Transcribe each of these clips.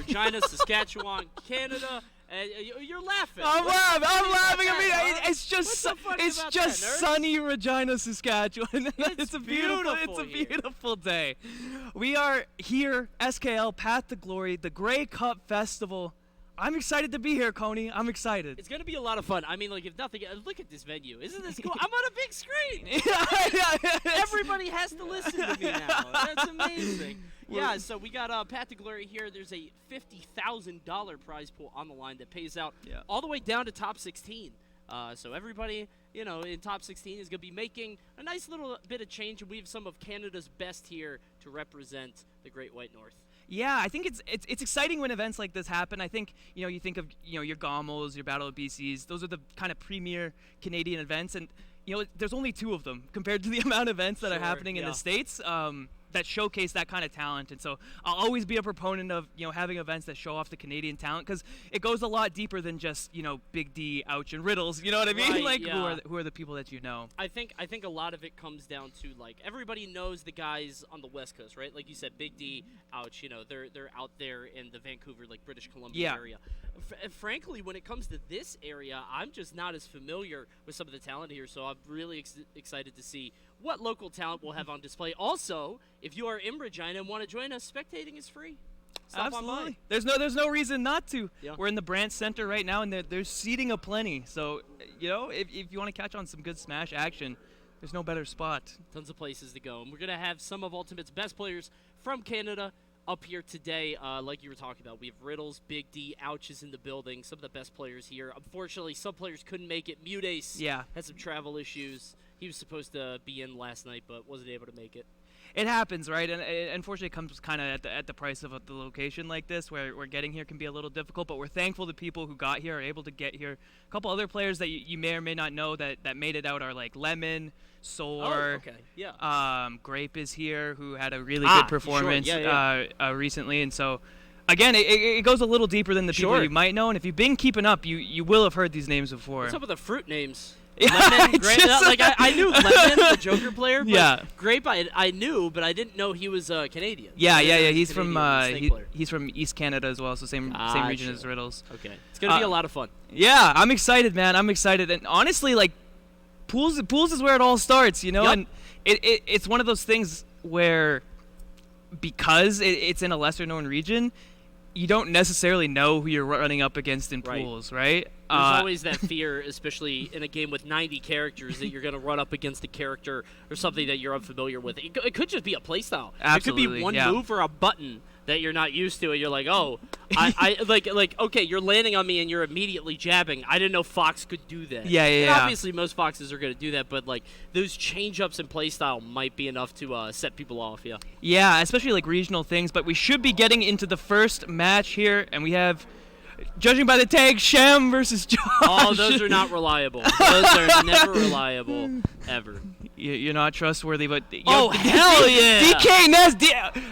Regina, Saskatchewan, Canada. You're laughing. I'm laughing. I mean, it's just that, sunny Regina, Saskatchewan. It's a beautiful beautiful day. We are here, SKL Path to Glory, the Grey Cup Festival. I'm excited to be here, Coney. I'm excited. It's going to be a lot of fun. I mean, like, if nothing, look at this venue. Isn't this cool? I'm on a big screen. Yeah. Everybody has to listen to me now. That's amazing. Yeah, so we got Path to Glory here. There's a $50,000 prize pool on the line that pays out all the way down to top 16. So everybody, in top 16 is going to be making a nice little bit of change, and we have some of Canada's best here to represent the Great White North. Yeah, I think it's exciting when events like this happen. I think, you think of, your GOMOs, your Battle of BCs. Those are the kind of premier Canadian events. And, there's only 2 of them compared to the amount of events that are happening in the States. That showcase that kind of talent. And so I'll always be a proponent of, having events that show off the Canadian talent, because it goes a lot deeper than just, Big D, Ouch, and Riddles. You know what I mean? Right, like, yeah. who are the people that you know? I think a lot of it comes down to, like, everybody knows the guys on the West Coast, right? Like you said, Big D, Ouch, they're out there in the Vancouver, like, British Columbia area. Frankly, when it comes to this area, I'm just not as familiar with some of the talent here, so I'm really excited to see what local talent we'll have on display. Also, if you are in Regina and want to join us, spectating is free. Stop Absolutely. on by. There's no reason not to. Yeah. We're in the Brandt Center right now, and there's seating aplenty. So, if you want to catch on some good Smash action, there's no better spot. Tons of places to go. And we're going to have some of Ultimate's best players from Canada up here today. Like you were talking about, we have Riddles, Big D, Ouch is in the building. Some of the best players here. Unfortunately, some players couldn't make it. Mutace had some travel issues. He was supposed to be in last night, but wasn't able to make it. It happens, right? And it unfortunately comes kind of at the price of the location like this, where getting here can be a little difficult. But we're thankful the people who got here are able to get here. A couple other players that you may or may not know that made it out are like Lemon, Soar. Oh, okay. Yeah. Grape is here, who had a really good performance recently. And so, again, it goes a little deeper than the people you might know. And if you've been keeping up, you will have heard these names before. What's up with the fruit names? Yeah, Lemon, Grape, I knew Lemon, the Joker player, but Grape I knew, but I didn't know he was Canadian. Yeah. He's from he's from East Canada as well, so same region as Riddles. Okay, it's gonna be a lot of fun. Yeah, I'm excited, man. I'm excited, and honestly, like, pools is where it all starts, and it's one of those things where, because it's in a lesser known region, you don't necessarily know who you're running up against in pools, right? There's always that fear, especially in a game with 90 characters, that you're going to run up against a character or something that you're unfamiliar with. It could just be a playstyle. Absolutely, it could be one move or a button that you're not used to, and you're like, oh, I okay, you're landing on me and you're immediately jabbing. I didn't know Fox could do that. Yeah. And obviously, most Foxes are going to do that, but like those change-ups in playstyle might be enough to set people off. Yeah. Yeah, especially like regional things. But we should be getting into the first match here, and we have, judging by the tag, Sham versus Josh. Oh, those are not reliable. Those are never reliable, ever. You're not trustworthy, but hell yeah! DK Ness.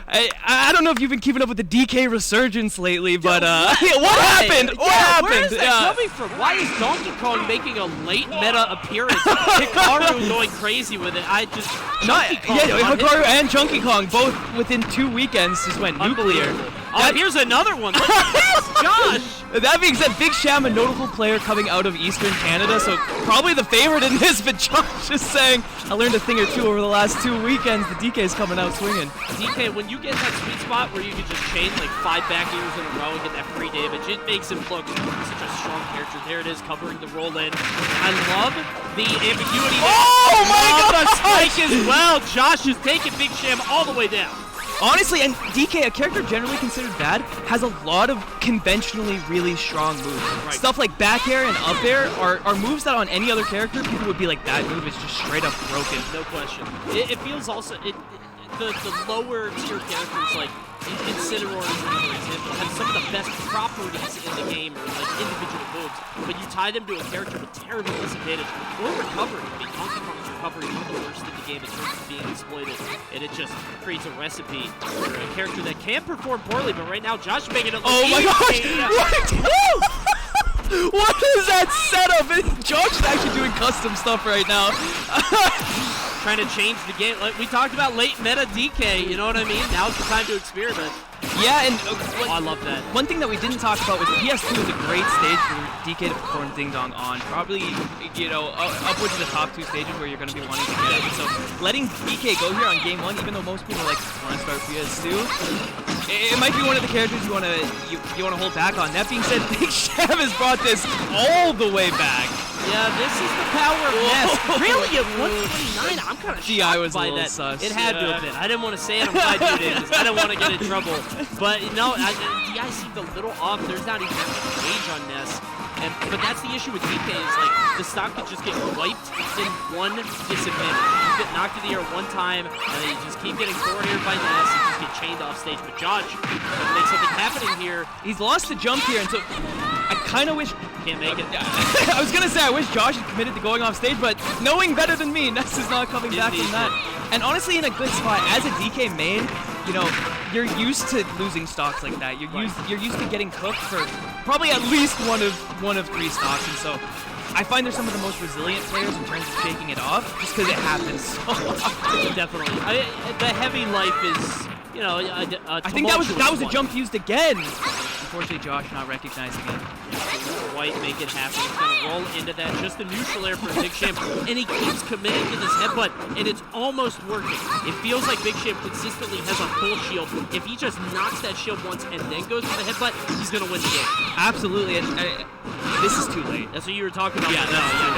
I don't know if you've been keeping up with the DK resurgence lately, but what happened? What happened? Where is that coming from? Why is Donkey Kong making a late meta appearance? Hikaru going crazy with it. Hikaru and Chunky Kong both within 2 weekends just went nuclear. Oh, here's another one. Look at this, Josh. That being said, Big Sham, a notable player coming out of Eastern Canada, so probably the favorite in this, but Josh is saying, I learned a thing or two over the last 2 weekends. The DK's coming out swinging. DK, when you get that sweet spot where you can just chain like 5 back airs in a row and get that free damage, it makes him look such a strong character. There it is, covering the roll in. I love the ambiguity. Oh my God! The spike as well. Josh is taking Big Sham all the way down. Honestly, and DK, a character generally considered bad, has a lot of conventionally really strong moves. Right. Stuff like back air and up air are moves that on any other character, people would be like, that move is just straight up broken. No question. It feels also, the lower tier characters like Incineroar, for example, have some of the best properties in the game, or like individual moves, but you tie them to a character with terrible disadvantage or recovery. I mean, Donkey Kong's recovery is one of the worst in the game in terms of being exploited, and it just creates a recipe for a character that can perform poorly, but right now Josh is making it look oh my gosh! What is that setup? Josh is actually doing custom stuff right now. trying to change the game. Like we talked about late meta DK, you know what I mean? Now's the time to experiment. Yeah, and I love that. One thing that we didn't talk about was PS2 is a great stage for DK to perform Ding Dong on. Probably, upwards of the top 2 stages where you're going to be wanting to get it. So letting DK go here on game 1, even though most people like want to start PS2, it might be one of the characters you want to hold back on. That being said, Big Sham has brought this all the way back. Yeah, this is the power of Ness. Really, at 129, I'm kind of shocked by that. Sus. It had to have been. I didn't want to say it. I'm glad you did, because I didn't want to get in trouble. But no, DI seemed a little off. There's not even a age on Ness. But that's the issue with DK is like the stock could just get wiped in one disadvantage. You get knocked to the air one time, and then you just keep getting forward-aired by Ness and just get chained off stage. But Josh can make something happening here. He's lost the jump here, and so I kind of wish... Can't make it. I was going to say, I wish Josh had committed to going off stage, but knowing better than me, Ness is not coming back from that. And honestly, in a good spot, as a DK main, you're used to losing stocks like that. You're used to getting cooked for probably at least one of 3 stocks, and so I find they're some of the most resilient players in terms of shaking it off, just because it happens so often. Definitely. The heavy life is, I think that was a jump used again. Unfortunately, Josh not recognizing it. White make it happen. He's going to roll into that. Just a neutral air for Big Sham. And he keeps committing to this headbutt, and it's almost working. It feels like Big Sham consistently has a full shield. If he just knocks that shield once and then goes for the headbutt, he's going to win the game. Absolutely. And this is too late. That's what you were talking about. Yeah,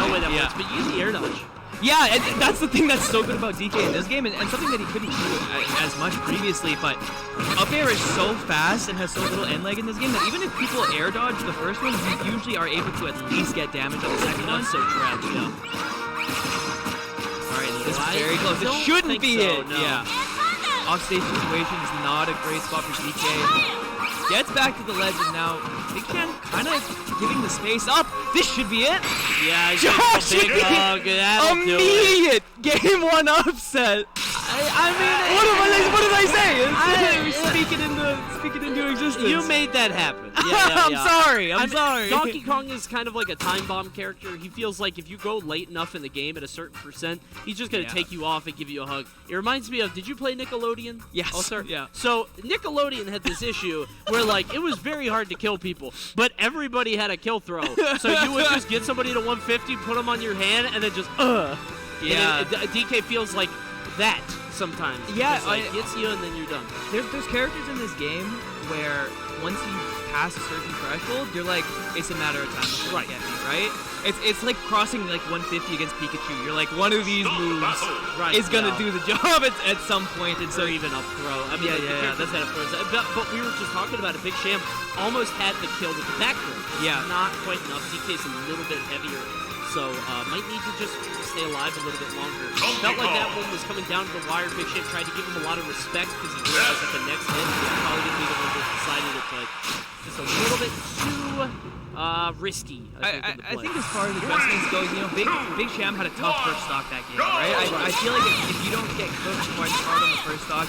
no way that works. But use the air dodge. Yeah, and that's the thing that's so good about DK in this game, and something that he couldn't do as much previously, but up air is so fast and has so little end leg in this game that even if people air dodge the first one, you usually are able to at least get damage on the second one. So trapped, yeah. Alright, this is very close. It shouldn't be it. No. Yeah. Offstage situation is not a great spot for DK. Gets back to the ledge, and now Big Sham kind of giving the space up. This should be it. Yeah, Josh, big hug. Immediate game 1 upset. I mean, what did I say? Speaking into existence. You made that happen. I'm sorry. I'm sorry. Donkey Kong is kind of like a time bomb character. He feels like if you go late enough in the game at a certain percent, he's just going to take you off and give you a hug. It reminds me of, did you play Nickelodeon? Yes. Also? Yeah. So Nickelodeon had this issue where like it was very hard to kill people, but everybody had a kill throw. So you would just get somebody to 150, put them on your hand, and then just Yeah. And DK feels like that sometimes. Yeah. It's like hits you and then you're done. There's characters in this game where once you pass a certain threshold, you're like, it's a matter of time before you get me, right? It's like crossing like 150 against Pikachu. You're like, one of these moves is gonna do the job at some point, and so even up throw. I mean, that's not a throw. But we were just talking about it. Big Sham almost had the kill with the back throw. Yeah, not quite enough. DK's a little bit heavier, so might need to just stay alive a little bit longer. Felt like that one was coming down to the wire. Big Sham tried to give him a lot of respect because he realized that the next hit was probably gonna be the one that decided it, but just a little bit too risky. I think as far as adjustments go, Big Sham had a tough first stock that game, right? I feel like if you don't get cooked quite hard on the first stock,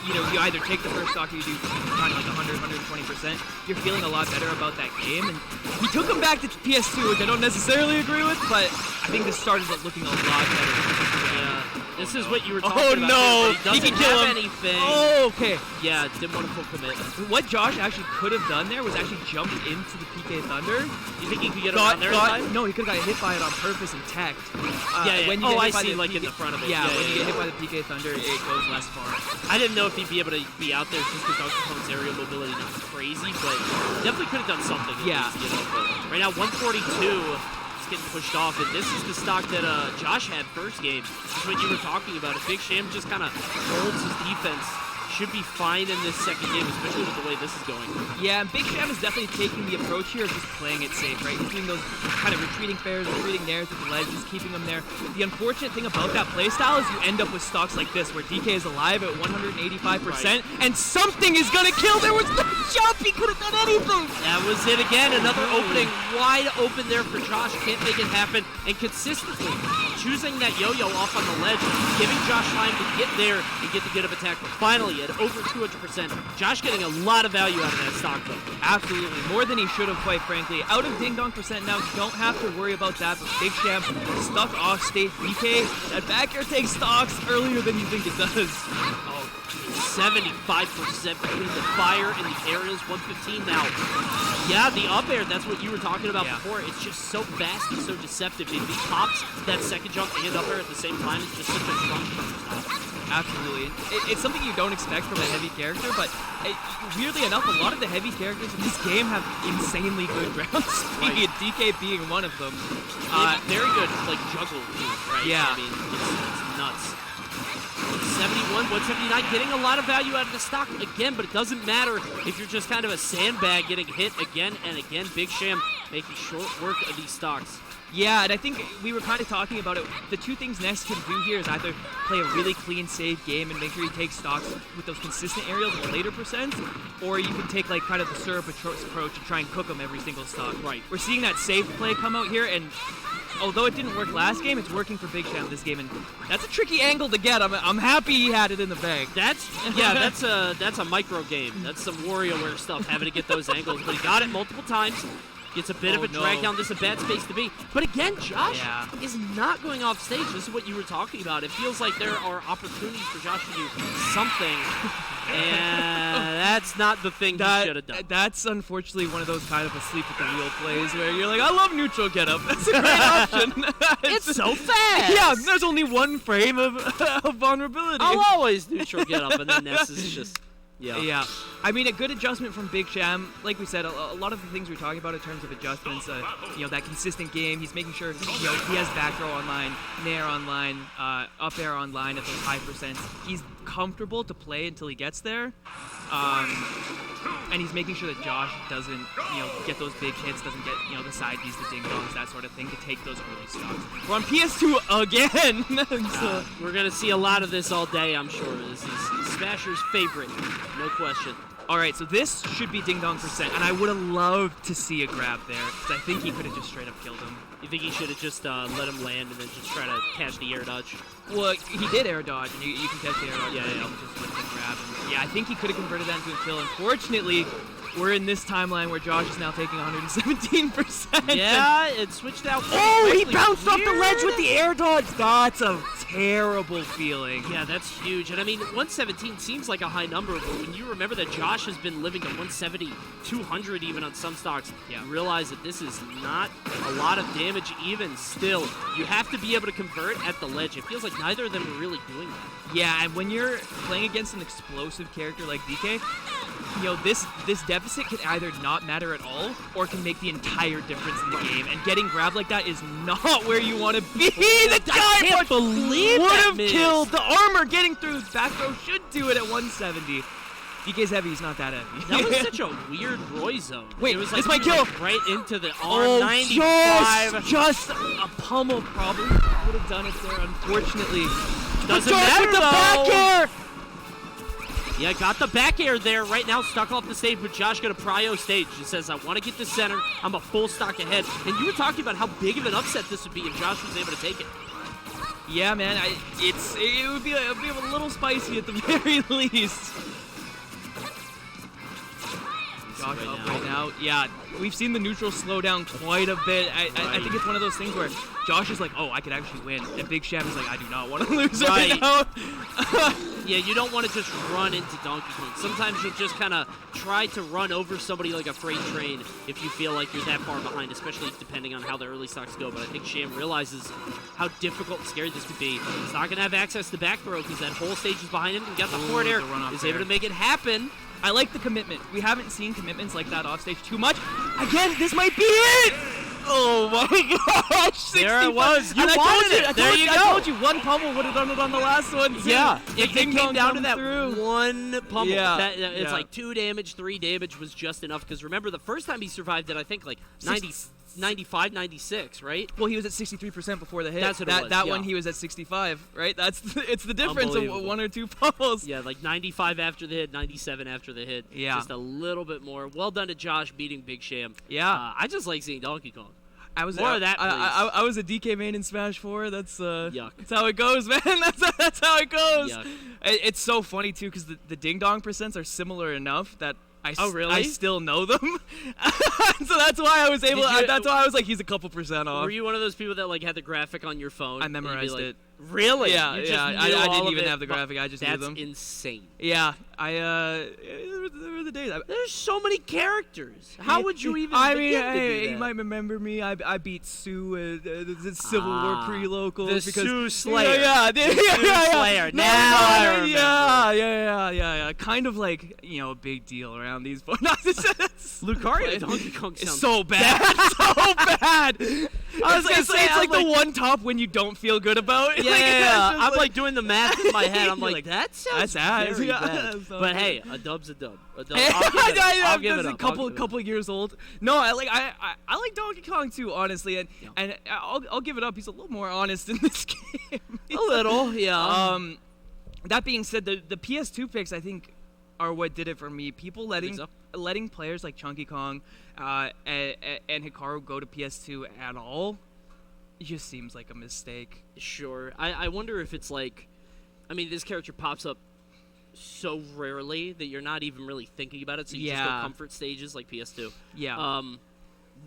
you either take the first stock or you do kind of like 100, 120%. You're feeling a lot better about that game, and he took him back to PS2, which I don't necessarily agree with, but I think this started looking a lot better. Yeah. This is what you were talking about. Oh no! He can kill him. Anything. Oh, okay. Yeah, didn't want to full commit. What Josh actually could have done there was actually jumped into the PK Thunder. You think he could get around there in time? No, he could have got hit by it on purpose and teched. When you get hit by like in the front of it. Yeah, when you get hit by the PK Thunder, it goes less far. I didn't know if he'd be able to be out there just because Donkey Kong's aerial mobility is crazy, but definitely could have done something. Yeah. But right now, 142. Getting pushed off, and this is the stock that Josh had first game. This is what you were talking about. If Big Sham just kind of holds his defense, should be fine in this second game, especially with the way this is going. Yeah, and Big Sham is definitely taking the approach here of just playing it safe, right? He's doing those kind of retreating fairs, retreating nairs with the ledge, just keeping them there. The unfortunate thing about that playstyle is you end up with stocks like this, where DK is alive at 185%, and something is gonna kill. There was no jump. He could have done anything. That was it again. Another opening wide open there for Josh. Can't make it happen. And consistently, choosing that yo-yo off on the ledge, giving Josh time to get there and get the get-up attack. But finally, at over 200%, Josh getting a lot of value out of that stock, though. Absolutely. More than he should have, quite frankly. Out of Ding Dong percent now, don't have to worry about that. But Big Sham stuck off stage DK. That back air takes stocks earlier than you think it does. Oh, 75% between the fire and the aerials, 115 now. Yeah, the up air, that's what you were talking about before. It's just so fast and so deceptive. If he pops that second jump and up air at the same time, it's just such a strong stop. Absolutely. It's something you don't expect from a heavy character, but weirdly enough, a lot of the heavy characters in this game have insanely good ground speed, DK being one of them. Very good, like, juggle, too, right? Yeah. I mean, it's nuts. 171, 179, getting a lot of value out of the stock again, but it doesn't matter if you're just kind of a sandbag getting hit again and again. Big Sham making short work of these stocks. Yeah, and I think we were kind of talking about it. The two things Ness can do here is either play a really clean, safe game and make sure he takes stocks with those consistent aerials and later percents, or you can take like kind of the syrup approach and try and cook them every single stock. Right. We're seeing that safe play come out here, and although it didn't work last game, it's working for Big Sham this game, and that's a tricky angle to get. I'm happy he had it in the bag. That's a micro game. That's some WarioWare stuff, having to get those angles, but he got it multiple times. Gets a bit of a drag down. This is a bad space to be. But again, Josh is not going off stage. This is what you were talking about. It feels like there are opportunities for Josh to do something, and that's not the thing he should have done. That's unfortunately one of those kind of asleep at the wheel plays where you're like, I love neutral get-up. That's a great option. It's so fast. Yeah, there's only one frame of vulnerability. I'll always neutral get-up, and then Ness is just... Yeah. I mean, a good adjustment from Big Sham. Like we said, a lot of the things we're talking about in terms of adjustments, that consistent game. He's making sure, he has back throw online, nair online, up air online at those high percents. He's comfortable to play until he gets there. And he's making sure that Josh doesn't, get those big hits, doesn't get, the side Bs, the ding-dongs, that sort of thing, to take those early stocks. We're on PS2 again! So. We're going to see a lot of this all day, I'm sure. This is Smasher's favorite, no question. All right, so this should be Ding Dong percent, and I would have loved to see a grab there, because I think he could have just straight up killed him. You think he should have just let him land and then just try to catch the air dodge? Well, he did air dodge, and you can catch the air dodge. Yeah. Just with the grab. And, I think he could have converted that into a kill. Unfortunately, we're in this timeline where Josh is now taking 117%. Yeah, it switched out. Oh, he bounced off the ledge with the air dodge. That's a terrible feeling. Yeah, that's huge. And I mean, 117 seems like a high number, but when you remember that Josh has been living at 170, 200 even on some stocks, you realize that this is not a lot of damage even still. You have to be able to convert at the ledge. It feels like neither of them are really doing that. Yeah, and when you're playing against an explosive character like DK, this deficit can either not matter at all or can make the entire difference in the game. And getting grabbed like that is not where you want to be. The guy would have killed. The armor getting through his back throw should do it at 170. DK's heavy, he's not that heavy. That was such a weird Roy zone. Wait, it was like this might kill. Right into the R95. Just a pummel probably would have done it there, unfortunately. Doesn't matter, with the back air! Yeah, got the back air there. Right now, stuck off the stage, but Josh got a prio stage. He says, I want to get to center. I'm a full stock ahead. And you were talking about how big of an upset this would be if Josh was able to take it. Yeah, man, it would be a little spicy at the very least. Josh up right now. Yeah, we've seen the neutral slow down quite a bit. I think it's one of those things where Josh is like, oh, I could actually win. And Big Sham is like, I do not want to lose right now. Yeah, you don't want to just run into Donkey Kong. Sometimes you'll just kind of try to run over somebody like a freight train if you feel like you're that far behind, especially depending on how the early stocks go. But I think Sham realizes how difficult and scary this could be. He's not going to have access to back throw because that whole stage is behind him. He got the forward air. He's able to make it happen. I like the commitment. We haven't seen commitments like that off stage too much. Again, this might be it! Oh my gosh! There it was. You wanted it. There you go. I told you one pummel would have done it on the last one. Too. Yeah, it came down to that through. one pummel. Yeah, it's like 2 damage, 3 damage was just enough. Because remember, the first time he survived it, I think like 95, 96, right? Well, he was at 63% before the hit. That's what it was. That one he was at 65, right? It's the difference of 1 or 2 pummels. Yeah, like 95 after the hit, 97 after the hit. Yeah. Just a little bit more. Well done to Josh beating Big Sham. Yeah. I just like seeing Donkey Kong. I was More of that, I was a DK main in Smash 4. That's Yuck. That's how it goes, man. That's how it goes. Yuck. It's so funny too, because the ding dong percents are similar enough that really? I still know them. So that's why I was able. That's why I was like, he's a couple percent off. Were you one of those people that like had the graphic on your phone? I memorized it. Really? Yeah, You just yeah. knew I all didn't of even it? have the graphic. I just knew them. That's insane. Yeah, there were the days. There's so many characters. How would you even I begin mean, to do hey, that? you might remember me. I beat Sue at the Civil War pre-local. The because, Sue Slayer. Yeah, The Sue Slayer. Now I remember. Yeah. Kind of like, a big deal around these. Lucario Donkey Kong sounds so bad. So bad. I was gonna say, it's like the one top when you don't feel good about. Yeah, I'm like doing the math in my head. I'm like, that sounds that's very ass. bad. So But bad. hey, a dub's a dub. A dub. Hey, I'll give it a up. couple years old. No, I like Donkey Kong too, honestly, and I'll give it up. He's a little more honest in this game. A little, yeah. That being said, the PS2 picks I think are what did it for me. People letting players like Chunky Kong and Hikaru go to PS2 at all, it just seems like a mistake. Sure. I wonder if it's like, I mean, this character pops up so rarely that you're not even really thinking about it, so you just go comfort stages like PS2. Yeah.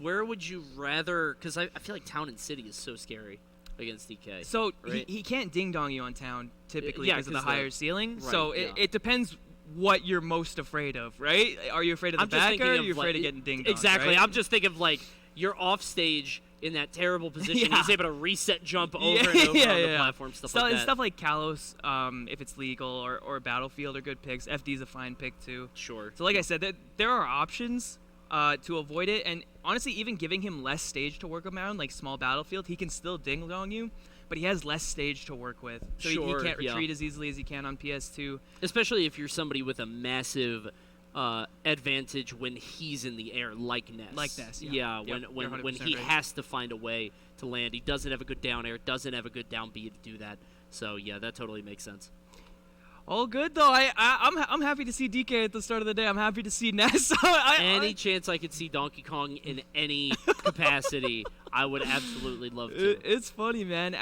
Where would you rather, because I feel like Town and City is so scary against DK. So right? he can't ding-dong you on Town, typically, Yeah, because of the 'cause higher ceiling. right, So yeah. it depends what you're most afraid of, right? Are you afraid of the I'm just back, thinking or are of, you afraid like, of getting ding-donged? Exactly. Right? I'm just thinking of, like, you're off stage in that terrible position. Yeah. He's able to reset jump over Yeah, and over on the yeah. platform, stuff like that. Stuff like Kalos, if it's legal, or Battlefield are good picks. FD's a fine pick, too. Sure. So like I said, there are options to avoid it, and honestly, even giving him less stage to work around, like small Battlefield, he can still ding-dong you, but he has less stage to work with. So he can't retreat as easily as he can on PS2. Especially if you're somebody with a massive advantage when he's in the air, like Ness. Like Ness, yeah. Yep, When he right. has to find a way to land. He doesn't have a good down air, doesn't have a good down B to do that. So, yeah, that totally makes sense. All good though. I'm happy to see DK at the start of the day. I'm happy to see Ness. Any chance I could see Donkey Kong in any capacity, I would absolutely love to. It's funny, man.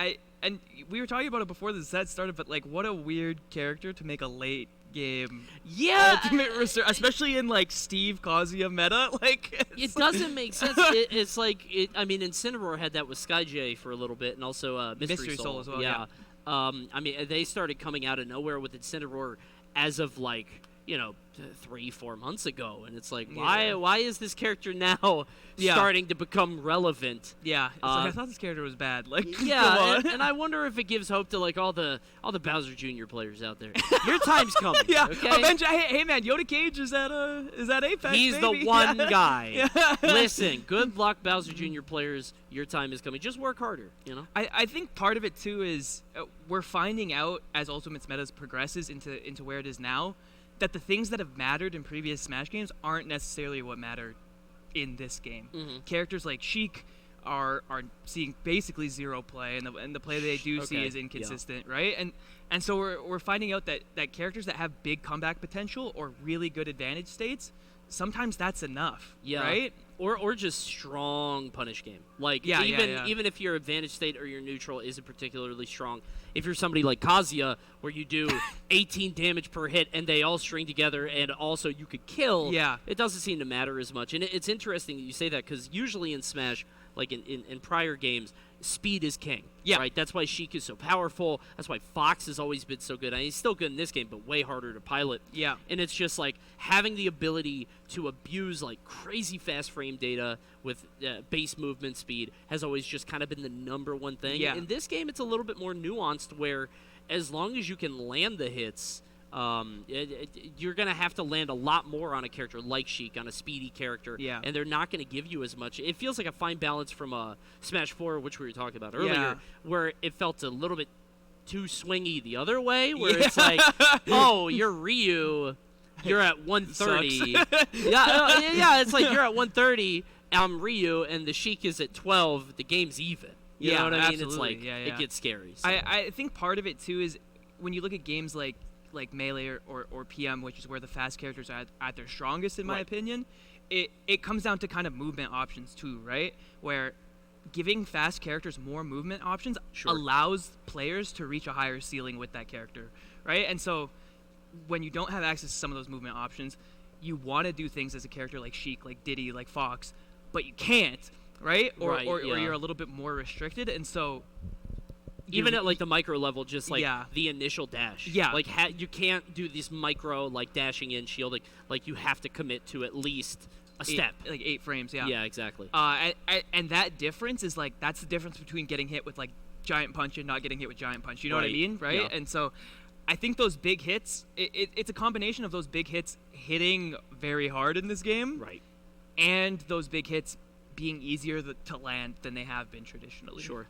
And we were talking about it before the set started, but like, what a weird character to make a late game. Yeah, Ultimate Research, especially in like Steve Kazuya meta. Like, it doesn't make sense. It's like I mean, Incineroar had that with SkyJ for a little bit, and also Mystery Soul as well. Yeah. I mean, they started coming out of nowhere with Incineroar as of like 3-4 months ago, and it's like, why is this character now starting to become relevant? Yeah, it's like, I thought this character was bad. Like, yeah, and I wonder if it gives hope to like all the Bowser Jr. players out there. Your time's coming. Yeah, okay? eventually. Hey man, Yoda Cage is at Apex. He's baby. the one guy. Yeah. Listen, good luck, Bowser Jr. players. Your time is coming. Just work harder. I think part of it too is we're finding out as Ultimate's metas progresses into where it is now, that the things that have mattered in previous Smash games aren't necessarily what matter in this game. Mm-hmm. Characters like Sheik are seeing basically zero play, and the play they do see is inconsistent, right? And so we're finding out that characters that have big comeback potential or really good advantage states, sometimes that's enough, right? Or just strong punish game. Like even if your advantage state or your neutral isn't particularly strong, if you're somebody like Kazuya where you do 18 damage per hit and they all string together and also you could kill, it doesn't seem to matter as much. And it's interesting that you say that, because usually in Smash, like in prior games, speed is king. Yeah. Right? That's why Sheik is so powerful. That's why Fox has always been so good. And he's still good in this game, but way harder to pilot. Yeah. And it's just like having the ability to abuse like crazy fast frame data with base movement speed has always just kind of been the number one thing. Yeah. In this game, it's a little bit more nuanced, where as long as you can land the hits, you're going to have to land a lot more on a character like Sheik, on a speedy character, and they're not going to give you as much. It feels like a fine balance from Smash 4, which we were talking about earlier, where it felt a little bit too swingy the other way, where it's like, oh, you're Ryu, you're at 130. It's like you're at 130, I'm Ryu, and the Sheik is at 12, the game's even. You know what I mean? It's like, it gets scary. So. I think part of it, too, is when you look at games like Melee or PM, which is where the fast characters are at their strongest, in my opinion, it comes down to kind of movement options too, right? Where giving fast characters more movement options Sure. allows players to reach a higher ceiling with that character, right? And so when you don't have access to some of those movement options, you want to do things as a character like Sheik, like Diddy, like Fox, but you can't, right? Or you're a little bit more restricted, and so even at like the micro level, just like Yeah. the initial dash. Yeah. Like you can't do this micro like dashing in shielding. Like you have to commit to at least a step. like 8 frames, yeah. Yeah, exactly. And that difference is like that's the difference between getting hit with like giant punch and not getting hit with giant punch. You know what I Right. mean, right? Yeah. And so I think those big hits, it's a combination of those big hits hitting very hard in this game, Right. and those big hits being easier to land than they have been traditionally. Sure.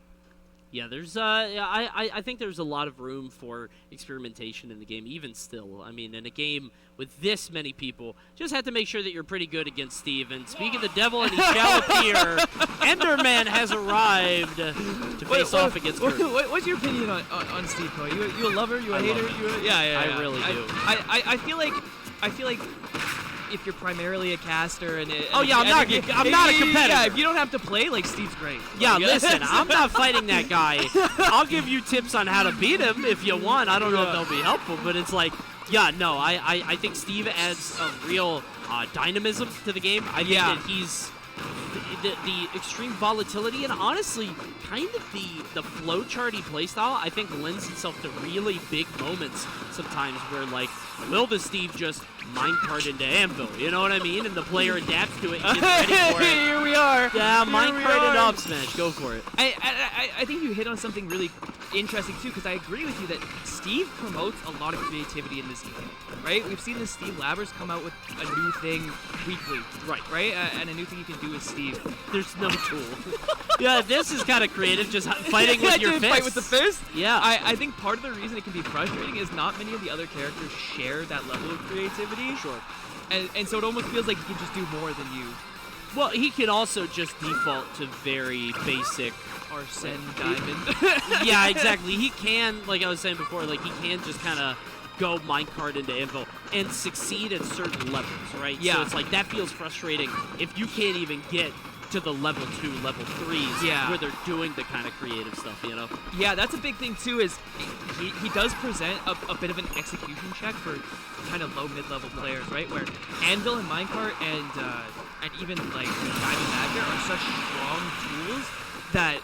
Yeah, there's I think there's a lot of room for experimentation in the game, even still. I mean, in a game with this many people, just have to make sure that you're pretty good against Steve. And speaking of the devil, and he shall appear, Enderman has arrived to face off against Kirby. What's your opinion on Steve Coe? You a lover? You a I hater? love him. Yeah. I really do. I feel like if you're primarily a caster and I'm not a competitor. Yeah, if you don't have to play, like Steve's great. Yeah, Like, listen, I'm not fighting that guy. I'll give you tips on how to beat him if you want. I don't know if they'll be helpful, but it's like, yeah, no, I think Steve adds a real dynamism to the game. I think that he's the extreme volatility and honestly kind of the flowcharty playstyle I think lends itself to really big moments sometimes where like will the Steve just minecart into Anvil, you know what I mean, and the player adapts to it and gets ready for it. Here we are. Yeah, minecart into up smash, go for it. I think you hit on something really interesting too, because I agree with you that Steve promotes a lot of creativity in this game, right? We've seen the Steve Labbers come out with a new thing weekly, right? And a new thing you can do with Steve. There's no tool. Yeah, this is kind of creative, just fighting with your fists. Fight with the fist? Yeah. I think part of the reason it can be frustrating is not many of the other characters share that level of creativity. Sure. And so it almost feels like he can just do more than you. Well, he can also just default to very basic Arsene Diamond. Yeah, exactly. He can, like I was saying before, like he can just kind of go minecart into Anvil and succeed at certain levels, right? Yeah. So it's like that feels frustrating if you can't even get to the level 2, level 3s where they're doing the kind of creative stuff, you know? Yeah, that's a big thing too, is he does present a bit of an execution check for kind of low mid-level players, right? Where Anvil and Minecart and even like Diamond Magnet are such strong tools that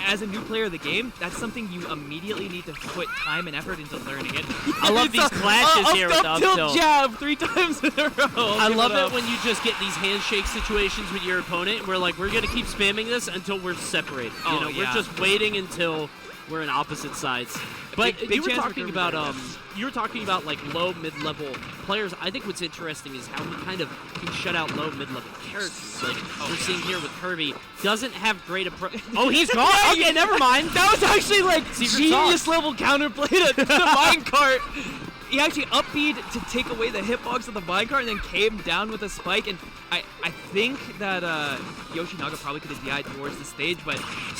as a new player of the game, that's something you immediately need to put time and effort into learning it. I love these clashes here with the up tilt jab 3 times in a row. I love it when you just get these handshake situations with your opponent, and we're like, we're going to keep spamming this until we're separated. Oh, We're just waiting until we're on opposite sides. But Big you were chance for talking Kirby about to you were talking about like low mid-level players. I think what's interesting is how he kind of can shut out low mid-level characters. Like we're seeing here with Kirby, doesn't have great approach. Oh, he's gone. Okay, never mind. That was actually like Secret genius sauce. level counterplay to the minecart. He actually up-beat to take away the hitbox of the minecart and then came down with a spike. And I think that Yoshinaga probably could have DI'd towards the stage, but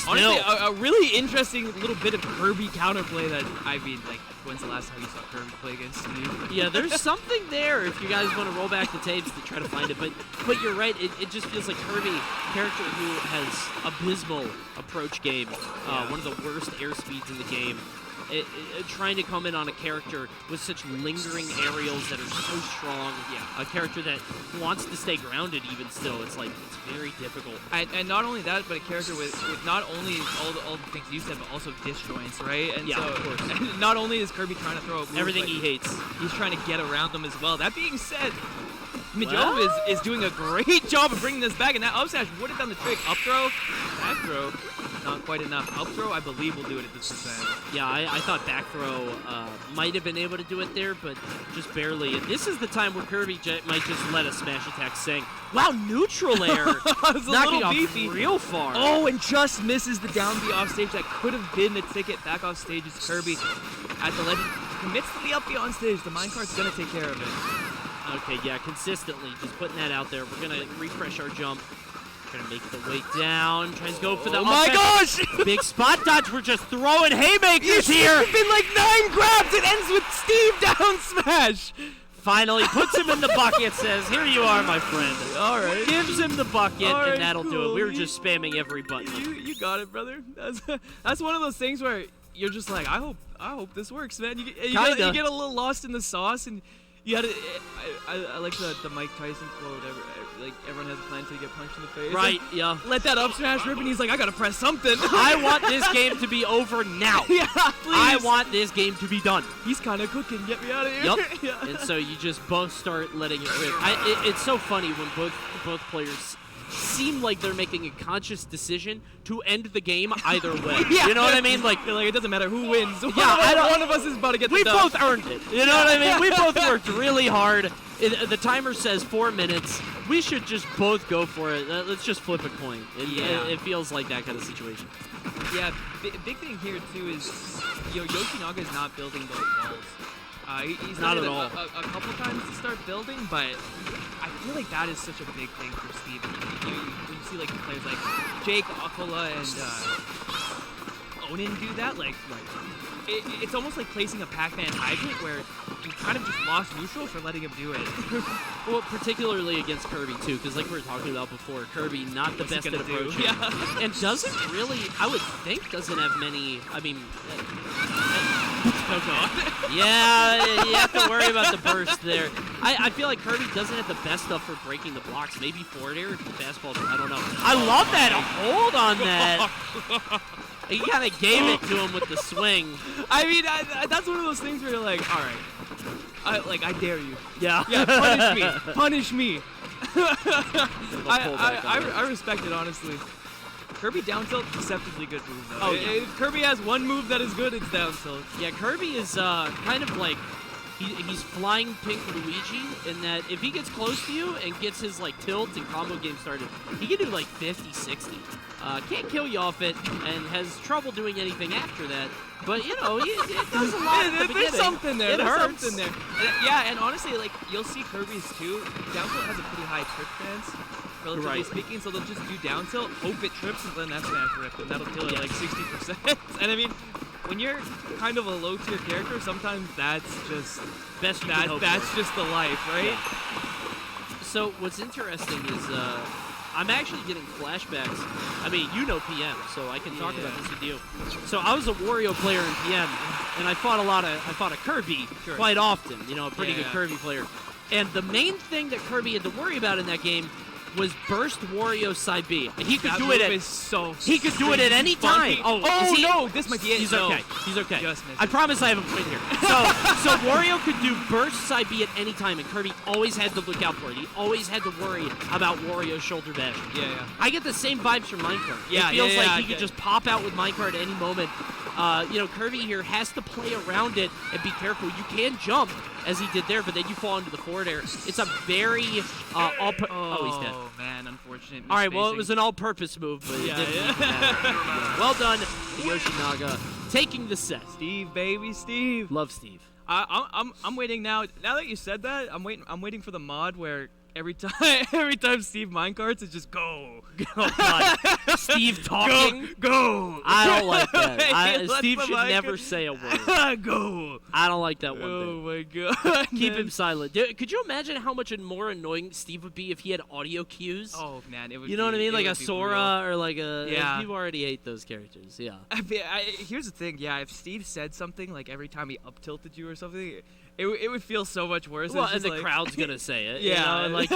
honestly, a really interesting little bit of Kirby counterplay that, I mean, like, when's the last time you saw Kirby play against Steve? Yeah, there's something there if you guys want to roll back the tapes to try to find it. But you're right. It just feels like Kirby, character who has abysmal approach game, one of the worst airspeeds in the game. Trying to come in on a character with such lingering aerials that are so strong. Yeah. A character that wants to stay grounded even still. It's like, it's very difficult. And not only that, but a character with not only all the things you said, but also disjoints, right? And yeah, so, of course. Not only is Kirby trying to throw a move, everything he hates, he's trying to get around them as well. That being said, Majove is doing a great job of bringing this back, and that up smash would have done the trick. Up throw, back throw, not quite enough. Up throw, I believe, will do it at this percent. Yeah, I thought back throw might have been able to do it there, but just barely. And this is the time where Kirby might just let a smash attack sing. Wow, neutral air! Knocking off beefy. Real far. Oh, and just misses the down B off stage. That could have been the ticket. Back off stage is Kirby at the legend. Commits to the up B on stage. The minecart's going to take care of it. Okay, yeah, consistently, just putting that out there. We're going to refresh our jump. Trying to make the way down. Tries to go for the Oh my gosh! Big spot dodge. We're just throwing haymakers here. It's been like 9 grabs. It ends with Steve down smash. Finally puts him in the bucket, says, here you are, my friend. All right. Gives him the bucket, All right, and that'll do it. cool. We were just spamming every button. You got it, brother. That's one of those things where you're just like, I hope this works, man. You get a little lost in the sauce, and you had I like the Mike Tyson quote. Like everyone has a plan until you get punched in the face. Right, yeah. Let that up smash rip, and he's like, I gotta press something. I want this game to be over now. Yeah, please. I want this game to be done. He's kind of cooking. Get me out of here. Yep. Yeah. And so you just both start letting it rip. It's so funny when both players seem like they're making a conscious decision to end the game either way. Yeah. You know what I mean? Like, They're like, it doesn't matter who wins. Yeah, one of us is about to get the we dub. both earned it. You know what I mean? We both worked really hard. The timer says 4 minutes. We should just both go for it. Let's just flip a coin. It feels like that kind of situation. Yeah, big thing here too is Yoshinaga is not building those walls. He's Not done at it all. A couple times to start building, but I feel like that is such a big thing for Steve. When you see like players like Jake, Akula, and Onin do that, like it's almost like placing a Pac-Man hydrant where you kind of just lost neutral for letting him do it. Well, particularly against Kirby too, because like we were talking about before, Kirby not the best at approaching, Yeah. and doesn't really, I would think, doesn't have many. I mean. Oh god. Yeah, you have to worry about the burst there. I feel like Kirby doesn't have the best stuff for breaking the blocks. Maybe forward air, fastball, I don't know. I love that hold on that. He kind of gave it to him with the swing. I mean, that's one of those things where you're like, all right, I dare you. Yeah. Yeah, punish me. I respect it, honestly. Kirby down tilt, deceptively good move, though. Oh, yeah. If Kirby has one move that is good, it's down tilt. Yeah, Kirby is kind of like, he's flying Pink Luigi in that if he gets close to you and gets his like tilt and combo game started, he can do like 50, 60. Can't kill you off it and has trouble doing anything after that. But, you know, it does a lot at the beginning. There's something there. There's hurts. Something there. Yeah, and honestly, like, you'll see Kirby's too. Down tilt has a pretty high trip chance, relatively speaking, so they'll just do down tilt, hope it trips, and then that smash rip, and that'll kill it like 60%. And I mean, when you're kind of a low-tier character, sometimes that's just that's just the life, right? Yeah. So what's interesting is I'm actually getting flashbacks. I mean, you know PM, so I can talk about this with you. So I was a Wario player in PM, and I fought a Kirby quite often. You know, a pretty good Kirby player. And the main thing that Kirby had to worry about in that game was burst Wario side B. And he could do it at any time. No, this might be it. He's okay. He's okay. Just missed I it. promise I have a point here. So Wario could do burst side B at any time, and Kirby always had to look out for it. He always had to worry about Wario's shoulder dash. Yeah. I get the same vibes from Minecart. Yeah, it feels like I he could just pop out with Minecart at any moment. You know, Kirby here has to play around it and be careful. You can jump, as he did there, but then you fall into the forward air. It's a very he's dead. Oh man, unfortunate. All right, well, it was an all-purpose move, but it didn't matter. Well done, Yoshinaga, taking the set. Steve, baby, Steve. Love Steve. I'm waiting now. Now that you said that, I'm waiting for the mod where every time Steve minecarts, it's just go. Oh God, Steve talking. Go. I don't like that. Steve should never say a word. Go. I don't like that one Oh bit. my God. Keep him silent. Could you imagine how much more annoying Steve would be if he had audio cues? Oh man, it would. You know what I mean? Like a Sora real. or like a. Yeah. People already hate those characters. Yeah. Here's the thing. Yeah, if Steve said something like every time he up tilted you or something. It would feel so much worse. Well, and the crowd's gonna say it. Yeah, you know? And like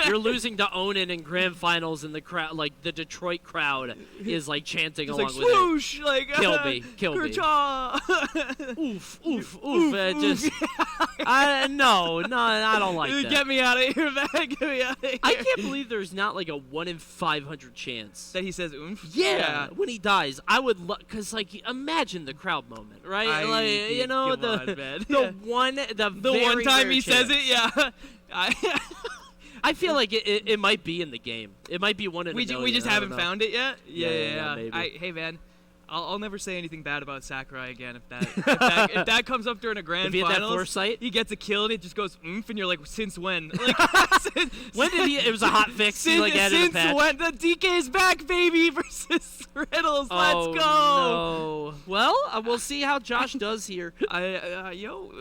you're losing to Onin in grand finals, and the crowd, like the Detroit crowd, is like chanting along like, with swoosh, it. Like Kill me. Oof, oof, oof. No, I don't like that. Get me out of here, man. Get me out of here. I can't believe there's not like a 1 in 500 chance that he says oomph. Yeah, when he dies, I would cause like imagine the crowd moment, right? Like you know the one time he says it, yeah. I feel like it might be in the game. It might be one in a million. We just haven't found it yet. Yeah. Maybe. Hey man, I'll never say anything bad about Sakurai again if that comes up during a grand if he had that finals. foresight, he gets a kill and it just goes oomph, and you're like, since when? Like, when did he? It was a hot fix. Since, he like added a patch. Since when? The DK is back, baby, versus Riddles. Oh, Let's go. No. Well, we'll see how Josh does here.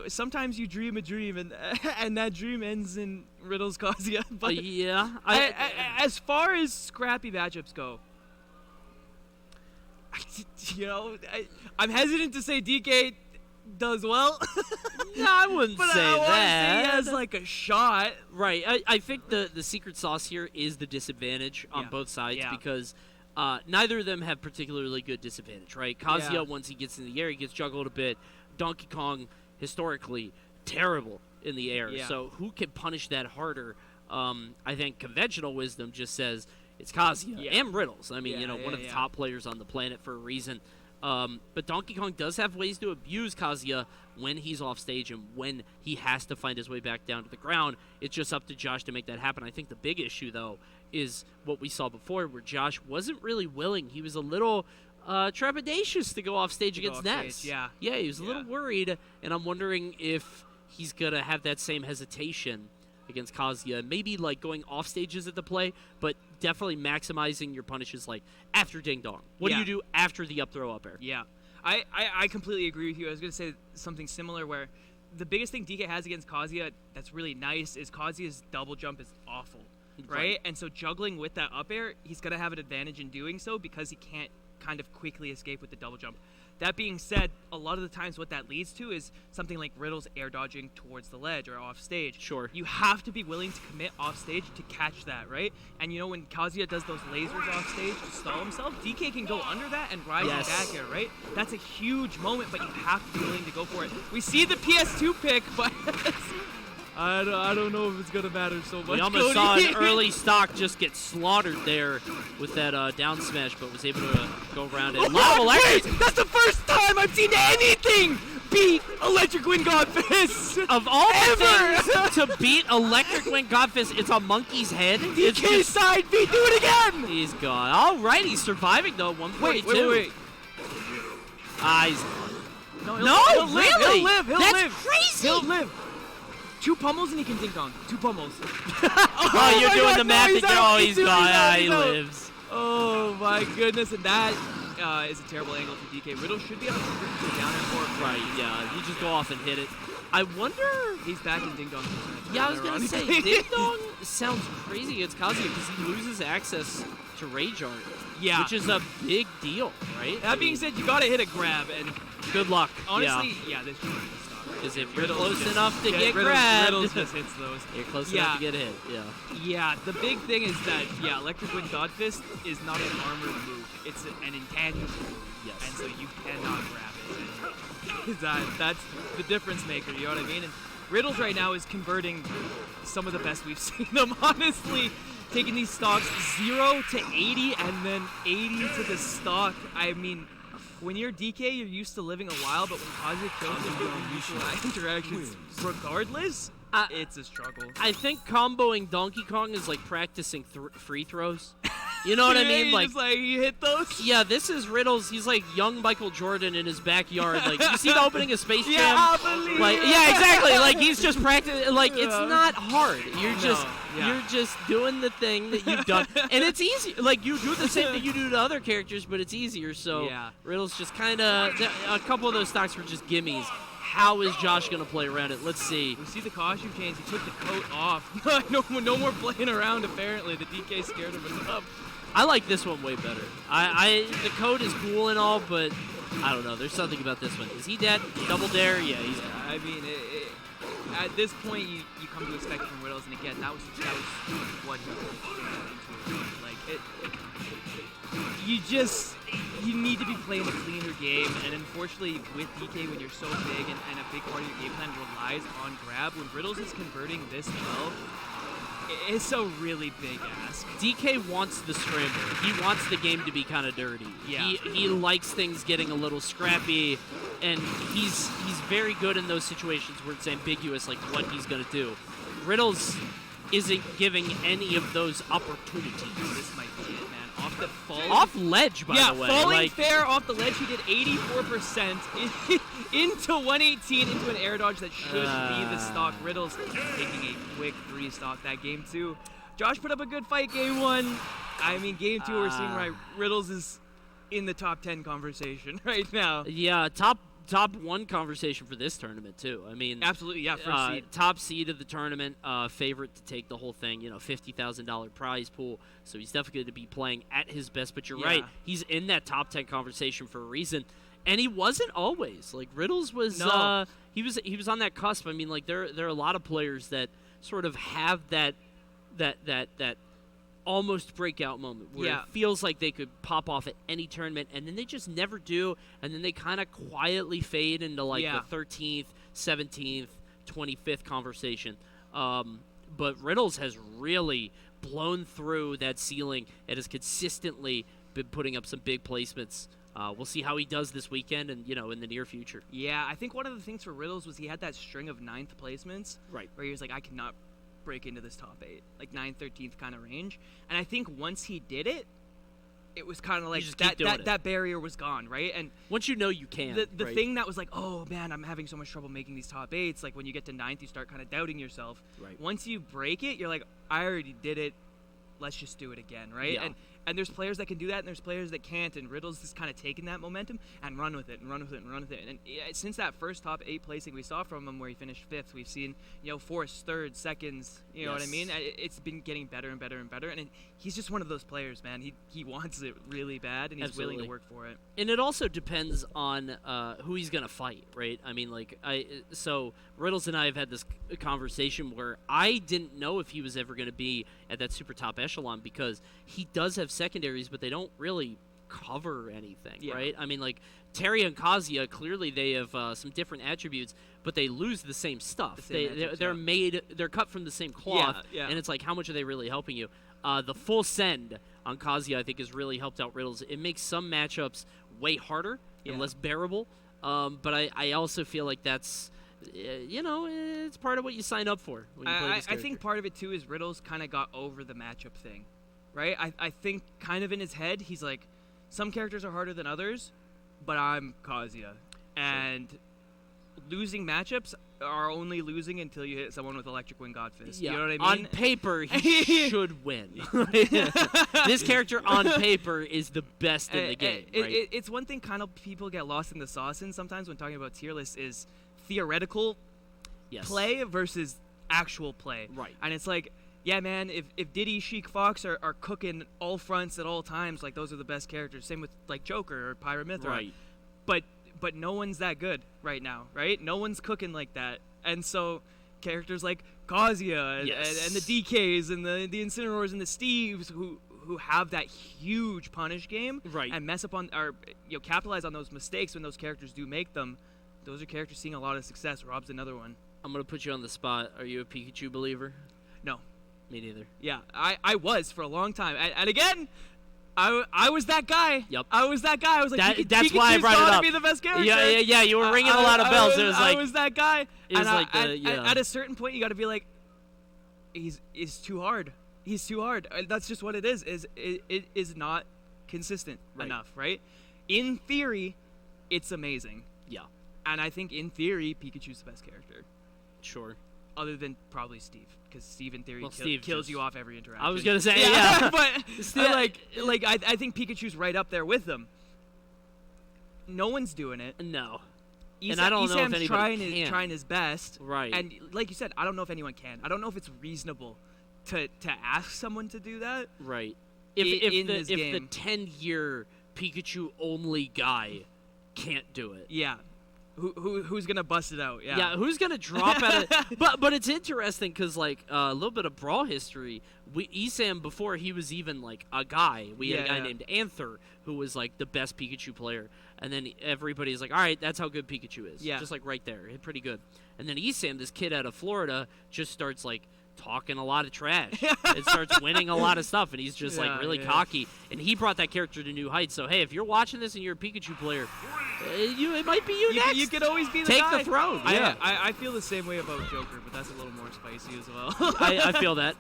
Sometimes you dream a dream, and that dream ends in Riddles Kazuya. But yeah. As far as scrappy matchups go, I'm hesitant to say DK does well. No, I wouldn't but say I want that. to say he has like a shot. Right. I think the secret sauce here is the disadvantage on both sides because neither of them have particularly good disadvantage, right? Kazuya, once he gets in the air, he gets juggled a bit. Donkey Kong, historically, terrible in the air. Yeah. So who can punish that harder? I think conventional wisdom just says it's Kazuya and Riddles. I mean, one of the top players on the planet for a reason. But Donkey Kong does have ways to abuse Kazuya when he's off stage and when he has to find his way back down to the ground. It's just up to Josh to make that happen. I think the big issue, though, is what we saw before where Josh wasn't really willing. He was a little trepidatious to go off stage against Ness. Yeah, he was a little worried, and I'm wondering if he's going to have that same hesitation against Kazuya. Maybe like going off stages at the play, but definitely maximizing your punishes like after ding dong. What do you do after the up throw up air? Yeah. I completely agree with you. I was going to say something similar where the biggest thing DK has against Kazuya that's really nice is Kazuya's double jump is awful, right? And so juggling with that up air, he's going to have an advantage in doing so because he can't kind of quickly escape with the double jump. That being said, a lot of the times what that leads to is something like Riddles air dodging towards the ledge or off stage. Sure. You have to be willing to commit off stage to catch that, right? And when Kazuya does those lasers off stage to stall himself, DK can go under that and rise back air, right? That's a huge moment, but you have to be willing to go for it. We see the PS2 pick, but I don't know if it's going to matter so much. We almost saw an early stock just get slaughtered there with that down smash, but was able to go around it. Wait, that's the first time I've seen anything beat Electric Wind Godfist! Of all things to beat Electric Wind Godfist, it's a monkey's head. DK side beat, do it again! He's gone. All right, he's surviving, though, 142. Wait. He's... No, really? He'll live. That's crazy! He'll live. 2 pummels and he can ding dong. 2 pummels. Oh, you're doing the math. He's gone. He lives. Oh, my goodness. And that is a terrible angle for DK. Riddle should be able to go down and forth. Right, yeah. You just go off and hit it. I wonder... He's back in ding dong. Yeah, I was going to say, ding dong sounds crazy against Kazuya because he loses access to Rage Art. Yeah. Which is a big deal, right? That being said, you got to hit a grab. And good luck. Honestly, this should be the stop. Because if you're close enough to get grabbed, Riddles just hits those. You're close enough to get hit. Yeah, the big thing is that Electric Wind Godfist is not an armored move; it's an intangible move. Yes. And so you cannot grab it. That's the difference maker. You know what I mean? And Riddles right now is converting some of the best we've seen them. Honestly, taking these stocks 0 to 80 and then 80 to the stock. I mean. When you're DK, you're used to living a while, but when Kazuya kills you, you're used to interactions. Regardless, it's a struggle. I think comboing Donkey Kong is like practicing free throws. You know what I mean? Like you hit those? Yeah, this is Riddles. He's like young Michael Jordan in his backyard. Like, you see the opening of Space Jam? Yeah, I believe yeah, exactly. Like, he's just practicing. Like, it's not hard. You're just doing the thing that you've done. And it's easy. Like, you do the same thing you do to other characters, but it's easier. So Riddles just kind of, a couple of those stocks were just gimmies. How is Josh going to play around it? Let's see. We see the costume change. He took the coat off. no more playing around, apparently. The DK scared him enough. I like this one way better. The code is cool and all, but I don't know. There's something about this one. Is he dead? Double dare? Yeah, he's dead. I mean, at this point, you come to expect it from Riddles, and again, that was what he was into. Like, you need to be playing a cleaner game, and unfortunately, with DK, when you're so big and a big part of your game plan relies on grab, when Riddles is converting this well, it's a really big ask. DK wants the scramble. He wants the game to be kind of dirty. Yeah. He likes things getting a little scrappy, and he's very good in those situations where it's ambiguous, like what he's going to do. Riddles isn't giving any of those opportunities. This might be it, man. off the fall. Off ledge, by the way. Falling fair off the ledge. He did 84% into 118 into an air dodge that should be the stock. Riddles taking a quick 3 stock that game, too. Josh put up a good fight game 1. I mean, game 2, we're seeing right. Riddles is in the top 10 conversation right now. Yeah, top 1 conversation for this tournament too. I mean, absolutely, yeah. First seed. Top seed of the tournament, favorite to take the whole thing. $50,000 prize pool. So he's definitely going to be playing at his best. But you're right, he's in that top 10 conversation for a reason. And he wasn't always. Like Riddles was. No. He was on that cusp. I mean, like there are a lot of players that sort of have that almost breakout moment where it feels like they could pop off at any tournament, and then they just never do, and then they kind of quietly fade into the 13th, 17th, 25th conversation. But Riddles has really blown through that ceiling and has consistently been putting up some big placements. We'll see how he does this weekend and, in the near future. Yeah, I think one of the things for Riddles was he had that string of 9th placements. Right. Where he was like, I cannot break into this top 8, like 9th, 13th kind of range. And I think once he did it, it was kind of like that barrier was gone, right? And once you can. The thing that was like, oh man, I'm having so much trouble making these top 8s, like when you get to 9th, you start kind of doubting yourself. Right. Once you break it, you're like, I already did it. Let's just do it again, right? Yeah. And there's players that can do that, and there's players that can't. And Riddles has kind of taken that momentum and run with it, and run with it, and run with it. And since that first top 8 placing we saw from him, where he finished 5th, we've seen 4th, 3rd, 2nds. You know what I mean? It's been getting better and better and better. And he's just one of those players, man. He wants it really bad, and he's willing to work for it. And it also depends on who he's gonna fight, right? I mean, so Riddles and I have had this conversation where I didn't know if he was ever gonna be at that super top echelon, because he does have secondaries, but they don't really cover anything, right? I mean, like Terry and Kazuya, clearly they have some different attributes, but they lose the same stuff. They're cut from the same cloth, and it's like, how much are they really helping you? The full send on Kazuya, I think, has really helped out Riddles. It makes some matchups way harder and less bearable, but I also feel like that's it's part of what you sign up for when you play this character. I think part of it too is Riddles kind of got over the matchup thing, right? I think kind of in his head he's like, some characters are harder than others, but I'm Kazuya, and losing matchups are only losing until you hit someone with Electric Wing God Fist. You know what I mean? On paper, he should win. This character on paper is the best in the game. Right? It's one thing kind of people get lost in the sauce in sometimes when talking about tier lists is theoretical play versus actual play. Right. And it's like, yeah, man, if Diddy, Sheik, Fox are cooking all fronts at all times, like those are the best characters. Same with like Joker or Pyramithra. Right. But no one's that good right now, right? No one's cooking like that. And so characters like Kazuya and the DKs and the Incineroars and the Steves who have that huge punish game and mess up on or capitalize on those mistakes when those characters do make them. Those are characters seeing a lot of success. Rob's another one. I'm going to put you on the spot. Are you a Pikachu believer? No. Me neither. Yeah, I was for a long time. And again, I was that guy. Yep. I was that guy. I was like, that's why I brought it up. Be the best character. Yeah. You were ringing a lot of bells. I was that guy. At a certain point, you got to be like, he's too hard. He's too hard. That's just what it is. It is not consistent enough, right? In theory, it's amazing. Yeah. And I think in theory, Pikachu's the best character. Sure. Other than probably Steve, because Steve in theory Steve kills you off every interaction. I was gonna say yeah. But I think Pikachu's right up there with them. No one's doing it. No. And I don't know if anybody trying his best. Right. And like you said, I don't know if anyone can. I don't know if it's reasonable to ask someone to do that. Right. If the 10-year Pikachu only guy can't do it. Yeah. Who's gonna bust it out? Yeah. Yeah. Who's gonna drop out of? But it's interesting because a little bit of brawl history. Esam, before he was even like a guy, we had a guy named Anther who was like the best Pikachu player, and then everybody's like, all right, that's how good Pikachu is. Yeah. Just like right there, pretty good. And then Esam, this kid out of Florida, just starts like talking a lot of trash and starts winning a lot of stuff, and he's just like really cocky, and he brought that character to new heights. So hey, if you're watching this and you're a Pikachu player, it might be you next. You could always be the Take guy. the throne. Yeah, I feel the same way about Joker, but that's a little more spicy as well. I feel that.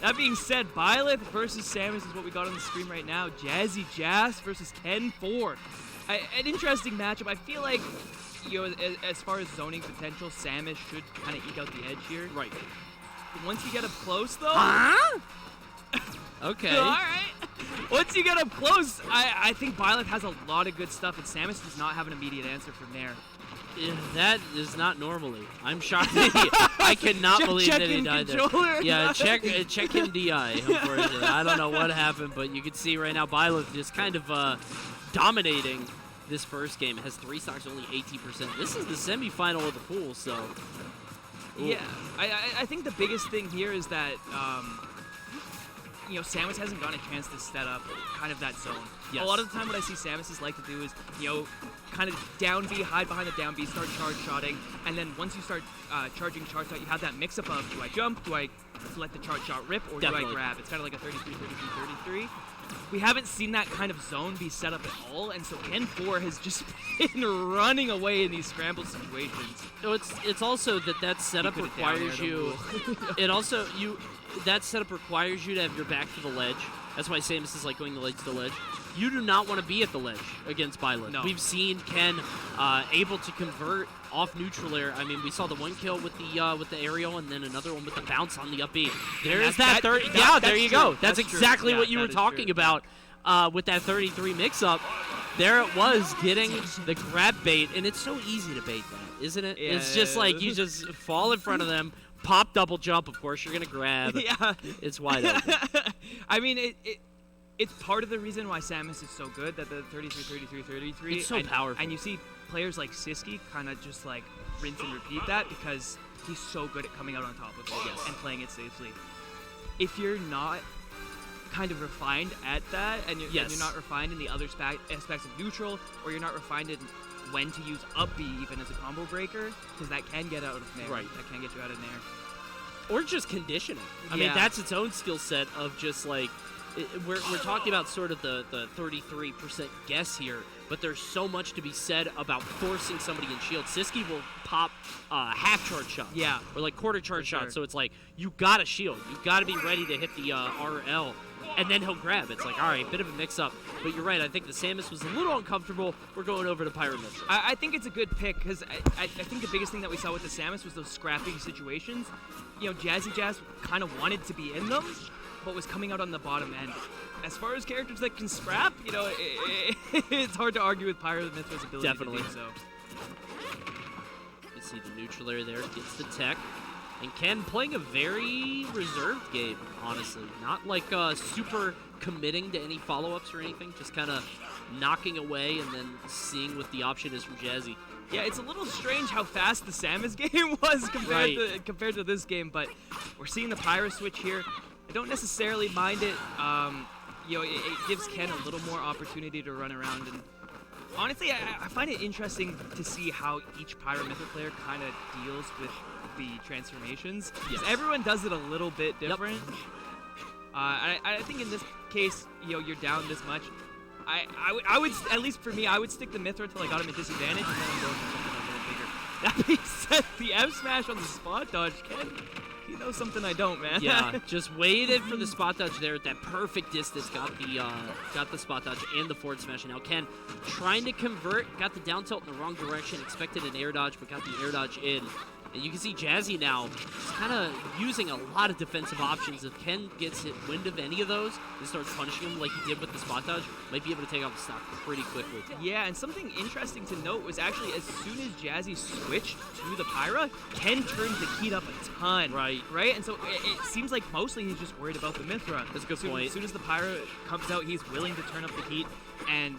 That being said, Byleth versus Samus is what we got on the screen right now. Jazzy Jazz versus Ken 4. An interesting matchup. I feel like, as far as zoning potential, Samus should kind of eke out the edge here. Right. Once you get up close, though. Huh? Okay. All right. Once you get up close, I think Byleth has a lot of good stuff, and Samus does not have an immediate answer from there. That is not normally. I'm shocked. I cannot believe that he died there. Yeah, check him DI. Unfortunately, I don't know what happened, but you can see right now Byleth just kind of dominating this first game. It has 3 stocks, only 18%. This is the semifinal of the pool, so. Ooh. Yeah, I think the biggest thing here is that Samus hasn't gotten a chance to set up kind of that zone. Yes. A lot of the time what I see Samus like to do is, kind of down B, hide behind the down B, start charge shotting, and then once you start charging charge shot, you have that mix-up of, do I jump, do I let the charge shot rip, or do I grab? It's kind of like a 33, 33, 33. We haven't seen that kind of zone be set up at all, and so Ken 4 has just been running away in these scramble situations. So it's also that setup requires you. That setup requires you to have your back to the ledge. That's why Samus is like going the ledge to the ledge. You do not want to be at the ledge against Byleth. No. We've seen Ken able to convert off neutral air. I mean, we saw the one kill with the aerial, and then another one with the bounce on the up B. There's that 30. Yeah, there you go. That's exactly what you were talking about with that 33 mix-up. There it was, getting the grab bait, and it's so easy to bait that, isn't it? Yeah, it's just like you just fall in front of them, pop double jump. Of course, you're gonna grab. Yeah, it's wide open. I mean, it's part of the reason why Samus is so good, that the 33, 33, 33. It's so powerful. And you see players like Siski kind of just like rinse and repeat that because he's so good at coming out on top of it and playing it safely. If you're not kind of refined at that, and you're not refined in the other aspects of neutral, or you're not refined in when to use up B even as a combo breaker, because that can get out of nair. Right. That can get you out of nair. Or just conditioning. I mean, that's its own skill set of just like, we're talking about sort of the 33% guess here, but there's so much to be said about forcing somebody in shield. Siski will pop half charge shots. Yeah. Or like quarter charge shots. So it's like, you got to shield. You got to be ready to hit the RL. And then he'll grab. It's like, all right, bit of a mix-up. But you're right. I think the Samus was a little uncomfortable. We're going over to Pyramid. I think it's a good pick because I think the biggest thing that we saw with the Samus was those scrapping situations. Jazzy Jazz kind of wanted to be in them, but was coming out on the bottom end. As far as characters that can scrap, it's hard to argue with Pyramid's ability to do so. You see the neutral air there, gets the tech. And Ken playing a very reserved game, honestly. Not like super committing to any follow-ups or anything, just kind of knocking away and then seeing what the option is from Jazzy. Yeah, it's a little strange how fast the Samus game was compared to this game, but we're seeing the Pyra switch here. I don't necessarily mind it. It gives Ken a little more opportunity to run around, and honestly, I find it interesting to see how each Pyra Mythic player kind of deals with the transformations. Yes. Everyone does it a little bit different. Yep. I think in this case, you're down this much. I would, at least for me, I would stick the Mithra until I got him at disadvantage, and then I'm going for something a little bigger. That being said, the F smash on the spot dodge, Ken, you know something I don't, man. Yeah, just waited for the spot dodge there at that perfect distance. Got the spot dodge and the forward smash. And now Ken trying to convert, got the down tilt in the wrong direction. Expected an air dodge, but got the air dodge in. And you can see Jazzy now kind of using a lot of defensive options. If Ken gets wind of any of those and starts punishing him like he did with the spot dodge, might be able to take off the stock pretty quickly. Yeah, and something interesting to note was actually as soon as Jazzy switched to the Pyra, Ken turned the heat up a ton. Right. And so it seems like mostly he's just worried about the Mithra. That's a good point. As soon as the Pyra comes out, he's willing to turn up the heat, and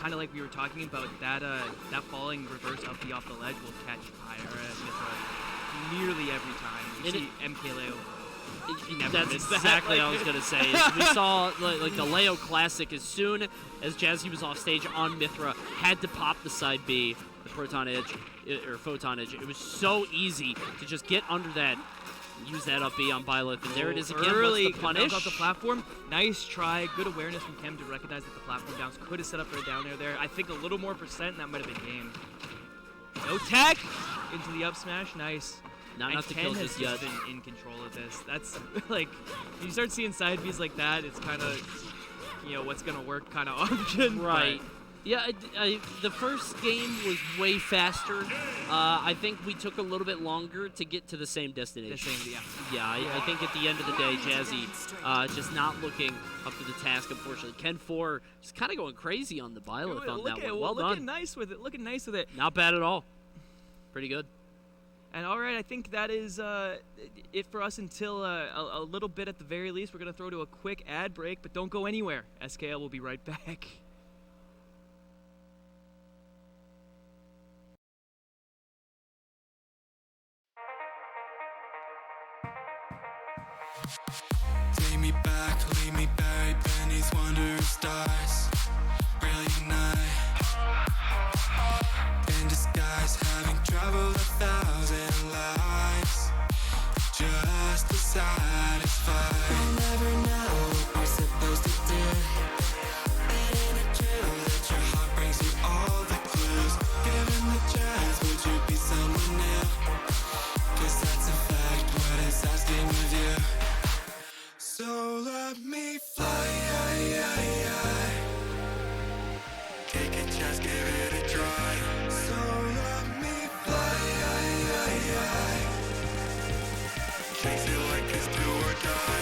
kind of like we were talking about, that falling reverse up the off the ledge will catch Pyra nearly every time. You see MK Leo. That's exactly what I was going to say. We saw like the Leo Classic, as soon as Jazzy was off stage on Mithra, had to pop the side B, the Proton Edge, or photonage. It was so easy to just get under that, use that up B on Byleth, and there it is again. Early What's the punish? off the platform. Nice try. Good awareness from Kem to recognize that the platform downs could have set up for a down air there. I think a little more percent, and that might have been game. No tech into the up smash. Nice. Not enough to kill just yet. Been in control of this. That's like, you start seeing side Bs like that, it's kind of, what's gonna work kind of option. Right. Yeah, the first game was way faster. I think we took a little bit longer to get to the same destination. Yeah, I think at the end of the day, Jazzy just not looking up to the task, unfortunately. Ken 4 just kind of going crazy on the Byleth on that one. Well done. Looking nice with it. Not bad at all. Pretty good. And all right, I think that is it for us until a little bit at the very least. We're going to throw to a quick ad break, but don't go anywhere. SKL will be right back. Take me back, leave me buried beneath wondrous stars. Brilliant night. In disguise, having traveled 1,000 lives, just to satisfy. We'll never know what we're supposed to do. It ain't true that your heart brings you all the clues. Given the chance, would you be someone new? 'Cause that's in fact what it's asking of you. So let me fly, take a chance, give it a try. So let me fly, chase it like it's do or die.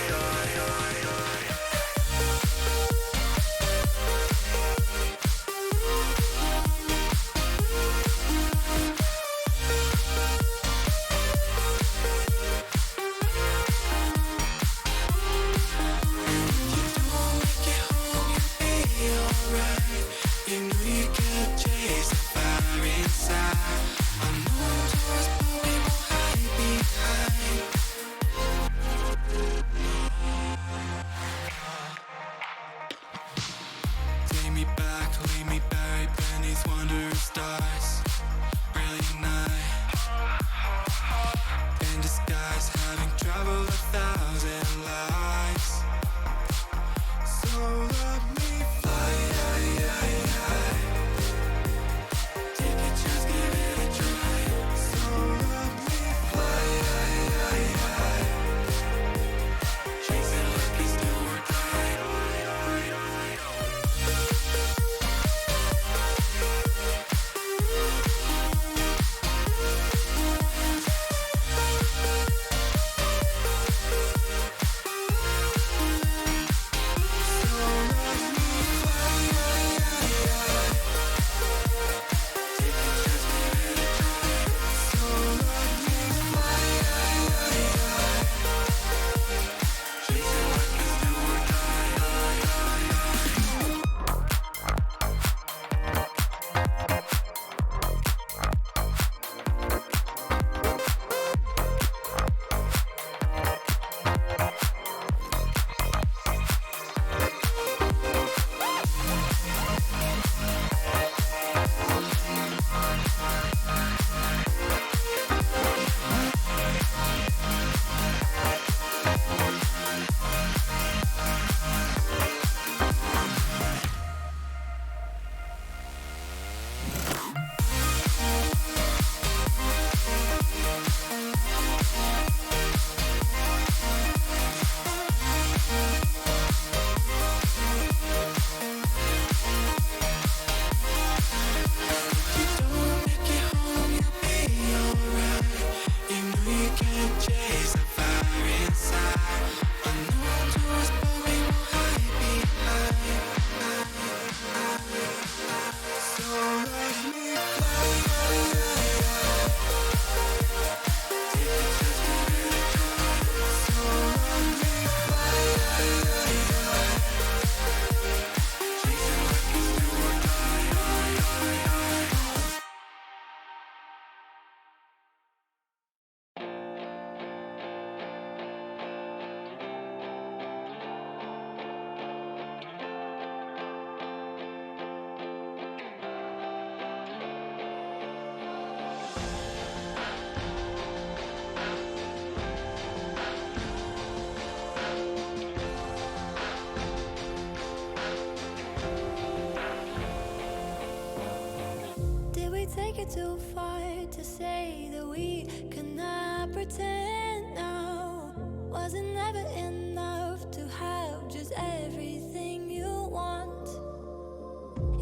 too far to say that we cannot pretend now. Was it never enough to have just everything you want?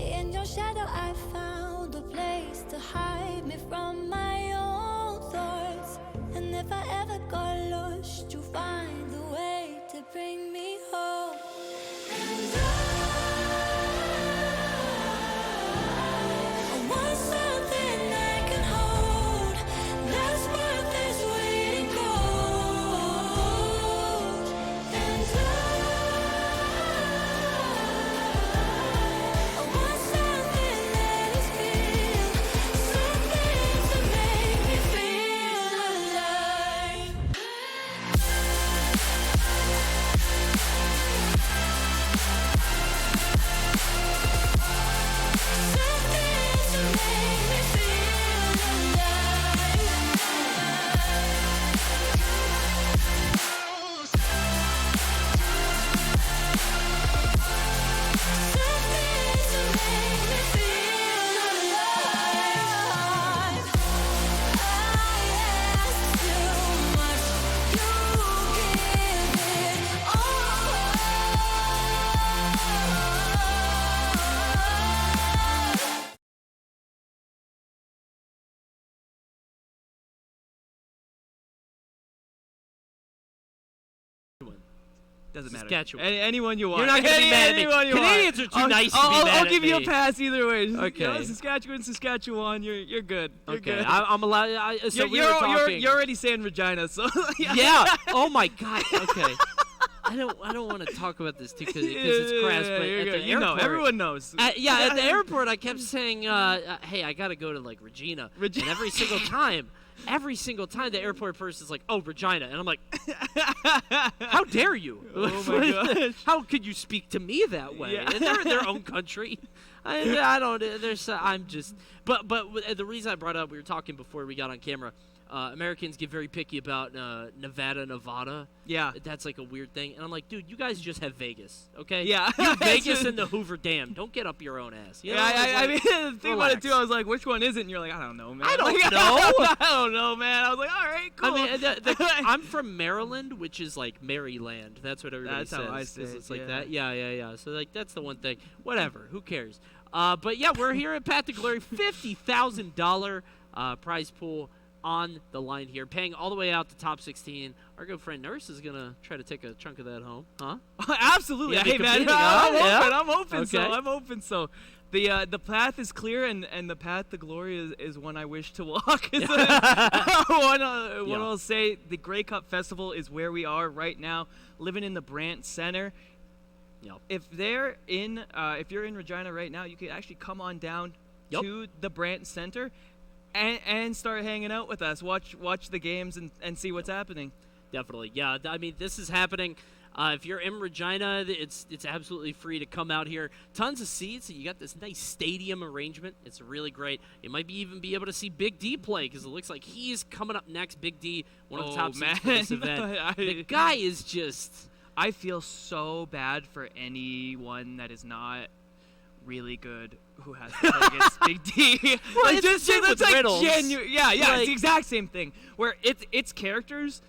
In your shadow I found a place to hide me from my own thoughts. And if I ever got lost, you find a way to bring me home. And I want something I can hold, that's worth this waiting cold. And I want something that is real, something to make me feel alive. Doesn't matter. Saskatchewan. Anyone you want. You're not gonna be mad at me. Anyone you want. Canadians are too nice to be mad I'll at give you a me. pass either way. Okay. You know, Saskatchewan, you're good. You're Okay, good. I'm allowed. So we were you're talking. you're already saying Regina, so Yeah. Oh my God. Okay. I don't want to talk about this too because it's crass. But you're at good. the You know, airport, everyone knows. at the airport, I kept saying, "Hey, I gotta go to like Regina," and every single time the airport person is like, "Oh, Regina," and I'm like, "How dare you? Oh my gosh. How could you speak to me that way? Yeah. And they're in their own country." I don't. I'm just. But the reason I brought up, we were talking before we got on camera. Americans get very picky about Nevada. Yeah. That's like a weird thing. And I'm like, dude, you guys just have Vegas, okay? Yeah. You have Vegas and the Hoover Dam. Don't get up your own ass. You know? Yeah, It's I like, mean, the thing about it too, relax. I was like, which one is it? And you're like, I don't know, man. I don't Like, know. I don't know, man. I was like, all right, cool. I mean, I'm from Maryland, which is like Maryland. That's what everybody That's says. how I say 'cause it, it's like yeah. that. Yeah. So like that's the one thing. Whatever. Who cares? But yeah, we're here at Path to Glory. $50,000 prize pool on the line here, paying all the way out to top 16. Our good friend Nurse is gonna try to take a chunk of that home, huh? Absolutely. Yeah, Hey, be man, competing, huh? Yeah. I'm open. Okay. I'm open. So, the path is clear, and the path to glory is one I wish to walk. One I'll say, the Grey Cup Festival is where we are right now, living in the Brant Center. Yep. If you're in Regina right now, you could actually come on down to the Brant Center and start hanging out with us. Watch the games and see what's happening. Definitely, yeah. I mean, this is happening. If you're in Regina, it's absolutely free to come out here. Tons of seats. You got this nice stadium arrangement. It's really great. You might even be able to see Big D play because it looks like he's coming up next. Big D, one of the top seats for this event. The guy is just... I feel so bad for anyone that is not really good who has to play against Big D. Well, Like, it's the same with Riddles. Yeah, it's Like- the exact same thing. Where it's characters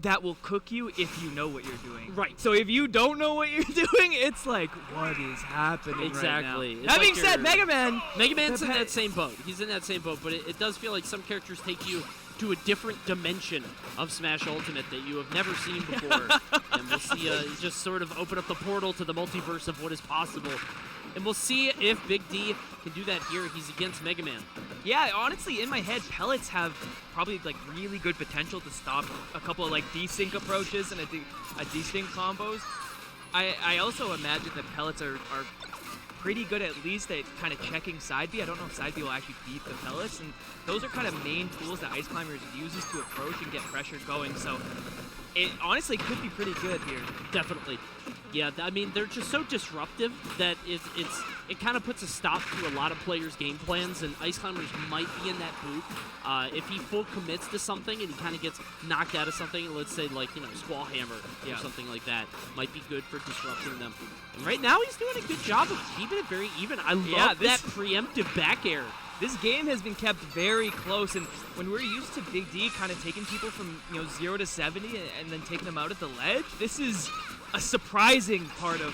that will cook you if you know what you're doing. Right. So if you don't know what you're doing, it's like, what is happening Exactly. right It's now? That being like said, you're- Mega Man. Mega Man's in that same boat. He's in that same boat, but it does feel like some characters take you to a different dimension of Smash Ultimate that you have never seen before. And we'll see just sort of open up the portal to the multiverse of what is possible. And we'll see if Big D can do that here. He's against Mega Man. Yeah, honestly, in my head, pellets have probably like really good potential to stop a couple of like desync approaches and a desync combos. I also imagine that pellets are pretty good at least at kind of checking side B. I don't know if side B will actually beat the pellets, and those are kind of main tools that Ice Climbers uses to approach and get pressure going. So it honestly could be pretty good here. Definitely. Yeah, I mean, they're just so disruptive that it kind of puts a stop to a lot of players' game plans, and Ice Climbers might be in that boot. If he full commits to something and he kind of gets knocked out of something, let's say like, Squall Hammer or something like that, might be good for disrupting them. And right now he's doing a good job of keeping it very even. I love that preemptive back air. this game has been kept very close, and when we're used to Big D kind of taking people from 0 to 70 and then taking them out at the ledge, this is a surprising part of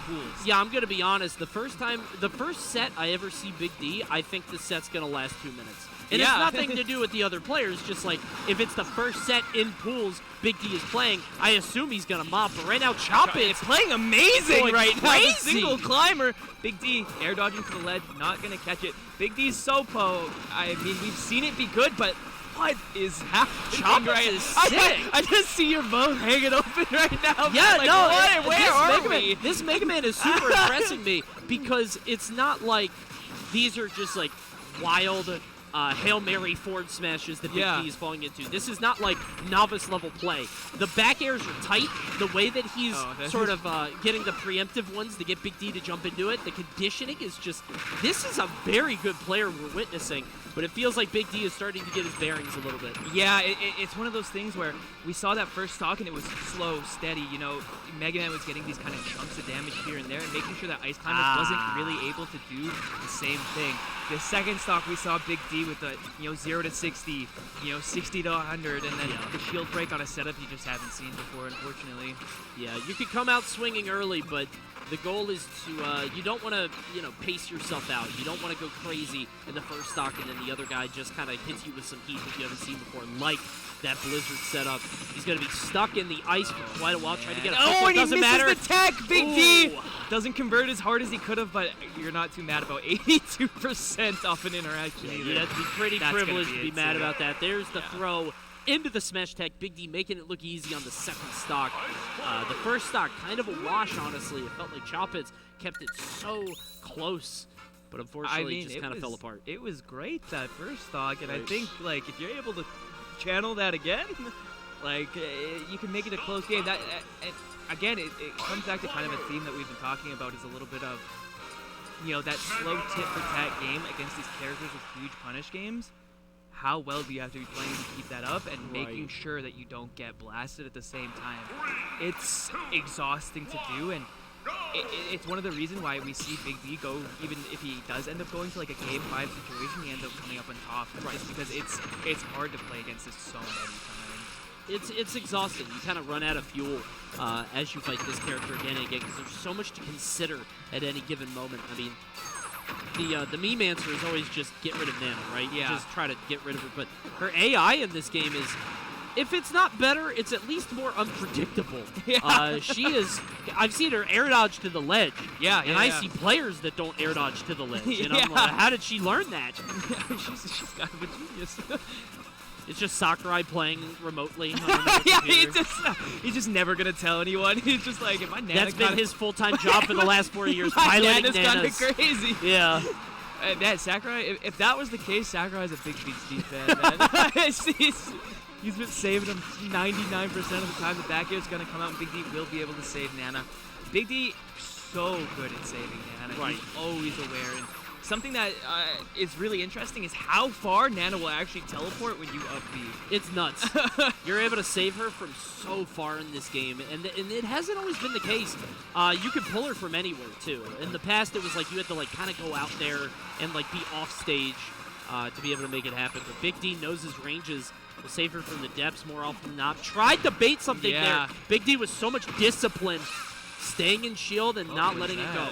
pools. Yeah, I'm gonna be honest. The first set I ever see Big D, I think the set's gonna last 2 minutes. And it's nothing to do with the other players, just like, if it's the first set in pools Big D is playing, I assume he's going to mop. But right now, Chop is playing amazing going right now. crazy. The single climber. Big D air dodging to the ledge, not going to catch it. Big D's Sopo, I mean, we've seen it be good, but what is happening Chop right is sick. I just see your mouth hanging open right now. Yeah, like, no, where are we? This Mega Man is super impressing me because it's not like these are just like wild Hail Mary forward smashes that Big D is falling into. This is not like novice level play. The back airs are tight. The way that he's sort of getting the preemptive ones to get Big D to jump into it, the conditioning is just, this is a very good player we're witnessing, but it feels like Big D is starting to get his bearings a little bit. Yeah, it's one of those things where we saw that first stock and it was slow, steady. Mega Man was getting these kind of chunks of damage here and there and making sure that Ice Climber wasn't really able to do the same thing. The second stock, we saw Big D with the 0 to 60, 60 to 100, and then the shield break on a setup you just haven't seen before, unfortunately. Yeah, you could come out swinging early, but the goal is to, you don't want to, pace yourself out. You don't want to go crazy in the first stock, and then the other guy just kind of hits you with some heat that you haven't seen before, like that Blizzard setup. He's going to be stuck in the ice for quite a while, trying to get a and he doesn't misses matter. the tech! Big D doesn't convert as hard as he could have, but you're not too mad about 82% off an interaction either. You have to be pretty That's privileged be to be mad about that. There's the throw into the smash tech. Big D making it look easy on the second stock. The first stock, kind of a wash, honestly. It felt like Chopitz kept it so close, but unfortunately it just kind of fell apart. It was great, that first stock, and I think, if you're able to channel that again, you can make it a close game. That again, it comes back to kind of a theme that we've been talking about, is a little bit of, that slow tit for tat game against these characters with huge punish games. How well do you have to be playing to keep that up and making sure that you don't get blasted at the same time? It's exhausting to do, and it's one of the reasons why we see Big D go, even if he does end up going to like a game 5 situation, he ends up coming up on top, just because it's hard to play against this so many times. It's exhausting. You kind of run out of fuel as you fight this character again and again, because there's so much to consider at any given moment. I mean, the meme answer is always just get rid of Nana, right? Yeah. Just try to get rid of her. But her AI in this game is, if it's not better, it's at least more unpredictable. Yeah. She is. I've seen her air dodge to the ledge. And I see players that don't air dodge to the ledge. And I'm like, how did she learn that? she's kind of a genius. It's just Sakurai playing remotely. Yeah, he's just never gonna tell anyone. He's just like, if my Nana That's been his full-time job for the last 4 years, piloting Nana's kind of crazy. Yeah. That Sakurai, if that was the case, Sakurai's a big Big D fan, man. He's been saving him 99% of the time. The back air is gonna come out, and Big D will be able to save Nana. Big D, so good at saving Nana. Right. He's always aware. And something that is really interesting is how far Nana will actually teleport when you up B. It's nuts. You're able to save her from so far in this game, and it hasn't always been the case. You can pull her from anywhere, too. In the past, it was like you had to kind of go out there and be off stage to be able to make it happen. But Big D knows his ranges. Will save her from the depths more often than not. Tried to bait something there. Big D with so much discipline, staying in shield and not letting it go.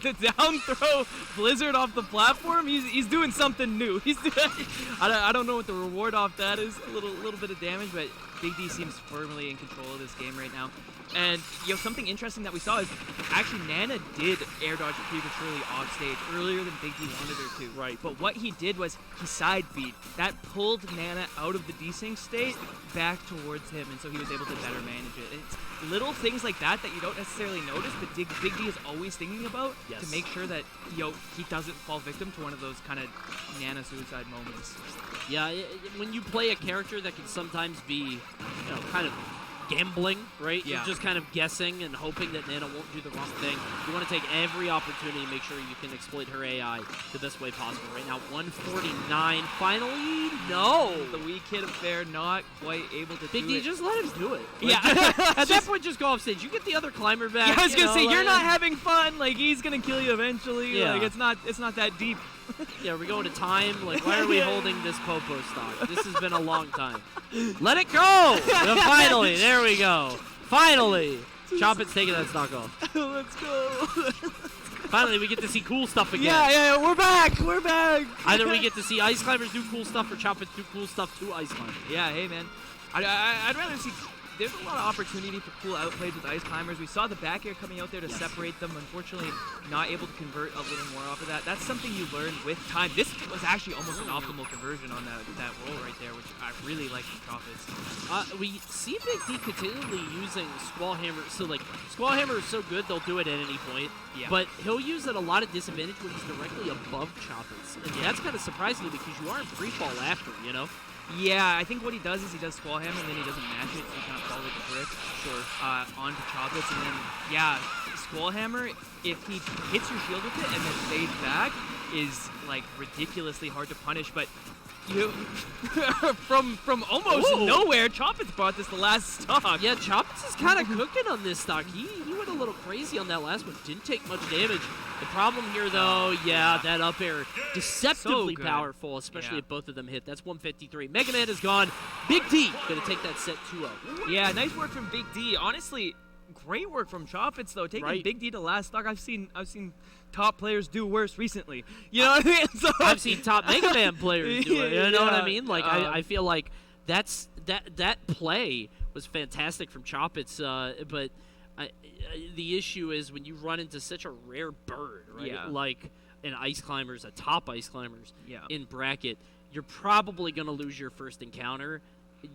The down throw Blizzard off the platform, he's doing something new. I don't know what the reward off that is, a little bit of damage, but Big D seems firmly in control of this game right now. And something interesting that we saw is actually Nana did air dodge prematurely off stage earlier than Big D wanted her to. Right. But what he did was he side beat. That pulled Nana out of the desync state back towards him, and so he was able to better manage it. And it's little things like that you don't necessarily notice, but Big D is always thinking about to make sure that he doesn't fall victim to one of those kind of Nana suicide moments. Yeah, when you play a character that can sometimes be, kind of gambling, right? Yeah. You're just kind of guessing and hoping that Nana won't do the wrong thing. You want to take every opportunity to make sure you can exploit her AI the best way possible. Right now, 149. Finally, no. The wee kid affair not quite able to Big do D, it. just let him do it. Yeah. At that point, just go off stage. You get the other climber back. Yeah, I was gonna say you're like- not having fun. Like he's gonna kill you eventually. Yeah. Like it's not that deep. Yeah, we're going to time. Like, why are we holding this Popo stock? This has been a long time. Let it go! And finally, there we go. Finally, Chop It's taking that stock off. Let's go. Finally, we get to see cool stuff again. Yeah, we're back. We're back. Either we get to see Ice Climbers do cool stuff or Chop It do cool stuff to Ice Climbers. Yeah, hey man. I'd rather see. There's a lot of opportunity for cool outplays with Ice Climbers. We saw the back air coming out there to separate them. Unfortunately, not able to convert a little more off of that. That's something you learn with time. This was actually almost an optimal conversion on that roll right there, which I really like from Chopits. We see Big D continually using Squall Hammer. So, like, Squall Hammer is so good, they'll do it at any point. Yeah. But he'll use it a lot of disadvantage when he's directly above Chopits. And that's kind of surprising because you aren't free fall after, you know? Yeah, I think what he does is he does Squall Hammer and then he doesn't match it, so he kind of fall like a brick. Sure. Onto Chopits, and then, yeah, Squall Hammer, if he hits your shield with it and then stays back, is, like, ridiculously hard to punish, but you from almost Ooh. nowhere, Chopits brought this the last stock. Yeah, Chopits is kind of cooking on this stock. He went a little crazy on that last one. Didn't take much damage. The problem here, though, that up air, deceptively good. powerful, especially Yeah. if both of them hit. That's 153. Mega Man is gone. Big D going to take that set 2-0. Yeah, nice work from Big D. Honestly, great work from Chopits though. Taking Right. Big D to last stock, I've seen top players do worse recently. You know what I mean? So, I've seen top Mega Man players do it. You know what I Yeah. mean? Like, I feel like that play was fantastic from Chopits, but the issue is when you run into such a rare bird, right? Yeah. Like an Ice Climbers, a top Ice Climbers Yeah. in bracket, you're probably going to lose your first encounter.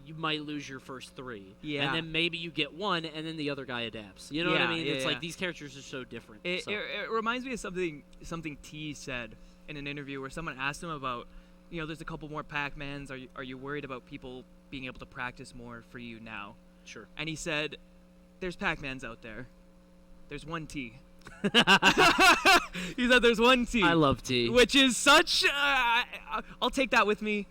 You might lose your first 3. Yeah. And then maybe you get one, and then the other guy adapts. You know what I Yeah, mean? yeah, It's yeah. like these characters are so different. It, so. it, it reminds me of something T said in an interview where someone asked him about, there's a couple more Pac-Mans. Are you worried about people being able to practice more for you now? Sure. And he said, "There's Pac-Mans out there. There's one T." He said, "There's one T." I love T. Which is such. I'll take that with me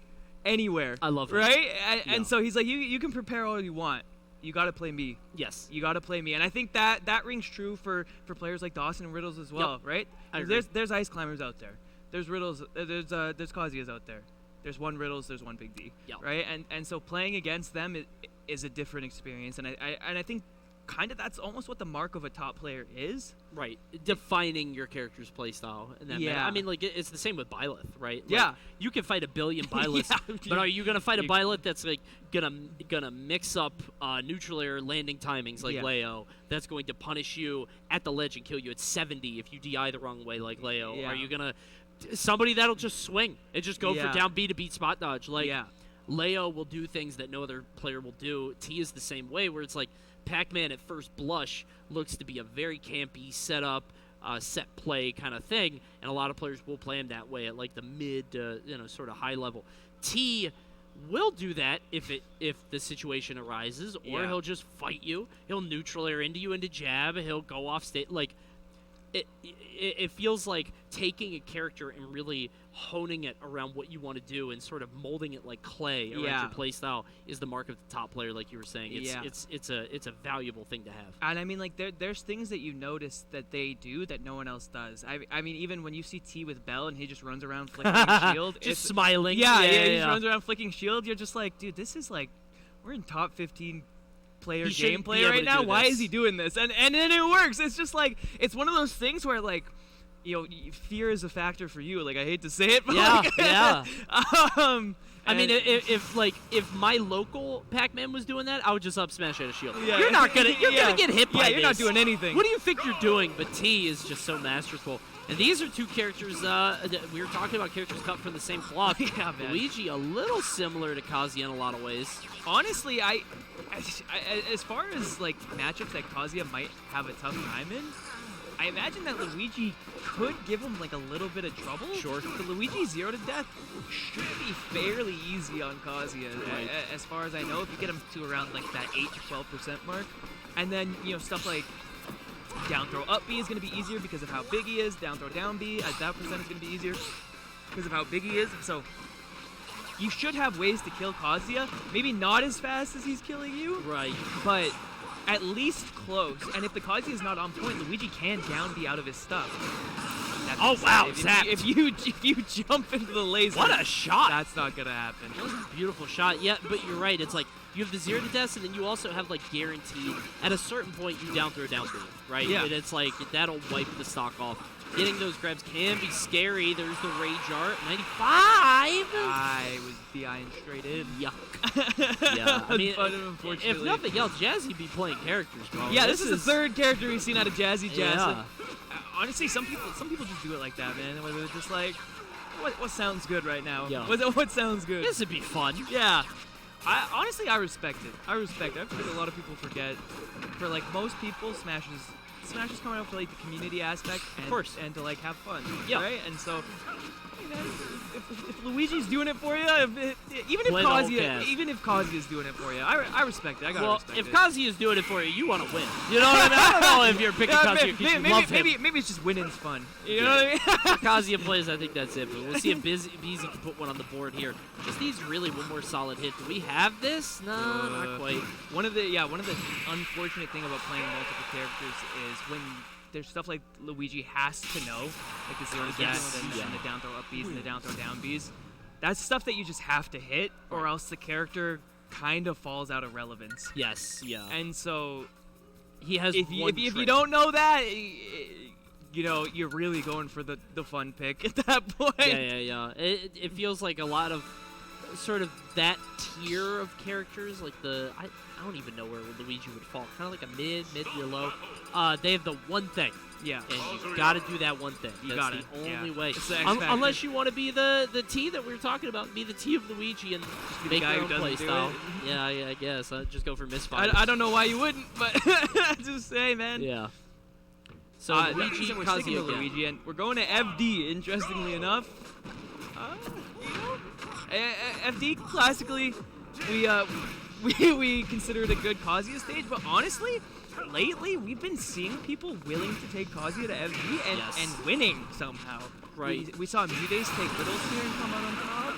anywhere. I love it. Right? Yeah. And so he's like, you can prepare all you want. You got to play me. Yes. You got to play me. And I think that rings true for players like Dawson and Riddles as well, right? I agree. There's Ice Climbers out there. There's Riddles. There's Kazuya's out there. There's one Riddles. There's one Big D. Yep. Right? And so playing against them is a different experience. And I think kind of that's almost what the mark of a top player is. Right, defining your character's playstyle, and then Yeah. I mean, like it's the same with Byleth, right? Like, Yeah. you can fight a billion Byleths, Yeah, but are you gonna fight a you- Byleth that's like gonna mix up neutral air landing timings like Yeah. Leo? That's going to punish you at the ledge and kill you at 70 if you DI the wrong way like Leo. Yeah. Are you gonna somebody that'll just swing and just go Yeah. for down B to beat spot dodge? Like Yeah. Leo will do things that no other player will do. T is the same way, where it's like Pac-Man at first blush looks to be a very campy setup, set play kind of thing, and a lot of players will play him that way at like the mid, sort of high level. T will do that if the situation arises, or Yeah. he'll just fight you. He'll neutral air into you into jab. He'll go off state like. It feels like taking a character and really honing it around what you want to do and sort of molding it like clay around Yeah. your play style is the mark of the top player, like you were saying. It's a valuable thing to have. And I mean, like, there's things that you notice that they do that no one else does. I mean, even when you see T with Bell and he just runs around flicking shield. Just it's- smiling. Yeah, he just runs around flicking shield. You're just like, dude, this is like, we're in top 15 player He shouldn't be gameplay able right to now. do Why this. is he doing this? And then it works. It's just like, it's one of those things where, like, fear is a factor for you. Like, I hate to say it, but Yeah, like, yeah. I mean, and- if my local Pac-Man was doing that, I would just up smash at a shield. Yeah. You're not gonna Yeah. get hit by Yeah, you're not this. doing anything. What do you think you're doing? But T is just so masterful. And these are two characters. That we were talking about characters cut from the same cloth. Yeah, man. Luigi a little similar to Kazuya in a lot of ways. Honestly, as far as like matchups that Kazuya might have a tough time in, I imagine that Luigi could give him like a little bit of trouble. Sure. But Luigi 0 to death should be fairly easy on Kazuya, Right. as far as I know. If you get him to around like that 8 to 12% mark, and then stuff like down throw up B is going to be easier because of how big he is. Down throw down B at that percent is going to be easier because of how big he is. So you should have ways to kill Kazuya. Maybe not as fast as he's killing you, Right. but at least close. And if the Kazuya is not on point, Luigi can down B out of his stuff. That Oh, being wow, said, zapped. if you jump into the laser, What a shot! that's not gonna happen. That was a beautiful shot. Yeah, but you're right. It's like you have the 0 to deaths, and then you also have like guaranteed at a certain point you down throw, right? Yeah. And it's like that'll wipe the stock off. Getting those grabs can be scary. There's the rage art. 95. I was DIing straight in. Yuck. Yeah. I mean, But if unfortunately, nothing else, Jazzy be playing characters, bro. yeah, this is the third character we've seen out of Jazzy Jazz. Yeah. Honestly, some people just do it like that, man. Where they're just like, what sounds good right now? Yeah. What sounds good? This would be fun. Yeah. Honestly, I respect it. I respect it. I think a lot of people forget. For like most people, Smash is coming out for like the community aspect and, Of course. and to like have fun. Yeah. Right? And so, you know, if Luigi's doing it for you, even if Kazuya's doing it for you, I respect it. I gotta Well, respect if it. Kazuya is doing it for you, you want to win. You know what I mean? I don't know if you're picking Kazuya because you love him. Maybe it's just winning's fun. You know what I mean? If Kazuya plays, I think that's it. But we'll see if Beezy can put one on the board here. Just needs really one more solid hit. Do we have this? No, not quite. One of the unfortunate thing about playing multiple characters is when there's stuff like Luigi has to know, like the 0 to Yes. death and the down throw up Bs and the down throw down Bs. That's stuff that you just have to hit, or else the character kind of falls out of relevance. Yes, yeah. And so He has if one you trick. don't know that, you're really going for the fun pick at that point. Yeah. It feels like a lot of sort of that tier of characters, like I don't even know where Luigi would fall. Kind of like a mid to low. They have the one thing. Yeah. And you got to do that one thing. You That's got the it. only Yeah. way. It's the X factor. Unless you want to be the T that we were talking about, be the T of Luigi and be the make guy your who own play doesn't do style. it. Yeah, I guess. Just go for misfire. I don't know why you wouldn't, but just say, man. Yeah. So Luigi, we're sticking to Kazuya again. Luigi, and we're going to FD. Interestingly enough, FD classically, we consider it a good Kazuya stage, but honestly, lately we've been seeing people willing to take Kazuya to FD Yes. and winning somehow. Right. We saw Mudace take Riddles here and come out on top.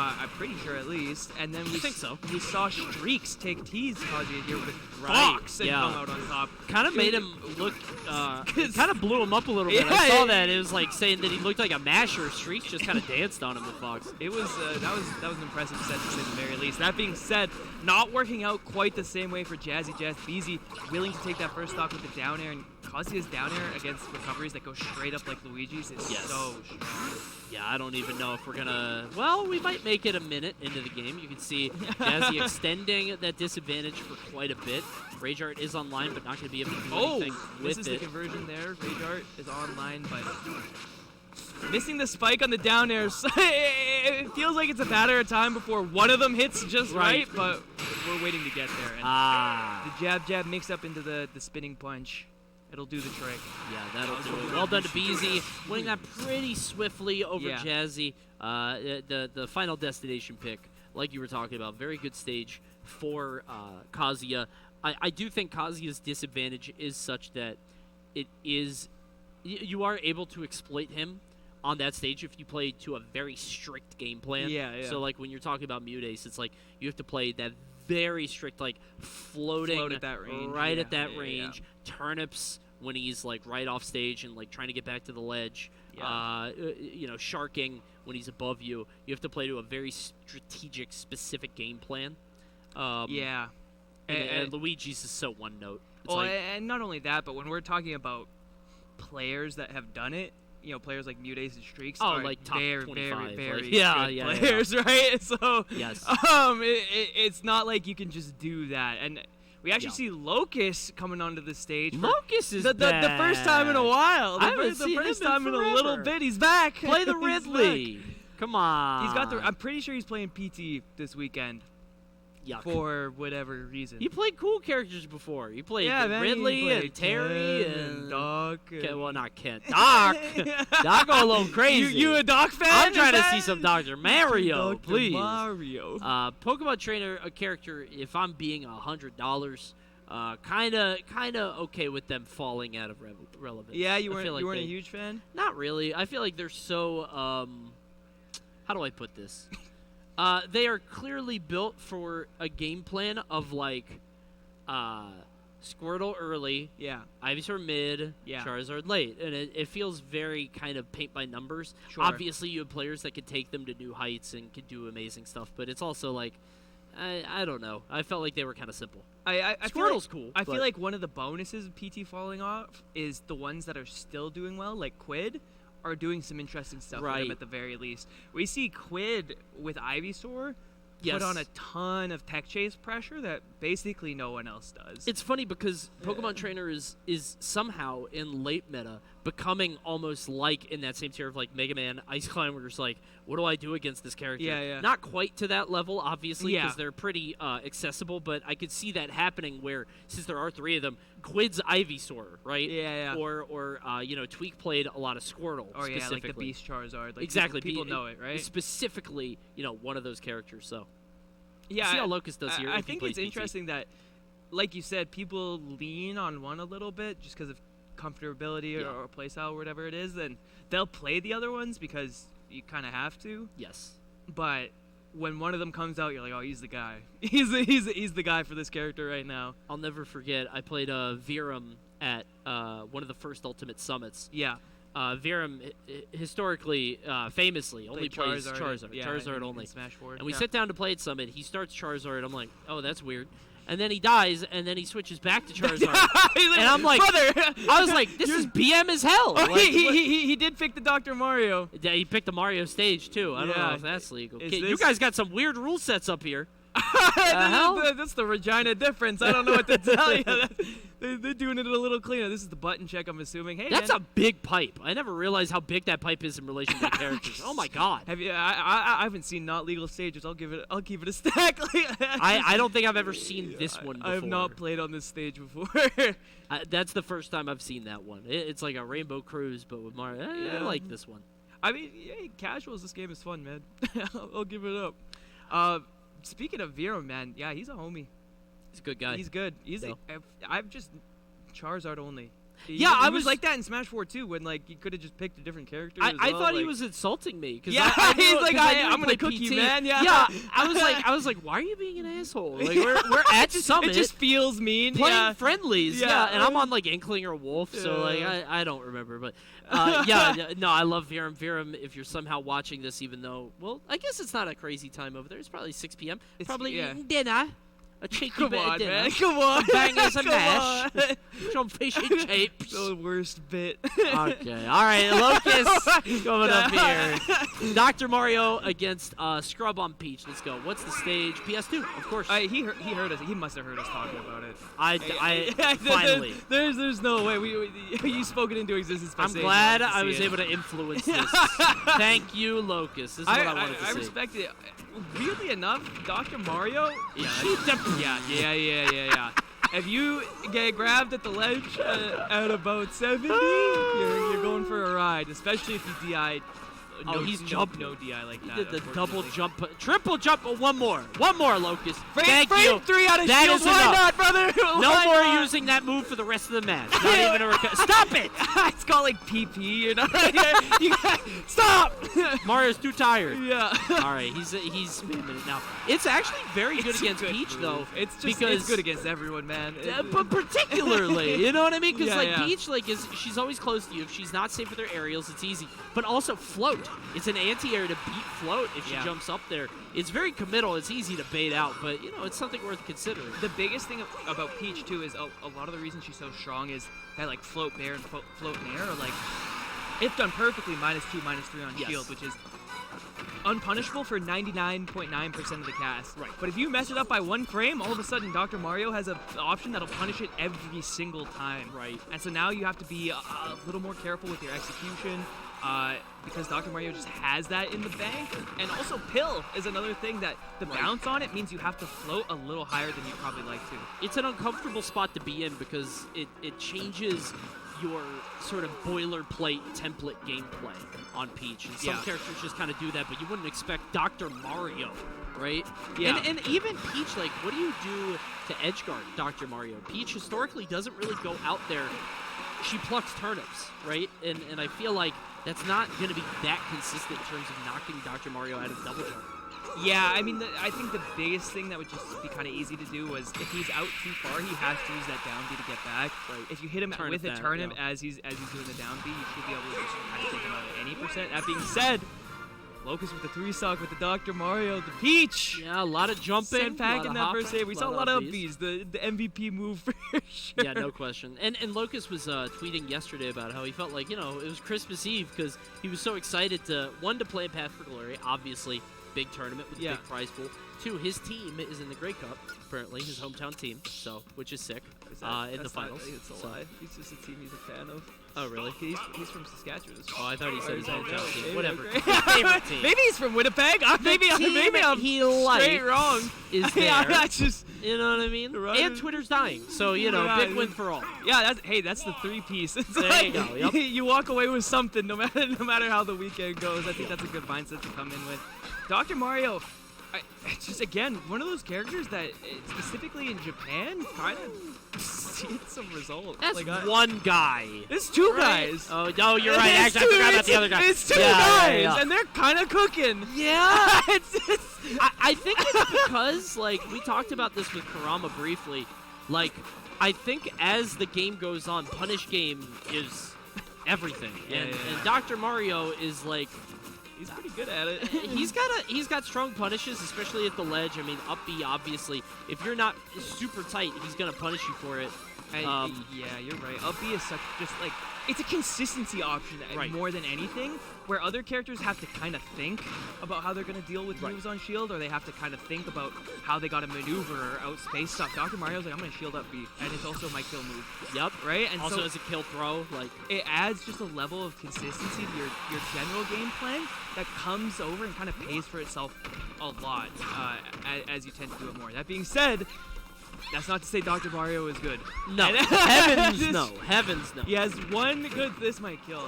I'm pretty sure at least. And then we think so. We saw Streaks take T's Kazuya here with Right, Fox and yeah. come out on top. Kind of made him look, kind of blew him up a little bit. Yeah, I saw yeah. that. It was like saying that he looked like a masher. Streaks just kind of danced on him with Fox. It was that was an impressive set to say the very least. That being said, not working out quite the same way for Jazzy Jazz. Beezy willing to take that first stock with the down air, and Kazuya's down air against recoveries that go straight up like Luigi's is Yes. so strong. Yeah, I don't even know if we're gonna. Well, we might make it a minute into the game. You can see Jazzy extending that disadvantage for quite a bit. Rage Art is online, but not gonna be able to do anything this with is it. the conversion there. Rage Art is online, but missing the spike on the down air. It feels like it's a matter of time before one of them hits just right, but we're waiting to get there. And the jab mixed up into the spinning punch. It'll do the trick. Yeah, that'll do it. Well done to Beezy, winning that pretty swiftly over Yeah. Jazzy. The final destination pick, like you were talking about, very good stage for Kazuya. I do think Kazuya's disadvantage is such that it is you are able to exploit him on that stage if you play to a very strict game plan. Yeah. So like when you're talking about Mudace, it's like you have to play that very strict, like floating Float at that range. right Yeah, at that yeah. range. Turnips when he's like right off stage and like trying to get back to the ledge. Yeah. Sharking when he's above you. You have to play to a very strategic, specific game plan. Yeah. And Luigi's is so one note. It's Well, like, and not only that, but when we're talking about players that have done it, players like Mudace and Streaks are like top very, 25, very, very like, good players, right? So, Yes. it's not like you can just do that. And we actually see Locust coming onto the stage. for Locust is the first time in a while. I haven't The seen first him in time in a little forever. bit. He's back. Play the He's Ridley. back. Come on. He's got the. I'm pretty sure he's playing PT this weekend. Yuck. for whatever reason. You played cool characters before. You played man, you Ridley played and Terry Ken and Doc. Well, not Kent. Doc. Doc go a little crazy. You a Doc fan? I'm trying to Is see that- some Dr. Mario, Dr. please. Mario. Pokemon Trainer, a character, if I'm being $100, kind of okay with them falling out of relevance. Yeah, I you feel weren't like you weren't a they- huge fan? Not really. I feel like they're so how do I put this? They are clearly built for a game plan of like Squirtle early, Yeah. Ivysaur mid, Yeah. Charizard late, and it feels very kind of paint by numbers. Sure. Obviously, you have players that could take them to new heights and could do amazing stuff, but it's also like I don't know. I felt like they were kind of simple. I feel like, Squirtle's cool. I feel but- like one of the bonuses of PT falling off is the ones that are still doing well, like Quid, are doing some interesting stuff with Right. him at the very least. We see Quid with Ivysaur Yes. put on a ton of tech chase pressure that basically no one else does. It's funny because Pokemon Trainer is somehow in late meta becoming almost like in that same tier of like Mega Man, Ice Climbers. Like, what do I do against this character? Yeah, yeah. Not quite to that level, obviously, because Yeah. they're pretty accessible. But I could see that happening where since there are 3 of them, Quid's Ivysaur, right? Yeah, yeah. Or Tweak played a lot of Squirtle. or yeah, like the specifically. Beast Charizard. Like Exactly. People know it, right? Specifically, one of those characters. So Yeah, see how Locust does here. I if he think plays it's PT. interesting that, like you said, people lean on one a little bit just because of comfortability Yeah. or playstyle or whatever it is. Then they'll play the other ones because you kind of have to. Yes. But when one of them comes out, you're like, oh, he's the guy. he's the guy for this character right now. I'll never forget. I played Virum at one of the first Ultimate Summits. Yeah. Virum historically, famously, only plays Charizard. Yeah, Charizard in only. Smash 4. And we yeah. sit down to play at Summit. He starts Charizard. I'm like, oh, that's weird. And then he dies, and then he switches back to Charizard. He's like, And I'm like- brother. I was like, this is BM as hell. Oh, Like, what- he did pick the Dr. Mario. Yeah, he picked the Mario stage, too. I don't know Yeah. if that's legal. Is Okay, you this- guys got some weird rule sets up here. hell? That's the Regina difference. I don't know what to tell you. They're doing it a little cleaner. This is the button check, I'm assuming. Hey, That's man. a big pipe. I never realized how big that pipe is in relation to the characters. Oh, my God. Have you? I haven't seen not legal stages. I'll give it a stack. I don't think I've ever seen this one before. I have not played on this stage before. That's the first time I've seen that one. It's like a Rainbow Cruise, but with Mario. I Yeah. like this one. I mean, hey, casuals. This game is fun, man. I'll give it up. Speaking of Vero, man, yeah, he's a homie. He's a good guy. He's good. He's. Yeah. I've just Charizard only. Yeah, I he was was- like that in Smash 4 too, when like you could have just picked a different character. I as well, thought he like- was insulting me. Cause Yeah, I knew- he's like, 'cause I knew he I'm gonna played cook you, PT. man. Yeah. Yeah, I was like, why are you being an asshole? Like we're at Summit. It just feels mean. playing Yeah. friendlies, Yeah. yeah, and I'm on like Inkling or Wolf, so like Yeah. I don't remember, but no, I love Virum. Virum, if you're somehow watching this, even though, well, I guess it's not a crazy time over there. It's probably 6 p.m. It's- Probably yeah. eating dinner, a cheeky Come bit of on, dinner, man. Come on. bangers and Come mash, on. some fish and chips. The worst bit. Okay, all right, Locust coming up here. Dr. Mario against Scrub on Peach. Let's go. What's the stage? PS2, of course. He heard us. He must have heard us talking about it. I finally. There's no way you spoke it into existence. By I'm saying glad you wanted to I see was it. able to influence this. Thank you, Locust. This is what I wanted to I see. respect it. Weirdly enough, Dr. Mario. Yeah. If you get grabbed at the ledge at about 70, you're going for a ride, especially if you DI'd. Oh, he's jumping. No DI like He that. did the double unfortunately. jump, triple jump. One more, Locust. Thank frame you. 3 out of That shield. is Why enough. not, brother? No Why more not? using that move for the rest of the match. Not even a Stop it! It's called like PP, you know? Stop! Mario's too tired. Yeah. All right, he's spamming it now. It's actually very good It's a against good Peach, move. though. It's just because it's good against everyone, man. But particularly, you know what I mean? Because Yeah. Peach, she's always close to you. If she's not safe with her aerials, it's easy. But also float. It's an anti-air to beat float if she Yeah. jumps up there. It's very committal. It's easy to bait out, but it's something worth considering. The biggest thing about Peach too is a lot of the reason she's so strong is that like float bear and float in air are like, if done perfectly, -2, -3 on Yes. shield, which is unpunishable for 99.9% of the cast. Right. But if you mess it up by 1 frame, all of a sudden Dr. Mario has an option that'll punish it every single time. Right. And so now you have to be a little more careful with your execution. because Dr. Mario just has that in the bank. And also Pill is another thing that the bounce on it means you have to float a little higher than you'd probably like to. It's an uncomfortable spot to be in because it changes your sort of boilerplate template gameplay on Peach. And some characters just kind of do that, but you wouldn't expect Dr. Mario, right? Yeah. And even Peach, like, what do you do to edgeguard Dr. Mario? Peach historically doesn't really go out there. She plucks turnips, right? And I feel like that's not going to be that consistent in terms of knocking Dr. Mario out of double jump. Yeah, I mean, I think the biggest thing that would just be kind of easy to do was if he's out too far, he has to use that down B to get back. Right. If you hit him with a turnip as he's doing the down B, you should be able to just kind of take him out at any percent. That being said, Locust with the 3-stock with the Dr. Mario, the Peach. Yeah, a lot of jumping. Sent back in that first save. We saw a lot of Bs, the MVP move for sure. Yeah, no question. And Locust was tweeting yesterday about how he felt like, it was Christmas Eve because he was so excited to play in Path for Glory, obviously. Big tournament with a big prize pool. 2, his team is in the Grey Cup, apparently, his hometown team, which is sick, in the finals. It's a lie. He's just a team he's a fan of. Oh, really? He's from Saskatchewan. Oh, I thought he said his hometown team. Whatever. Favorite team. Maybe he's from Winnipeg. Maybe I'm straight wrong. Is there. I just, you know what I mean? And Twitter's dying, so, big win for all. Yeah, that's the 3-piece. It's there like, you go. Yep. You walk away with something no matter how the weekend goes. I think that's a good mindset to come in with. Dr. Mario, it's just, again, one of those characters that, specifically in Japan, kind of seen some results. That's one guy. It's 2 guys. Oh, no, you're right. Actually, I forgot about the other guy. It's 2 guys, and they're kind of cooking. Yeah. I think it's because, we talked about this with Kurama briefly. I think as the game goes on, Punish Game is everything. And Dr. Mario is, he's pretty good at it. he's got strong punishes, especially at the ledge. I mean, up B, obviously. If you're not super tight, he's going to punish you for it. Yeah, you're right. Up B is it's a consistency option more than anything, where other characters have to kind of think about how they're going to deal with moves on shield, or they have to kind of think about how they got to maneuver or outspace stuff. Dr. Mario's like, I'm going to shield up B, and it's also my kill move. Yep. Right? And also so as a kill throw, it adds just a level of consistency to your general game plan that comes over and kind of pays for itself a lot as you tend to do it more. That being said, that's not to say Dr. Mario is good. No. Heavens no. Heavens no. He has one good... This might kill.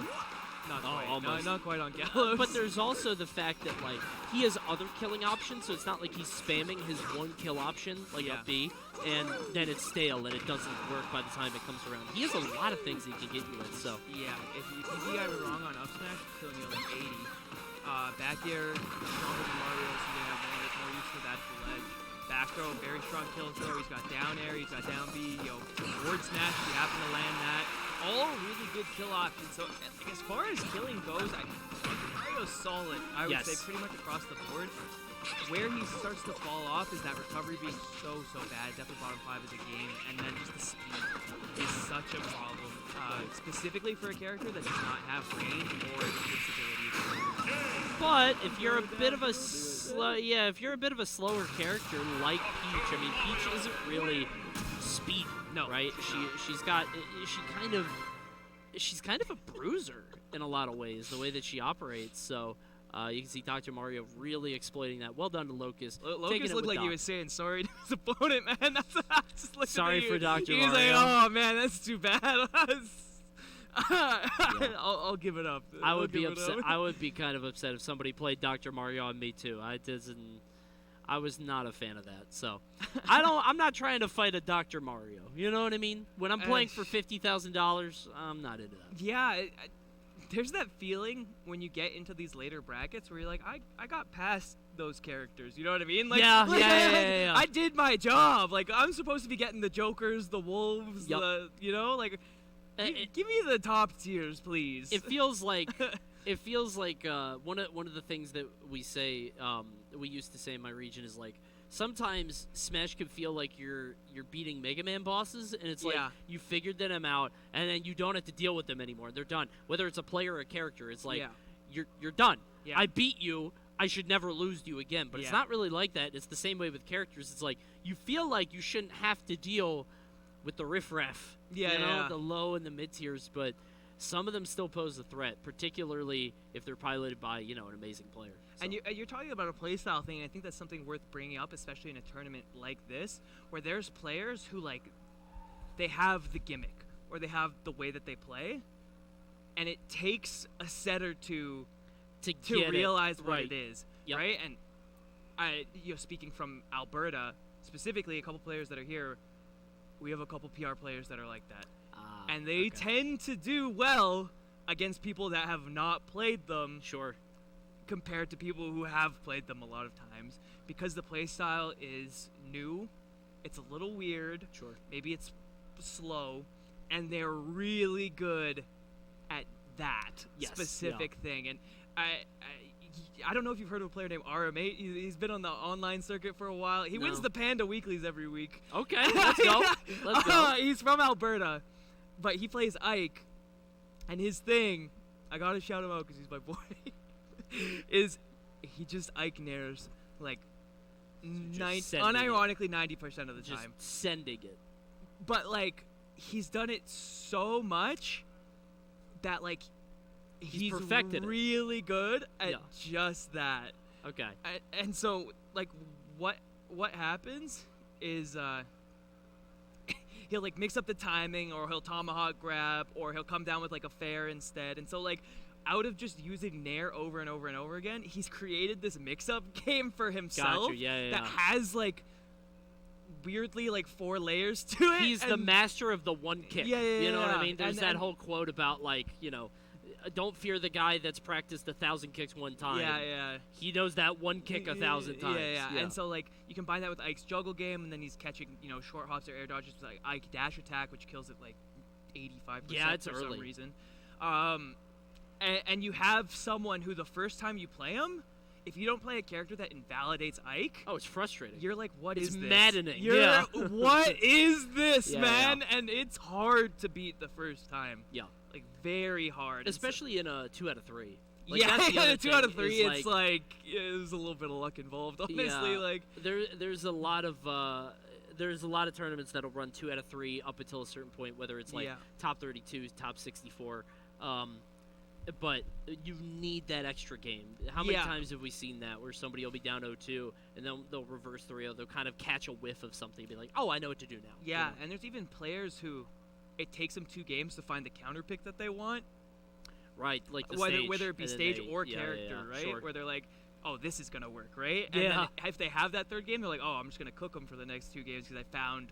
Not quite. Almost. Not quite on Gallows. But there's also the fact that, he has other killing options, so it's not like he's spamming his one kill option, a B, and then it's stale and it doesn't work by the time it comes around. He has a lot of things he can get you with, so... Yeah, if you got it wrong on up smash, you're killing you 80. Back air, stronger than Mario, so you're going to have more use for that for ledge. Back throw, very strong kill throw. He's got down air, he's got down B, forward smash if you happen to land that. All really good kill options. So as far as killing goes, Mario's solid, I would say, pretty much across the board. Where he starts to fall off is that recovery being so bad. Definitely bottom 5 as a game, and then just the speed is such a problem, specifically for a character that does not have range or invincibility. But if you're a bit of a slower character like Peach, I mean, Peach isn't really speed, right? She's kind of a bruiser in a lot of ways, the way that she operates. So you can see Dr. Mario really exploiting that. Well done to Locust. Locust looked like he was saying sorry to his opponent, man. Just sorry for Dr. Mario. He's like, oh man, that's too bad. I'll give it up. I would be upset. I would be kind of upset if somebody played Dr. Mario on me too. I was not a fan of that. So I'm not trying to fight a Dr. Mario. You know what I mean? When I'm playing for $50,000, I'm not into that. Yeah, there's that feeling when you get into these later brackets where you're like, I got past those characters. You know what I mean? Yeah. I did my job. I'm supposed to be getting the Jokers, the Wolves, yep. Give me the top tiers, please. It feels like one of the things that we say we used to say in my region is sometimes Smash can feel like you're beating Mega Man bosses, and it's you figured them out, and then you don't have to deal with them anymore. They're done. Whether it's a player or a character, it's you're done. Yeah. I beat you. I should never lose to you again. But it's not really like that. It's the same way with characters. It's you feel like you shouldn't have to deal with the riffraff. The low and the mid tiers, but some of them still pose a threat, particularly if they're piloted by, an amazing player. So. And you're talking about a playstyle thing, and I think that's something worth bringing up, especially in a tournament like this, where there's players who, like, they have the gimmick, or they have the way that they play, and it takes a set or two to realize what it is, right? And speaking from Alberta, specifically a couple players that are here, we have a couple PR players that are like that. And they tend to do well against people that have not played them. Sure. Compared to people who have played them a lot of times. Because the play style is new, it's a little weird. Sure. Maybe it's slow. And they're really good at that specific thing. And I don't know if you've heard of a player named RM8. He's been on the online circuit for a while. He wins the Panda Weeklies every week. Okay, let's go. Let's go. He's from Alberta. But he plays Ike, and his thing, I gotta shout him out because he's my boy, is he just Ike nairs like unironically 90% of the time. Just sending it. But like he's done it so much that like he's perfected really good at just that. Okay. And so like what happens is he'll like mix up the timing, or he'll tomahawk grab, or he'll come down with like a fair instead. And so like out of just using nair over and over and over again, he's created this mix-up game for himself that has like weirdly like 4 layers to it. He's the master of the one kick. You know what I mean? There's that whole quote about like, don't fear the guy that's practiced 1,000 kicks one time. Yeah. He knows that one kick 1,000 times. Yeah. And so like you combine that with Ike's juggle game, and then he's catching short hops or air dodges with like Ike dash attack, which kills it like 85% for some reason. And you have someone who the first time you play him, if you don't play a character that invalidates Ike, it's frustrating. You're like, what is this? It's maddening. What is this, man? And it's hard to beat the first time. Yeah. Like very hard, especially in a 2 out of 3. Like, that's the other 2 out of 3. It's like there's a little bit of luck involved. Honestly, like there's a lot of tournaments that'll run 2 out of 3 up until a certain point, whether it's like top 32, top 64. But you need that extra game. How many times have we seen that where somebody will be down 0-2 and then they'll reverse 3-0? They'll kind of catch a whiff of something and be like, oh, I know what to do now. Yeah, and there's even players who it takes them 2 games to find the counter pick that they want. Right, like the whether it be stage or character, right? Sure. Where they're like, oh, this is going to work, right? And then if they have that 3rd game, they're like, oh, I'm just going to cook them for the next 2 games because I found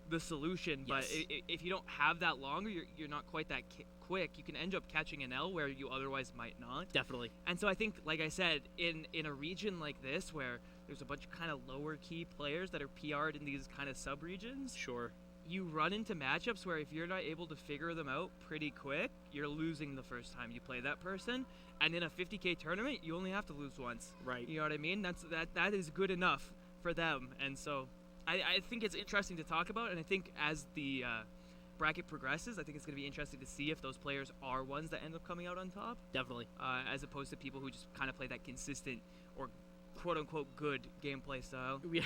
the solution. But if you don't have that long, or you're not quite that quick, you can end up catching an L where you otherwise might not. Definitely. And so I think, like I said, in a region like this where there's a bunch of kind of lower key players that are PR'd in these kind of sub-regions. Sure. You run into matchups where if you're not able to figure them out pretty quick, you're losing the first time you play that person. And in a 50K tournament, you only have to lose once. Right. You know what I mean? That is good enough for them. And so I think it's interesting to talk about. And I think as the bracket progresses, I think it's going to be interesting to see if those players are ones that end up coming out on top. Definitely. As opposed to people who just kind of play that consistent or quote-unquote good gameplay style. Yeah.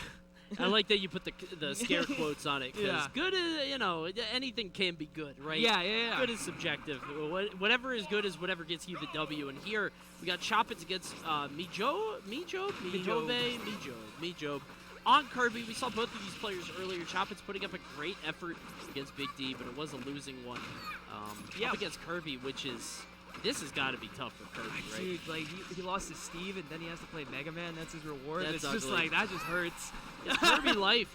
I like that you put the scare quotes on it, because good is, anything can be good, right? Yeah. Good is subjective. Whatever is good is whatever gets you the W. And here we got Choppets against Mijob on Kirby. We saw both of these players earlier. Choppets putting up a great effort against Big D, but it was a losing one. Up against Kirby, this has got to be tough for Kirby, right? Dude, like he lost to Steve, and then he has to play Mega Man. That's his reward. That's it's ugly. Just like that just hurts. It's Kirby life.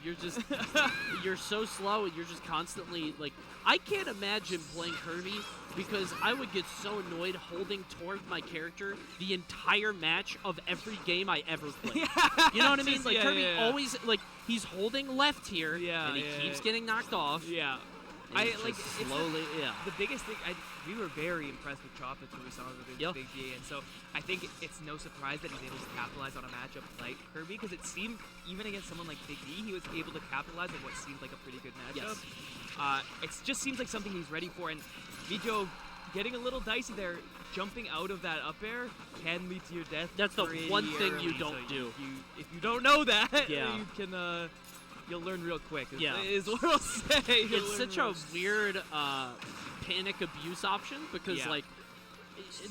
You're so slow, and you're just constantly like. I can't imagine playing Kirby because I would get so annoyed holding toward my character the entire match of every game I ever played. You know what I mean? Like Kirby always he's holding left here, and he keeps getting knocked off. Yeah. Slowly. The biggest thing, we were very impressed with Choppets when we saw him with Big D, and so I think it's no surprise that he's able to capitalize on a matchup like Kirby, because it seemed, even against someone like Big D, he was able to capitalize on what seemed like a pretty good matchup. It just seems like something he's ready for, and Mijo getting a little dicey there, jumping out of that up air can lead to your death. That's the one thing you don't do. If you don't know that, you can... You'll learn real quick, is what I'll say. It's such a weird panic abuse option because Yeah. like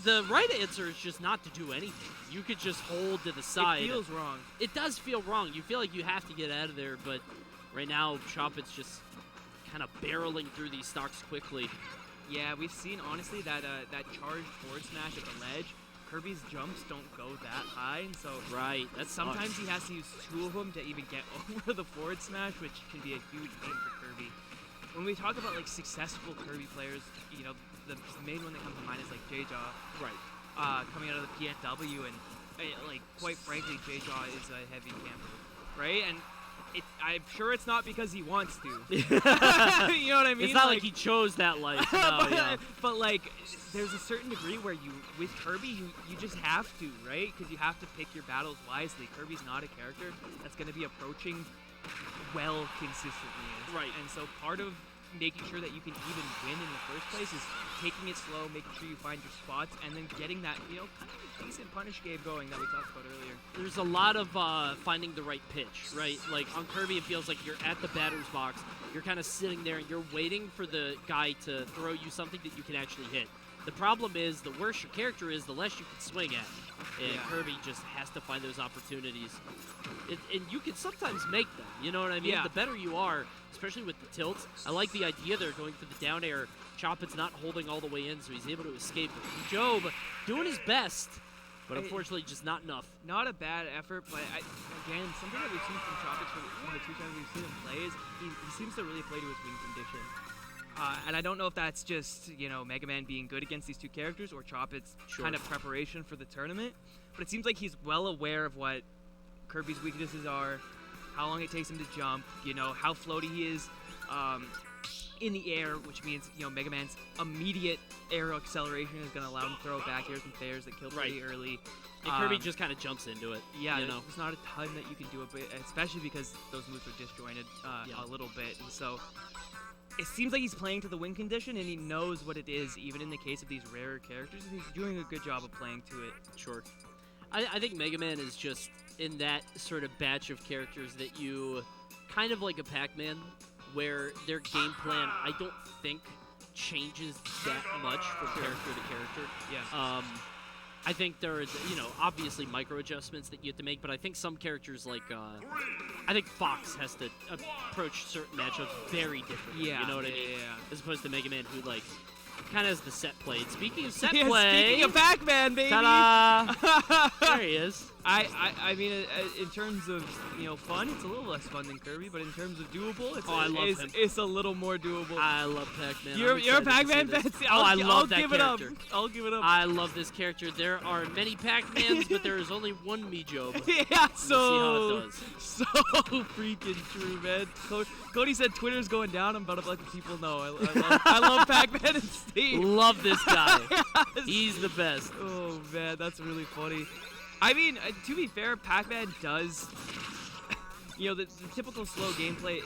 the right answer is just not to do anything. You could just hold to the side. It feels wrong. It does feel wrong. You feel like you have to get out of there, but right now Choppet's just kind of barreling through these stocks quickly. Yeah, we've seen honestly that that charged forward smash at the ledge. Kirby's jumps don't go that high, and so Right. That's sometimes he has to use 2 of them to even get over the forward smash, which can be a huge pain for Kirby. When we talk about like successful Kirby players, you know, the main one that comes to mind is like J-Jaw, right. coming out of the PNW, and like quite frankly, J-Jaw is a heavy camper, right? And I'm sure it's not because he wants to. You know what I mean? It's not like he chose that life. No, yeah. But like, there's a certain degree where with Kirby, you just have to, right? Because you have to pick your battles wisely. Kirby's not a character that's going to be approaching well consistently. Right. And so part of making sure that you can even win in the first place is taking it slow, making sure you find your spots, and then getting that, you know, kind of a decent punish game going that we talked about earlier. There's a lot of finding the right pitch, right? Like on Kirby, it feels like you're at the batter's box. You're kind of sitting there and you're waiting for the guy to throw you something that you can actually hit. The problem is, the worse your character is, the less you can swing at. And Yeah. Kirby just has to find those opportunities. And you can sometimes make them, you know what I mean? Yeah. The better you are, especially with the tilts. I like the idea they're going for the down air. Choppet's not holding all the way in, so he's able to escape. Job doing his best, but unfortunately just not enough. Not a bad effort, but again, something that we've seen from Tropics from the 2 times we've seen him play is he seems to really play to his win condition. And I don't know if that's just, you know, Mega Man being good against these 2 characters or Choppet's kind of preparation for the tournament, but it seems like he's well aware of what Kirby's weaknesses are, how long it takes him to jump, you know, how floaty he is in the air, which means, you know, Mega Man's immediate aero acceleration is going to allow him to throw back airs and fairs that kill pretty early. And Kirby just kind of jumps into it. Yeah, you know? there's not a ton that you can do, especially because those moves are disjointed a little bit. And so it seems like he's playing to the win condition, and he knows what it is, even in the case of these rarer characters, and he's doing a good job of playing to it. Sure. I think Mega Man is just in that sort of batch of characters that you, kind of like a Pac-Man, where their game plan, I don't think, changes that much from character to character. Yeah. I think there's, you know, obviously micro adjustments that you have to make, but I think some characters like, I think Fox has to approach certain matchups very differently. Yeah. You know what I mean? Yeah. As opposed to Mega Man, who like kind of has the set played. Speaking of set Yeah, play, speaking of Pac-Man, baby. ta-da! There he is. I mean, in terms of, you know, fun, it's a little less fun than Kirby, but in terms of doable, I love him. it's a little more doable. I love Pac-Man. You're a Pac-Man fan? I love that give character. it up. I'll give it up. I love this character. There are many Pac-Mans, but there is only one Mijob. Yeah, so We'll see how it does. so freaking true, man. Cody said Twitter's going down. I'm about to let the people know. I love Pac-Man and Steve. Love this guy. Yes. He's the best. Oh man, that's really funny. I mean, to be fair, Pac-Man does, you know, the typical slow gameplay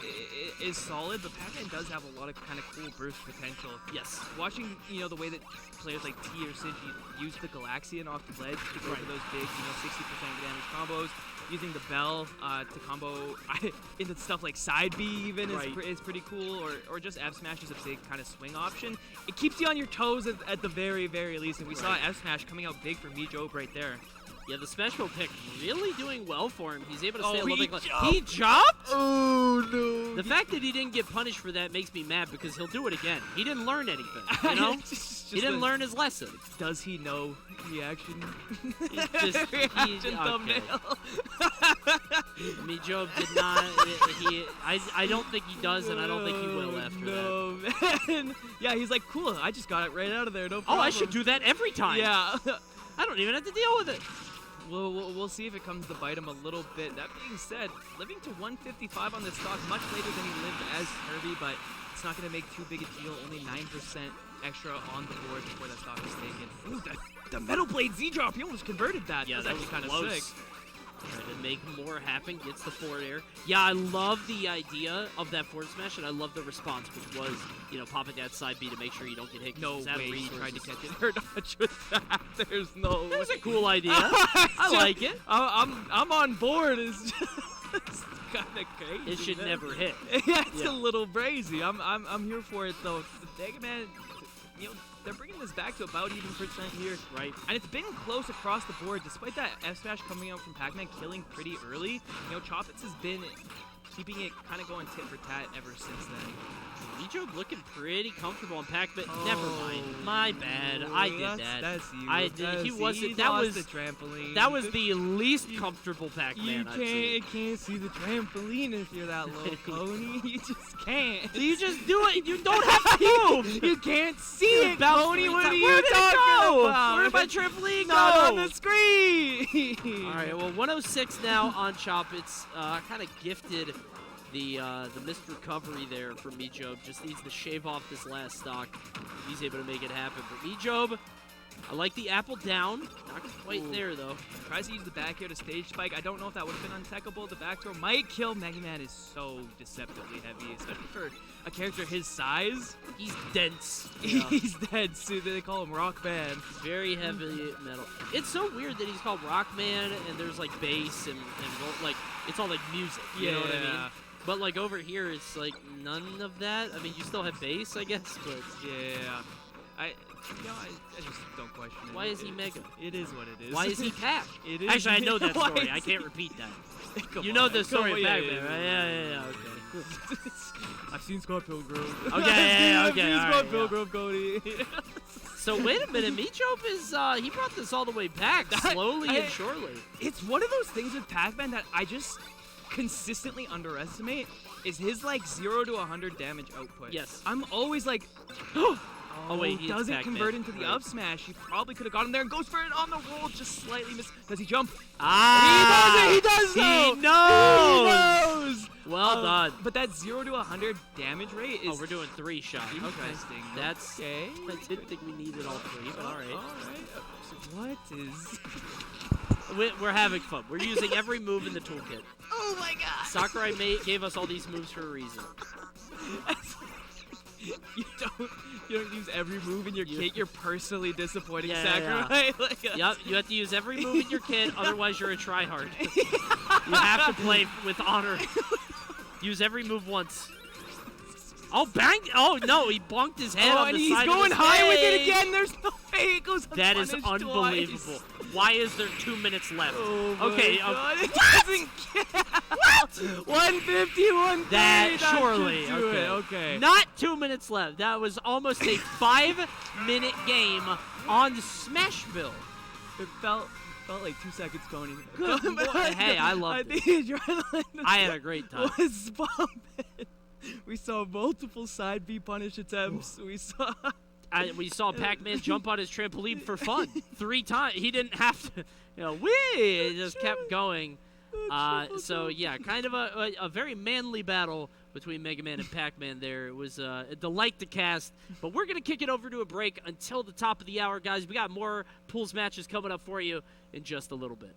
is solid, but Pac-Man does have a lot of kind of cool burst potential. Yes. Watching, you know, the way that players like T or Sinji use the Galaxian off the ledge to go for those big, you know, 60% damage combos, using the Bell to combo into stuff like side B even is pretty cool, or just F Smash is a big kind of swing option. It keeps you on your toes at the very, very least, and we saw F Smash coming out big for Mijob right there. Yeah, the special pick really doing well for him. He's able to stay a Oh, little he bit. jumped? He jumped? Oh no! The fact that he didn't get punished for that makes me mad because he'll do it again. He didn't learn anything, you know? He didn't learn his lesson. Does he know reaction? Reaction thumbnail. Mijob did not. I don't think he does, and I don't think he will after that. Man. Yeah, he's like, cool. I just got it right out of there. No problem. Oh, I should do that every time. Yeah. I don't even have to deal with it. We'll see if it comes to bite him a little bit. That being said, living to 155 on this stock much later than he lived as Kirby, but it's not going to make too big a deal. Only 9% extra on the board before that stock is taken. Ooh, the Metal Blade Z-drop, he almost converted that. Yeah, That's that was kind of close. sick. Trying to make more happen, gets the forward air. Yeah, I love the idea of that forward smash, and I love the response, which was, you know, popping that side B to make sure you don't get hit. No it's out of way he tried to resources. catch it or dodge with that. There's no way. That's a cool idea. I like it. I'm on board. It's just kind of crazy. It should man. never hit. Yeah, it's Yeah. a little brazy. I'm here for it though. The Mega Man, they're bringing this back to about even percent here. Right. And it's been close across the board, despite that F smash coming out from Pac-Man killing pretty early. Choppets has been keeping it kind of going tit for tat ever since then. Mijo looking pretty comfortable on Pac-Man. Never mind. My bad. I did that. That's you. I did. He wasn't. That was the trampoline. That was the least comfortable Pac-Man You I've seen. can't see the trampoline if you're that low, Coney. You just can't. So you just do it. You don't have to move. You can't see it, Bounce Coney. three What are times. you Where did it talking go? about? Where did my trampoline Not go? on the screen. All right. Well, 106 now on Chop. It's kind of gifted the missed recovery there for Mijob. Just needs to shave off this last stock. He's able to make it happen. But Mijob, I like the apple down. Not quite there, though. Tries to use the back air to stage spike. I don't know if that would have been untechable. The back throw might kill. Mega Man is so deceptively heavy, especially for a character his size. He's dense. Yeah. He's dead, so they call him Rock Man. Very heavy metal. It's so weird that he's called Rockman, and there's like bass and like it's all like music. You know what I mean? But like over here, it's like none of that. I mean, you still have bass, I guess, but Yeah. I just don't question it. Why is he Mega? It is what it is. Why is he Pac? It is. Actually, I know that Why story. is I he- can't repeat that. Come You know on, the story come of on, Pac-Man, right? Yeah, okay. I've seen Scott Pilgrim. Okay, I've okay, seen all Scott right, yeah. Pilgrim, Cody. So wait a minute, Mijob is he brought this all the way back slowly and surely. It's one of those things with Pac-Man that I just consistently underestimate is his like 0 to 100 damage output. Yes. I'm always like, Oh, wait, he is doesn't Pac-Man. convert into the Right. up smash. He probably could have got him there and goes for it on the roll, just slightly miss. Does he jump? Ah, He does He though! knows. He knows! Well done. But that 0 to 100 damage rate is Oh, we're doing 3 shots. interesting. That's. okay. I didn't think we needed all 3, but all right. So what is? We're having fun. We're using every move in the toolkit. Oh my god! Sakurai gave us all these moves for a reason. You don't use every move in your kit. You're personally disappointing Yeah, Sakurai. Like, Yep, you have to use every move in your kit, otherwise you're a tryhard. You have to play with honor. Use every move once. Oh, bang! Oh, no, he bonked his head on and the he's side going of the high with it stage. again. There's no way it goes That is unpunished unbelievable. twice. Why is there 2 minutes left? Oh my Okay, God, it doesn't count. What? 150, 130. That should surely. do Okay. it. Okay. Not 2 minutes left. That was almost a 5-minute game on Smashville. It felt like 2 seconds, Coney. Good But lord. Hey, I loved think the adrenaline I had a great time. was bumping. We saw multiple side B punish attempts. We saw. We saw Pac-Man jump on his trampoline for fun 3 times. He didn't have to, whee! He just kept going. So yeah, kind of a very manly battle between Mega Man and Pac-Man there. It was a delight to cast, but we're gonna kick it over to a break until the top of the hour, guys. We got more pools matches coming up for you in just a little bit.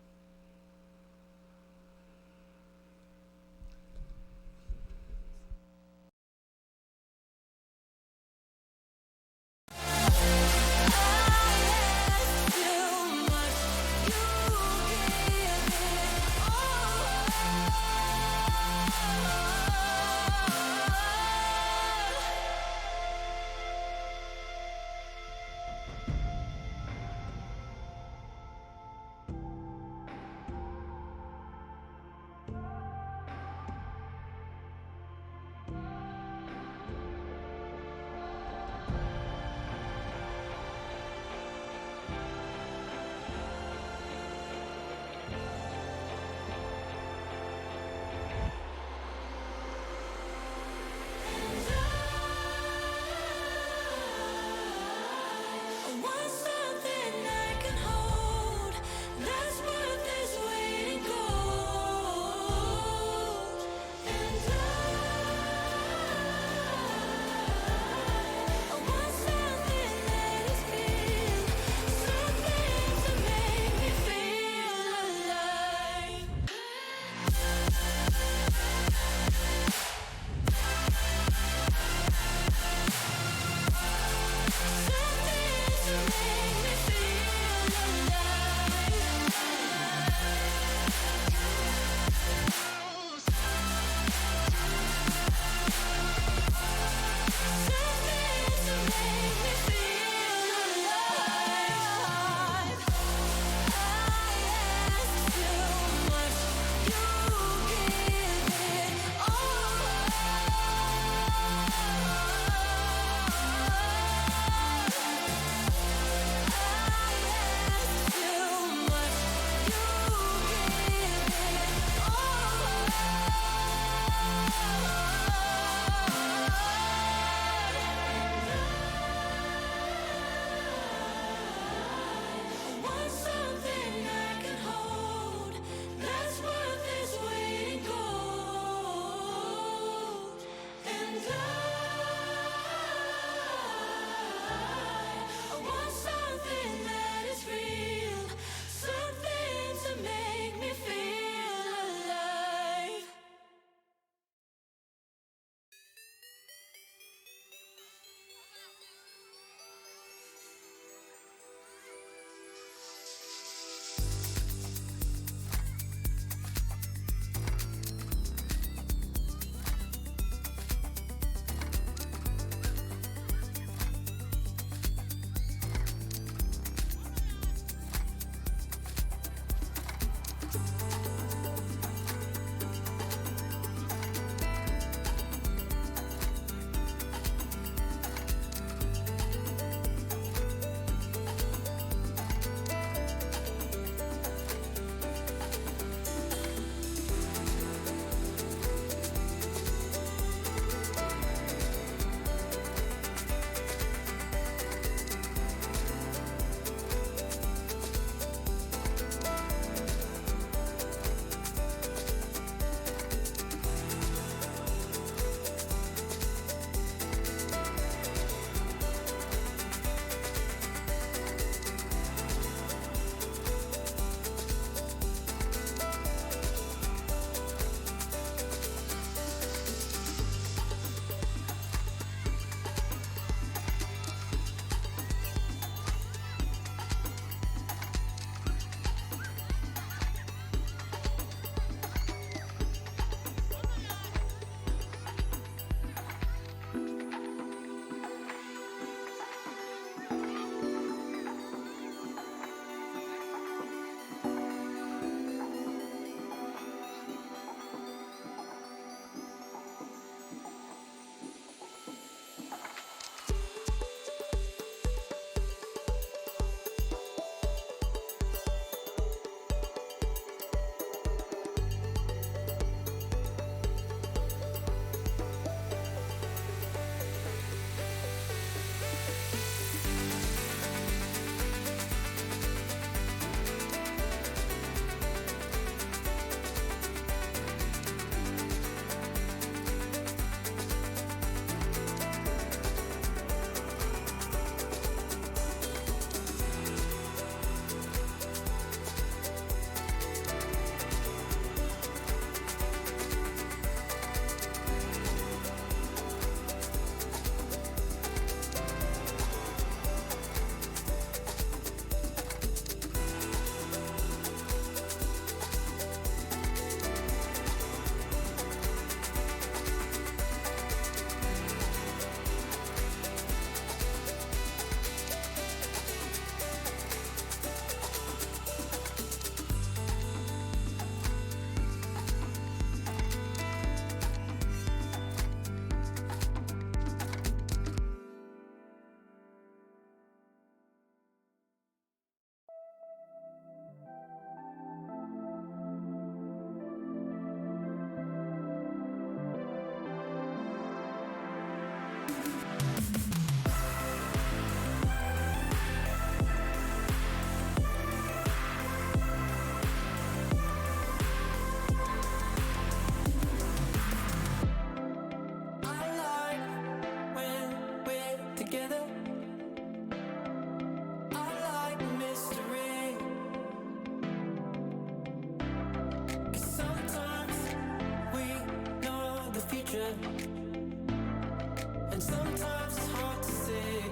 And sometimes it's hard to see.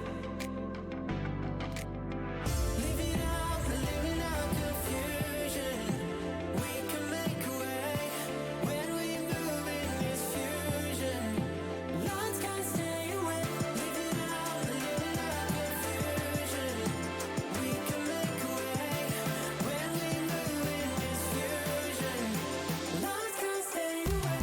Living out confusion. We can make a way when we move in this fusion. Lines can't stay away. Living out confusion. We can make a way when we move in this fusion. Lines can't stay away.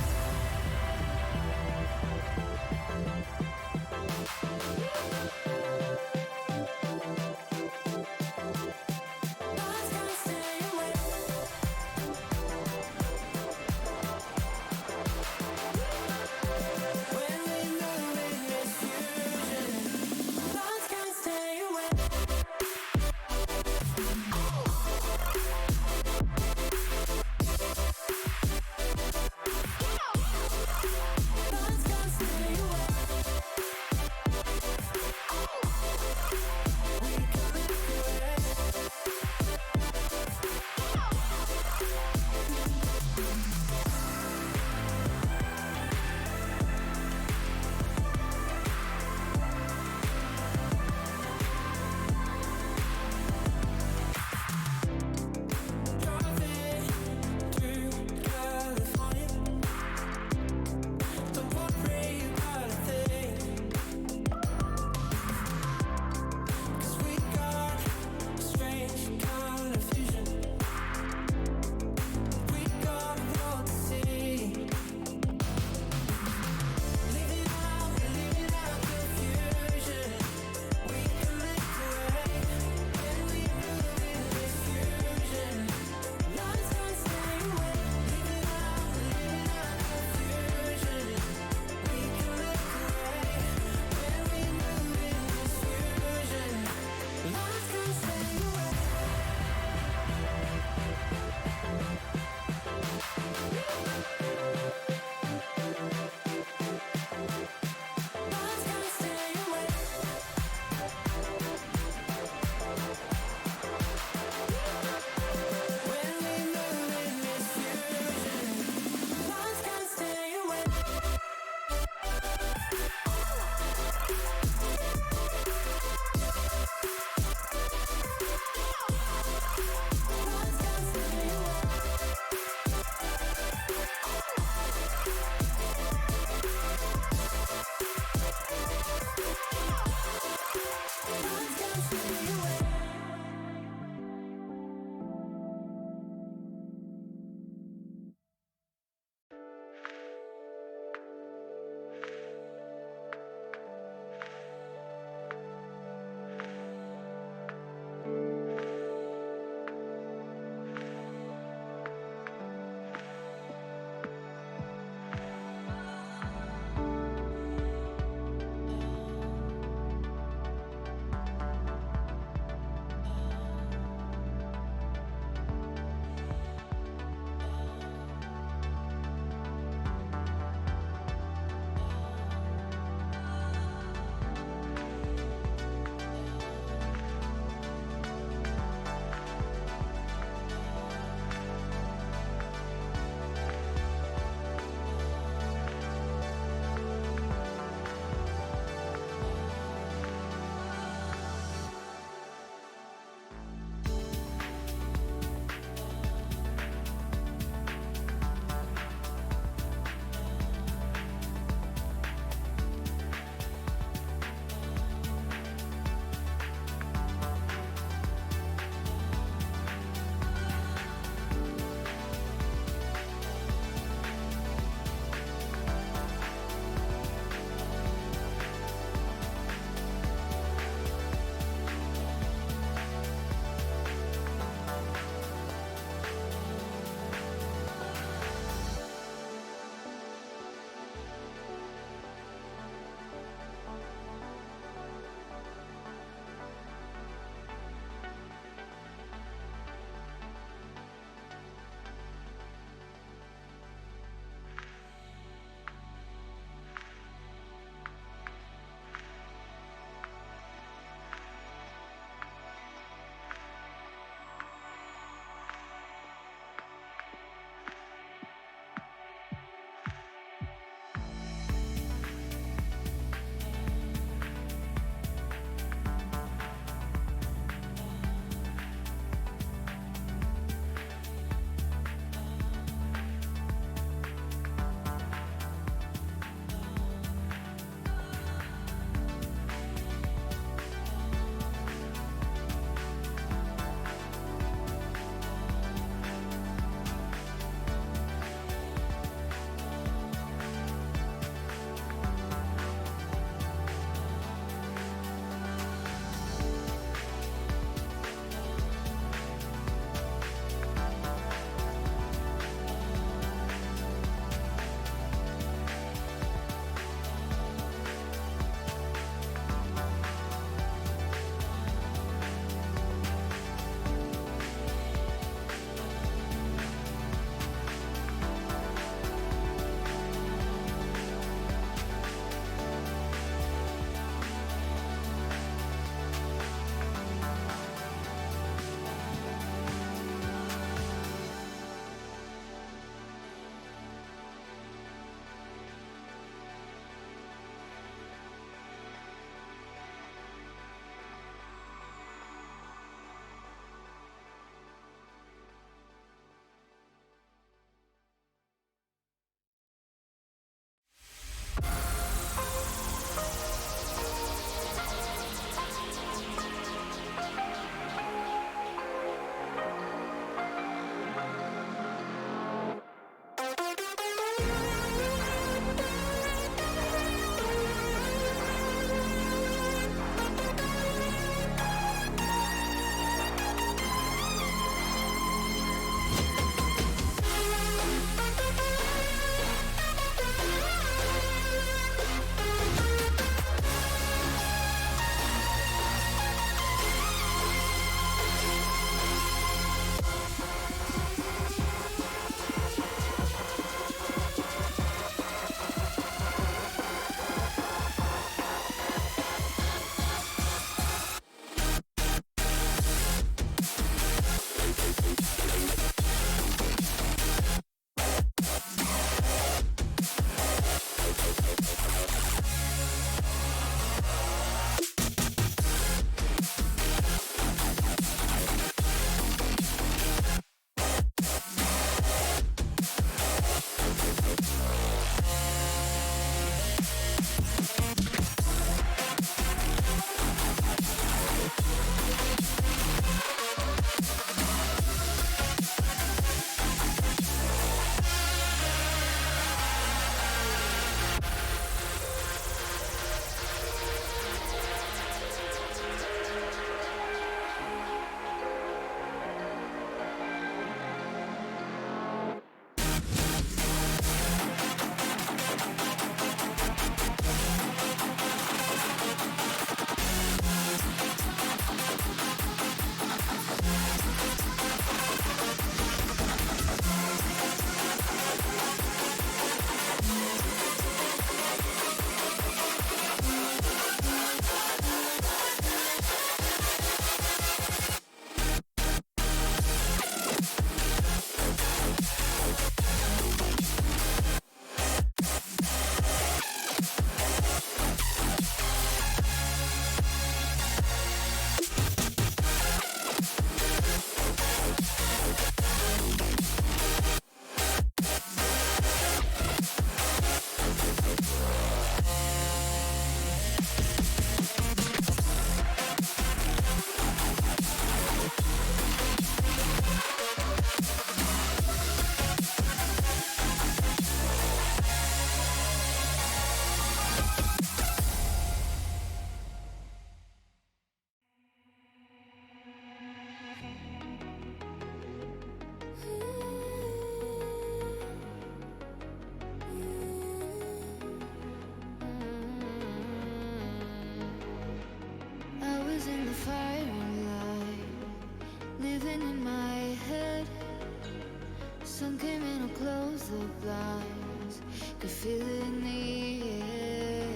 came in to close the blinds. Could feel it in the air.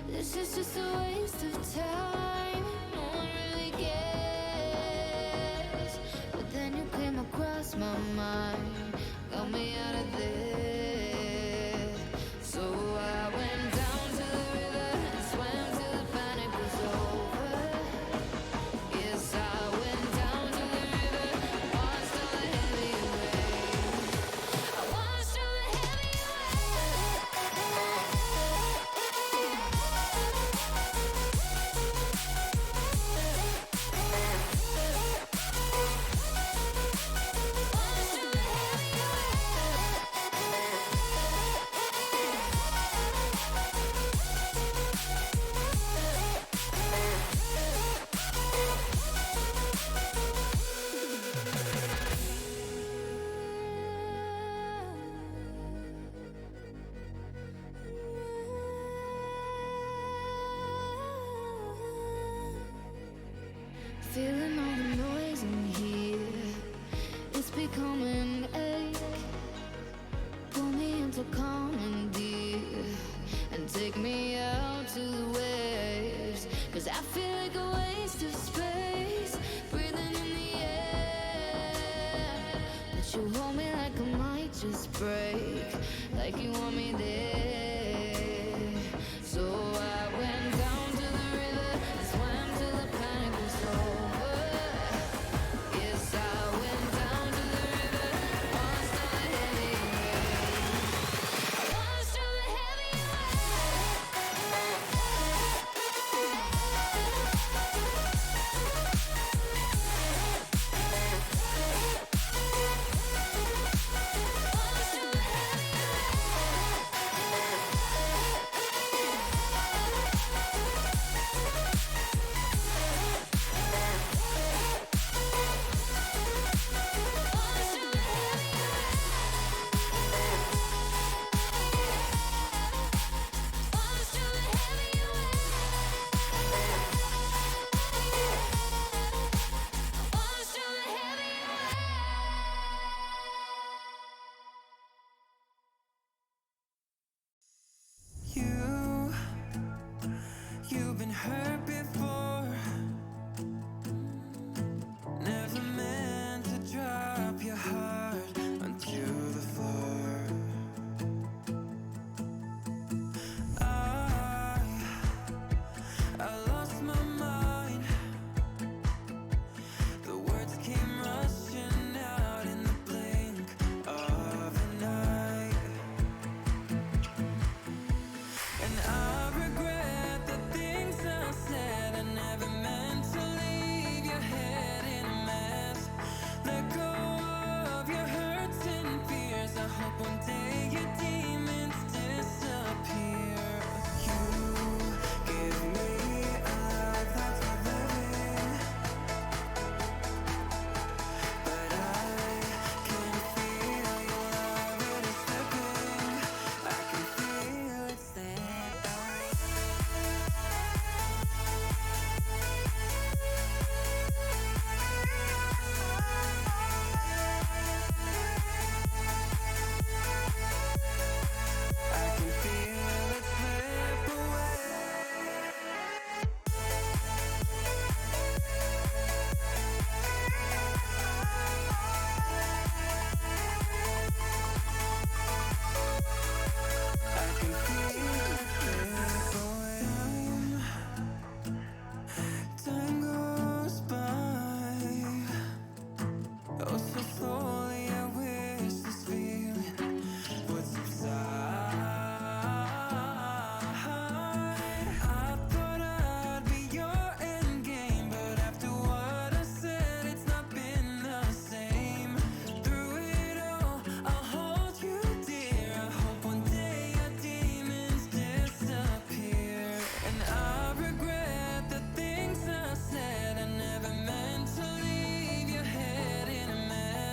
This is just a waste of time. No one really cares. But then you came across my mind, got me out of there. So I went down to the river and swam till the panic was over. Yes, I went down to the river and watched all the heavy rain. I watched all the heavy feeling all the noise in here. It's becoming ache. Pull me into calm and deep and take me out to the waves. 'Cause I feel like a waste of space, breathing in the air. But you hold me like I might just break, like you want me there. So I went down to the river and swam till the panic was over. Yes, I went down to the river, watched all the heavy rain. I watched all the heavy You've been hurt before. Never meant to drop your heart onto the floor. I lost my mind. The words came rushing out in the blink of an eye. And I regret the things I said. I never meant to leave your head in a mess. Let go of your hurts and fears. I hope one day your demons disappear. You give me a life that's worth living, but I can feel your love, it is slipping. I can feel it slipping. I can feel it slip away. I can feel it slip away. Time goes by, oh so slowly. I wish this feeling would subside. I thought I'd be your end game, but after what I said, it's not been the same. Through it all, I'll hold you dear. I hope one day your demons disappear. And I regret the things I said. I never meant to leave your head in a mess.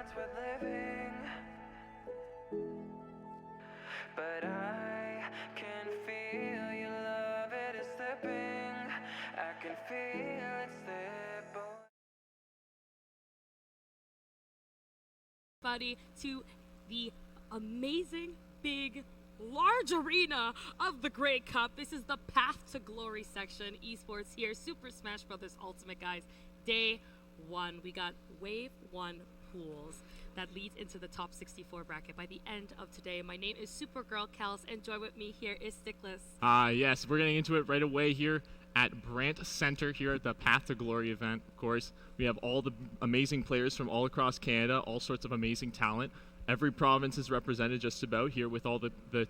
that's worth living. But I can feel your love, it is slipping. I can feel it slip away. Buddy, to the amazing, big, large arena of the Great Cup. This is the Path to Glory section. Esports here, Super Smash Bros. Ultimate, guys. Day 1. We got Wave 1 pools that leads into the top 64 bracket by the end of today. My name is Supergirl Kels, and join with me here is Stickless. Yes, we're getting into it right away here at Brant Center here at the Path to Glory event. Of course, we have all the amazing players from all across Canada, all sorts of amazing talent. Every province is represented just about here with all the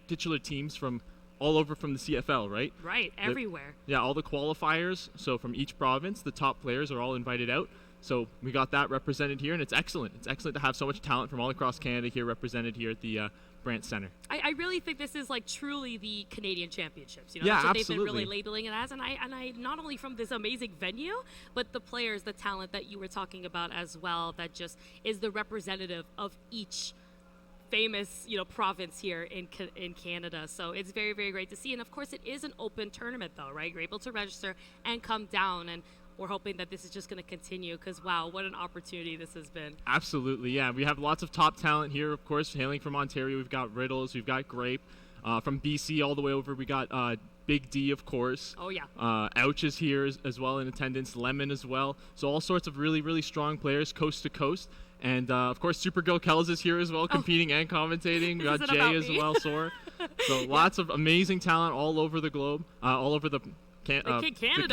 titular teams from all over from the CFL, right? Right, everywhere. Yeah, all the qualifiers. So from each province, the top players are all invited out. So we got that represented here, and it's excellent. It's excellent to have so much talent from all across Canada here represented here at the Brant Center. I really think this is like truly the Canadian Championships. You know, Yeah, that's what absolutely. they've been really labeling it as. And I not only from this amazing venue, but the players, the talent that you were talking about as well, that just is the representative of each famous, you know, province here in Canada. So it's very, very great to see. And of course, it is an open tournament, though, right? You're able to register and come down, and we're hoping that this is just going to continue because, wow, what an opportunity this has been. Absolutely, yeah. We have lots of top talent here, of course, hailing from Ontario. We've got Riddles, we've got Grape. From BC all the way over, we got Big D, of course. Oh, yeah. Ouch is here as well in attendance. Lemon as well. So all sorts of really, really strong players coast to coast. And, of course, Supergirl Kells is here as well, competing and commentating. We got Jay as well, Soar. So lots of amazing talent all over the globe, all over the Canada.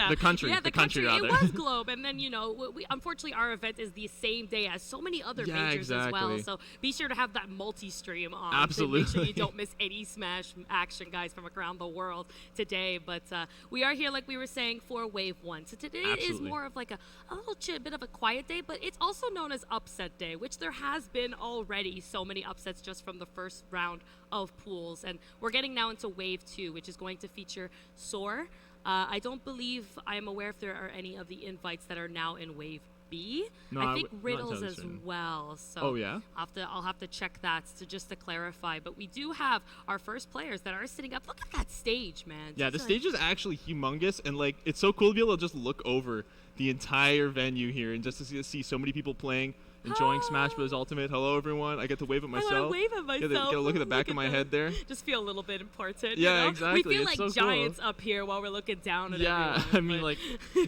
The country. Yeah, the country rather. It was globe. And then, you know, we unfortunately, our event is the same day as so many other majors as well. So be sure to have that multi-stream on. Absolutely. To make sure you don't miss any Smash action, guys, from around the world today. But we are here, like we were saying, for Wave 1. So today is more of like a little bit of a quiet day, but it's also known as Upset Day, which there has been already so many upsets just from the first round of pools. And we're getting now into Wave 2, which is going to feature Soar. I don't believe I am aware if there are any of the invites that are now in Wave B. No, I think not Riddles entirely as certain. well. So Oh, yeah? I'll have to check that just to clarify. But we do have our first players that are sitting up. Look at that stage, man. Yeah, the Just like- stage is actually humongous, and like it's so cool to be able to just look over the entire venue here and just to see so many people playing, enjoying Smash Bros. Ultimate. Hello, everyone. I get to wave at myself. I want to wave at myself. Get a look at the back of my head there. Just feel a little bit important. Yeah, you know? exactly. We feel It's like so cool. giants up here while we're looking down at Yeah, everyone. I mean, but- like,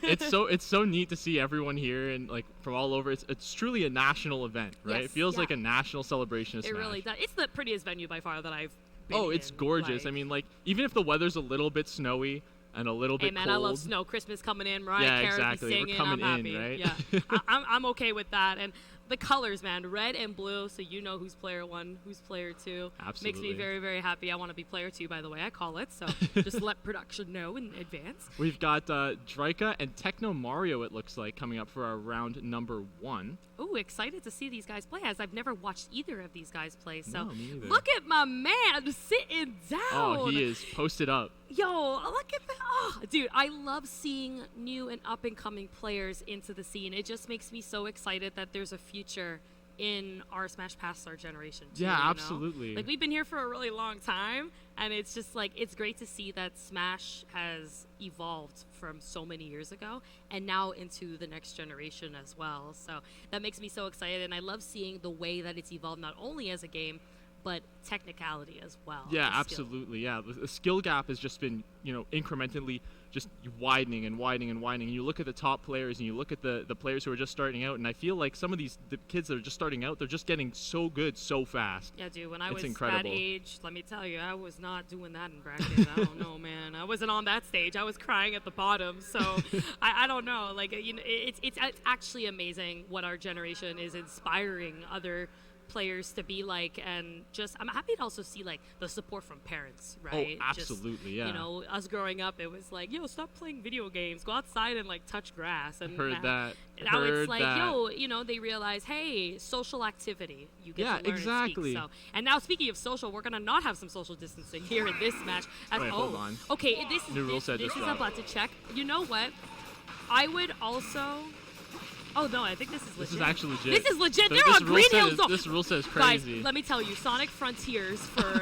it's so neat to see everyone here and like from all over. It's truly a national event, right? Yes, It feels yeah. like a national celebration of It Smash. really does. It's the prettiest venue by far that I've been Oh, it's in. gorgeous. Like, I mean, like, even if the weather's a little bit snowy and a little hey bit man, cold. I love snow. Christmas coming in, Mariah Yeah, Carey exactly. We're singing. coming I'm in, happy. right? Yeah, I'm okay with that. And the colors, man, red and blue, so you know who's player 1, who's player 2. Makes me Absolutely. very, very happy. I want to be player 2, by the way. I call it, so just let production know in advance. We've got Drika and Techno Mario, it looks like, coming up for our round number 1. Ooh, excited to see these guys play, as I've never watched either of these guys play. So No, me neither. look at my man sitting down. Oh, he is posted up. Yo, look at that. Oh, dude, I love seeing new and up-and-coming players into the scene. It just makes me so excited that there's a future in our Smash past our generation, too, Yeah, you know? absolutely. Like, we've been here for a really long time, and it's just, like, it's great to see that Smash has evolved from so many years ago and now into the next generation as well. So that makes me so excited, and I love seeing the way that it's evolved not only as a game, but technicality as well. Yeah, the skill. absolutely. Yeah, the skill gap has just been, incrementally just widening and widening and widening. You look at the top players and you look at the players who are just starting out, and I feel like some of the kids that are just starting out, they're just getting so good so fast. Yeah, dude, when I It's was incredible. that age, let me tell you, I was not doing that in bracket. I don't know, man. I wasn't on that stage. I was crying at the bottom. So I don't know. Like, it's actually amazing what our generation is inspiring other players to be like, and just I'm happy to also see like the support from parents, right? Oh, absolutely, yeah. You know, us growing up, it was like, yo, stop playing video games, go outside and like touch grass. And Heard that. now it's Heard like, that. yo, they realize, hey, social activity. You get Yeah, to learn exactly. and speak. So, and now speaking of social, we're gonna not have some social distancing here in this match. Wait, hold on. Okay, New rule set this just is dropped. about to check. You know what? I would also. Oh no, I think this is legit. This is actually legit. This is legit. This They're on rule Green set Hill is- Zone. This rule set is crazy. Guys, let me tell you, Sonic Frontiers for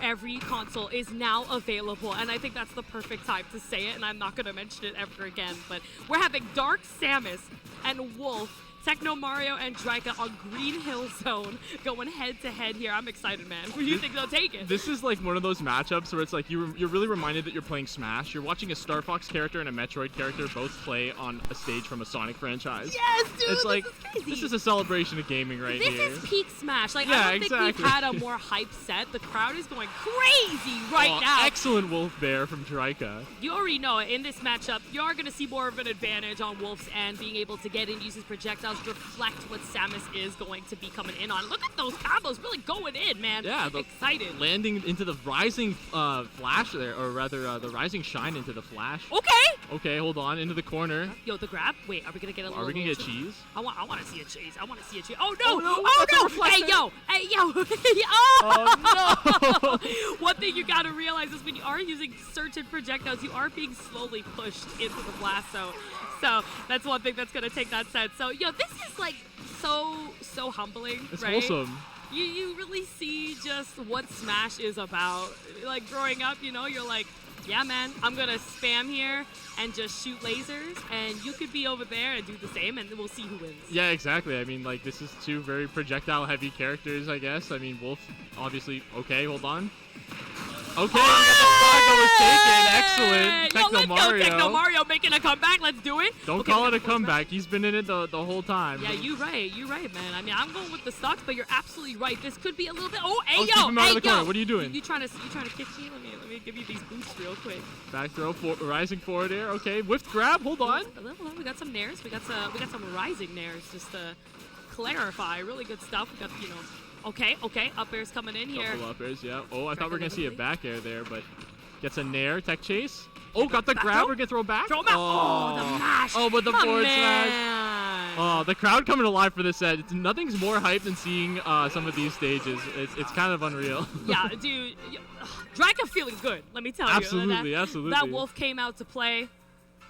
every console is now available, and I think that's the perfect time to say it. And I'm not gonna mention it ever again. But we're having Dark Samus and Wolf, Techno Mario and Drika on Green Hill Zone going head to head here. I'm excited, man. Who do you think they'll take it? This is like one of those matchups where it's like you're really reminded that you're playing Smash. You're watching a Star Fox character and a Metroid character both play on a stage from a Sonic franchise. Yes, dude. It's like this is crazy. this is a celebration of gaming right This here. is peak Smash. Like, Yeah, I don't think exactly. we've had a more hype set. The crowd is going crazy right Oh, now. excellent Wolf Bear from Drika. You already know it. In this matchup, you are going to see more of an advantage on Wolf's end, being able to get in, use his projectiles, reflect what Samus is going to be coming in on. Look at those combos really going in, man. Yeah, excited. Landing into the rising flash there, or rather the rising shine into the flash. Okay. Okay, hold on, into the corner. Yo, the grab. Wait, are we gonna get a little? Are we gonna get little cheese? I want to see a cheese. I want to see a cheese. Oh no! Oh, no, Oh that's a no! reflection. Hey yo! Oh no! One thing you gotta realize is when you are using certain projectiles, you are being slowly pushed into the blast zone. So that's one thing that's gonna take that sense. So yo, this is like so humbling, It's right? wholesome. You really see just what Smash is about. Like growing up, you're like, yeah, man, I'm gonna spam here and just shoot lasers, and you could be over there and do the same, and we'll see who wins. Yeah, exactly. I mean, like, this is two very projectile-heavy characters, I guess. I mean, Wolf, obviously. Okay, hold on. Okay, we got the stock that was taken. Excellent. Yo, Techno let's Mario. go, Techno Mario making a comeback. Let's do it. Don't Okay, call we it a got the force comeback. He's been in it the whole time. Yeah, you're right, man. I mean, I'm going with the stocks, but you're absolutely right. This could be a little bit. Oh, hey, Oh, yo, keep him out hey, of the yo. corner. What are you doing? You trying to kick me? Let me give you these boots real quick. Back throw, rising forward air. Okay, whiff grab. Hold on. We got some nairs. We got some rising nairs. Just to clarify, really good stuff. We got Okay, up air's coming in here. Couple up airs, yeah. Oh, I thought we were Draka gonna see a ability. back air there, but gets a nair, tech chase. Oh, got the Back grab. throw? We're gonna throw back. Throw him out. Oh, the mash. Oh, but the My forward smash. man. Oh, the crowd coming alive for this set. Nothing's more hype than seeing some of these stages. It's kind of unreal. Yeah, dude. Draka feeling good. Let me tell you. Absolutely, absolutely. That Wolf came out to play.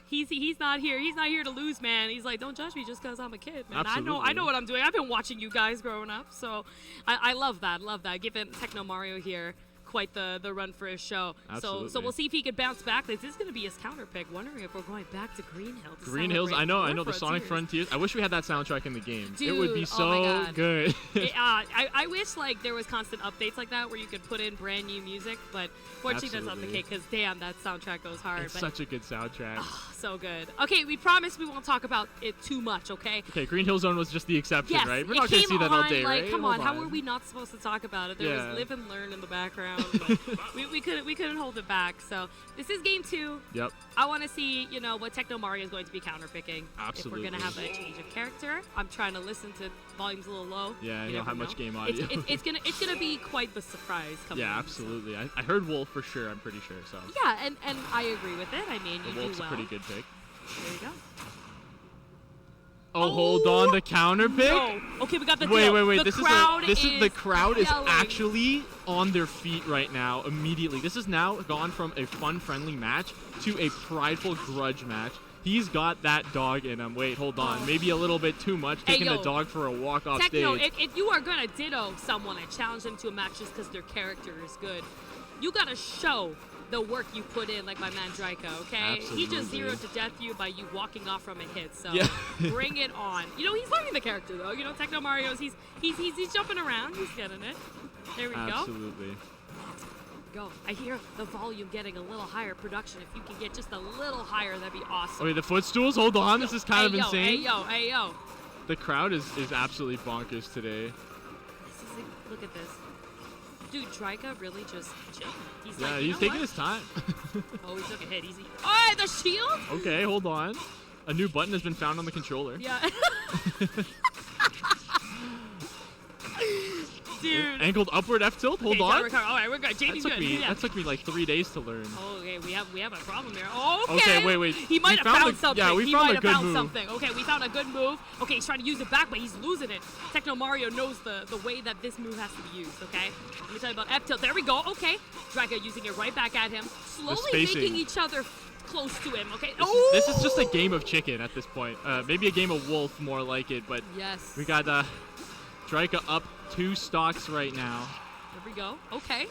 He's not here. He's not here to lose, man. He's like, don't judge me just because I'm a kid, man. I know Absolutely. what I'm doing. I've been watching you guys growing up, so I love that. Giving Techno Mario here quite the run for his show. So Absolutely. we'll see if he could bounce back. This is going to be his counter pick. Wondering if we're going back to Green Hill. To Green Hills, I celebrate know more the Sonic Frontiers. I wish we had that soundtrack in the game. it would be Dude, so oh my God. good. I wish like there was constant updates like that where you could put in brand new music, but fortunately that's not the Absolutely. case because damn, that soundtrack goes hard. It's But such a good soundtrack. so good. Okay, we promise we won't talk about it too much, okay? Okay, Green Hill Zone was just the exception, Yes, right? We're it not gonna came see that on, all day, like, right? come Hold on, how were we not supposed to talk about it? There Yeah. was live and learn in the background. But we couldn't hold it back. So this is game 2. Yep. I want to see, what Techno Mario is going to be counterpicking. Absolutely. If we're going to have a change of character. I'm trying to listen to volumes a little low. Yeah, you don't never have much know. game audio. It's gonna be quite the surprise coming. Yeah, in, absolutely. I heard Wolf for sure. I'm pretty sure. So So. Yeah, and I agree with it. I mean, you the Wolf's do a well. pretty good pick. There you go. Oh, hold on, the counter pick. No. Okay, we got the Wait, deal. wait, wait. The This crowd is the crowd is yelling. actually on their feet right now immediately. This has now gone from a fun, friendly match to a prideful grudge match. He's got that dog in him. Wait, hold on. Maybe a little bit too much, Hey, taking yo. the dog for a walk off Techno, stage. if you are gonna ditto someone and challenge them to a match just because their character is good, you gotta show the work you put in, like my man Drika, okay? He just Absolutely. zeroed to death you by you walking off from a hit. So Yeah. bring it on. He's learning the character though. Techno Mario's he's jumping around. He's getting it. There we go. Absolutely. Go. I hear the volume getting a little higher production. If you can get just a little higher, that'd be awesome. Okay, the footstools. Hold on. This is kind of insane. Hey yo. The crowd is absolutely bonkers today. Look at this. Dude, Drika really just chilling. He's Yeah, like, he's you know taking what? his time. Oh, he took a hit. Easy. Oh, the shield? Okay, hold on. A new button has been found on the controller. Yeah. Dude. Angled upward F tilt. Hold Okay, on. gotta recover. All right, we're good. JD's good. Yeah. That took me like 3 days to learn. Oh, okay, we have a problem here. Oh, okay. Okay, wait. He might have found found a- something. yeah, we he found might a have good found move. something. Okay, we found a good move. Okay, he's trying to use it back, but he's losing it. Techno Mario knows the way that this move has to be used, okay? Let me tell you about F tilt. There we go. Okay. Draka using it right back at him. Slowly spacing. making each other close to him, okay? This is just a game of chicken at this point. Maybe a game of wolf, more like it. But yes. we got Drika up 2 stocks right now. There we go. Okay.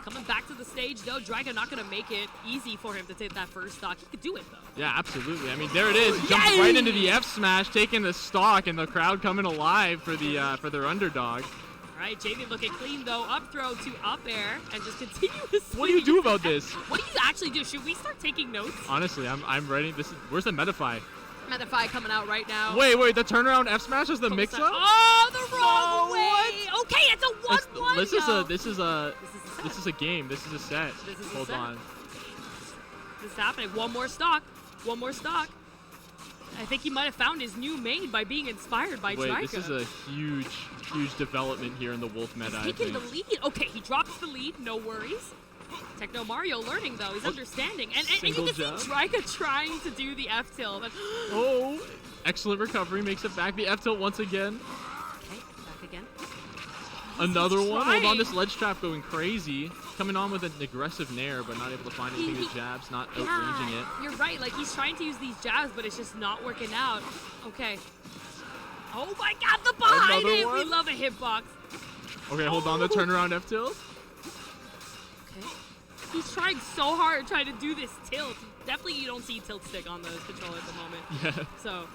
Coming back to the stage, though. Drago not going to make it easy for him to take that first stock. He could do it, though. Yeah, absolutely. I mean, there it is. He jumps right into the F smash, taking the stock, and the crowd coming alive for their underdog. All right, Jamie looking clean, though. Up throw to up air, and just continuously. What do you do about this? What do you actually do? Should we start taking notes? Honestly, I'm ready. Where's the Metafy? Metafy coming out right now. Wait, the turnaround F smash is the mix-up? Oh, the wrong way. What? Okay, it's a 1-1. This is a game. This is a set. Hold on. This is happening. One more stock. I think he might have found his new main by being inspired by Drika. This is a huge development here in the Wolf meta. Taking the lead. Okay, he drops the lead. No worries. Techno Mario learning, though. He's understanding. And you can see Drika trying to do the F tilt. Oh, excellent recovery. Makes it back. The F tilt once again. Okay, back again. Another one. Hold on, this ledge trap going crazy. Coming on with an aggressive nair, but not able to find anything with jabs, not outranging it. You're right. Like, he's trying to use these jabs, but it's just not working out. Okay. Oh my god, the behind Another it! one? We love a hitbox. Okay, hold on. The turnaround F tilt. Okay. He's trying so hard trying to do this tilt. Definitely you don't see tilt stick on the controller at the moment. Yeah. So.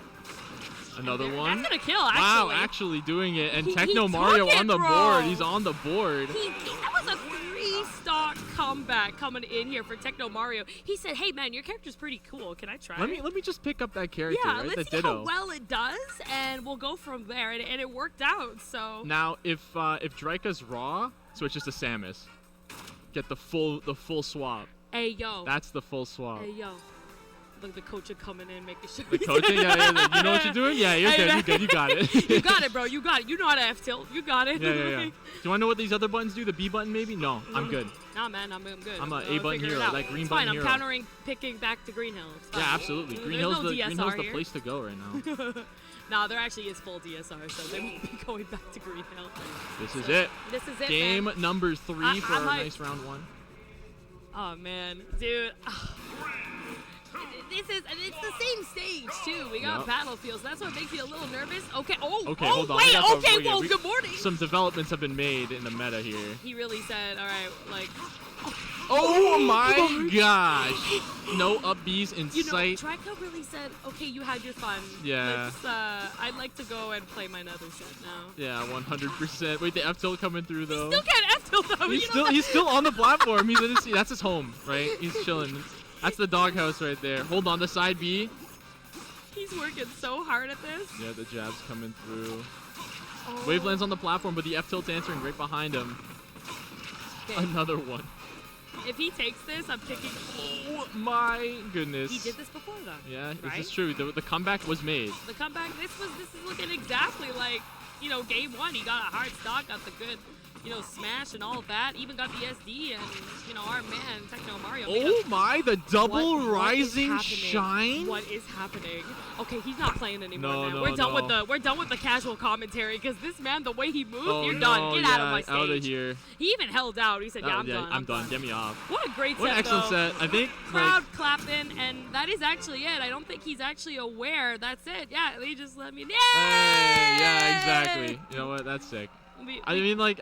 Another one. That's gonna kill, actually. Wow, actually doing it. And He Techno took Mario it, on the bro. board. He's on the board. That was a 3-stock comeback coming in here for Techno Mario. He said, hey man, your character's pretty cool. Can I try it? Let me just pick up that character, Yeah, right? let's the see Ditto. how well it does, and we'll go from there. And it worked out, so. Now, if Drika's raw, switches to Samus. Get the full swap. Hey, yo. That's the full swap. Hey, yo. Look, the coach are coming in, making sure. The coaching, yeah. You know what you're doing? Yeah, you're good. You got it. You got it, bro. You got it. You know how to F tilt. You got it. Yeah. Do you want to know what these other buttons do? The B button, maybe? No, I'm good. Nah, man, I'm good. I'm a I'll A button figure it hero, out. like green It's button fine. hero. I'm countering picking back to Green Hill. It's fine. Yeah, absolutely. Green There's Hill's no the DSR the here. place to go right now. Nah, there actually is full DSR, so they won't be going back to Green Hill. This is it. This is it, Game man. number 3 for our might- nice round 1. Oh man, dude. It's the same stage too. We got Yep. battlefields. That's what makes me a little nervous. Okay. Okay, oh hold on. wait. Okay. Okay, Well, good morning. Some developments have been made in the meta here. He really said, all right, like. Oh my gosh! No up Bs in You know, sight. Draco really said, okay, you had your fun. Yeah. I'd like to go and play my another set now. Yeah, 100%. Wait, the F tilt coming through though. Still can't F tilt though. He's still on the platform. He's in his seat. That's his home, right? He's chilling. That's the doghouse right there. Hold on, the side B. He's working so hard at this. Yeah, the jab's coming through. Oh. Wave lands on the platform, but the F tilt's answering right behind him. Okay. Another one. If he takes this, I'm picking. Oh my goodness. He did this before though. Yeah, right? this is true. The comeback was made. The comeback. This is looking exactly like, game 1. He got a hard stock, got the good, smash and all of that. Even got the SD and, our man Techno Mario. Oh my, the double What is rising happening? shine. What is happening? Okay, he's not playing anymore, No, man. no, we're done with no. the casual commentary because this man, the way he moved, Oh, you're no, done. Get out of yeah, my stage. out of here. He even held out. He said, "Yeah, I'm done. I'm done. Get me off. What a great What set, an excellent though. set. I think Crowd clapping, and that is actually it. I don't think he's actually aware. That's it. Yeah, they just let me. Yay! Hey, yeah, exactly. You know what? That's sick. We- I mean,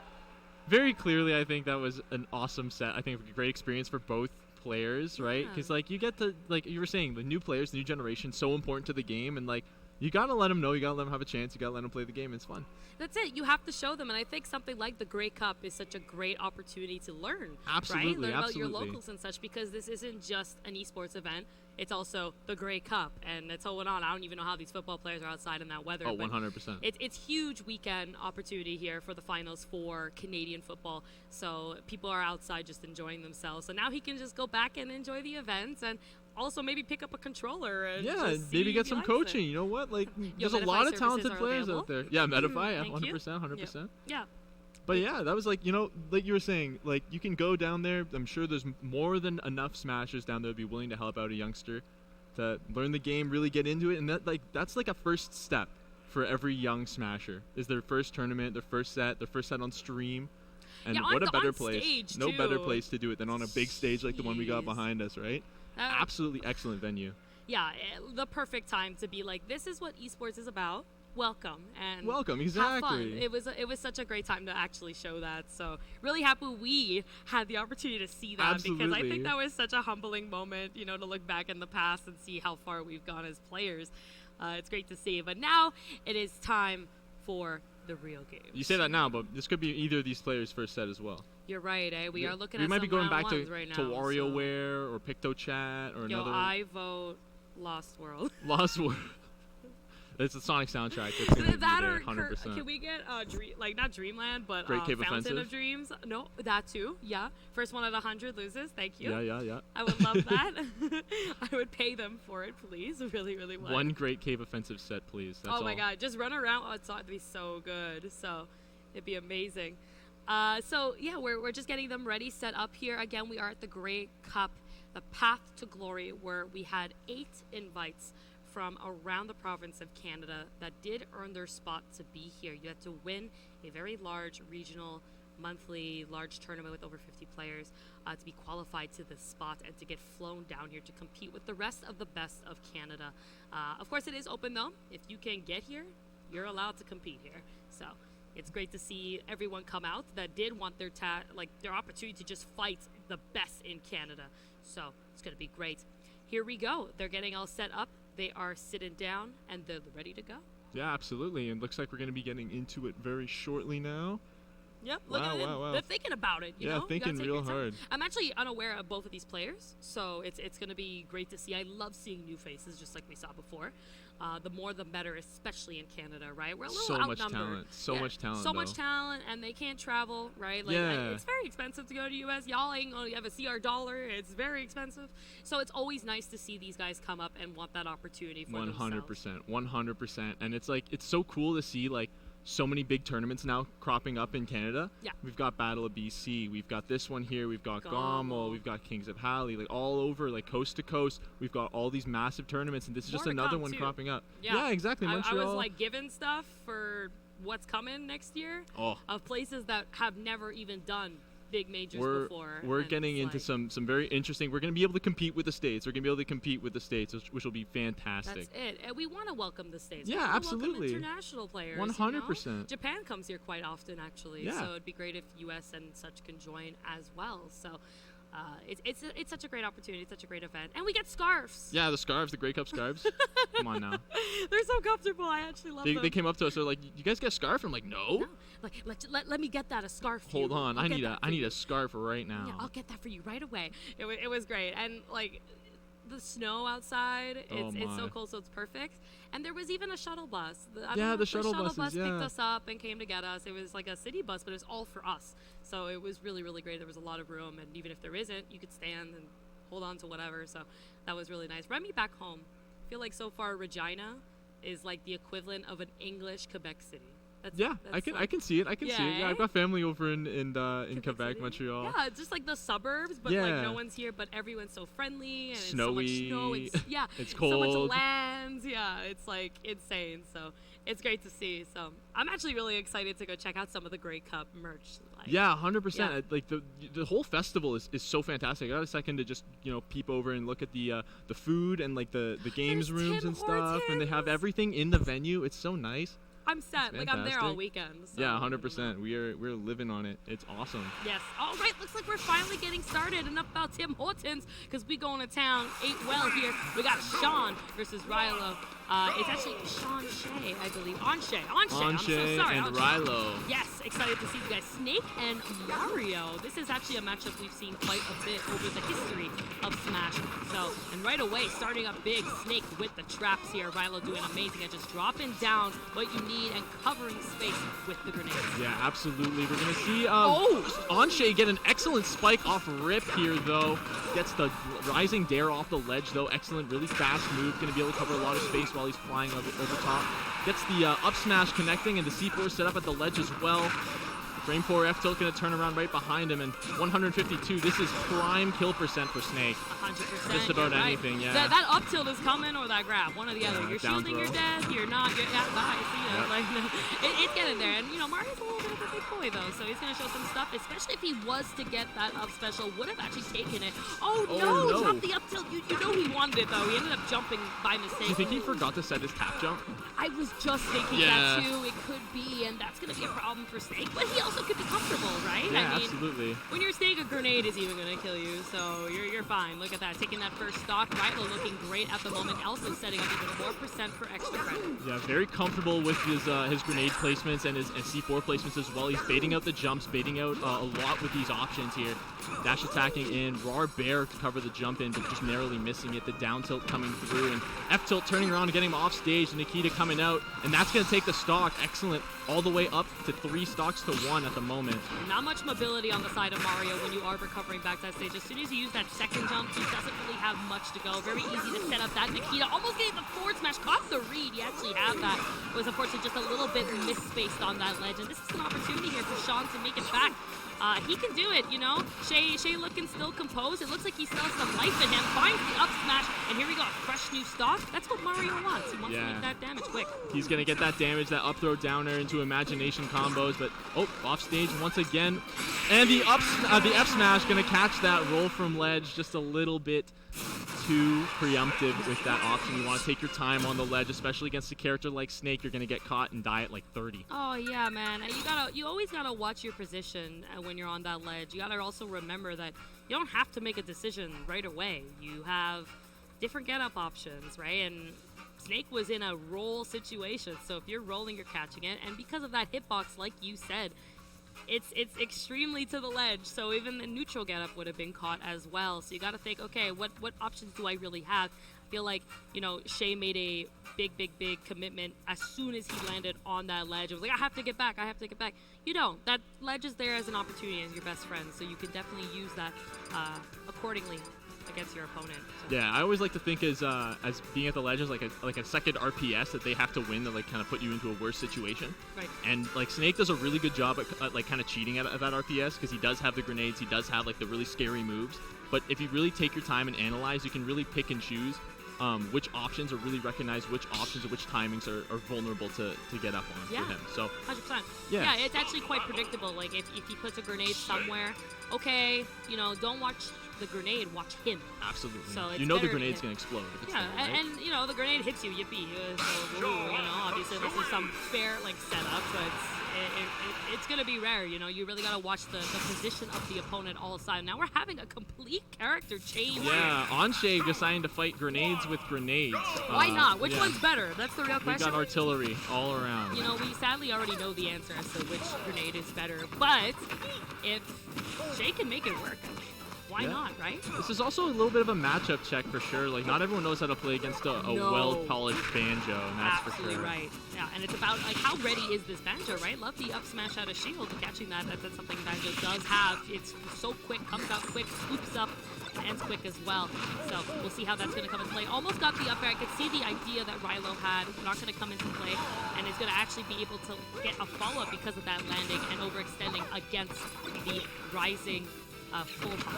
very clearly, I think that was an awesome set. I think a great experience for both players, right? Yeah. Because you get to, you were saying, the new players, the new generation, so important to the game, and you gotta let them know, you gotta let them have a chance, you gotta let them play the game. It's fun. That's it. You have to show them, and I think something like the Grey Cup is such a great opportunity to learn. Absolutely, right? Learn about your absolutely. locals and such, because this isn't just an esports event. It's also the Grey Cup, and it's going on. I don't even know how these football players are outside in that weather. Oh, but 100%. It's huge weekend opportunity here for the finals for Canadian football. So people are outside just enjoying themselves. So now he can just go back and enjoy the events, and also maybe pick up a controller and Yeah, just see maybe if get he some likes coaching. it. You know what? There's a Metafy lot of services talented are players available. out there. Yeah, Metafy, yeah, Thank 100%, you. 100%. Yeah. But yeah, that was like you were saying, you can go down there. I'm sure there's more than enough smashers down there to be willing to help out a youngster to learn the game, really get into it, and that's like a first step for every young smasher. Is their first tournament, their first set on stream. And Yeah, what a better on place. stage, No better too. place to do it than on a big stage like the one we got Jeez. behind us, right? Absolutely excellent venue. Yeah, the perfect time to be like, this is what esports is about. Welcome and Welcome, have fun. exactly. It was such a great time to actually show that. So really happy we had the opportunity to see that because I Absolutely. think that was such a humbling moment, you know, to look back in the past and see how far we've gone as players. It's great to see. But now it is time for the real game. You say that now, but this could be either of these players' first set as well. You're right, eh? We are looking we at might some be going round back to, ones right now. to WarioWare or PictoChat or Yo, another I vote Lost World. Lost World. It's a Sonic soundtrack. That's gonna be that there, or 100%. can we get not Dreamland, but Great Cave Fountain Offensive? of Dreams? No, that too. Yeah, first one at 100 loses. Thank you. Yeah. I would love that. I would pay them for it, please. Really, really would. One Great Cave Offensive set, please. That's Oh my all. God, just run around. Oh, it'd be so good. So it'd be amazing. So yeah, we're just getting them ready, set up here. Again, we are at the Grey Cup, the Path to Glory, where we had 8 invites from around the province of Canada that did earn their spot to be here. You had to win a very large regional monthly large tournament with over 50 players to be qualified to this spot and to get flown down here to compete with the rest of the best of Canada. Of course, it is open though. If you can get here, you're allowed to compete here. So it's great to see everyone come out that did want their opportunity to just fight the best in Canada. So it's going to be great. Here we go. They're getting all set up. They are sitting down and they're ready to go. Yeah, absolutely. And looks like we're going to be getting into it very shortly now. Yep, look at them. Wow. They're thinking about it, you know? You thinking gotta take real your time. hard. I'm actually unaware of both of these players, so it's going to be great to see. I love seeing new faces, just like we saw before. The more the better, especially in Canada, right? We're a little So much outnumbered. talent. So much talent, So much though. talent, and they can't travel, right? Like, Yeah. it's very expensive to go to U.S. Y'all ain't gonna have a CR dollar. It's very expensive. So it's always nice to see these guys come up and want that opportunity for themselves. 100%. And it's like, it's so cool to see, like, so many big tournaments now cropping up in Canada. Yeah. We've got Battle of BC. We've got this one here. We've got Gommel. Gommel. We've got Kings of Halley. Like, all over, like, coast to coast. We've got all these massive tournaments, and this is More just to another come, one too. cropping up. Yeah, exactly. I Montreal. was like given stuff for what's coming next year Oh. of places that have never even done big majors before. We're and getting it's into like, some very interesting. We're going to be able to compete with the States. We're going to be able to compete with the States, which will be fantastic. That's it. And we want to welcome the States. Yeah, We wanna absolutely. Welcome international players. 100%. Japan comes here quite often, actually. Yeah. So it'd be great if U.S. and such can join as well. So it's such a great opportunity. It's such a great event. And we get scarves. Yeah, the scarves, the Grey Cup scarves. Come on now. They're so comfortable. I actually love them. They came up to us. They're like, "You guys get a scarf?" I'm like, "No." No. Like, let me get that, a scarf for Hold you. on. I'll I get need that a for you. scarf right now. Yeah, I'll get that for you right away. It was great. And like the snow outside, it's so my. cold, so it's perfect. And there was even a shuttle bus. I don't Yeah, know the if shuttle buses, bus yeah. picked us up and came to get us. It was like a city bus, but it was all for us. So it was really, really great. There was a lot of room, and even if there isn't, you could stand and hold on to whatever. So that was really nice. Run me back home. I feel like so far Regina is like the equivalent of an English Quebec City. That's, Yeah, that's I can see it. I can see it. Yeah, I've got family over in Quebec, City. Montreal. Yeah, it's just like the suburbs, but Yeah. like no one's here, but everyone's so friendly and Snowy. it's so much snow. It's It's so much cold. land. Yeah, it's like insane. So it's great to see. So I'm actually really excited to go check out some of the Grey Cup merch. Like, Yeah, 100%. Yeah. Like the whole festival is so fantastic. I got a second to just peep over and look at the food and like the games There's rooms Tim and stuff, and they have Hortons. everything in the venue. It's so nice. I'm set. It's Like I'm there all fantastic. weekend. So Yeah, I don't know. 100%. We're living on it. It's awesome. Yes. All right. Looks like we're finally getting started. Enough about Tim Hortons because we going to town. 8 well here. We got Sean versus Rilo. It's actually Sean Shea, I believe. Onshay. I'm so Anshe sorry. and Onshay. Rilo. Yes, excited to see you guys. Snake and Mario. This is actually a matchup we've seen quite a bit over the history of Smash. So, and right away, starting up big, Snake with the traps here. Rilo doing amazing at just dropping down what you need and covering space with the grenades. Yeah, absolutely. We're gonna see Anshe get an excellent spike off rip here though. Gets the rising dare off the ledge though. Excellent, really fast move. Gonna be able to cover a lot of space while he's flying over top. Gets the up smash connecting and the C4 set up at the ledge as well. Frame 4 F tilt going to turn around right behind him, and 152. This is prime kill percent for Snake. 100%. Just about right. anything, yeah. That up tilt is coming or that grab, one or the other. You're down shielding, throw. you're dead. You're not. You're bye. See ya. Yep. Like, it's getting there. And Mario's a little bit of a big boy though, so he's gonna show some stuff. Especially if he was to get that up special, would have actually taken it. Oh no! Dropped the up tilt. You know he wanted it though. He ended up jumping by mistake. Do you think he forgot to set his tap jump? I was just thinking that too. It could be, and that's gonna be a problem for Snake. But he also could be comfortable, right? Yeah, I mean, absolutely. when you're Snake, a grenade is even gonna kill you, so you're fine. Look at that, taking that first stock. Rilo looking great at the moment, also setting up even more percent for extra credit. Yeah, very comfortable with his grenade placements and his C4 placements as well. He's baiting out the jumps, baiting out a lot with these options here. Dash attacking in, Raw Bear to cover the jump in, but just narrowly missing it. The down tilt coming through, and F tilt turning around and getting him off stage. Nikita coming out, and that's going to take the stock. Excellent. All the way up to 3 stocks to 1 at the moment. Not much mobility on the side of Mario when you are recovering back that stage. As soon as you use that second jump, he doesn't really have much to go. Very easy to set up that. Nikita almost getting the forward smash, caught the read. He actually had that. It was unfortunately just a little bit misspaced on that ledge. And this is an opportunity here for Sean to make it back. He can do it, you know. Shay looking still composed. It looks like he still has some life in him. Finds the up smash, and here we go. A fresh new stock. That's what Mario wants. He wants to make that damage quick. He's going to get that damage, that up throw downer into imagination combos, but off stage once again. And the F smash going to catch that roll from ledge just a little bit too preemptive with that option. You want to take your time on the ledge, especially against a character like Snake. You're going to get caught and die at like 30. Oh yeah, man. You always gotta watch your position when you're on that ledge. You gotta also remember that you don't have to make a decision right away. You have different get-up options, right? And Snake was in a roll situation, so if you're rolling, you're catching it. And because of that hitbox, like you said, it's extremely to the ledge, so even the neutral getup would have been caught as well. So you got to think, okay, what options do I really have? I feel like, Shay made a big commitment as soon as he landed on that ledge. It was like, I have to get back. You don't. That ledge is there as an opportunity as your best friend, so you can definitely use that accordingly against your opponent. So. Yeah, I always like to think as being at the ledge is like a second RPS that they have to win to like kind of put you into a worse situation. Right. And like Snake does a really good job at like kind of cheating at that RPS because he does have the grenades, he does have like the really scary moves. But if you really take your time and analyze, you can really pick and choose which options, or really recognize which options or which timings are vulnerable to get up on for him. So 100%. Yeah. Yeah, it's actually quite predictable. Like if he puts a grenade somewhere, okay, don't watch the grenade, watch him. Absolutely. So it's the better grenade's gonna explode. If it's yeah, there, right? and the grenade hits you, yippee. So, obviously this is some fair setup, but it's gonna be rare. You really gotta watch the position of the opponent all the time. Now we're having a complete character change. Yeah, Anshay deciding to fight grenades with grenades. Why not? Which one's better? That's the real We question. got artillery all around. We sadly already know the answer as to which grenade is better. But if Shay can make it work, why not, right? This is also a little bit of a matchup check for sure. Like, not everyone knows how to play against a well-polished Banjo, and that's absolutely for sure. Right. Yeah, and it's about how ready is this Banjo, right? Love the up smash out of shield, catching that. That's something Banjo does have. It's so quick, comes out quick, scoops up, ends quick as well. So we'll see how that's going to come into play. Almost got the up air. I could see the idea that Rilo had. Not going to come into play, and is going to actually be able to get a follow-up because of that landing and overextending against the rising full pop.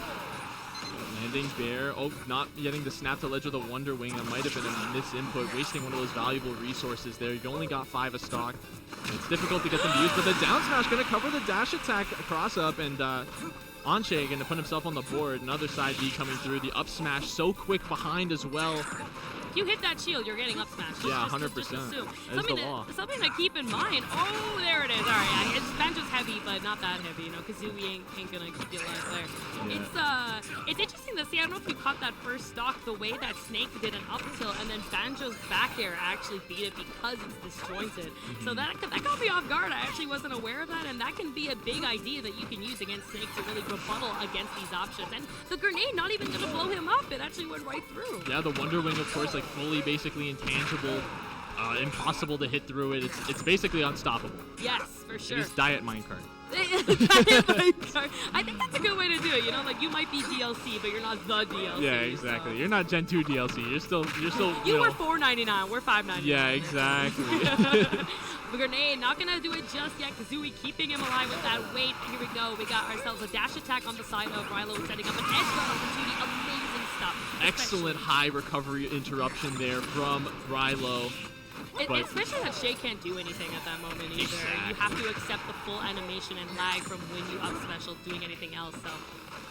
Landing Bear. Not getting the snap to ledge with a Wonder Wing. That might have been a misinput, wasting one of those valuable resources there. You've only got 5 a stock. It's difficult to get them to use, but the down smash going to cover the dash attack cross up, and Anshay going to put himself on the board. Another side B coming through. The up smash so quick behind as well. If you hit that shield, you're getting up smash. Yeah, 100%. Just assume. That is the law. Something to keep in mind. Oh, there it is. All right, Banjo's heavy, but not that heavy. Kazooie ain't gonna keep you alive there. Yeah. It's interesting to see. I don't know if you caught that first stock, the way that Snake did an up tilt, and then Banjo's back air actually beat it because it's disjointed. So that caught me off guard. I actually wasn't aware of that, and that can be a big idea that you can use against Snake to really rebuttal against these options. And the grenade not even gonna blow him up. It actually went right through. Yeah, the Wonder Wing, of course, fully basically intangible, impossible to hit through it. It's basically unstoppable. Yes, for sure. It is diet minecart. I think that's a good way to do it. You know, like you might be DLC, but you're not the DLC. Yeah, exactly. So. You're not Gen 2 DLC. You're still. You were $4.99. We're $5.99. Yeah, exactly. The grenade, not gonna do it just yet. Kazooie keeping him alive with that weight. Here we go. We got ourselves a dash attack on the side of Rilo, setting up an edge guard opportunity. Amazing stuff. Excellent high recovery interruption there from Rilo. Especially that Shay can't do anything at that moment either. Exactly. You have to accept the full animation and lag from when you up special doing anything else. So,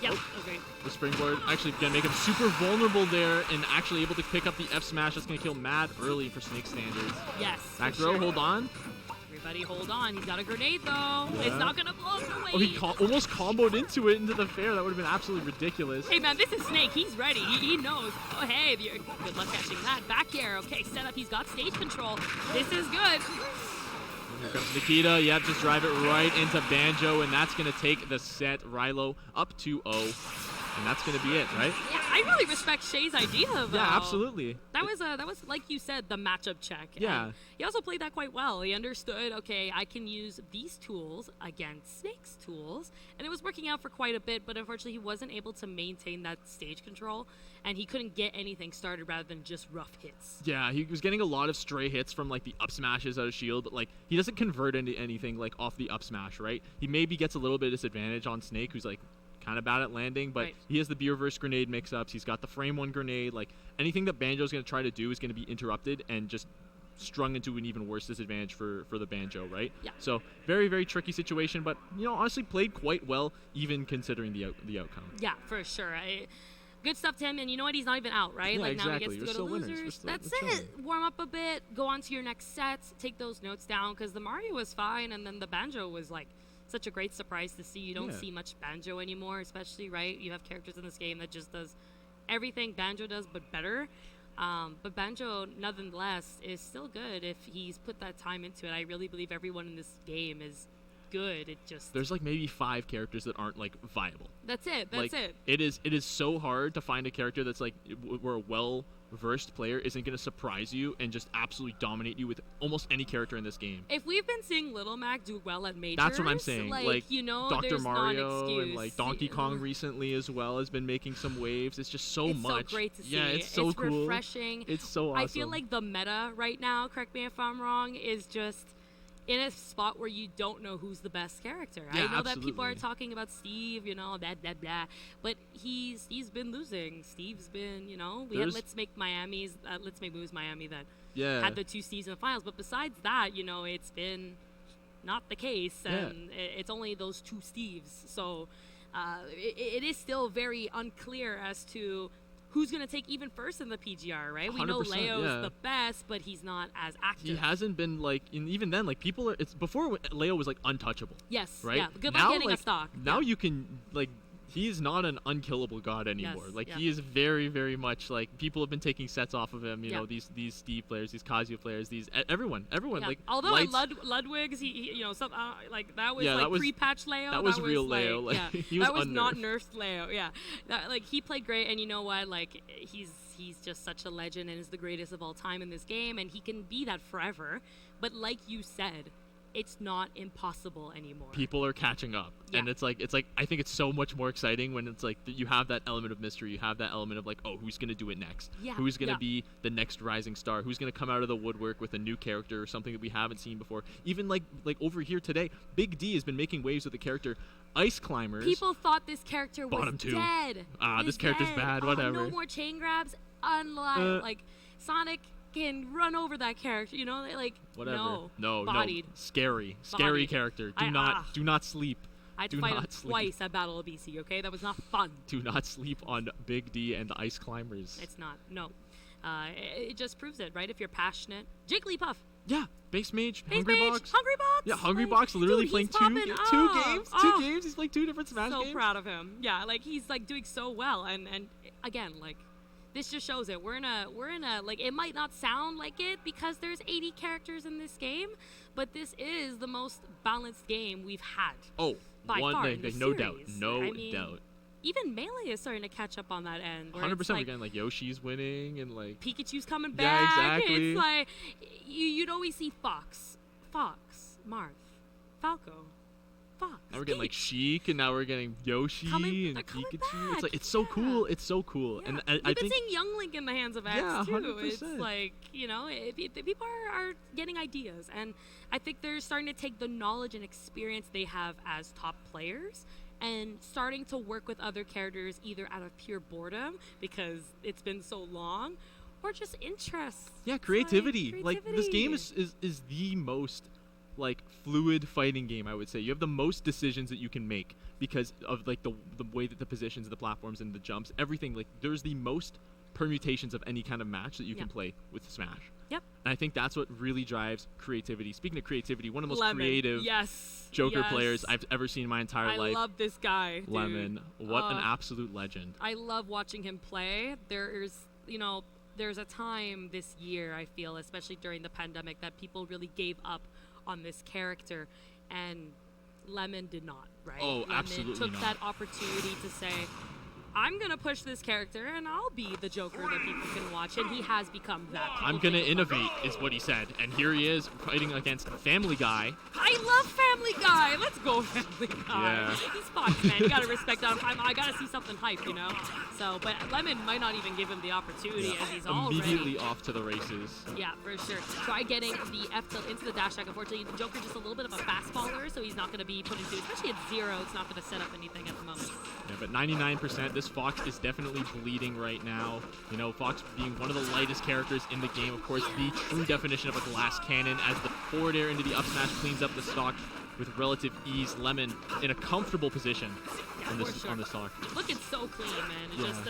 yep, okay. The springboard actually gonna make him super vulnerable there, and actually able to pick up the F smash. That's gonna kill Mad early for Snake standards. Yes. Back for throw, sure. hold on. Everybody hold on. He's got a grenade though. Yeah. It's not gonna blow him away. Oh, he almost comboed into the fair. That would have been absolutely ridiculous. Hey man, this is Snake. He's ready. He knows. Oh hey, good luck catching that. Back air. Okay, set up. He's got stage control. This is good. Here comes Nikita. You have to drive it right into Banjo, and that's gonna take the set. Rilo up 2-0. And that's gonna be it, right? Yeah, I really respect Shay's idea though. Yeah, absolutely. That was like you said, the matchup check. Yeah. And he also played that quite well. He understood, okay, I can use these tools against Snake's tools, and it was working out for quite a bit. But unfortunately, he wasn't able to maintain that stage control, and he couldn't get anything started rather than just rough hits. Yeah, he was getting a lot of stray hits from like the up smashes out of shield, but like he doesn't convert into anything like off the up smash, right? He maybe gets a little bit of disadvantage on Snake, who's like kind of bad at landing, but right. He has the B reverse grenade mix-ups. He's got the frame one grenade. Like anything that Banjo's going to try to do is going to be interrupted and just strung into an even worse disadvantage for the Banjo, right? Yeah. So very, very tricky situation, but you know, honestly played quite well even considering the outcome. Yeah, for sure. Good stuff to him, and you know what? He's not even out, right? Yeah, like now exactly. he gets to We're go to still winners. We're losers. still- That's we're it. Warm up a bit, go on to your next sets, take those notes down, because the Mario was fine, and then the Banjo was like such a great surprise to see. You don't Yeah. see much Banjo anymore, especially, right? You have characters in this game that just does everything Banjo does, but better. But Banjo, nonetheless, is still good if he's put that time into it. I really believe everyone in this game is good. It just There's like maybe 5 characters that aren't like viable. that's it. Like, That's it. It is so hard to find a character that's like where a well-versed player isn't going to surprise you and just absolutely dominate you with almost any character in this game. If we've been seeing Little Mac do well at majors, That's what I'm saying. Like, you know, Dr. there's not an Mario excuse. and like Donkey Kong recently as well has been making some waves. It's just so It's much. so great to see. Yeah, it's so cool. refreshing. It's so awesome. I feel like the meta right now, correct me if I'm wrong, is just in a spot where you don't know who's the best character. Yeah, I know that people are absolutely. talking about Steve, you know, blah blah blah, but he's been losing. Steve's been, you know, we had There's- Let's Make Moves Miami that yeah. had the 2 Steves in the finals, but besides that, you know, it's been not the case, and it's only those 2 Steves. So it is still very unclear as to who's going to take even first in the PGR, right? We know 100%, Leo's yeah. the best, but he's not as active. He hasn't been like, and even then, like people are. It's before Leo was like untouchable, Yes, right? yeah. Good now, luck getting like, a stock. Now yeah. you can like. He is not an unkillable god anymore. Yes, like yeah. he is very, very much like people have been taking sets off of him. You Yeah. know, these Steve players, these Kazuya players, these everyone, Yeah. like. Although Lights, Ludwig's, he you know, some like that was Yeah, like that was- pre-patch Leo. that was real Leo, Like, like, yeah, he was that was not unnerved. nerfed Leo. Yeah, like he played great, and you know what? Like he's just such a legend and is the greatest of all time in this game, and he can be that forever. But like you said, it's not impossible anymore. people are catching up, and Yeah. it's like I think it's so much more exciting when it's like you have that element of mystery, you have that element of like, oh, who's gonna do it next? Yeah, Who's gonna yeah. be the next rising star? Who's gonna come out of the woodwork with a new character or something that we haven't seen before? Even like over here today, Big D has been making waves with the character Ice Climbers. People thought this character was Bottom 2. dead. This character's dead. bad, Oh, whatever. no more chain grabs. Like Sonic can run over that character. You know, like Whatever. no, bodied. Scary Bodied. character. I- Do not sleep. I had to Do fight not him sleep. twice at Battle of BC. Okay, that was not fun. Do not sleep on Big D and the Ice Climbers. It's not. No. It just proves it, right? If you're passionate, Jigglypuff, Yeah, Base Mage, Base Hungry Mage, Box. Hungry Box. Yeah, Hungry like, Box literally dude, playing he's popping two off. games. Oh, Two games. He's playing 2 different Smash so games. proud of him. Yeah, like he's like doing so well, and again, like this just shows it. We're in a like it might not sound like it because there's 80 characters in this game, but this is the most balanced game we've had. Oh, By one far thing, in the no doubt, series. no I mean, doubt. Even Melee is starting to catch up on that end. 100%. Like, Again, like Yoshi's winning and like. Pikachu's coming Yeah, back. exactly. It's like you'd always see Fox, Marth, Falco, Fox. we're getting like Peach. Sheik, and now we're getting Yoshi and they're coming Pikachu. back. It's so cool. It's so cool. Yeah. And We've I been think seeing Young Link in the hands of X Yeah, too. 100%. It's like, the people are getting ideas, and I think they're starting to take the knowledge and experience they have as top players and starting to work with other characters either out of pure boredom because it's been so long, or just interest. yeah, It's creativity. like Like this game is the most like fluid fighting game, I would say. You have the most decisions that you can make because of like the way that the positions, the platforms, and the jumps, everything. Like there's the most permutations of any kind of match that you can play with Smash. Yep. And I think that's what really drives creativity. Speaking of creativity, one of the most Lemon. creative Yes. Joker yes. players I've ever seen in my entire I life. love this guy. Dude. Lemon. What an absolute legend. I love watching him play. There's a time this year, I feel, especially during the pandemic, that people really gave up on this character, and Lemon did not, right? Oh, Lemon absolutely took not. that opportunity to say, I'm going to push this character, and I'll be the Joker that people can watch, and he has become that. I'm People gonna think about innovate, is what he said, and here he is fighting against Family Guy. I love Family Guy. Let's go, Family Guy. Yeah. He's Fox, man. You gotta respect that. I gotta see something hype, you know. So, but Lemon might not even give him the opportunity, as he's Immediately already. off to the races. Yeah, for sure. Try getting the F tilt into the dash attack. Unfortunately, the Joker's just a little bit of a fast faller, so he's not gonna be put into, especially at 0. It's not gonna set up anything at the moment. Yeah, but 99%, this Fox is definitely bleeding right now. You know, Fox being one of the lightest characters in the game. Of course, the true definition of a glass cannon, as the forward air into the up smash cleans up the stock with relative ease. Lemon in a comfortable position on for this sure. on the stock. Looking so clean, man. Yeah. Just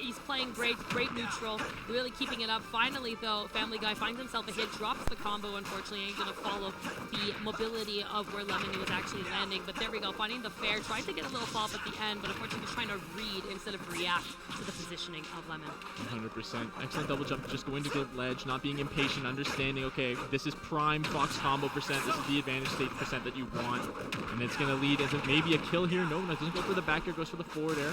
he's playing great neutral, really keeping it up. Finally, though, Family Guy finds himself a hit, drops the combo. Unfortunately, ain't gonna follow the mobility of where Lemon was actually landing. But there we go, finding the fair, trying to get a little fall up at the end, but unfortunately trying to read instead of react to the positioning of Lemon. 100%. Excellent double jump, just going to get ledge, not being impatient, understanding, okay, this is prime Fox combo percent, this is the advantage state percent that you want, and it's going to lead into maybe a kill here. No, it doesn't go for the back air, goes for the forward air.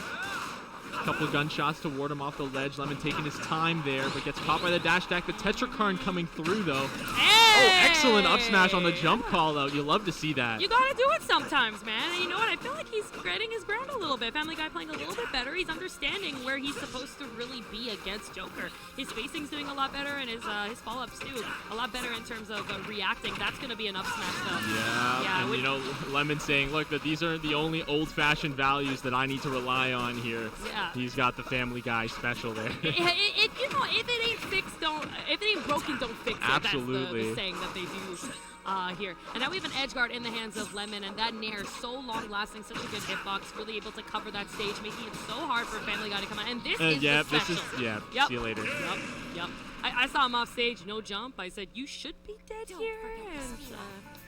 Couple gunshots to ward him off the ledge. Lemon taking his time there, but gets caught by the dash attack. The Tetrakarn coming through, though. Hey! Oh, excellent up smash on the jump call out. You love to see that. You gotta do it sometimes, man. And you know what? I feel like he's getting his ground a little bit. Family Guy playing a little bit better. He's understanding where he's supposed to really be against Joker. His spacing's doing a lot better, and his follow-ups too a lot better in terms of reacting. That's gonna be an up smash though. Yeah, and with- you know, Lemon saying, look, that these are the only old-fashioned values that I need to rely on here. Yeah. He's got the Family Guy special there. If it ain't fixed, if it ain't broken, don't fix it. Absolutely. That's the saying that they use here. And now we have an edge guard in the hands of Lemon, and that Nair, so long-lasting, such a good hitbox, really able to cover that stage, making it so hard for Family Guy to come out. And this is yeah, the special. Yep. See you later. Yep. I saw him off stage, no jump. I said, you should be dead here. And,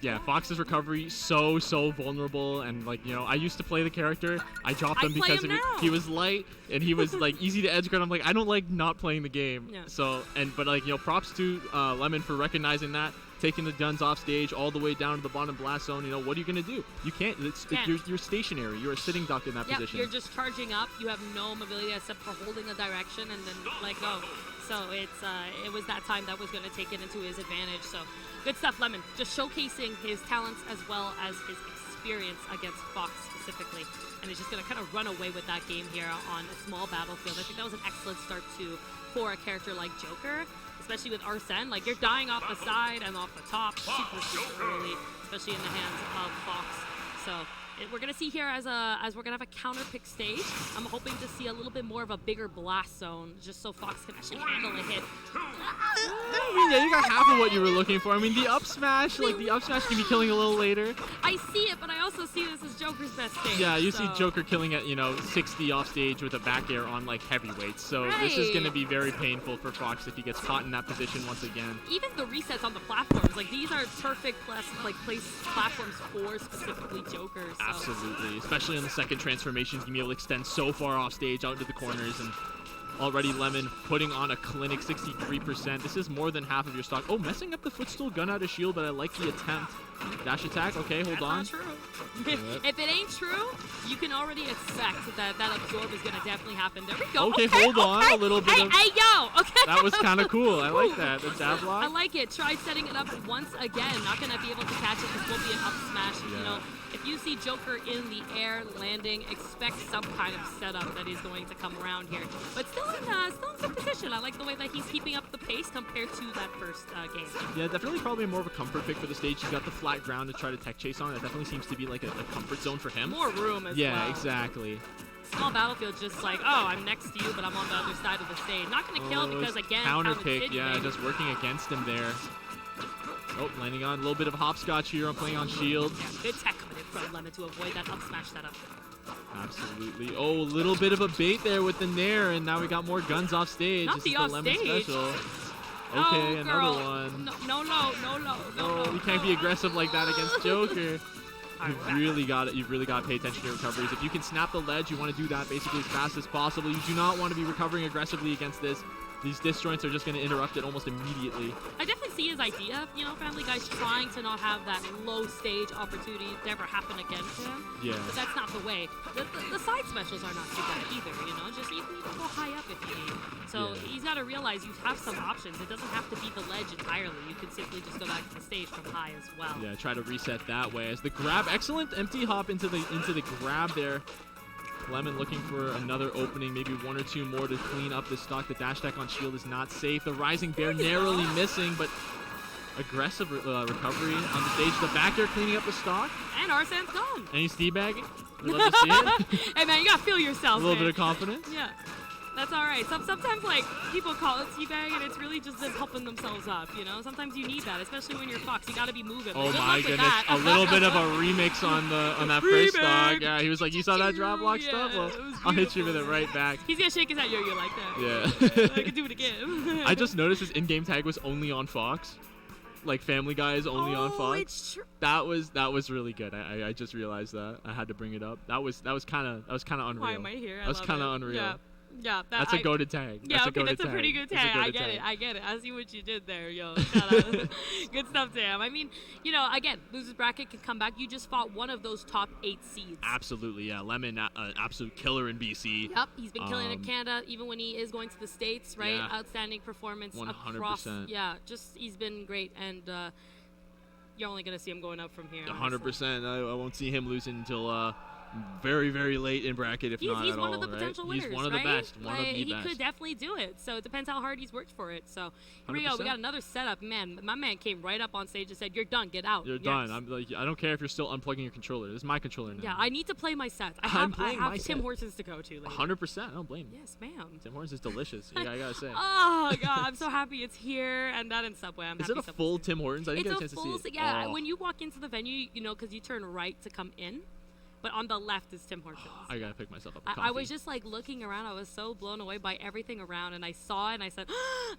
Yeah, Fox's recovery so vulnerable, and like, you know, I used to play the character. I dropped I him play because him of it. now. He was light and he was like easy to edge guard. I'm like, I don't like not playing the game. Yeah. So but like, you know, props to Lemon for recognizing that, taking the guns off stage all the way down to the bottom blast zone. You know, what are you gonna do? You can't. You're stationary. You're a sitting duck in that Yep, position. you're just charging up. You have no mobility except for holding a direction and then let go. So it was that time that was going to take it into his advantage. So good stuff, Lemon. Just showcasing his talents as well as his experience against Fox specifically. And he's just going to kind of run away with that game here on a small battlefield. I think that was an excellent start for a character like Joker, especially with Arsene. Like, you're dying off the side and off the top super early, especially in the hands of Fox. So we're gonna see here as we're gonna have a counter pick stage. I'm hoping to see a little bit more of a bigger blast zone, just so Fox can actually handle a hit. I mean, yeah, you got half of what you were looking for. I mean, the up smash, like the up smash can be killing a little later. I see it, but I also see this as Joker's best stage. Yeah, you see so- Joker killing at, 60 off stage with a back air on like heavyweights. So this is going to Right. be very painful for Fox if he gets caught in that position once again. Even the resets on the platforms, like these are perfect place platforms for specifically Joker. So. Absolutely, especially on the second transformations, you can be able to extend so far off stage out into the corners, and Already Lemon putting on a clinic, 63%. This is more than half of your stock. Oh, messing up the footstool, gun out of shield, but I like the attempt. Dash attack, okay, hold on. That's not true. If it ain't true, you can already expect that absorb is going to definitely happen. There we go. Okay, hold on, a little bit hey, of... Hey, yo, okay. That was kind of cool. I like that. The jab I block. like it. Try setting it up once again. Not going to be able to catch it. This will be an up smash. Yeah. You know, if you see Joker in the air landing, expect some kind of setup that is going to come around here. But still in good position. I like the way that he's keeping up the pace compared to that first game. Yeah, definitely probably more of a comfort pick for the stage. He's got the flat ground to try to tech chase on. That definitely seems to be like a comfort zone for him. More room as well. Yeah, exactly. Small battlefield, just like, oh, I'm next to you, but I'm on the other side of the stage. Not going to kill because, again, counter pick, yeah, just working against him there. Oh, landing on a little bit of hopscotch here. I'm playing on shield. Yeah, good tech coming in from Lemon to avoid that up smash setup. Absolutely. Oh, a little bit of a bait there with the Nair, and now we got more guns off stage. Not this the is the off Lemon stage. special. Oh, Okay, another girl. one. No. You can't be aggressive like that against Joker. All right, You've really got to pay attention to your recoveries. If you can snap the ledge, you want to do that basically as fast as possible. You do not want to be recovering aggressively against this. These disjoints are just going to interrupt it almost immediately. I definitely see his idea, you know, Family Guy's trying to not have that low stage opportunity ever happen again to him. Yeah. But that's not the way. The side specials are not too bad either, you know, just you can go high up if you need. So Yeah. he's got to realize you have some options. It doesn't have to be the ledge entirely. You can simply just go back to the stage from high as well. Yeah, try to reset that way. As the grab, excellent empty hop into the grab there. Lemon looking for another opening, maybe one or two more to clean up the stock. The dash attack on shield is not safe. The Rising Bear narrowly missing, but aggressive recovery on the stage. The back air cleaning up the stock. And Arsen's gone. And he's teabagging. We love to see it. Hey, man, you got to feel yourself, A little man. bit of confidence. Yeah. That's all right. Sometimes, like, people call it teabag, and it's really just them helping themselves up, you know? Sometimes you need that, especially when you're Fox. You got to be moving. Oh Good my luck with goodness! that. A little bit of a remix on that first stock. Remix. Yeah, he was like, "You saw that drop block Yeah, stuff? Well, it was I'll hit you beautiful. with it right back." He's going to shake his head. Yo, you like that? Yeah. I can do it again. I just noticed his in-game tag was only on Fox. Like Family Guy is only on Fox. It's true. That was really good. I just realized that. I had to bring it up. That was kind of unreal. Why am I here? That was kind of unreal. Yeah. Yeah, That's a goated tag. Yeah, that's that's a pretty good That's a tag. I goated get tag. it. I get it. I see what you did there, yo. Shout out. Good stuff, Sam. I mean, you know, again, losers bracket can come back. You just fought one of those top 8 seeds. Absolutely, yeah. Lemon, absolute killer in BC. Yep, he's been killing it in Canada, even when he is going to the States, right? Yeah. Outstanding performance 100%. across. Yeah, just he's been great, and you're only gonna see him going up from here. 100%. I won't see him losing until very, very late in bracket, if He's not at all. one of the potential right? winners, He's one of the right? best. One of the he best. could definitely do it. So it depends how hard he's worked for it. So here we go. We 100%. got another setup. Man, my man came right up on stage and said, "You're done. Get out. You're Yes. done. I'm like, I don't care if you're still unplugging your controller. This is my controller now. Yeah, I need to play my sets. I I'm have playing my Tim set. Hortons to go to later. 100%. I don't blame you. Yes, ma'am. Tim Hortons is delicious. Yeah, I gotta say. Oh god, I'm so happy it's here, and that in Subway. I'm Is happy it a Subway's full here. Tim Hortons? I didn't It's get a a chance to full, see it. yeah. Oh. When you walk into the venue, you know, because you turn right to come in, but on the left is Tim Hortons. I gotta pick myself up a I coffee. was just like looking around. I was so blown away by everything around, and I saw it, and I said,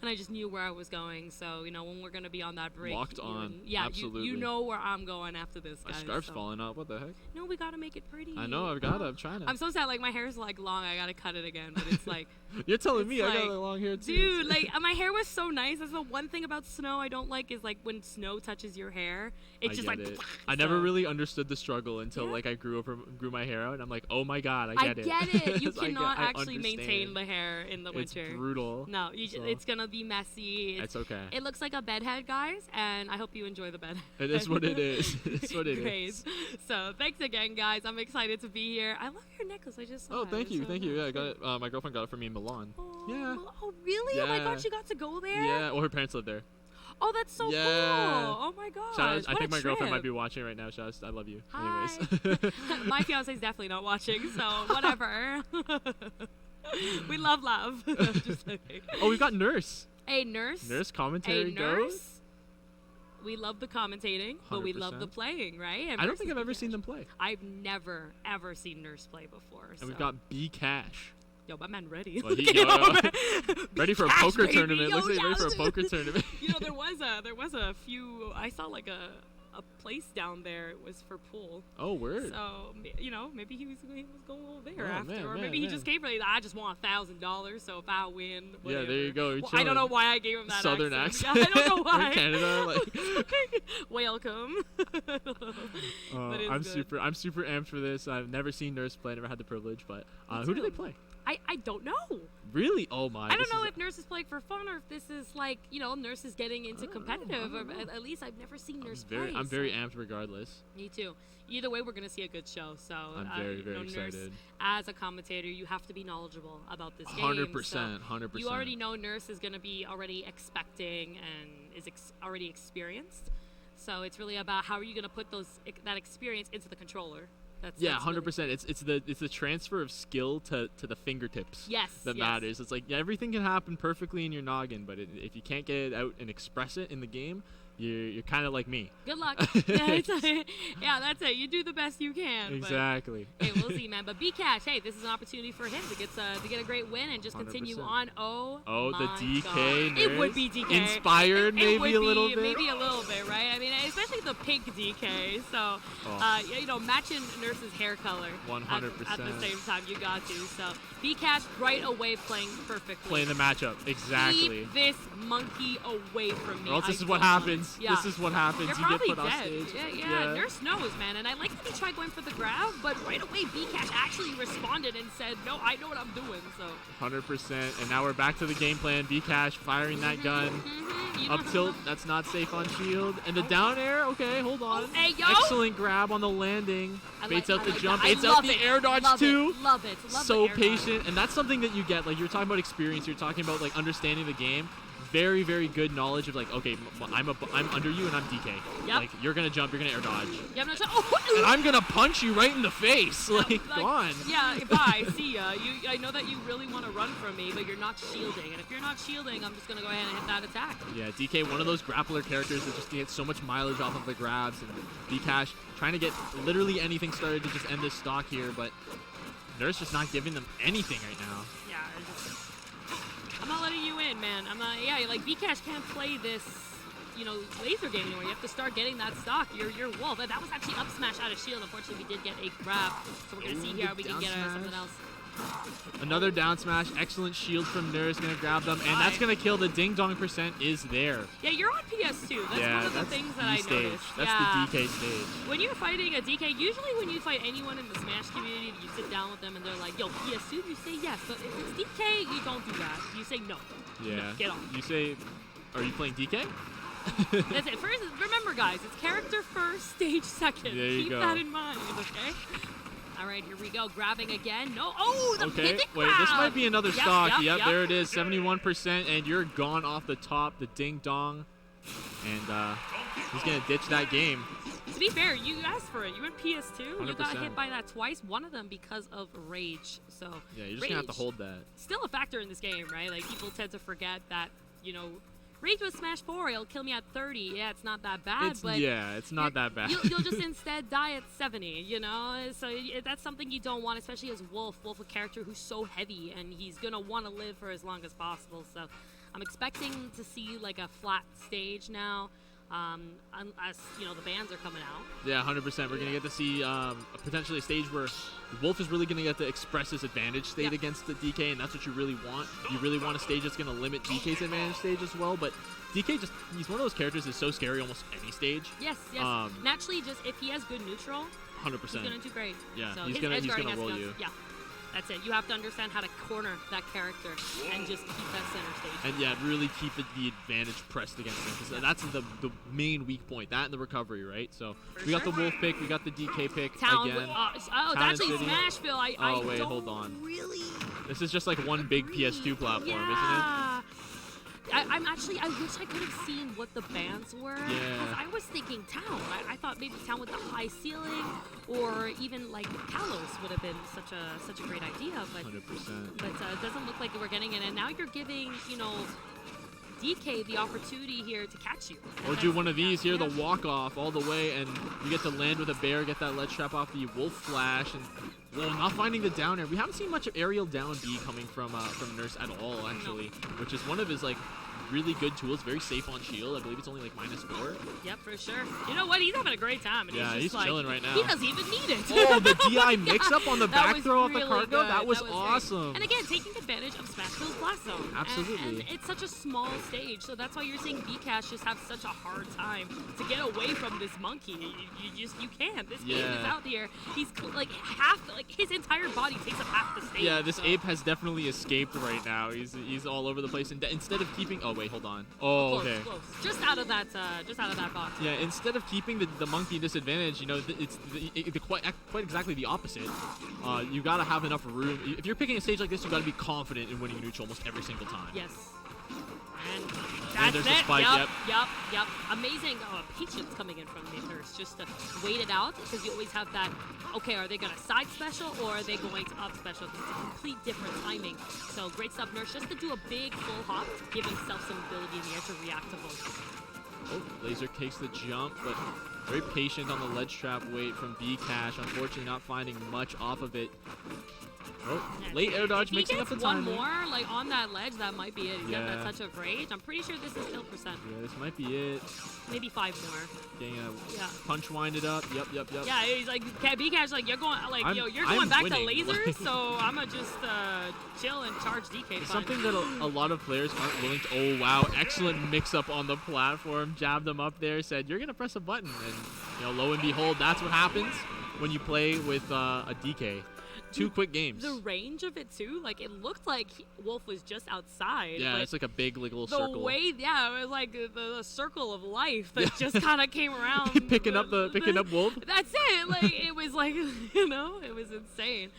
and I just knew where I was going. So you know, when we're gonna be on that break, Locked on. yeah, Absolutely. you know where I'm going after this, My guys. scarf's so. falling off. What the heck? No, we gotta make it pretty. I know. I've got it. I'm trying to. I'm so sad. Like my hair's like long. I gotta cut it again, but it's like. You're telling It's me I got like, a long hair too. Dude, like my hair was so nice. That's the one thing about snow I don't like is like when snow touches your hair, it's I just get like. it. I never so- really understood the struggle until Yeah. like I grew my hair out, and I'm like, oh my god, I get it. You I cannot I actually maintain understand. the hair in the It's winter. brutal. No, So- it's gonna be messy. It's okay. It looks like a bedhead, guys, and I hope you enjoy the bed. It is what it is. It's what it Great. is. So thanks again, guys. I'm excited to be here. I love your necklace. I just saw Oh, it. thank It's you, so thank you. nice. Yeah, I got it. My girlfriend got it for me in Milan. Oh, Yeah. Oh, really? Oh my Yeah. God, she got to go there. Yeah, well, her parents live there. Oh, that's so Yeah. cool. Oh my gosh. Shout out, I what think a my girlfriend might trip. be watching right now. Shout out, I love you. Hi. Anyways. My fiance's definitely not watching, so whatever. We love love. Just kidding. Oh, we've got Nurse. A nurse. Nurse A commentary nurse. goes. We love the commentating, but we love the 100%. playing, right? And I don't Nurse think is I've ever the seen cash. them play. I've never ever seen Nurse play before. And so. we've got B Cash. Yo, my man ready. Well, Look at him. ready for a Cash, poker baby. tournament. Yo, Looks like he's ready for a yes. poker tournament. You know, there was a few. I saw like a a place down there. It was for pool. Oh, word. So maybe he was going over there Oh, after, man, or man, maybe he man. just came for it. I just want $1,000. So if I win, whatever. Yeah, there you go. You're Well, I don't know chilling. why I gave him that Southern accent. accent. Yeah, I don't know Or why. Canada, like. Welcome. But it's I'm good. I'm super amped for this. I've never seen Nurse play. Never had the privilege, but who do they play? I don't know. Really? Oh my! I don't this know is- if Nurse is playing for fun or if this is like, Nurse is getting into competitive. Or at least I've never seen Nurse play. I'm very so- amped regardless. Me too. Either way, we're going to see a good show. So I'm very, very Nurse, excited. as a commentator, you have to be knowledgeable about this game. 100%, So 100%. you already know Nurse is going to be already expecting and is already experienced. So it's really about how are you going to put that experience into the controller. That's 100%. really- It's the transfer of skill to the fingertips. Yes, That yes. matters. It's like everything can happen perfectly in your noggin, but if you can't get it out and express it in the game, you're kind of like me. Good luck. Yeah, that's it. You do the best you can. but- Exactly. Hey, we'll see, man. But B-Cash, hey, this is an opportunity for him to get a great win and just continue 100%. on. Oh, The my DK God. It would Nurse? be DK. Inspired It maybe would a little be, bit? Maybe a little bit, right? I mean, especially the pink DK. So, matching Nurse's hair color. 100%. At the same time, you got to. So, B-Cash right away playing perfectly. Playing the matchup. Exactly. Keep this monkey away from me. Or else this I is what don't want happens. it. Yeah. This is what happens. You're You get probably put on dead. stage. Yeah, Nurse knows, man. And I like that he tried going for the grab, but right away, B-Cash actually responded and said, no, I know what I'm doing. So 100%. And now we're back to the game plan. B-Cash firing that gun. you know Up tilt, that's not safe on shield. And the down air, okay, hold on. hey, yo. Excellent grab on the landing. Baits out the jump, that. I baits out love the it. air dodge Love too. It. Love it. Love So the air dodge. patient, and that's something that you get. Like you're talking about experience, you're talking about like understanding the game. Very, very good knowledge of like, okay, I'm under you and I'm DK. Yep. Like you're gonna jump, you're gonna air dodge, Yeah, I'm not sure. and I'm gonna punch you right in the face. Like, go on. Yeah, bye. See ya. I know that you really want to run from me, but you're not shielding. And if you're not shielding, I'm just gonna go ahead and hit that attack. Yeah, DK, one of those grappler characters that just gets so much mileage off of the grabs, and Bcash trying to get literally anything started to just end this stock here, but Nurse just not giving them anything right now. Yeah, I'm not letting you in, man. I'm not. Yeah, like Bcash can't play this, laser game anymore. You have to start getting that stock. You're wolf. And that was actually up smash out of shield. Unfortunately, we did get a grab, so we're gonna see here how we can down get smash. something else. Another down smash, excellent shield from Nurse, gonna grab them, and that's gonna kill. The ding dong percent is there. Yeah, you're on PS2. That's yeah, one of the that's things the that I stage. noticed. That's yeah. the DK stage. When you're fighting a DK, usually when you fight anyone in the Smash community, you sit down with them and they're like, yo, PS2, you say yes. But if it's DK, you don't do that. You say no. Yeah. No, get on. You say, are you playing DK? That's it. First, remember, guys, it's character first, stage second. There you Keep go. that in mind, okay? All right, here we go. Grabbing again. No. Oh, the Okay, pivot wait, this grab. might be another Yep, stock. yep. There it is, 71%, and you're gone off the top, the ding dong. And he's gonna ditch that game. To be fair, you asked for it. You went PS2. You got 100%. hit by that twice. One of them because of rage. So Yeah, you're just gonna have to Rage. hold that. Still a factor in this game, right? Like people tend to forget that, rage with Smash 4, it'll kill me at 30. Yeah, it's not that bad, It's but it's not that bad. You'll just instead die at 70, So that's something you don't want, especially as Wolf. Wolf, a character who's so heavy, and he's gonna want to live for as long as possible. So I'm expecting to see like a flat stage now. Unless the bans are coming out. Yeah, 100%. We're gonna get to see potentially a stage where Wolf is really gonna get to express his advantage state against the DK, and that's what you really want. You really want a stage that's gonna limit DK's advantage stage as well. But DK he's one of those characters that's so scary almost any stage. Yes. Naturally, just if he has good neutral, 100%. he's gonna do great. Yeah, so he's his gonna edge guarding roll has to- you. Yeah. That's it. You have to understand how to corner that character and just keep that center stage. And yeah, really keep the advantage pressed against him, because that's the main weak point. That and the recovery, right? So we got the Wolf pick, we got the DK pick Town. again. It's Town actually City. Smashville. I Oh wait, don't hold on. really. This is just like one big PS2 platform, isn't Yeah. I wish I could have seen what the bands were. Yeah. Because I was thinking Town. I thought maybe Town with the high ceiling, or even like Kalos would have been such a great idea. it? But 100%. it doesn't look like we're getting it. And now you're giving DK the opportunity here to catch you. Or do one of these here, Yeah. the walk off all the way, and you get to land with a bear, get that ledge trap off the Wolf flash, and not finding the down air. We haven't seen much of aerial down B coming from Nurse at all, actually, which is one of his like really good tools, very safe on shield. I believe it's only like -4. Yep, for sure. You know what? He's having a great time. And Yeah, he's, he's just chilling right now. He doesn't even need it. Oh, the DI mix-up on the That back was throw off the really cargo? good. That was great. awesome. And again, taking advantage of Smashville's blast zone. Absolutely. And it's such a small stage, so that's why you're seeing Bcash just have such a hard time to get away from this monkey. You can't. This ape is out here. He's like his entire body takes up half the stage. Yeah, this ape has definitely escaped right now. He's all over the place. And instead of keeping, oh wait, hold on. Oh, close, okay. Close. Just out of that box. Yeah, instead of keeping the monkey disadvantage, you know, it's quite exactly the opposite. You gotta have enough room. If you're picking a stage like this, you gotta be confident in winning neutral almost every single time. Yes. And that's there's it. the spike, Yep. Amazing patience coming in from Nurse just to wait it out, because you always have that, okay, are they going to side special or are they going to up special? Because it's a complete different timing. So great stuff, Nurse, just to do a big full hop to give himself some ability in the air to react to both. Oh, Laser takes the jump, but very patient on the ledge trap wait from Bcash. Unfortunately, not finding much off of it. Oh, late air dodge, mixing up the time. One more, like on that ledge, that might be it. He's got Yeah. that touch of rage. I'm pretty sure this is kill percent. Yeah, this might be it. Maybe 5 more. Getting a Yeah. punch winded up. Yep. Yeah, he's like, Bcash, like, you're going, like, you're I'm going back winning. to lasers, so I'm gonna just chill and charge DK. It's fine. something that a lot of players aren't willing to. Oh wow, excellent mix-up on the platform. Jabbed them up there. Said you're gonna press a button, and you know, lo and behold, that's what happens when you play with a DK. 2 quick games. The range of it too, like it looked like Wolf was just outside. Yeah, but it's like a big little the circle. way, yeah, it was like the circle of life that just kind of came around. picking up Wolf. That's it. Like it was like, you know, it was insane.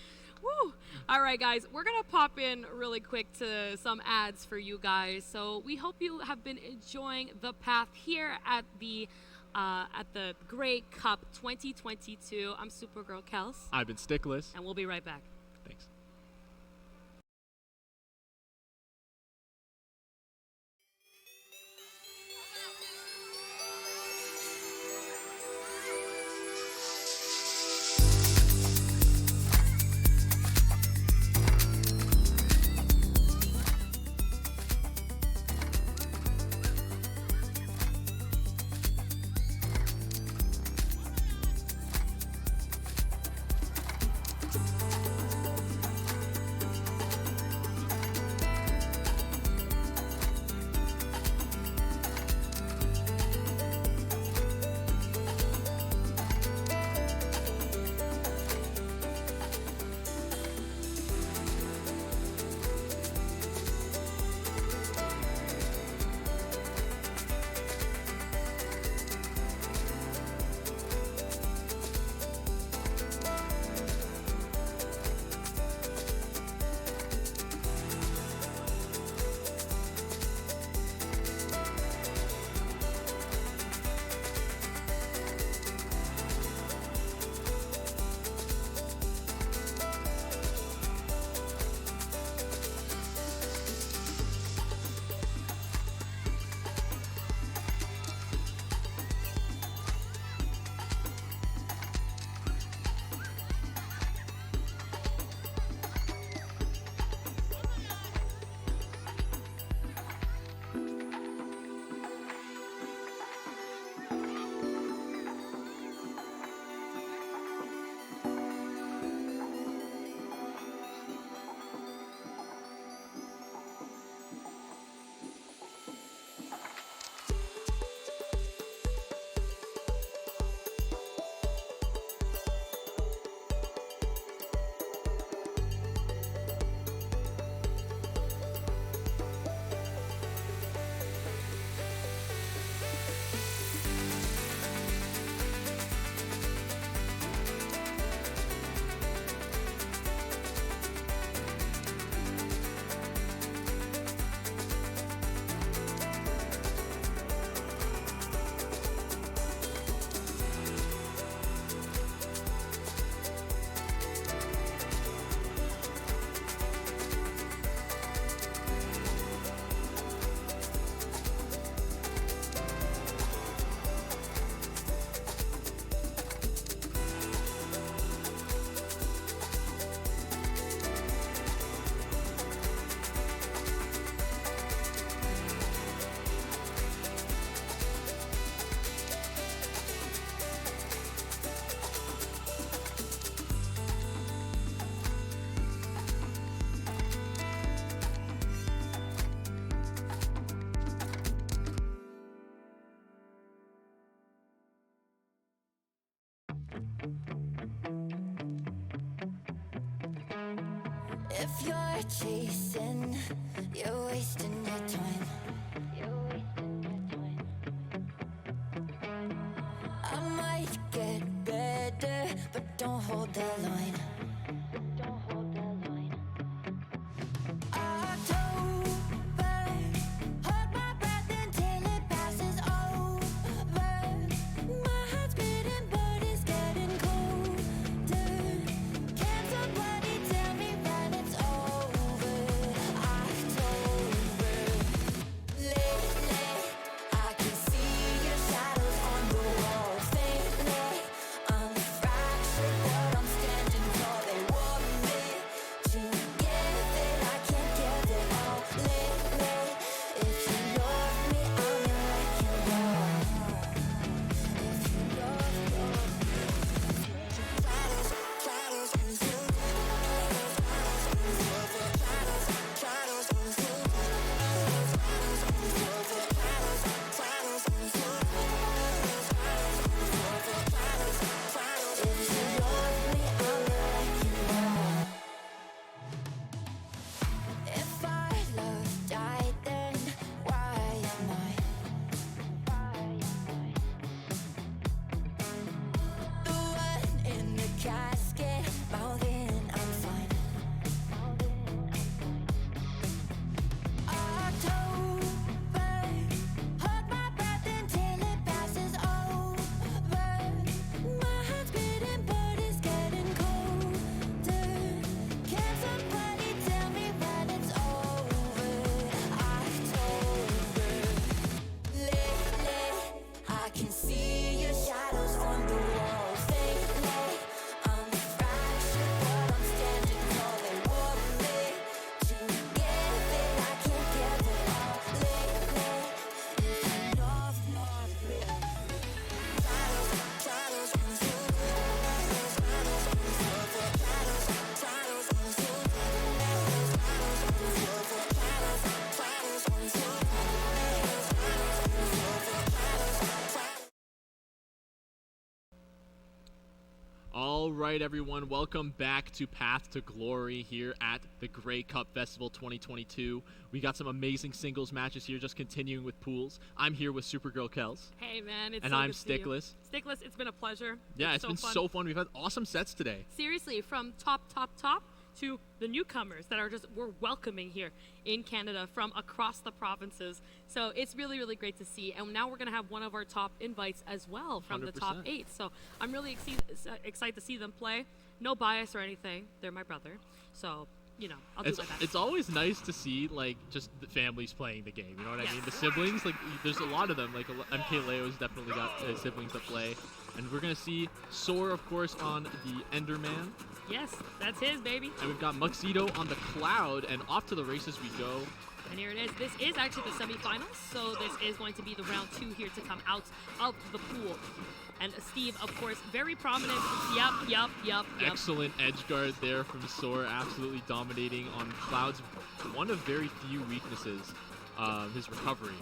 Woo. All right, guys, we're gonna pop in really quick to some ads for you guys. So we hope you have been enjoying the path here at the Grey Cup 2022. I'm Supergirl Kels, I've been Stickless. and we'll be right back. Thanks. If you're chasing, you're wasting your time. I might get better, but don't hold the line. October, hold my breath until it passes over. My heart's beating, but it's getting colder. Can somebody tell me when it's over? October. Lately, I can see your shadows on the wall. Faintly, I'm fractured, but I'm standing tall. They want me to give it, I can't give it all. Lately, if you love me, I'm your wrecking ball. If you love me, shadows, shadows, if our love died, then why am I the one in the casket, mouthing I'm fine? October, hold my breath until it passes over. My heart's beating, but it's getting colder. Can somebody tell me when it's over? October. Lately, I can see your shadows on the wall. Faintly, I'm fractured, but I'm standing tall. They want me to give it, I can't give it all. Lately, if you love me, shadows, All right, everyone, welcome back to Path to Glory here at the Grey Cup Festival 2022. We got some amazing singles matches here, just continuing with pools. I'm here with Supergirl Kels. Hey, man. It's And so I'm good to see you. Stickless. Stickless, it's been a pleasure. Yeah, it's been fun. so fun. We've had awesome sets today. Seriously, from top to the newcomers that we're welcoming here in Canada from across the provinces. So it's really, really great to see. And now we're going to have one of our top invites as well from the top 100%. 8. So I'm really excited to see them play. No bias or anything. They're my brother. So, you know, I'll do my best. It's always nice to see, like, just the families playing the game. You know what I Yes. mean? The siblings, like, there's a lot of them. Like, MK Leo's definitely got siblings that play. And we're going to see Soar, of course, on the Enderman. Yes, that's his, baby. And we've got Muxedo on the Cloud, and off to the races we go. And here it is. This is actually the semifinals, so this is going to be the round 2 here to come out of the pool. And Steve, of course, very prominent. Yep. Excellent edge guard there from Soar, absolutely dominating on Cloud's one of very few weaknesses, his recovery.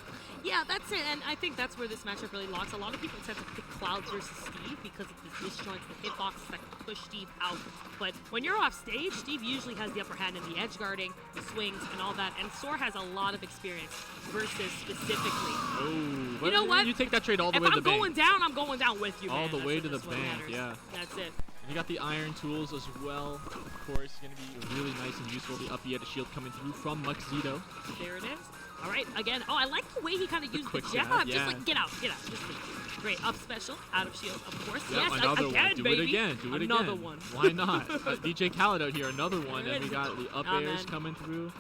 Yeah, that's it, and I think that's where this matchup really locks. A lot of people tend to pick Cloud versus Steve because of the disjoints, the hitboxes that can push Steve out. But when you're off stage, Steve usually has the upper hand in the edge guarding, the swings, and all that. And Soar has a lot of experience versus specifically. Oh, You know what? You take that trade all the If way to I'm the bank. going down, I'm going down with you, All man. the That's way it. to the That's what bank, matters. yeah. That's it. You got the iron tools as well. Of course, going to be really nice and useful. The up Yeta shield coming through from Muxedo. There it is. All right, again. Oh, I like the way he kind of used the quick jab. jab, Just yeah. like, get out. Just leave. Great. Up special, out of shield, of course. Yep, Yes, another again, one. Do baby. it again. Do it Another again. one. Why not? DJ Khaled out here, another one. There And it we is. got the up Oh, airs man. coming through.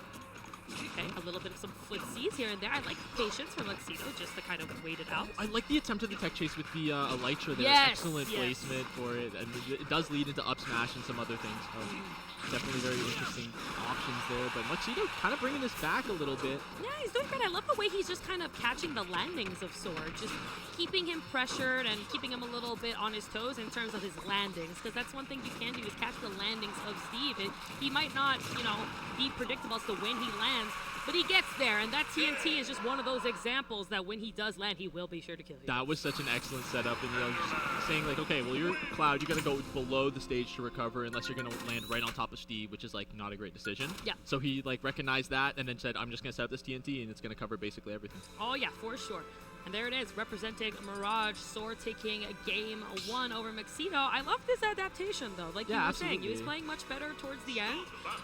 Okay, a little bit of some footsies here and there. I like patience from Luxido just to kind of wait it out. I like the attempt at the tech chase with the Elytra there. Yes, Excellent yes. placement for it. And it does lead into up smash and some other things. So definitely very interesting options there. But Luxido kind of bringing this back a little bit. Yeah, he's doing great. I love the way he's just kind of catching the landings of Sword, just keeping him pressured and keeping him a little bit on his toes in terms of his landings. Because that's one thing you can do is catch the landings of Steve. He might not, be predictable as to when he lands. lands, but he gets there, and that TNT is just one of those examples that when he does land, he will be sure to kill you. That was such an excellent setup, and just saying like, okay, well, you're Cloud, you gotta go below the stage to recover unless you're gonna land right on top of Steve, which is like not a great decision. Yeah. So he like recognized that and then said, I'm just gonna set up this TNT and it's gonna cover basically everything. Oh yeah, for sure. And there it is, representing Mirage, Soar taking game 1 over Maxito. I love this adaptation, though. Like you were saying, he was playing much better towards the end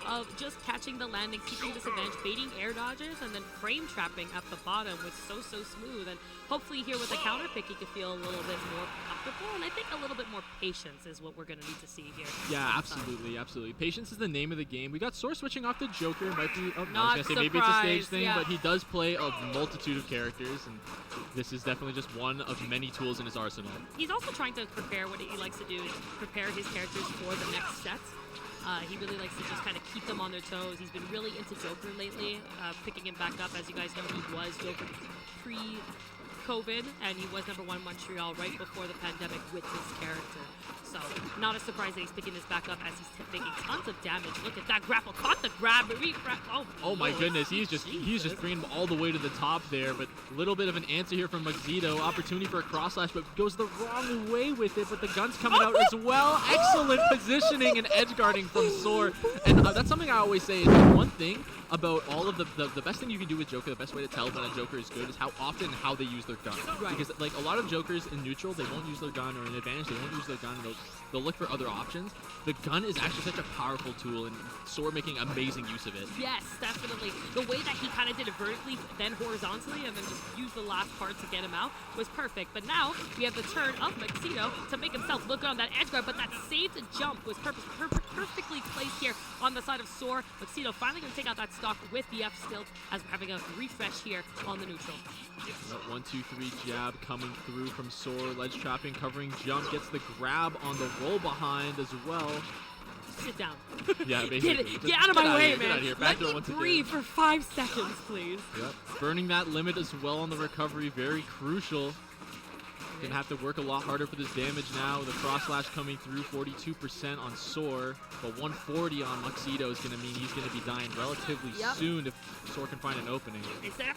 of just catching the landing, keeping disadvantage, baiting air dodges, and then frame trapping at the bottom was so smooth. And hopefully here with the counter pick, he could feel a little bit more comfortable. And I think a little bit more patience is what we're going to need to see here. Yeah, absolutely. Patience is the name of the game. We got Soar switching off the Joker. Might be, I was Not gonna say maybe it's a stage surprised, thing, yeah. but he does play a multitude of characters, and this is definitely just one of many tools in his arsenal. He's also trying to prepare. What he likes to do is prepare his characters for the next sets. He really likes to just kind of keep them on their toes. He's been really into Joker lately, picking him back up. As you guys know, he was Joker pre-COVID, and he was #1 Montreal right before the pandemic with this character. So, not a surprise that he's picking this back up as he's taking tons of damage. Look at that grapple. Caught the grab. Oh my goodness, he's just bringing him all the way to the top there, but a little bit of an answer here from Maxito. Opportunity for a cross slash, but goes the wrong way with it, but the gun's coming out as well. Excellent positioning and edge guarding from Soar. And that's something I always say is that one thing about all of the best thing you can do with Joker, the best way to tell when a Joker is good is how often and how they use their gun. Right. Because like a lot of Jokers in neutral, they won't use their gun, or in advantage, they won't use their gun, and they'll look for other options. The gun is actually such a powerful tool, and Soar making amazing use of it. Yes, definitely. The way that he kind of did it vertically, then horizontally, and then just used the last part to get him out was perfect. But now we have the turn of Maxito to make himself look on that edge guard, but that saved jump was perfectly placed here on the side of Soar. Maxito finally going to take out that stock with the F stilt as we're having a refresh here on the neutral. That 1-2-3 jab coming through from Soar. Ledge trapping, covering jump, gets the grab on the roll behind as well. Sit down. Yeah, basically. Get out of my way, Get out man. of here. Let me breathe for 5 seconds, please. Yep. Burning that limit as well on the recovery, very crucial. Gonna have to work a lot harder for this damage now. The cross slash coming through, 42% on Soar, but 140 on Maxito is gonna mean he's gonna be dying relatively soon if Soar can find an opening.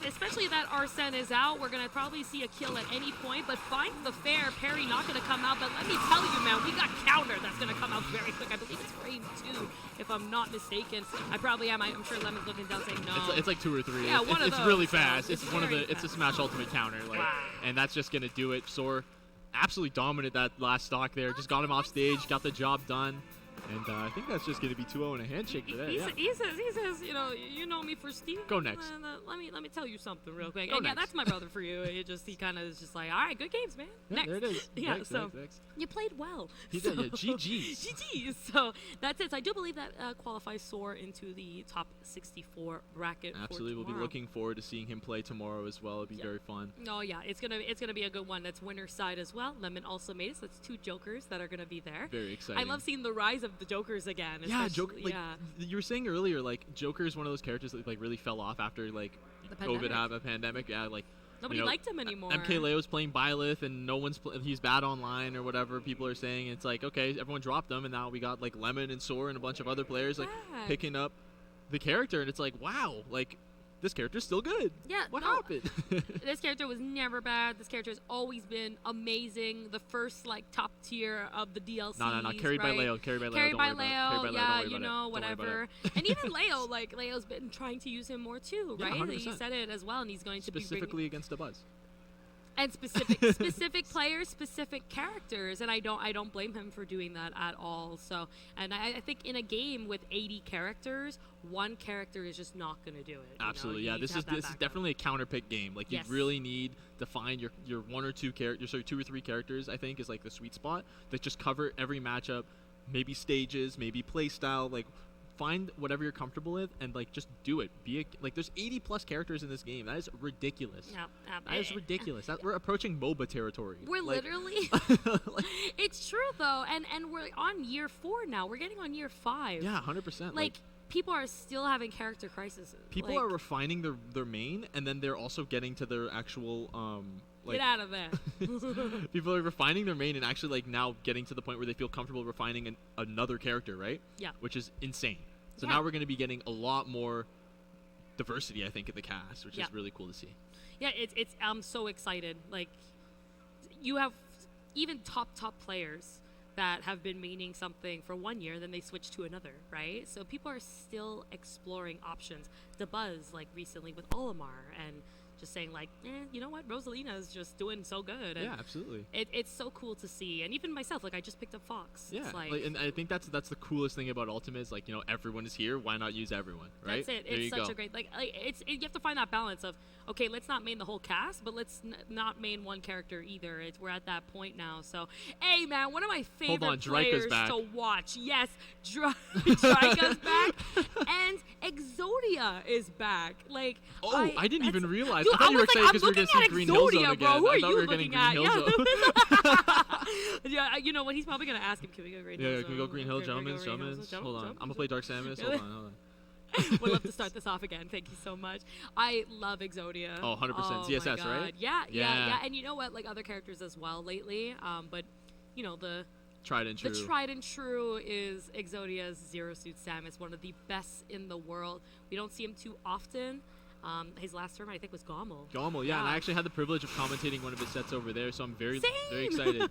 Especially that Arsene is out. We're gonna probably see a kill at any point, but find the fair. Parry not gonna come out, but let me tell you, man, we got counter that's gonna come out very quick. I believe it's frame 2, if I'm not mistaken. I probably am. I'm sure Lemon's looking down saying no. It's like 2 or 3. Yeah, one of it's those, really so fast. it's It's one of very the. It's a fast. Smash Ultimate counter, like, Wow. and that's just gonna do it. Soar absolutely dominant that last stock there. Just got him off stage, got the job done. And I think that's just going to be 2-0 and a handshake today. He says, you know me for Steve. Go next. Let me tell you something real quick. Go And yeah, next. that's my brother for you. He kind of is just like, all right, good games, man. Yeah, Next. there it is. Yeah, Next, so next. you played well. He so, did, yeah. GG's. GG's. So that's it. So I do believe that qualifies Soar into the top 64 bracket. Absolutely, for we'll be tomorrow. looking forward to seeing him play tomorrow as well. It'll be very fun. Oh yeah, it's gonna be a good one. That's winner's side as well. Lemon also made it, so that's 2 Jokers that are gonna be there. Very exciting. I love seeing the rise of the Jokers again. Yeah, especially- Joker. Like you were saying earlier, like Joker is one of those characters that like really fell off after like The COVID pandemic. a pandemic. Yeah, like Nobody liked him anymore. MKLeo's playing Byleth and no one's he's bad online or whatever people are saying. It's like, okay, everyone dropped him, and now we got like Lemon and Soar and a bunch of other players like Facts. picking up the character, and it's like, wow, like this character's still good. Yeah, What no. happened? This character was never bad. This character has always been amazing. The first like top tier of the DLCs. No. Carried by right? Leo. Carried by Leo. Carried Don't by worry about it. Leo, Carried by Leo. yeah, Don't worry you about know, it. Don't worry about whatever. it. And even Leo, like Leo's been trying to use him more too, Yeah, right? 100%. He said it as well, and he's going to be Specifically against a Buzz. and specific players, specific characters, and I don't blame him for doing that at all. So, and I think in a game with 80 characters, one character is just not going to do it. you know? Absolutely, You yeah. need This to is have that this is backup. definitely a counter pick game. Like Yes. you really need to find your 1 or 2 characters, sorry, 2 or 3 characters. I think is like the sweet spot that just cover every matchup, maybe stages, maybe play style. Like find whatever you're comfortable with and like just do it. Like there's 80 plus characters in this game. That is ridiculous. Yeah, That is ridiculous. We're approaching MOBA territory. We're Like- literally. It's true though, and we're on year 4 now. We're getting on year 5. Yeah, 100%. Like people are still having character crises. people like, are refining their main, and then they're also getting to their actual like get out of there. people are refining their main and actually like now getting to the point where they feel comfortable refining another character, right? Yeah. Which is insane. So Yeah. now we're going to be getting a lot more diversity, I think, in the cast, which Yeah. is really cool to see. Yeah, it's I'm so excited. Like, you have even top players that have been meaning something for 1 year, then they switch to another, right? So people are still exploring options. DeBuzz, like recently with Olimar, and just saying like, you know what, Rosalina is just doing so good. And Yeah, absolutely. it's so cool to see. And even myself, like I just picked up Fox. Yeah, It's like, and I think that's the coolest thing about Ultimate is, like, you know, everyone is here. Why not use everyone, right? that's it. There It's you such go. a great you have to find that balance of, okay, let's not main the whole cast, but let's not main one character either. We're at that point now. So, hey man, one of my favorite on, Draika's players back. to watch. Yes, Draika's back, and Exodia is back. Like, Oh, I didn't even realize. Dude, I thought you were was like, excited I'm because we were looking gonna see at Green Hill Zone Exodia, again. bro. Who I are thought you we were getting looking Green at? Hill Yeah. Zone. Yeah, you know what? He's probably gonna ask him, can we go Green Hill Yeah, Zone? can we go Green Hill, Can we go Gentlemen's? Green Hill Gentlemen's? Zone? Hold on. Jump, I'm gonna play Dark Samus. Hold on. Would love to start this off again. Thank you so much. I love Exodia. Oh, 100%. Oh ZSS, my God. right? Yeah. And you know what? Like other characters as well lately. But you know the Tried and true. the tried and true is Exodia's Zero Suit Samus, one of the best in the world. We don't see him too often. His last term, I think, was Gommel. Gommel, yeah, and I actually had the privilege of commentating one of his sets over there, so I'm very Same. excited.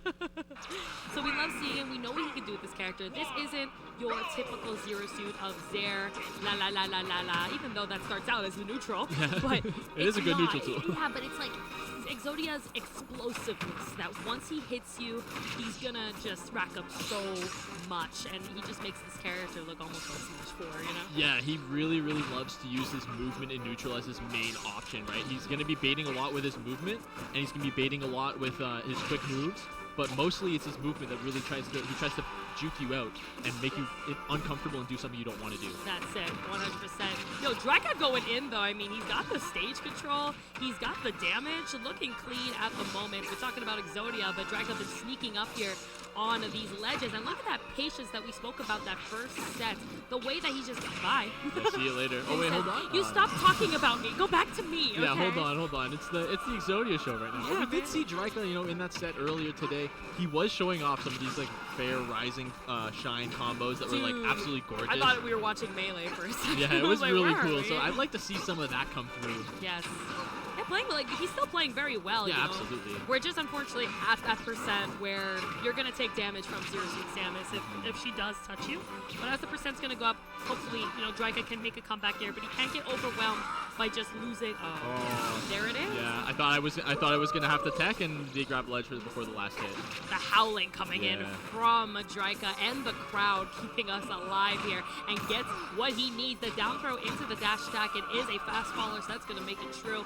So we love seeing him. We know what he can do with this character. This isn't your typical Zero Suit of Zaire, la la la la la la, even though that starts out as a neutral. But It is a good not. neutral tool. Yeah, but it's like Exodia's explosiveness, that once he hits you, he's gonna just rack up so much, and he just makes this character look almost like Smash 4, you know? Yeah, he really loves to use his movement in neutral as his main option, right? He's going to be baiting a lot with his movement, and he's going to be baiting a lot with his quick moves, but mostly it's his movement that really tries to juke you out and make you uncomfortable and do something you don't want to do. That's it, 100%. Yo, Draca going in, though. I mean, he's got the stage control. He's got the damage. Looking clean at the moment. We're talking about Exodia, but Draca been sneaking up here on these ledges. And look at that patience that we spoke about that first set. The way that he just, bye. Yeah, see you later. Oh, wait, hold on. You stop talking about me. Go back to me, okay? Yeah, hold on. It's the Exodia show right now. Yeah, But we did man. see Draca, you know, in that set earlier today. He was showing off some of these, like, fair rising shine combos that were, like, Dude, absolutely gorgeous. I thought we were watching Melee for a second. Yeah, it I was like, really where are cool. we? So I'd like to see some of that come through. Yes. Yeah, playing, like, he's still playing very well, Yeah, you know? absolutely. We're just unfortunately at that percent where you're going to take damage from Zero Suit Samus if she does touch you. But as the percent's going to go up, hopefully, you know, Draca can make a comeback here, but he can't get overwhelmed by just losing. Oh, there it is. Yeah, I thought I was gonna have to tech, and they grabbed ledge before the last hit. The howling coming in Yeah. from Draca and the crowd keeping us alive here, and gets what he needs. The down throw into the dash attack. It is a fast faller, so that's going to make it true.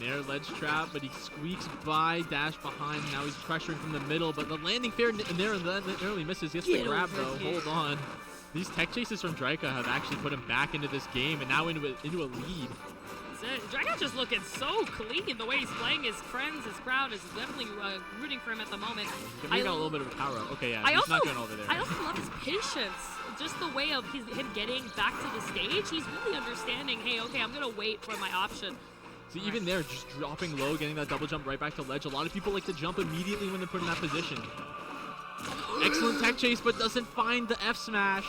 Nair ledge trap, but he squeaks by, dash behind. Now he's pressuring from the middle, but the landing fair narrowly misses. Gets the Get grab over though. here. Hold on. These tech chases from Draca have actually put him back into this game, and now into a lead. Draca just looking so clean. The way he's playing his friends, his crowd is definitely rooting for him at the moment. He got a little bit of a power up. Okay, yeah, I he's also, not going over there. I also love his patience. Just the way of him getting back to the stage. He's really understanding, hey, okay, I'm going to wait for my option. See, even there, just dropping low, getting that double jump right back to ledge. A lot of people like to jump immediately when they're put in that position. Excellent tech chase, but doesn't find the F smash.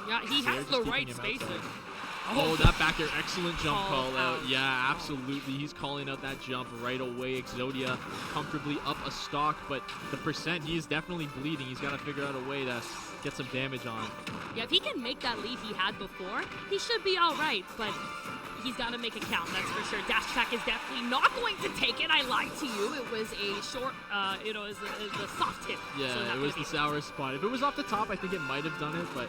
Yeah, he They're has just the keeping right him spacing. outside. Oh, that back air, excellent jump Call call out. out. Yeah, absolutely. He's calling out that jump right away. Exodia comfortably up a stock, but the percent, he is definitely bleeding. He's got to figure out a way to get some damage on. Yeah, if he can make that lead he had before, he should be all right, but he's got to make it count, that's for sure. Dash attack is definitely not going to take it. I lied to you. It was a short, it was a soft hit. Yeah, so not it was gonna the be- sour spot. If it was off the top, I think it might have done it, but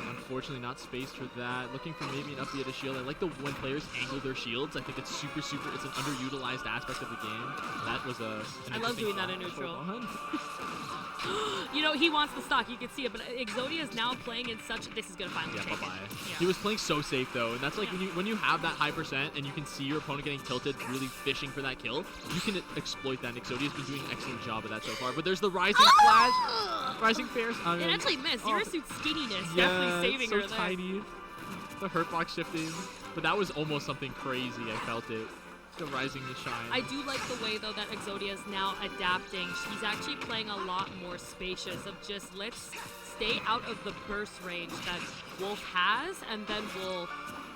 unfortunately not spaced for that. Looking for maybe an up B to shield. I like the when players angle their shields. I think it's super, it's an underutilized aspect of the game. That was an I love interesting doing that in flash. neutral. Hold on. You know, he wants the stock. You can see it, but Exodia is now playing in such. This is gonna finally Yeah, take bye-bye. it. Yeah. He was playing so safe though, and that's like Yeah. when you have that high percent and you can see your opponent getting tilted, really fishing for that kill, you can exploit that. And Exodia's been doing an excellent job of that so far. But there's the rising flash, rising fairs. It actually missed. Zero Suit's skinniness Yeah, definitely saving so her there. tiny. The hurt box shifting, but that was almost something crazy. I felt it. The rising to shine. I do like the way, though, that Exodia is now adapting. She's actually playing a lot more spacious of just, let's stay out of the burst range that Wolf has, and then we'll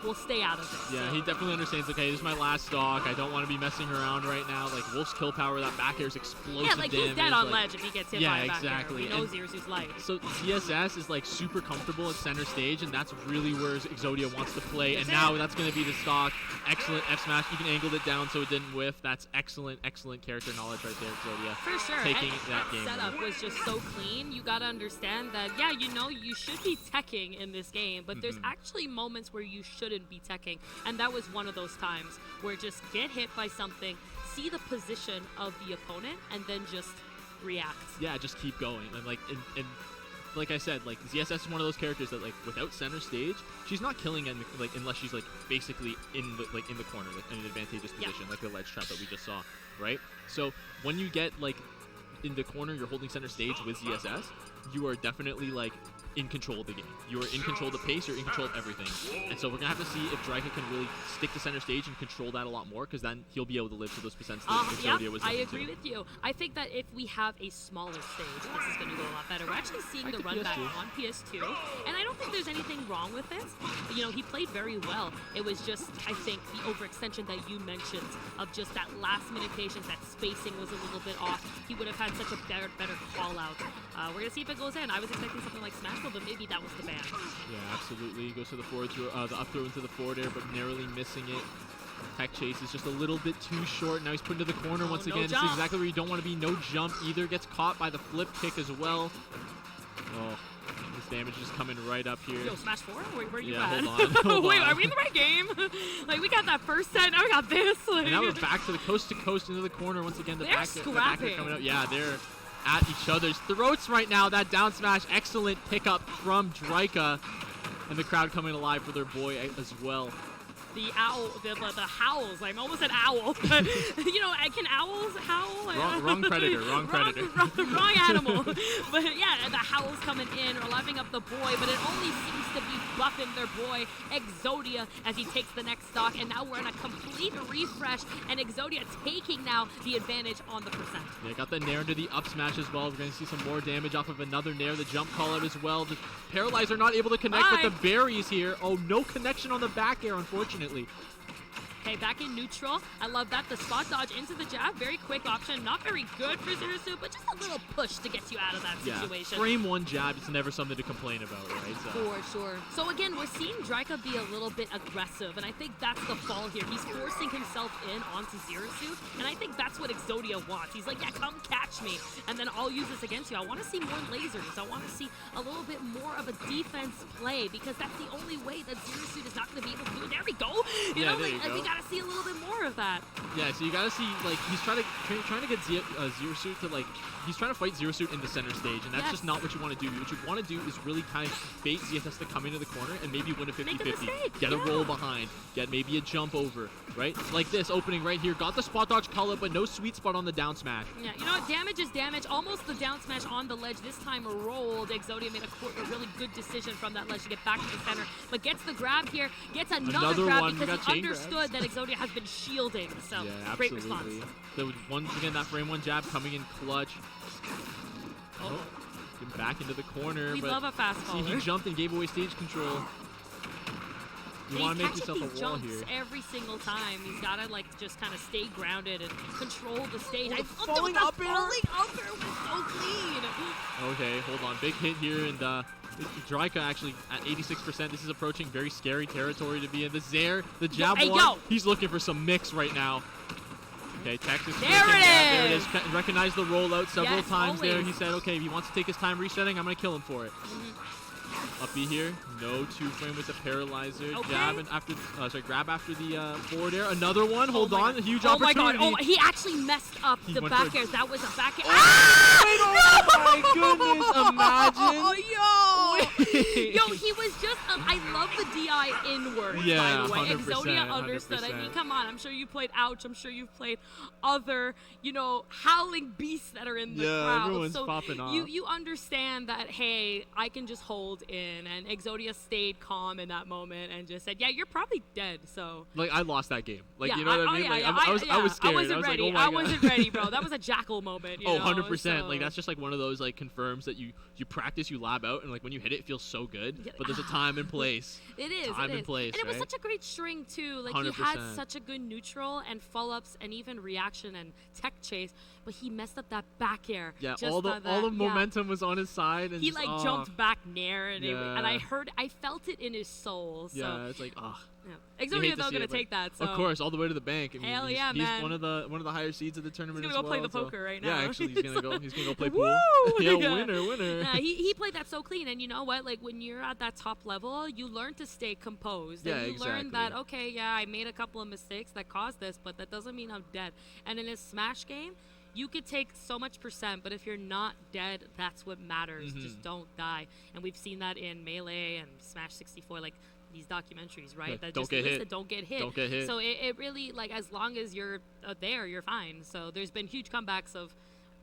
will stay out of it. Yeah, so. he definitely understands, okay, this is my last stock. I don't want to be messing around right now. Like, Wolf's kill power, that back air is explosive Yeah, like damage. he's dead on ledge if he gets hit yeah, by a back air. exactly. We know Zirsu's life. So ZSS is like super comfortable at center stage, and that's really where Exodia wants to play. That's and it. now that's going to be the stock. Excellent F smash, even angled it down so it didn't whiff. That's excellent character knowledge right there, Exodia. For sure. Taking and that game. setup was just so clean. You got to understand that, yeah, you know, you should be teching in this game, but there's actually moments where you shouldn't be teching. And that was one of those times where just get hit by something, see the position of the opponent, and then just react. Yeah, just keep going. And like I said, like ZSS is one of those characters that, like, without center stage, she's not killing like unless she's like basically in the corner, like in an advantageous position, like the ledge trap that we just saw, right? So when you get like in the corner, you're holding center stage with ZSS, you are definitely like in control of the game. You are in control of the pace, you're in control of everything. And so we're gonna have to see if Drika can really stick to center stage and control that a lot more, because then he'll be able to live to those percents that Exodia was I looking agree to. with you. I think that if we have a smaller stage, this is going to go a lot better. We're actually seeing the think run back PS2. on PS2, and I don't think there's anything wrong with this. You know, he played very well. It was just, I think, the overextension that you mentioned of just that last-minute patience, that spacing was a little bit off. He would have had such a better call-out. We're going to see if it goes in. I was expecting something like Smashville, but maybe that was the ban. Yeah, absolutely. Goes to the forward throw, the up throw into the forward air, but narrowly missing it. Tech chase is just a little bit too short. Now he's put into the corner once no again. This jump. is exactly where you don't want to be. No jump either. Gets caught by the flip kick as well. Oh, this damage is coming right up here. Yo, Smash 4? Where you Yeah, at? hold on, hold Wait, on. are we in the right game? Like, we got that first set, now we got this. Like, And now we're back to the coast into the corner once again. The They're back air scrapping. coming out. Yeah, they're at each other's throats right now. That down smash, excellent pickup from Drika. And the crowd coming alive for their boy as well. The owl, the howls. I almost said owl. But, you know, can owls howl? Wrong predator, wrong predator. Wrong animal. But yeah, the howls coming in, revving up the boy, but it only seems to be buffing their boy, Exodia, as he takes the next stock. And now we're in a complete refresh, and Exodia taking now the advantage on the percent. Yeah, got the nair into the up smash as well. We're going to see some more damage off of another nair. The jump call out as well. The Paralyzer not able to connect, Bye. but the berries here. Oh, no connection on the back air, unfortunately. Okay, back in neutral. I love that. The spot dodge into the jab. Very quick option. Not very good for Zirsu, but just a little push to get you out of that Yeah, situation. frame one jab, it's never something to complain about, right? So. For sure. So again, we're seeing Drika be a little bit aggressive, and I think that's the fall here. He's forcing himself in onto Zirsu, and I think that's what Exodia wants. He's like, yeah, come catch me, and then I'll use this against you. I want to see more lasers. I want to see a little bit more of a defense play, because that's the only way that Zirsu is not going to be able to do it. There we go. You Yeah, know, there you like, go. we got to see a little bit more of that. Yeah, so you gotta see, like, he's trying to get Zirsuit to, like, he's trying to fight Zirsuit in the center stage, and that's Yes. just not what you want to do. What you want to do is really kind of bait ZSS to come into the corner and maybe win a 50-50. mistake, Get a yeah. roll behind, get maybe a jump over, right? Like this opening right here. Got the spot dodge call up, but no sweet spot on the down smash. Yeah, you know what? Damage is damage. Almost the down smash on the ledge. This time rolled. Exodia made a really good decision from that ledge to get back to the center, but gets the grab here, gets another grab one. We because got he chain understood grabs. that Exodia has been shielding. So Yeah, great absolutely. response. So once again, that frame one jab coming in clutch. Oh, get back into the corner. We but love a fast see, he faller. jumped and gave away stage control. You He's want to make catching yourself these a wall jumps here. every single time. He's got to, like, just kind of stay grounded and control the stage. Oh, I the love falling the up air. falling up air was so clean. Okay, hold on. Big hit here, and Drika actually at 86%. This is approaching very scary territory to be in. The Zaire, the jab Hey, one. yo. He's looking for some mix right now. Okay, Texas. There flicking it that. There it is. is. Recognize the rollout several Yes, times there. always. He said, okay, if he wants to take his time resetting, I'm going to kill him for it. Up B here. No two frame with the paralyzer. Okay. Jab and after, grab after the forward air. Another one. Hold Oh my on. God. A huge Oh my opportunity. god. Oh, he actually messed up He the went back for- air. That was a back air. Oh my goodness. Imagine. Yo, yo, he was just. I love the DI inward. Yeah, by the way, 100%, Exodia understood. I mean, 100%. come on. I'm sure you played Ouch. I'm sure you've played other, you know, howling beasts that are in the Yeah, crowd. everyone's so popping off. you understand that. Hey, I can just hold in, and Exodia stayed calm in that moment and just said, "Yeah, you're probably dead." So. Like, I lost that game. Like, Yeah, you know what I mean? yeah, Like, yeah. I was scared. I wasn't was ready. like, oh my I God. wasn't ready, bro. That was a jackal moment. You Oh, know, 100%. so- Like, that's just like one of those, like, confirms that you practice, you lab out, and like when you hit hit it, it feels so good. Yeah. But there's a time and place. It is. Time it and is. place, And it was right? such a great string too. Like he had 100%. such a good neutral and follow-ups and even reaction and tech chase, but he messed up that back air. Yeah, just all the on all the that. Yeah. momentum was on his side, and He just, like jumped back nair, and Yeah. I felt it in his soul. So Yeah, it's like, yeah. hate Exodia to though see gonna it, but take that. So of course, all the way to the bank. I mean, Hell he's, yeah, he's man. one of the higher seeds of the tournament He's as gonna go play well, the poker right Yeah, now. actually, he's gonna go play Woo! pool. Yeah, Yeah. winner. Yeah, he played that so clean, and you know what? Like when you're at that top level, you learn to stay composed. Yeah, and you learn that exactly. okay, yeah, I made a couple of mistakes that caused this, but that doesn't mean I'm dead. And in his Smash game, you could take so much percent, but if you're not dead, that's what matters. Mm-hmm. Just don't die. And we've seen that in Melee and Smash 64, like these documentaries, right? Yeah, That don't just get list hit. that don't get hit. Don't get hit. So it really, like, as long as you're there, you're fine. So there's been huge comebacks of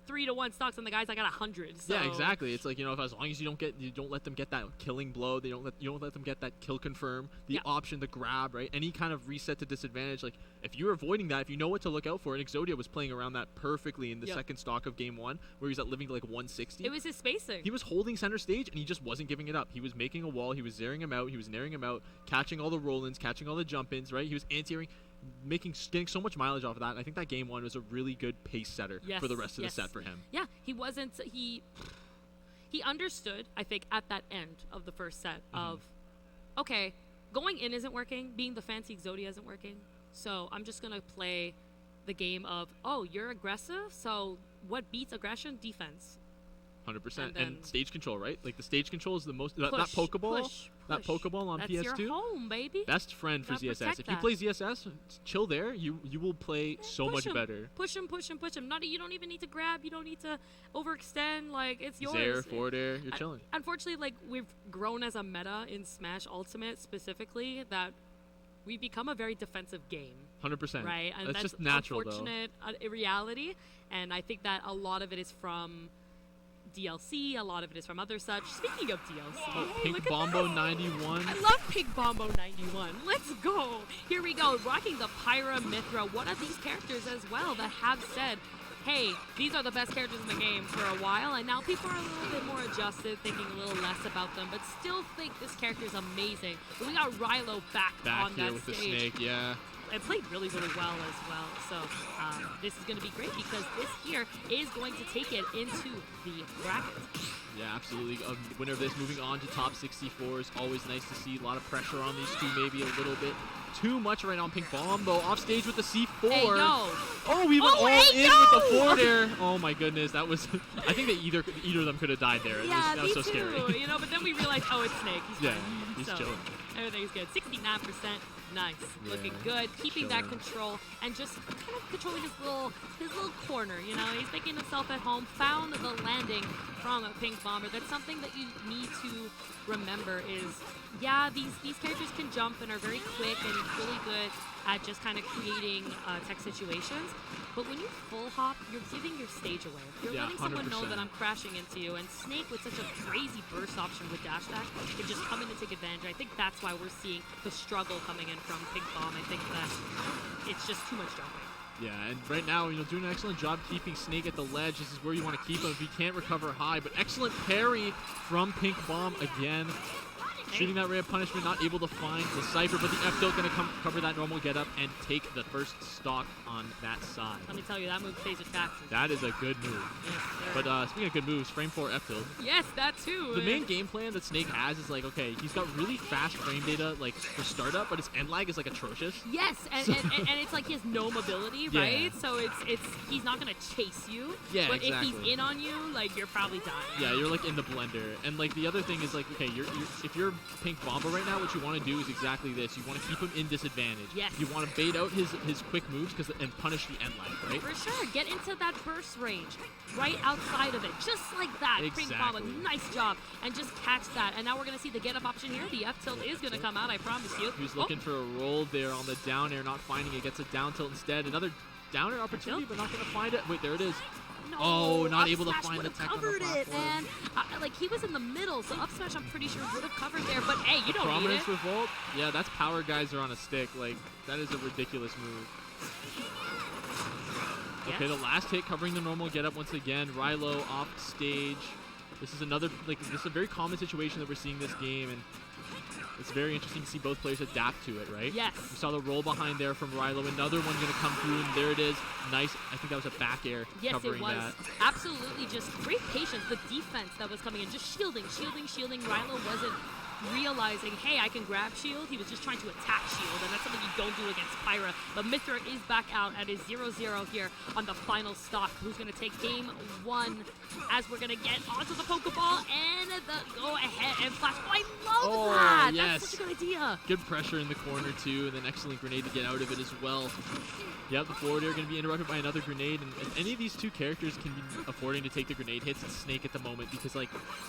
3-1 stocks on the guys. I got 100. So. Yeah, exactly. It's like, if as long as you don't let them get that killing blow, you don't let them get that kill confirm, the Yeah. option to grab, right? Any kind of reset to disadvantage. Like if you're avoiding that, if you know what to look out for, and Exodia was playing around that perfectly in the Yep. second stock of game 1, where he's at living to like 160. It was his spacing. He was holding center stage, and he just wasn't giving it up. He was making a wall. He was zeroing him out. He was naring him out, catching all the roll-ins, catching all the jump-ins, right? He was anti-airing, getting so much mileage off of that. And I think that game 1 was a really good pace setter for the rest of the set for him. Yeah, he wasn't. He understood, I think, at that end of the first set of, okay, going in isn't working, being the fancy Exodia isn't working, so I'm just gonna play the game of, oh, you're aggressive, so what beats aggression? Defense. 100%. And And then- stage control, right? Like the stage control is the most. That Push, Pokeball, push, that push. Pokeball on That's PS2. your home, baby. Best friend for Gotta ZSS. protect If you that. play ZSS, chill there. You will play so Push much him. better. Push him, push him, push him. You don't even need to grab. You don't need to overextend. Like, it's yours. Zair, forward air, you're Un- chilling. Unfortunately, like, we've grown as a meta in Smash Ultimate specifically that we become a very defensive game, 100%. right? And that's just natural, though. unfortunate reality. And I think that a lot of it is from DLC. A lot of it is from other such. Speaking of DLC, Pink look at Bombo this. 91. I love Pink Bombo 91. Let's go. Here we go. Rocking the Pyra Mithra. One of these characters as well that have said, hey, these are the best characters in the game for a while, and now people are a little bit more adjusted, thinking a little less about them, but still think this character is amazing. But we got Rilo back Back on here that with the stage. snake, yeah. And played really, really well as well. So this is going to be great because this here is going to take it into the bracket. Yeah, absolutely. Winner of this moving on to top 64 is always nice to see. A lot of pressure on these two, maybe a little bit too much right now on Pink Bombo. Off stage with the C4. Hey, yo. Oh, we went Oh, all hey, in yo. with the forward air. Oh my goodness, that was. I think that either of them could have died there. Yeah, that was so me too. scary. You know, but then we realized, oh, it's Snake. He's Yeah, fine. he's So, chilling. Everything's good. 69%. Nice. Yeah, Looking good. Keeping that chilling. control and just kind of controlling his little corner. You know, he's making himself at home. Found the landing from a Pink Bomber. That's something that you need to remember is, yeah, these characters can jump and are very quick and really good at just kind of creating tech situations. But when you full hop, you're giving your stage away. You're Yeah, letting someone know 100%. that I'm crashing into you. And Snake, with such a crazy burst option with dash dash, can just come in and take advantage. I think that's why we're seeing the struggle coming in from Pink Bomb. I think that it's just too much jumping. Yeah, and right now, doing an excellent job keeping Snake at the ledge. This is where you want to keep him if he can't recover high. But excellent parry from Pink Bomb again. Shooting that ray of punishment, not able to find the Cypher, but the F-Tilt going to cover that normal get-up and take the first stock on that side. Let me tell you, that move pays its taxes. That is a good move. Yes, sir. But speaking of good moves, frame 4 F-Tilt. Yes, that too. The main game plan that Snake has is like, okay, he's got really fast frame data like for startup, but his end lag is like atrocious. Yes, and it's like he has no mobility, Yeah. right? So it's he's not gonna chase you. Yeah, but if exactly. he's in on you, like you're probably dying. Yeah, you're like in the blender. And like the other thing is like, okay, if you're Pink Bomber right now, what you want to do is exactly this. You want to keep him in disadvantage. Yes. You want to bait out his quick moves and punish the end lag, right? For sure, get into that burst range, right outside of it, just like that. Pink Bomb, Exactly. nice job, and just catch that. And now we're gonna see the get up option here. The F tilt is gonna come out, I promise you. He was looking for a roll there on the down air, not finding it. Gets a down tilt instead. Another down air opportunity, but not going to find it. Wait, there it is. No, Oh, not up able to smash find the would've tech on the covered it, platform. man. Like he was in the middle, so up smash I'm pretty sure would have covered there. But hey, you don't need Prominence it. Revolt? Yeah, that's Power Geyser on a stick. Like, that is a ridiculous move. Okay, Yes. the last hit covering the normal get up once again. Rilo off stage. This is another, like, this is a very common situation that we're seeing this game, and it's very interesting to see both players adapt to it, right? Yes. We saw the roll behind there from Rilo. Another one going to come through, and there it is. Nice. I think that was a back air covering that. Yes, it was. Absolutely just great patience. The defense that was coming in, just shielding. Rilo wasn't realizing, hey, I can grab shield. He was just trying to attack shield, and that's something you don't do against Pyra. But Mithra is back out at his 0-0 here on the final stock. Who's going to take game 1 as we're going to get onto the Pokeball and the go ahead and flash. Oh, I love that. Yes. That's such a good idea. Good pressure in the corner, too, and an excellent grenade to get out of it as well. Yep, the forward air going to be interrupted by another grenade, and any of these two characters can be affording to take the grenade hits. It's Snake at the moment because, like,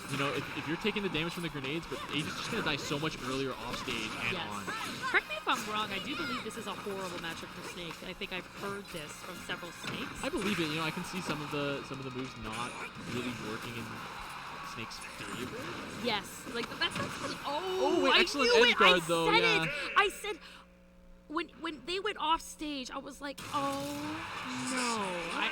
you know, if you're taking the damage from the grenades, but Age is just going to die so much earlier off stage and on. Correct me if I'm wrong, I do believe this is a horrible matchup for Snake. I think I've heard this from several Snakes. I believe it. You know, I can see some of the moves not really working in Snake's favor. Yes, like that's funny. Wait, I excellent knew edge it. guard, I though, said yeah. it. I said when they went off stage, I was like, oh no.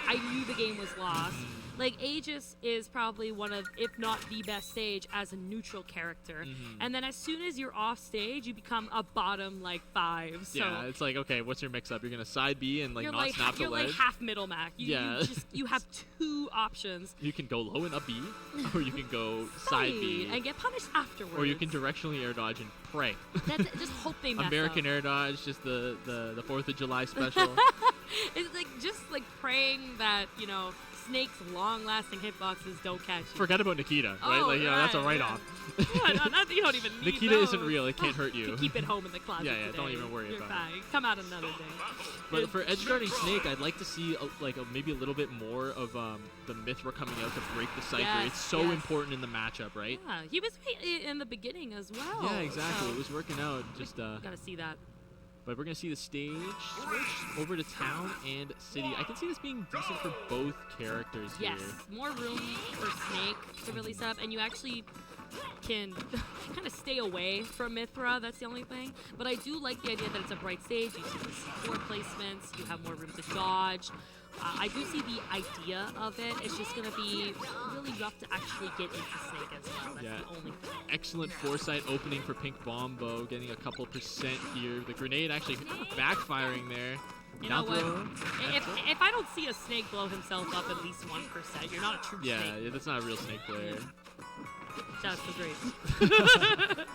I knew the game was lost. Like, Aegis is probably one of, if not the best stage as a neutral character. And then as soon as you're off stage, you become a bottom, like, 5. So Yeah, it's like, okay, what's your mix-up? You're going to side B and, like, you're not like, snap the you're ledge? like half middle Mac. You have 2 options. You can go low and up B, or you can go side B. And get punished afterwards. Or you can directionally air dodge and pray. That's it. Just hope they mess American up. air dodge, just the 4th of July special. It's like just like praying that, you know, Snake's long-lasting hitboxes don't catch you. Forget about Nikita, right? Oh, like, yeah, that's a right, write-off. Yeah, you don't even need Nikita those. isn't real. It can't hurt you. Keep it home in the closet. Yeah, today. don't even worry You're about fine. Come out another day. But for edge guarding Snake, I'd like to see maybe a little bit more of the Mithra coming out to break the cypher. Yes, it's so yes. important in the matchup, right? Yeah, he was in the beginning as well. Yeah, exactly. So It was working out. Just gotta see that. But we're gonna see the stage switch over to town and city. I can see this being decent for both characters here. Yes, more room for Snake to really set up, and you actually can kind of stay away from Mithra. That's the only thing. But I do like the idea that it's a bright stage. You see the C4 placements. You have more room to dodge. I do see the idea of it. It's just going to be really rough to actually get into Snake as well. That's the only thing. Excellent foresight opening for Pink Bombo, getting a couple percent here. The grenade actually backfiring there. You know what? If I don't see a Snake blow himself up at least 1%, you're not a true Snake. Yeah, that's not a real Snake player. Shout out to Grace.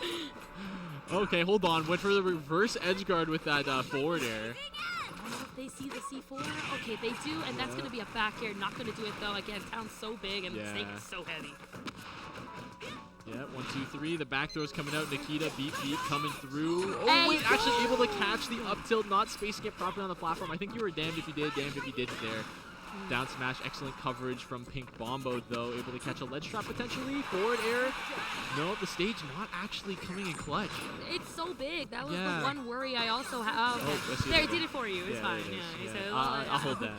Okay, hold on. Went for the reverse edge guard with that forward air. I don't know if they see the C4. Okay, they do, and that's going to be a back air. Not going to do it, though. Again, town's so big, and the Snake is so heavy. Yeah, 1, 2, 3. The back throw's coming out. Nikita, beat coming through. Oh, Hey, wait, actually able to catch the up tilt, not spacing it properly on the platform. I think you were damned if you did, damned if you didn't there. Down smash, excellent coverage from Pink Bombo, though. Able to catch a ledge trap potentially. Forward air. No, the stage not actually coming in clutch. It's so big. That was the one worry I also have. Oh, Okay. There, I did it for you. It's fine. It is. Yeah, Yeah. said, I'll hold that.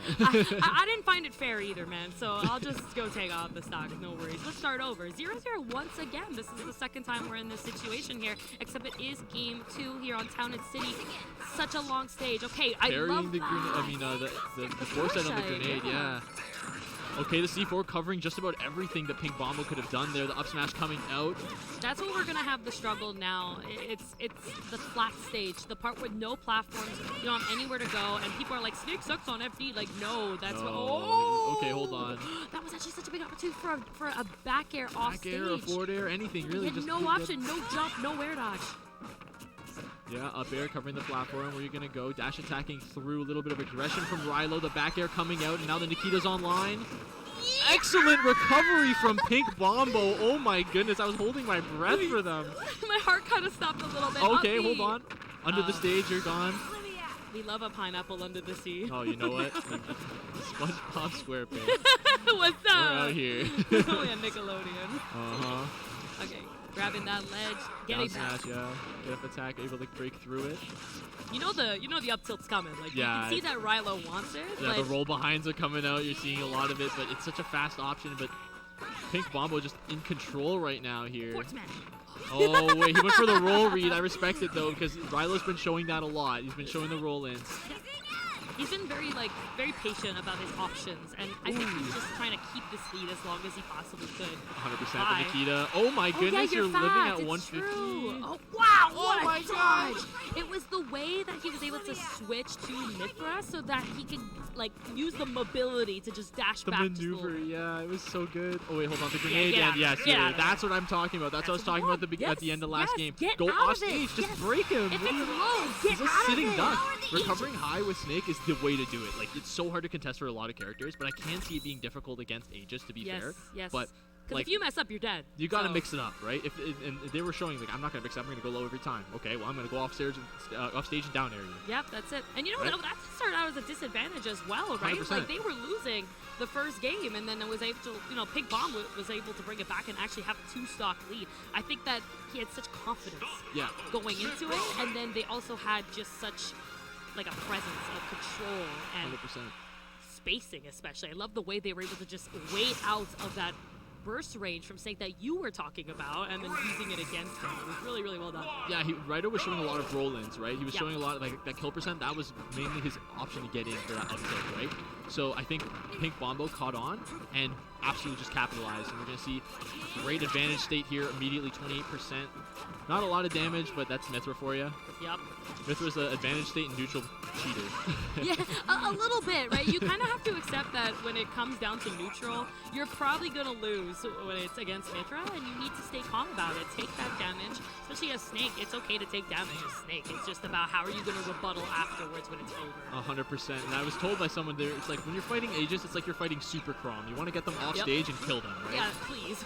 I didn't find it fair either, man. So I'll just go take off the stock. No worries. Let's start over. 0-0 once again. This is the second time we're in this situation here, except it is game 2 here on Town and City. Such a long stage. Okay, I love the that. grenade. I mean, the foresight on the grenade. Yeah. Okay, the C4 covering just about everything that Pink Bombo could have done there. The up smash coming out. That's what we're gonna have the struggle now. It's the flat stage, the part with no platforms. You don't have anywhere to go, and people are like, Snake sucks on FD. Like, no, that's what. Oh. Okay, hold on. That was actually such a big opportunity for a back air off Back stage. air or forward air, anything really. You had Just no option, no jump, no air dodge. Yeah, up air covering the platform. Where you're gonna go? Dash attacking through. A little bit of aggression from Rilo. The back air coming out, and now the Nikita's online. Excellent recovery from Pink Bombo. Oh my goodness, I was holding my breath for them. My heart kind of stopped a little bit. Okay, Uppy. hold on. Under the stage, you're gone. We love a pineapple under the sea. Oh, you know what? SpongeBob SquarePants. What's up? We're out here. Oh yeah, Nickelodeon. Uh-huh. Okay, grabbing that ledge, getting Down that. smash, yeah. Get up attack, able to break through it. You know the up tilt's coming. Like Yeah, you can see that Rilo wants it. Yeah, like, the roll behinds are coming out. You're seeing a lot of it, but it's such a fast option. But Pink Bombo just in control right now here. Force smash. Oh, wait, he went for the roll read. I respect it, though, because Rilo's been showing that a lot. He's been showing the roll-ins. he's been very patient about his options, and I think he's just trying to keep this lead as long as he possibly could. 100% Nikita. Oh my goodness, you're living fat. at It's 150. True. Oh wow! Oh What my a dodge! It was the way that he was able to switch to Mithra so that he could like use the mobility to just dash The back. maneuver, yeah, it was so good. Oh wait, hold on, the Yeah, grenade. get out of Yes, there, get yeah, out of that's what I'm talking about. That's what I was talking about at the end of last game. Go off stage, just break him. If it's low, get He's a out sitting of it. duck. Recovering high with Snake is the way to do it. Like, it's so hard to contest for a lot of characters, but I can see it being difficult against Aegis, to be fair. Yes. But Because like, if you mess up, you're dead. you gotta So- mix it up, right? And they were showing like, I'm not gonna mix it up. I'm gonna go low every time. Okay, well I'm gonna go off stage and down area. Yep, that's it. And you know Right? what? That started out as a disadvantage as well, right? 100%. Like they were losing the first game, and then it was able to, Pink Bomb was able to bring it back and actually have a 2-stock lead. I think that he had such confidence Yeah. going into it, and then they also had just such like a presence of control and 100%. spacing, especially. I love the way they were able to just wait out of that burst range from Snake that you were talking about, and then using it against him. It was really, really well done. Yeah, Ryder was showing a lot of roll-ins, right? He was Yeah. showing a lot of, like, that kill percent, that was mainly his option to get in for that uptick, right? So I think Pink Bombo caught on and absolutely just capitalized, and we're going to see great advantage state here, immediately 28%. Not a lot of damage, but that's Mithra for you. Yep. Mithra's an advantage state and neutral cheater. Yeah, a little bit, right? You kind of have to accept that when it comes down to neutral, you're probably going to lose when it's against Mithra, and you need to stay calm about it. Take that damage, especially as Snake. It's okay to take damage as Snake. It's just about how are you going to rebuttal afterwards when it's over. 100%. And I was told by someone there, it's like when you're fighting Aegis, it's like you're fighting Super Crom. You want to get them off Yep. stage and kill them, right? Yeah, please.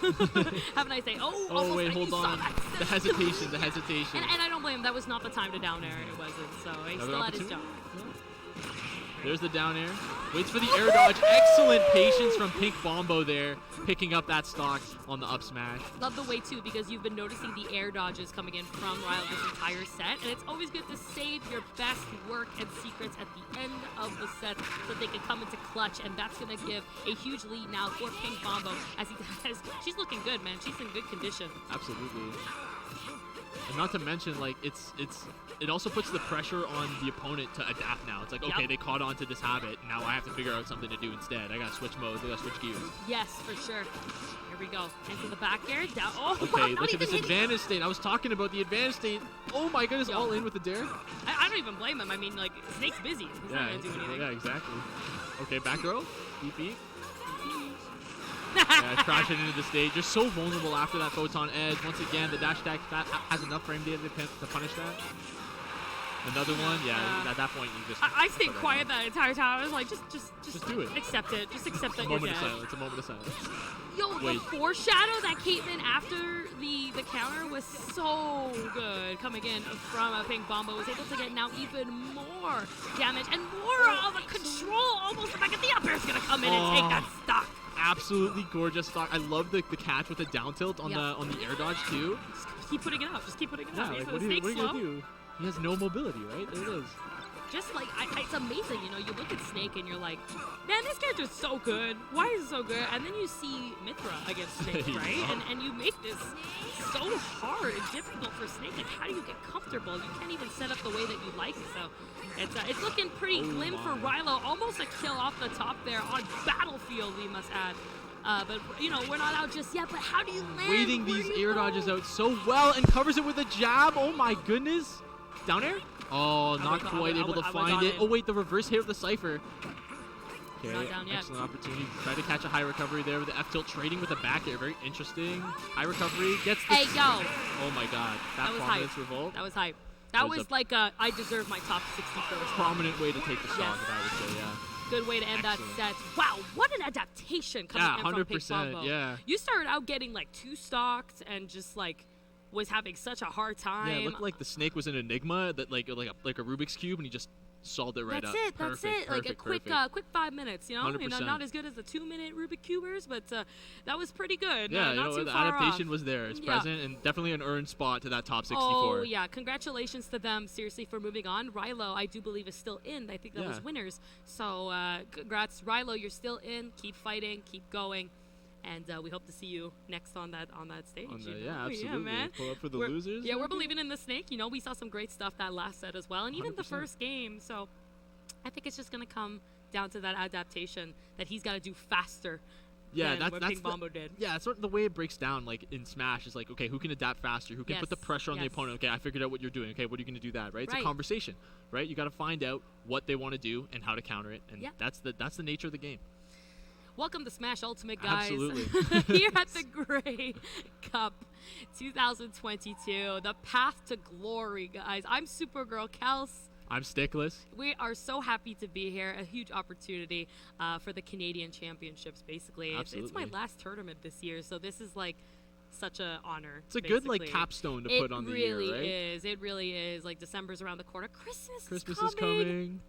Have a nice day. Oh, Oh, almost wait, like hold you saw on. that. The hesitation, the hesitation. And I don't blame him. That was not the time to down air. It wasn't. So he Another still had his opportunity? job. There's the down air. Waits for the air dodge. Excellent patience from Pink Bombo there, picking up that stock on the up smash. Love the way too, because you've been noticing the air dodges coming in from Ryle this entire set, and it's always good to save your best work and secrets at the end of the set so they can come into clutch, and that's gonna give a huge lead now for Pink Bombo as he does. She's looking good, man. She's in good condition. Absolutely. And not to mention, like, it also puts the pressure on the opponent to adapt now. It's like, okay, Yep. they caught on to this habit. Now I have to figure out something to do instead. I gotta switch modes. I gotta switch gears. Yes, for sure. Here we go. Into the back air. Down. Oh, Okay, not look at even this hitting. advantage state. I was talking about the advantage state. Oh my goodness, Yo. all in with the dare. I don't even blame him. I mean, like, Snake's busy. He's not gonna do anything. Yeah, exactly. Okay, back throw. Beep beep. Yeah, crashing into the stage. You're so vulnerable after that photon edge. Once again, the dash attack has enough frame data to punish that. Another one, yeah. At that point, you just. I stayed right quiet now. that entire time. I was like, just do it. Accept it. Just accept that A you're moment of dead. silence. A moment of silence. Yo, Wait. the foreshadow that came in after the counter was so good. Coming in from Pink Bombo was able to get now even more damage and more of a control. Almost the back of the up air is gonna come in and take that stock. Absolutely gorgeous stock. I love the catch with the down tilt on Yeah. the air dodge too. Just keep putting it up. Just keep putting it up. Yeah, He's like, a what are you snake gonna slow. do? He has no mobility, right? There it is. Just like it's amazing, you know. You look at Snake and you're like, man, this character's so good. Why is it so good? And then you see Mithra against Snake, Yeah. right? And you make this so hard and difficult for Snake. Like, how do you get comfortable? You can't even set up the way that you like. So it's looking pretty glim for Rilo. Almost a kill off the top there on Battlefield, we must add. But you know, we're not out just yet. But how do you land? Waiting Where these do you air go? dodges out so well and covers it with a jab. Oh my goodness. Down air? Oh, not was- quite I able to was find on it. it. Oh wait, the reverse hit of the Cypher. Okay, Not down yet. excellent opportunity. Try to catch a high recovery there with the F tilt trading with the back air. Very interesting. High recovery gets the. Hey, yo. Oh my god, that was prominence hype. revolt. That was hype. That Was was a- like I deserve my top 61st. Prominent way to take the stock, Yes. I would say, yeah. Good way to end Excellent. that set. Wow, what an adaptation coming Yeah, in from Pink 100%, Bombo. yeah. You started out getting like 2 stocks and just like was having such a hard time. Yeah, it looked like the snake was an enigma that like a Rubik's cube, and he just solved it right That's up. it. That's Perfect, it. Like a perfect, quick, perfect. quick 5 minutes. You know, 100%. not as good as the 2-minute Rubik cubers, but that was pretty good. Yeah, not too the far adaptation off. was there. It's Yeah. present and definitely an earned spot to that top 64. Oh yeah, congratulations to them seriously for moving on. Rilo, I do believe, is still in. I think that was Yeah. winners. So congrats, Rilo. You're still in. Keep fighting. Keep going. And we hope to see you next on that stage. On the- you know? yeah, absolutely. man. Pull up for the We're- losers. Yeah, we're maybe? believing in the snake. You know, we saw some great stuff that last set as well, and even the 100%. first game. So I think it's just going to come down to that adaptation that he's got to do faster. Yeah, than what that's Ping Bombo did. Yeah, sort of the way it breaks down, like in Smash, is like, okay, who can adapt faster? Who can put the Yes, pressure on the yes. opponent? Okay, I figured out what you're doing. Okay, what are you going to do that? Right? It's a Right. conversation, right? You got to find out what they want to do and how to counter it, and Yeah. that's the nature of the game. Welcome to Smash Ultimate, guys. Absolutely. Here at the Grey Cup 2022, the path to glory, guys. I'm Supergirl Kels. I'm Stickless. We are so happy to be here. A huge opportunity for the Canadian Championships, basically. It's my Absolutely. last tournament this year, so this is like such an honor. It's a good like basically. capstone to put on the year, right? It really is. It really is. Like December's around the corner. Christmas Christmas is is coming.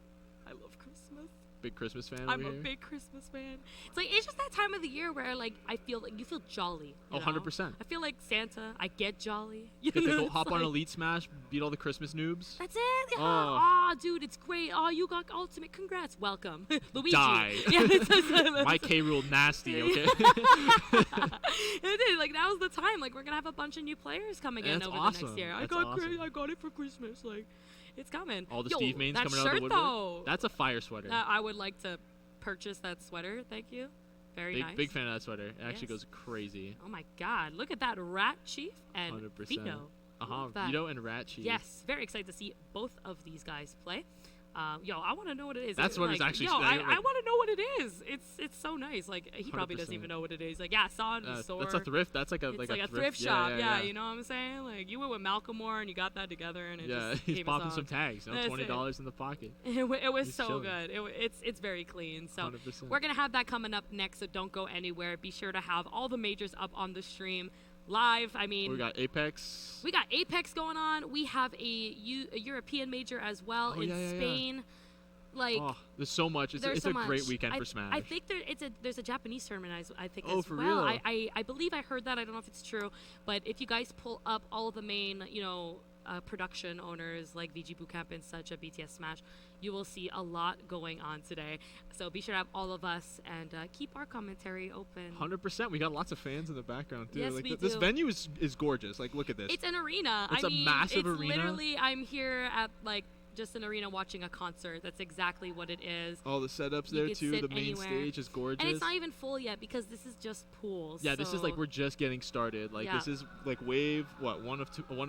I love Christmas. Big Christmas fan I'm over a here. big Christmas fan. It's like it's just that time of the year where like I feel like you feel jolly. Oh, You know? 100%. I feel like Santa. I get jolly. You Get to know, go it's hop on like- Elite Smash, beat all the Christmas noobs. That's it. Oh. Oh, dude, it's great. Oh, you got ultimate. Congrats. Welcome, Luigi. Die. Yeah, it's- My K rule nasty, okay? It is like now's the time. Like we're gonna have a bunch of new players coming in That's over the awesome. next year. That's I awesome. got it for Christmas. Like, it's coming. All the Yo, Steve mains that coming out of shirt the woodwork. though. That's a fire sweater. I would like to purchase that sweater. Thank you. Very Big, nice. big fan of that sweater. It actually Yes. goes crazy. Oh my God! Look at that Rat Chief and 100%. Vito. Uh-huh. Love that. Vito and Rat Chief. Yes, very excited to see both of these guys play. Yo, I want to know what it is. That's what it's actually- Yo, like- I want to know what it is. It's so nice. Like he probably doesn't 100%. even know what it is. Like yeah, I saw it in the store. That's a thrift. That's like a It's like, like a a thrift Yeah, shop. yeah, You know what I'm saying? Like you went with Malcolm Moore and you got that together, and it Yeah, just he's came popping as some on. tags. You know, That's $20 in the pocket. It was He's so chilling. good. It's very clean. So 100%. we're gonna have that coming up next. So don't go anywhere. Be sure to have all the majors up on the stream live. I mean, We got Apex. we got Apex going on. We have a European major as well Oh, in yeah, yeah, yeah. Spain. Like Oh, there's so much. It's there's a so great much. weekend I, for Smash. I think there's a Japanese tournament. I think Oh, as for well. real? I believe I heard that. I don't know if it's true, but if you guys pull up all of the main production owners like VG Bootcamp and such at BTS Smash, you will see a lot going on today. So be sure to have all of us and keep our commentary open. 100%. We got lots of fans in the background too. Yes, like we this do. venue is gorgeous. Like look at this. It's an arena. It's I a mean, massive it's arena. literally I'm here at like just an arena watching a concert. That's exactly what it is. All the setups You there could too. sit The main anywhere. stage is gorgeous. And it's not even full yet because this is just pools. Yeah, this is like so- we're just getting started. Like Yeah. this is like wave one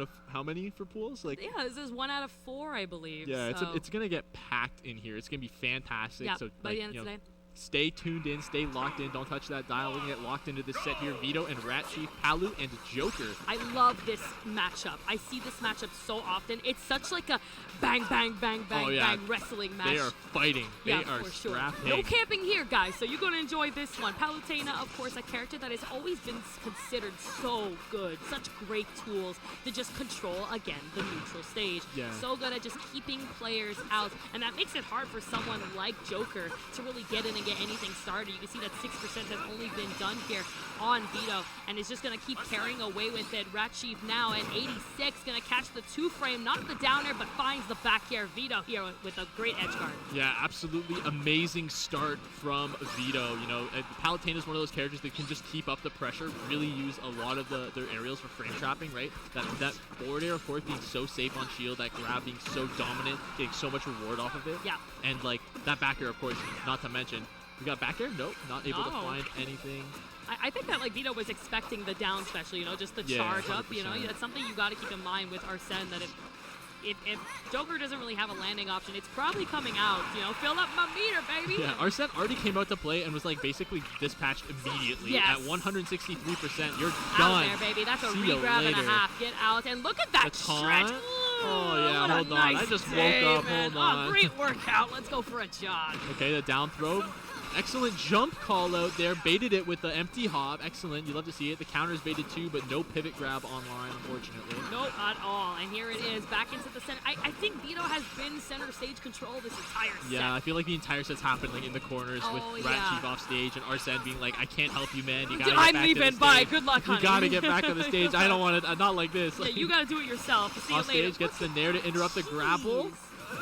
of how many for pools? Like Yeah, this is 1 out of 4, I believe. yeah, so. it's gonna get packed in here. It's gonna be fantastic. Yeah, so by like, the end you of know, today. stay tuned in, stay locked in. Don't touch that dial. We're gonna get locked into this set here. Vito and Rat Chief, Palu and Joker. I love this matchup. I see this matchup so often. It's such like a bang, bang, bang, bang, Oh, yeah. bang wrestling match. They are fighting. Yeah, they are for sure. scrapping. No camping here, guys, so you're going to enjoy this one. Palutena, of course, a character that has always been considered so good. Such great tools to just control, again, the neutral stage. Yeah. So good at just keeping players out, and that makes it hard for someone like Joker to really get in and get anything started. You can see that 6% has only been done here on Vito, and is just going to keep carrying away with it. Rat Chief now at 86, going to catch the 2-frame, not the downer, but finds the back air. Vito here with a great edge guard. Yeah, absolutely amazing start from Vito. You know, Palutena is one of those characters that can just keep up the pressure, really use a lot of their aerials for frame trapping, right? That forward air, of course, being so safe on shield, that grab being so dominant, getting so much reward off of it. Yeah. And like that back air, of course, not to mention. We got back air? Nope, not able to No. find anything. I think that like Vito was expecting the down special, just the Yeah, charge up, 100%. that's something you got to keep in mind with Arsene, that if Joker doesn't really have a landing option, it's probably coming out, fill up my meter, baby. Yeah, Arsene already came out to play and was like basically dispatched immediately. Yes. At 163%, you're Out done. there, baby. That's a See ya re-grab and a later. half. Get out, and look at that The stretch. taunt? Oh, yeah, what a hold on. I nice just woke day, up. man. Hold on. Oh, great workout. Let's go for a jog. Okay, the down throw. Excellent jump call out there. Baited it with the empty hop. Excellent. You love to see it. The counter's baited too, but no pivot grab online, unfortunately. Nope, not at all. And here it is, back into the center. I think Vito has been center stage control this entire set. Yeah, I feel like the entire set's happened like in the corners with Oh, Rat yeah. Chief off stage and Arsene being like, I can't help you, man. You gotta get I'm back leaving. to the Bye. stage. Good luck, honey. You gotta get back on the stage. I don't want it. Not like this. Yeah, Like, you got to do it yourself. See you off later. stage, gets the nair to interrupt the grapple. Jeez.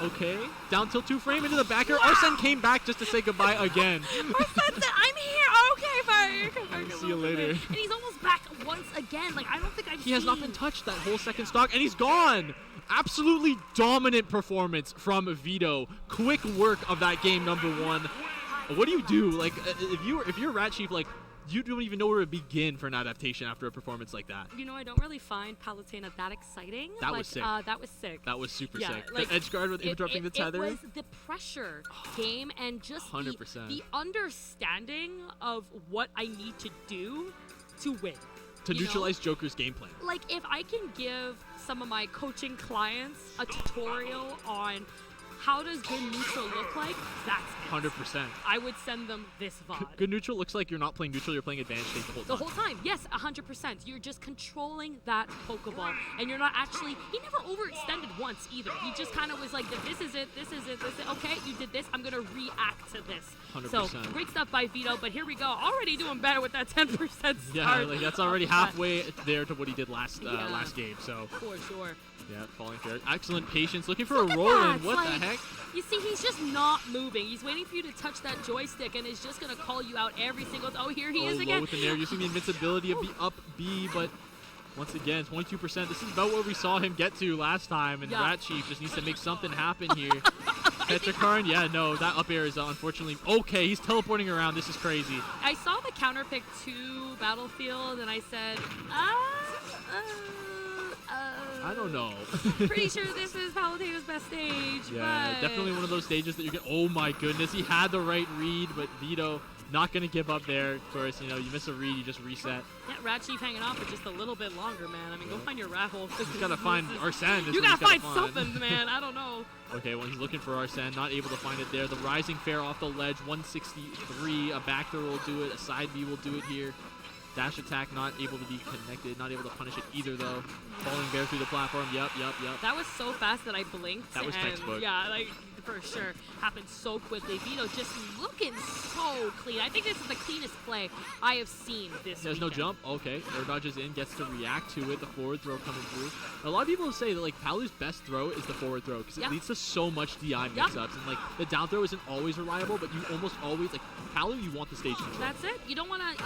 Okay. Down tilt 2-frame into the back air. Arsene came back just to say goodbye again. Arsene said, I'm here. Okay, bye. See you later. And he's almost back once again. Like, I don't think I've He has not been touched that whole second stock, and he's gone. Absolutely dominant performance from Vito. Quick work of that game number 1. What do you do? Like, if you're Rat Chief, like, you don't even know where to begin for an adaptation after a performance like that. You know, I don't really find Palutena that exciting. That was sick. That was sick. That was super sick. Like, the edge guard with interrupting the tether. It was the pressure game and just 100%. the understanding of what I need to do to win. To neutralize Joker's game plan. Like, if I can give some of my coaching clients a tutorial on how does good neutral look like, that's it. 100%. I would send them this VOD. Good neutral looks like you're not playing neutral, you're playing advantage state the whole time. The whole time, yes, 100%. You're just controlling that Pokeball, and you're not actually. He never overextended once either. He just kind of was like, this is it, this is it, this is it. Okay, you did this. I'm gonna react to this. 100%. So great stuff by Vito, but here we go. Already doing better with that 10% start. Yeah, like that's already halfway there to what he did last game. So for sure. yeah, falling fair. Excellent patience, looking for Look a at roll that, in. What like, the heck? You see, he's just not moving. He's waiting for you to touch that joystick, and is just gonna call you out every single. Oh, here he is Low again. with the nair, using the invincibility of the up B, but once again, 22%. This is about where we saw him get to last time, and Rat Chief just needs to make something happen here. Tetrakarn, yeah, no, that up air is unfortunately okay. He's teleporting around. This is crazy. I saw the counter pick to Battlefield, and I said, I don't know. pretty sure this is Palutena's best stage. Yeah, but definitely one of those stages that you get. Oh my goodness, he had the right read, but Vito not going to give up there. Of course, you know, you miss a read, you just reset. Yeah, Rat Chief hanging on for just a little bit longer, man. I mean, go find your rat hole. He's got to find Arsene. You gotta find something, man. I don't know. Okay, well, he's looking for Arsene, not able to find it there. The rising fair off the ledge, 163. A back throw will do it. A side B will do it here. Dash attack not able to be connected, not able to punish it either, though. Falling bear through the platform. Yep. That was so fast that I blinked. That was and textbook. Yeah, like, for sure. Happened so quickly. Vito just looking so clean. I think this is the cleanest play I have seen this There's no weekend. jump. Okay, air dodges in, gets to react to it. The forward throw coming through. A lot of people say that, like, Palu's best throw is the forward throw because it leads to so much DI mix-ups. And, like, the down throw isn't always reliable, but you almost always, like, Palu, you want the stage control. That's it. You don't want to.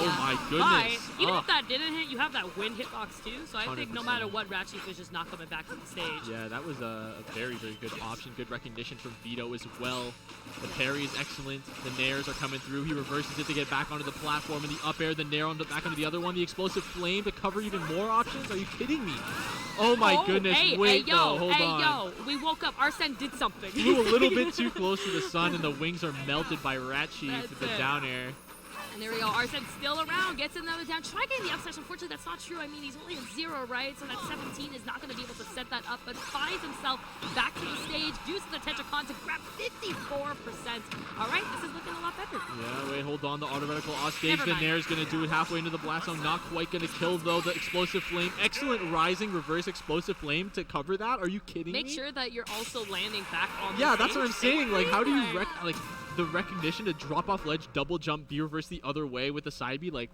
Oh my goodness. Even if that didn't hit, you have that wind hitbox too. So I think no 100%. matter what, Rat Chief was just not coming back to the stage. Yeah, that was a very, very good option. Good recognition from Vito as well. The parry is excellent. The nairs are coming through. He reverses it to get back onto the platform. And the up air, the nair on back onto the other one. The explosive flame to cover even more options. Are you kidding me? Oh my goodness. Wait, though. Hold on. We woke up. Arsene did something. Flew a little bit too close to the sun, and the wings are melted by Rat Chief with the down air. And there we go. Arsene's still around. Gets another down. Try getting the up smash. Unfortunately, that's not true. I mean, he's only at 0, right? So that 17 is not going to be able to set that up, but finds himself back to the stage. Uses the Tetracon to grab 54%. All right, this is looking a lot better. Yeah, wait, hold on. The auto reticle off stage. Never The mind. nair is going to do it halfway into the blast zone. Not quite going to kill, though. The explosive flame. Excellent rising reverse explosive flame to cover that. Are you kidding me? Make sure that you're also landing back on the Yeah, stage. that's what I'm saying. Like, how do you Like, the recognition to drop off ledge, double jump, B reverse the other way with the side B, like,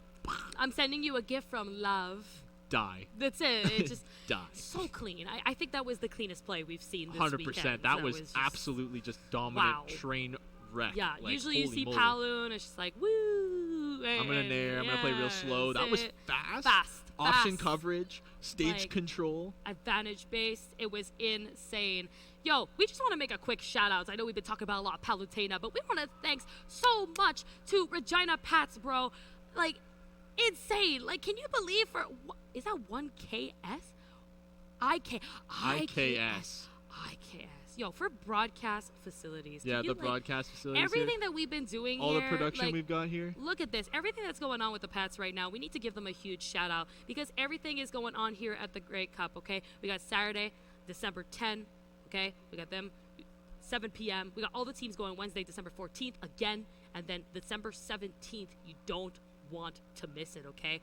I'm sending you a gift from love. die. That's it. It's just Die. so clean. I think that was the cleanest play we've seen this 100%. weekend. That was just, absolutely just dominant Wow. train wreck. Yeah, Like, usually you holy see moly. Palu and it's just like, woo. I'm going to nair. I'm going to play real slow. That was fast. Fast. Option fast. coverage, stage Like, control. Advantage based. It was insane. Yo, we just want to make a quick shout out. I know we've been talking about a lot of Palutena, but we want to thanks so much to Regina Pats, bro. Like, insane. Like, can you believe is that 1KS? IKS. Yo, for broadcast facilities. Yeah, can you, the like, broadcast facilities. everything that we've been doing All here, the production like, we've got here. look at this. Everything that's going on with the Pats right now, we need to give them a huge shout out because everything is going on here at the Great Cup, okay? We got Saturday, December 10, okay? We got them 7 p.m. We got all the teams going Wednesday, December 14th again, and then December 17th. You don't want to miss it, okay?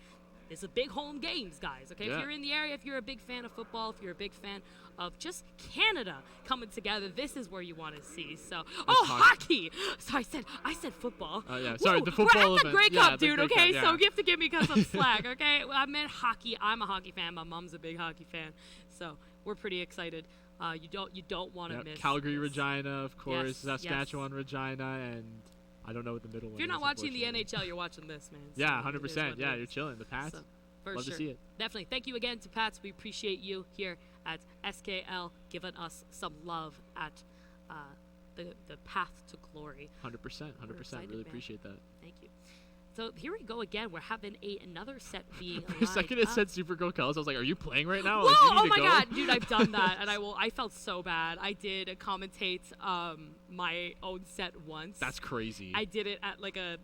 It's a big home games, guys, okay? Yeah. If you're in the area, if you're a big fan of football, if you're a big fan of just Canada coming together, this is where you want to see. So, hockey. So I said football. Yeah, sorry, Woo, the football we're at the event. Grey Yeah, Cup, the dude, Grey okay? Cup, So yeah. you have to give me some slack, okay? I meant hockey. I'm a hockey fan. My mom's a big hockey fan. So we're pretty excited. You don't want to Yep, miss Calgary, this. Regina, of course, Yes, Saskatchewan, Regina, and I don't know what the middle one If you're is, not watching the unfortunately. NHL, you're watching this, man. So Yeah, it is 100%. what Yeah, it you're is. chilling. The Pats. So, for Love sure. to see it. Definitely. Thank you again to Pats. We appreciate you here at SKL giving us some love at the path to glory. 100%. 100%. excited, Really man. appreciate that. Thank you. So here we go again. We're having another set being For a second it lined said Supergirl Colors. I was like, are you playing right now? Whoa! Like, do you need Oh to my go? God, dude! I've done that, and I felt so bad. I did commentate my own set once. That's crazy. I did it at like a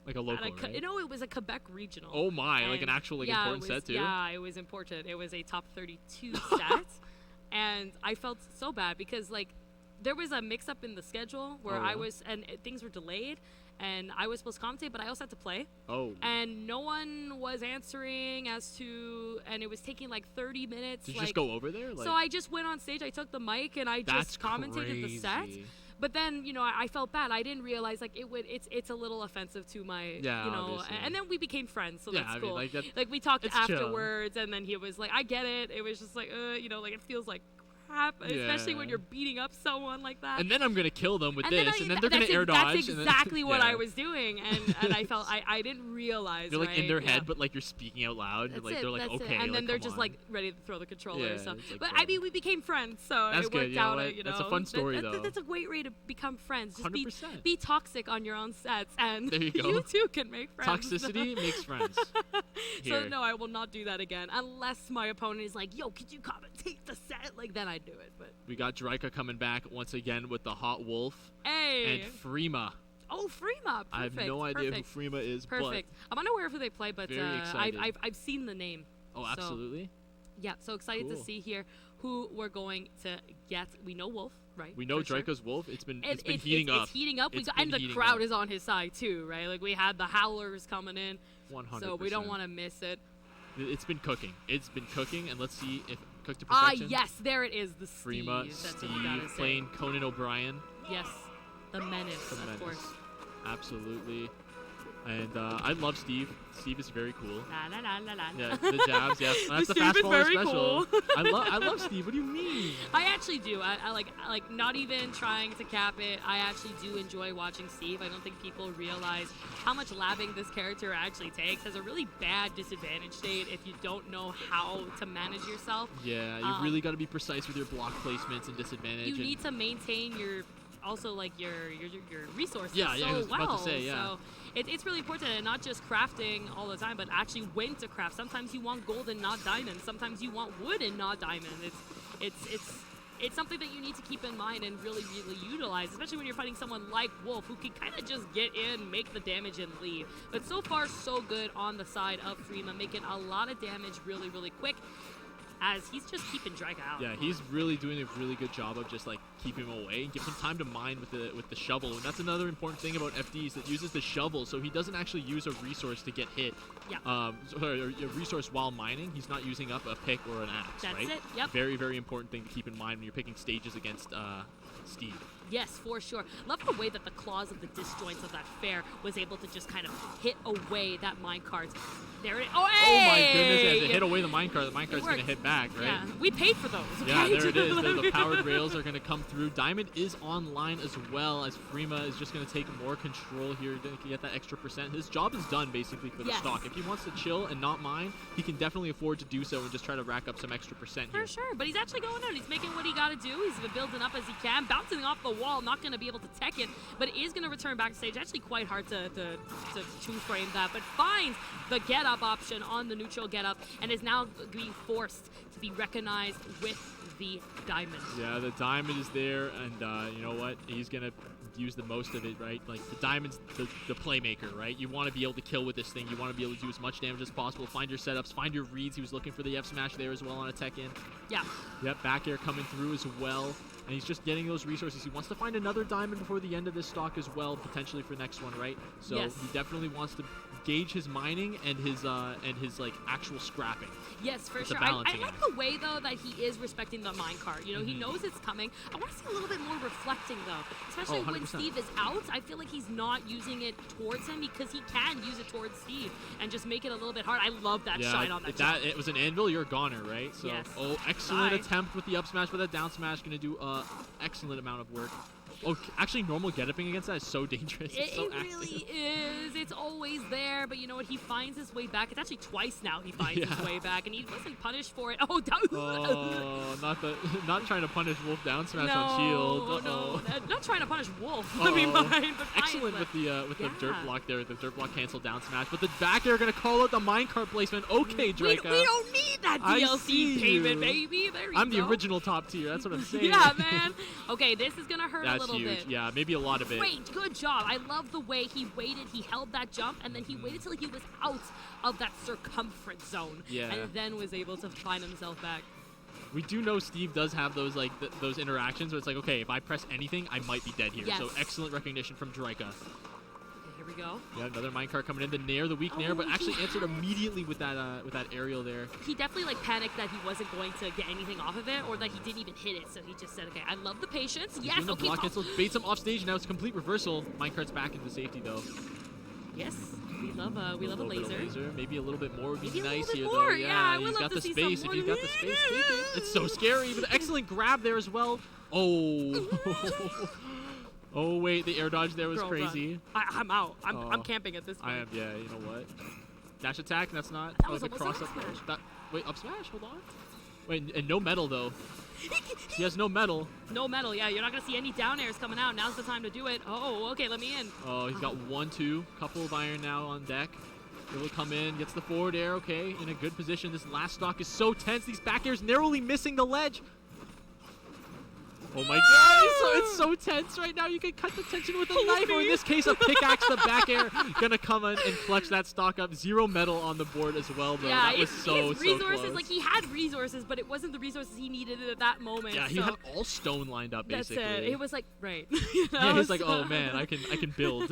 local, at a, right? No, it was a Quebec regional. Oh my, like an And actual like yeah, important it was, set too? Yeah, it was important. It was a top 32 set, and I felt so bad because like there was a mix-up in the schedule where Oh, yeah? I was and things were delayed, and I was supposed to commentate, but I also had to play. Oh. And no one was answering as to, and it was taking like 30 minutes. Did you like, just go over there? Like, so I just went on stage, I took the mic, and I that's just commentated the set. crazy. But then, you know, I felt bad. I didn't realize like it's a little offensive to my, Yeah, you know. obviously. And then we became friends, so Yeah, that's I mean, cool. like, that- we talked it's chill. afterwards, and then he was like, "I get it." It was just like, you know, like it feels like crap, especially when Yeah. you're beating up someone like that. And then I'm gonna kill them with And this, then and then they're gonna air dodge. That's and then- exactly what yeah. I was doing, and I felt I didn't realize. You're like in right? their Yeah. head, but like you're speaking out loud, and That's like it, they're like, that's it. okay, And then like, they're come just on. like ready to throw the controller. Yeah, So, it's like, but bro. I mean, we became friends, so That's it good, worked you know out. what? You know, That's a fun story, though. That's a great way to become friends. Just 100%. be toxic on your own sets, and There you go. too can make friends. Toxicity makes friends. So Here. no, I will not do that again unless my opponent is like, "Yo, could you commentate the set?" Like then I'd do it. But We got Draika coming back once again with the Hot Wolf hey, and Freema. oh Freema, perfect. I have no idea perfect. who Freema is, Perfect. I'm unaware of who they play, but Very excited. I've seen the name. but oh, So, absolutely. yeah, so excited to Cool. see here who we're going to get. We know Wolf, right? We know for sure. Draika's Wolf. It's been And heating up. It's heating up. It's And been the heating crowd up. is on his side too, right? Like we had the Howlers coming in, 100%. so we don't want to miss it. It's been cooking. It's been cooking, and let's see if cooked to Ah, perfection. yes, there it is. The Steve. Freema, That's what you gotta Steve say. playing Conan O'Brien. Yes, the menace, The of menace. course. Absolutely. And I love Steve. Steve is very cool. La la la la la. Yeah, the jabs. Yeah, that's the Steve is fastball very special. cool. I love Steve. What do you mean? I actually do. I like not even trying to cap it. I actually do enjoy watching Steve. I don't think people realize how much labbing this character actually takes. Has a really bad disadvantage state if you don't know how to manage yourself. Yeah, you really got to be precise with your block placements and disadvantage. You and need to maintain your your resources Yeah, yeah, so I was well. about to say, yeah. So it's really important, and not just crafting all the time, but actually when to craft. Sometimes you want gold and not diamond. Sometimes you want wood and not diamond. It's something that you need to keep in mind and really utilize, especially when you're fighting someone like Wolf, who can kind of just get in, make the damage, and leave. But so far, so good on the side of Freema, making a lot of damage really quick, as he's just keeping Draga out. Yeah, he's really doing a really good job of just like keeping him away and give him time to mine with the shovel. And that's another important thing about FDs that uses the shovel, so he doesn't actually use a resource to get hit. Yeah. Or a resource while mining. He's not using up a pick or an axe. That's right? it, yep. Very important thing to keep in mind when you're picking stages against Steve. Yes, for sure. Love the way that the claws of the disjoints of that fair was able to just kind of hit away that minecart. There it is. Oh, hey! Oh my goodness! As it hit away the minecart's gonna worked. hit back, right? Yeah, we paid for those. Yeah, okay? there it is. The powered rails are going to come through. Diamond is online as well, as Freema is just going to take more control here to get that extra percent. His job is done, basically, for the Yes. stock. If he wants to chill and not mine, he can definitely afford to do so and just try to rack up some extra percent here. For sure, but he's actually going out. He's making what he got to do. He's been building up as he can, bouncing off the wall, not going to be able to tech it, but is going to return backstage. Actually quite hard to two-frame that, but finds the get-up option on the neutral get-up and is now being forced to be recognized with the diamond. Yeah, the diamond is there, and you know what? He's going to use the most of it, right? Like, the diamond's the playmaker, right? You want to be able to kill with this thing. You want to be able to do as much damage as possible. Find your setups, find your reads. He was looking for the F smash there as well on a tech in. Yeah. Yep, back air coming through as well. And he's just getting those resources. He wants to find another diamond before the end of this stock as well, potentially for next one, right? So Yes. he definitely wants to gauge his mining and his like actual scrapping. Yes, for It's a sure. I balancing like act. the way, though, that he is respecting the minecart. You know, he knows it's coming. I want to see a little bit more reflecting, though. Especially Oh, when 100%. Steve is out. I feel like he's not using it towards him because he can use it towards Steve and just make it a little bit hard. I love that shine on that if jump. it was an anvil, you're a goner, right? So, Yes. oh, excellent Bye. attempt with the up smash, but that down smash going to do excellent amount of work. Oh, actually, normal get-upping against that is so dangerous. It's so It active. really is. It's always there, but you know what? He finds his way back. It's actually twice now he finds his way back, and he wasn't punished for it. Oh, Oh, not trying to punish Wolf down smash no, on shield. no, not trying to punish Wolf. Uh-oh. Let me mind, but Excellent fine, with the dirt yeah. block there. The dirt block cancel down smash, but the back air gonna call out the minecart placement. Okay, we Draca. don't need that I DLC see payment, you. baby. There you I'm go. the original top tier. That's what I'm saying. Yeah, man. Okay, this is gonna hurt a That's little huge. bit. Yeah, maybe a lot of it. Great, good job. I love the way he waited. He held that jump, and then he waited till he was out of that circumference zone, Yeah. and then was able to find himself back. We do know Steve does have those like those interactions where it's like, okay, if I press anything, I might be dead here. Yes. So excellent recognition from Draca. Okay, here we go. Yeah, another minecart coming in. The nair, the weak nair, but Oh, actually he answered had it. immediately with that aerial there. He definitely like panicked that he wasn't going to get anything off of it, or that he didn't even hit it. So he just said, "Okay, I love the patience. He's Yes, doing the okay, block oh, cancel, baits him off stage. Now it's a complete reversal. Minecart's back into safety though. yes, we love a little bit of laser. Maybe a little bit more would be Maybe a little nice bit here more. though. Yeah, I would he's love got to the see space. some If he's more. got the space, take it. It's so scary. But an excellent grab there as well. Oh. Oh wait, the air dodge there was Girl, crazy. run. I'm out. I'm Oh. camping at this point. I am, yeah, you know what? Dash attack, that's not. That oh, was the almost cross an up. up smash. That, wait, up smash? Hold on. Wait, and no metal though. He has no metal. No metal. Yeah, you're not gonna see any down airs coming out. Now's the time to do it. Oh, okay. Let me in. Oh, he's got 1-2. Couple of iron now on deck. Able to come in, gets the forward air, okay, in a good position. This last stock is so tense. These back airs narrowly missing the ledge. Oh my god, it's so tense right now. You can cut the tension with a knife, or in this case, a pickaxe. The back air gonna come in and clutch that stock up. 0 metal on the board as well, though. Yeah, that was his so resources, close. like he had resources, but it wasn't the resources he needed at that moment. Yeah, he so had all stone lined up that's basically. it. It was like right. Yeah, he's like, oh man, I can build.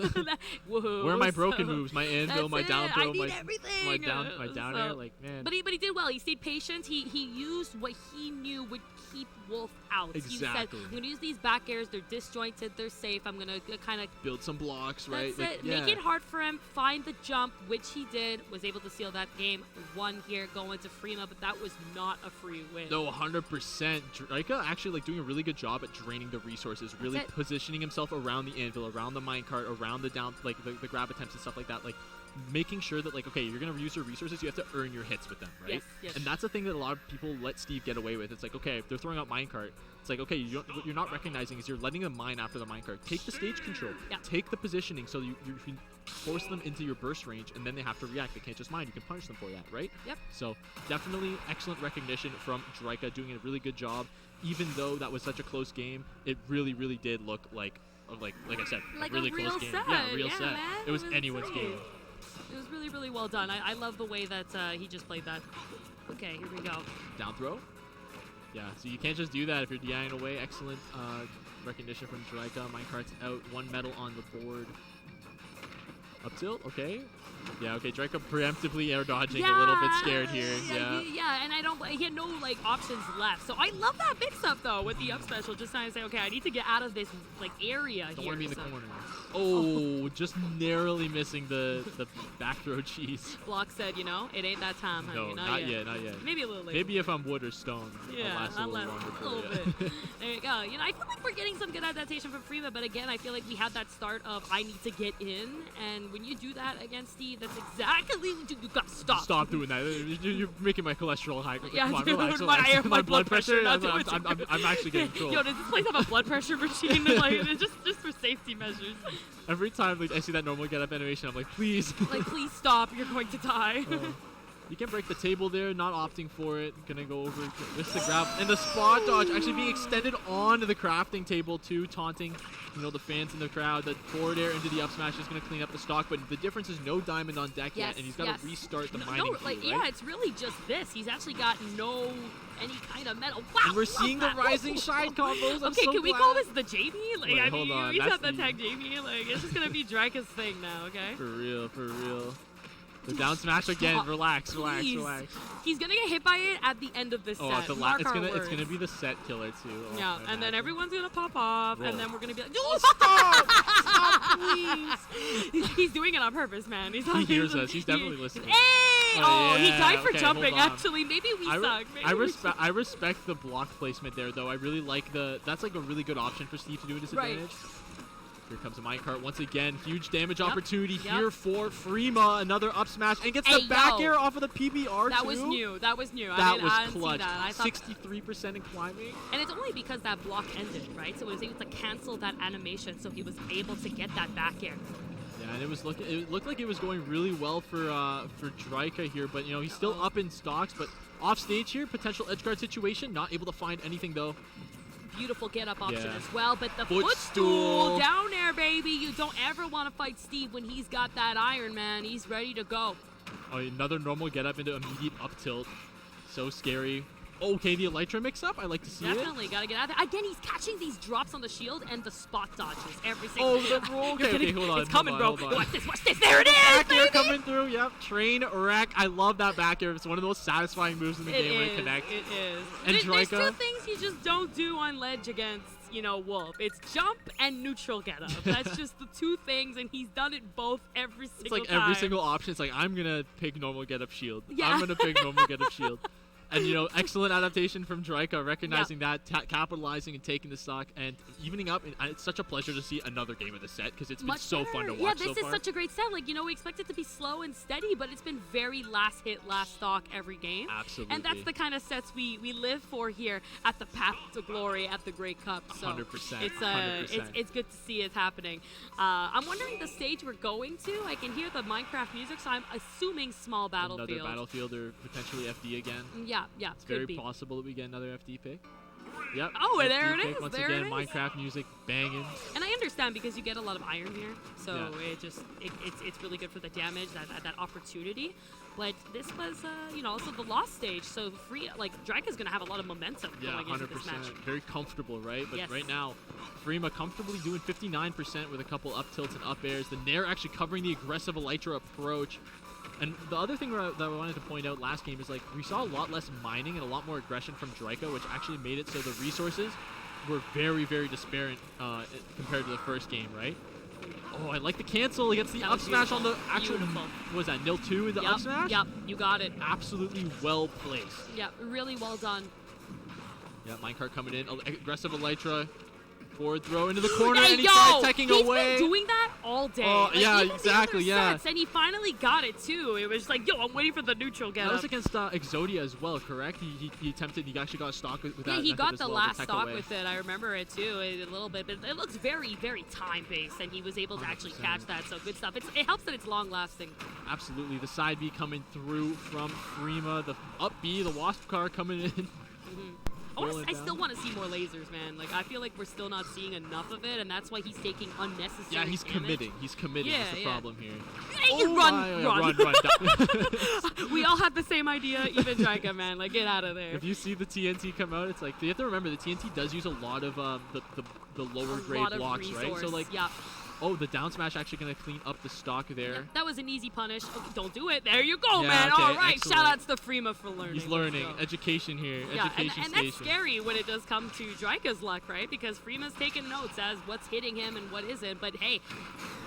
Whoa, Where are my broken so- moves? My anvil, my That's down it. throw, I need my everything. down So- air. Like man. But he did well. He stayed patient. He used what he knew would keep Wolf out. He said, Exactly. I'm gonna use these back airs. They're disjointed. They're safe. I'm gonna kind of Build some blocks, right? That's Like, it. yeah. Make it hard for him. Find the jump, which he did. Was able to seal that game. Won here, going to Freema, but that was not a free win. No, 100%. Draca actually like doing a really good job at draining the resources, really it. positioning himself around the anvil, around the minecart, around the down, like the grab attempts and stuff like that. Like making sure that like, okay, you're gonna use your resources, you have to earn your hits with them, right? Yes, yes. And that's the thing that a lot of people let Steve get away with. It's like, okay, if they're throwing out minecart, it's like, okay, what you're not recognizing is you're letting them mine after the minecart. Take the stage control. Yeah. Take the positioning so you can force them into your burst range, and then they have to react. They can't just mine. You can punish them for that, right? Yep. So definitely excellent recognition from Draca, doing a really good job. Even though that was such a close game, it really, really did look like I said, Like a really a real close game. set. Yeah, real Yeah, set. man. It was It was anyone's insane. game. It was really, really well done. I love the way that he just played that. Okay, here we go. Down throw. Yeah, so you can't just do that if you're DIing away. Excellent recognition from Draca. Minecart's out. 1 metal on the board. Up tilt, okay. Yeah, okay, Draca preemptively air dodging, a little bit scared here. Yeah. Yeah, and he had no like options left. So I love that mix-up though with the up special. Just trying to say, okay, I need to get out of this like area Don't here. want to be in the so corner. Oh, just narrowly missing the back throw cheese. Block said, you know, it ain't that time, honey. No, not yet, not yet. Maybe a little later. Maybe if I'm wood or stone, Yeah, I'll last a little a longer for little you. bit. There you go. You know, I feel like we're getting some good adaptation from Freema, but again, I feel like we had that start of I need to get in, and when you do that against Steve, that's exactly what you got to stop. Stop doing that. You're making my cholesterol high. Yeah, Come on, dude, relax, my relax. blood pressure, not I'm, too much. I'm actually getting control. Yo, does this place have a blood pressure machine? Like, just for safety measures. Every time like, I see that normal get up animation, I'm like, please. Like, please stop. You're going to die. You can break the table there, not opting for it. Gonna go over, miss the grab, and the spot dodge actually being extended onto the crafting table too, taunting, the fans in the crowd. The forward air into the up smash is gonna clean up the stock, but the difference is no diamond on deck yet, and he's gotta restart the mining queue, right? Yeah, it's really just this. He's actually got any kind of metal. Wow, And we're love seeing that. the rising shine combos. I'm Okay, so can we glad. call this the Jamie? Like, Wait, I hold mean, on, we that's have that the- tag Jamie. Like, it's just gonna be Draca's thing now, okay? For real, for real. The down smash again. Stop, Relax. please. He's gonna get hit by it at the end of this Oh, set. at the Mark it's our gonna words. be the set killer too. Oh, Yeah, I and then imagine. everyone's gonna pop off, Roll. and then we're gonna be like, Stop, please. He's doing it on purpose, man. He's He not hears us. He's definitely listening. Hey! Oh, he yeah, died for okay, jumping. hold on. Actually, maybe we suck. Maybe I we respect I respect the block placement there though. I really like that's like a really good option for Steve to do a disadvantage. Here comes a minecart once again. Huge damage opportunity here for Freema. Another up smash and gets the back air off of the PBR That too. was new. That was new. That I was didn't see clutch. that. I thought 63% in climbing. And it's only because that block ended, right? So it was able to cancel that animation, so he was able to get that back air. Yeah, and it looked like it was going really well for Drika here, but you know he's still up in stocks, but off stage here, potential edgeguard situation. Not able to find anything though. Beautiful get-up option Yeah. as well, but the Footstool. footstool down there, baby. You don't ever want to fight Steve when he's got that iron, man. He's ready to go. Oh, another normal get up into immediate up tilt. So scary. Okay, the Elytra mix-up. I like to see it. Definitely gotta get out of there. Again, he's catching these drops on the shield and the spot dodges every single. Oh, the roll. Okay, hold on. It's coming, hold bro. on. Watch this. Watch this. There it is. Back air baby! coming through. Yep. Train wreck. I love that back air. It's one of the most satisfying moves in the game when it connects. It is. And There's Drika? two things you just don't do on ledge against, Wolf. It's jump and neutral get up. That's just the two things, and he's done it both every single It's like time. every single option. It's like, I'm going to pick normal get up shield. Yeah. I'm going to pick normal get up shield. And, excellent adaptation from Drika, recognizing that, capitalizing and taking the stock and evening up. And it's such a pleasure to see another game of the set because it's been Much so better. fun to watch Yeah, so this is far. such a great set. Like, we expect it to be slow and steady, but it's been very last hit, last stock every game. Absolutely. And that's the kind of sets we live for here at the Path to Glory at the Great Cup. So 100%, It's 100%. it's good to see it happening. I'm wondering the stage we're going to. I can hear the Minecraft music, so I'm assuming small battlefield. Another battlefield or potentially FD again. Yeah, It's could very be. possible that we get another FD pick. Yep. Oh, FD there it pick is, Once there again, it is. Minecraft music banging. And I understand because you get a lot of iron here, so Yeah. it's really good for the damage, that opportunity. But this was also the lost stage, so Draka's gonna have a lot of momentum Yeah, going into this match. 100%. Very comfortable, right? But Yes. right now, Freema comfortably doing 59% with a couple up tilts and up airs. The Nair actually covering the aggressive Elytra approach. And the other thing that I wanted to point out last game is we saw a lot less mining and a lot more aggression from Drika, which actually made it so the resources were very, very disparate compared to the first game, right? Oh, I like the cancel. He gets the That up was smash on the actual. Beautiful. What was that? Nil 2 in the up smash? Yep, you got it. Absolutely well placed. Yeah, really well done. Yeah, minecart coming in. Aggressive Elytra. Forward throw into the corner, Hey, and he's yo, teching he's away. been doing that all day. Oh, yeah, even the exactly, other yeah. sets, and he finally got it too. It was like, yo, I'm waiting for the neutral get That was up. against Exodia as well, correct? He attempted. He actually got a stock with that. Yeah, he method got as the well, last tech stock away. with it. I remember it too, a little bit, but it looks very, very time-based, and he was able to actually 100%. catch that. So good stuff. It helps that it's long-lasting. Absolutely, the side B coming through from Freema. The up B, the Wasp car coming in. I still want to see more lasers, man. Like, I feel like we're still not seeing enough of it, and that's why he's taking unnecessary Yeah, he's damage. committing. He's committing. Yeah, is the yeah. problem here. Hey, you run. run. We all had the same idea, even Drika, man. Like, get out of there. If you see the TNT come out, it's like you have to remember the TNT does use a lot of the lower grade lot of blocks, right? So resource, like, yeah. oh, the down smash actually gonna clean up the stock there. Yeah, that was an easy punish. Okay, don't do it. There you go, Yeah, man. okay, All right. excellent. Shout outs to Freema for learning. He's Let's learning. go. Education here. Yeah, Education and station. that's scary when it does come to Drika's luck, right? Because Freema's taking notes as what's hitting him and what isn't. But hey,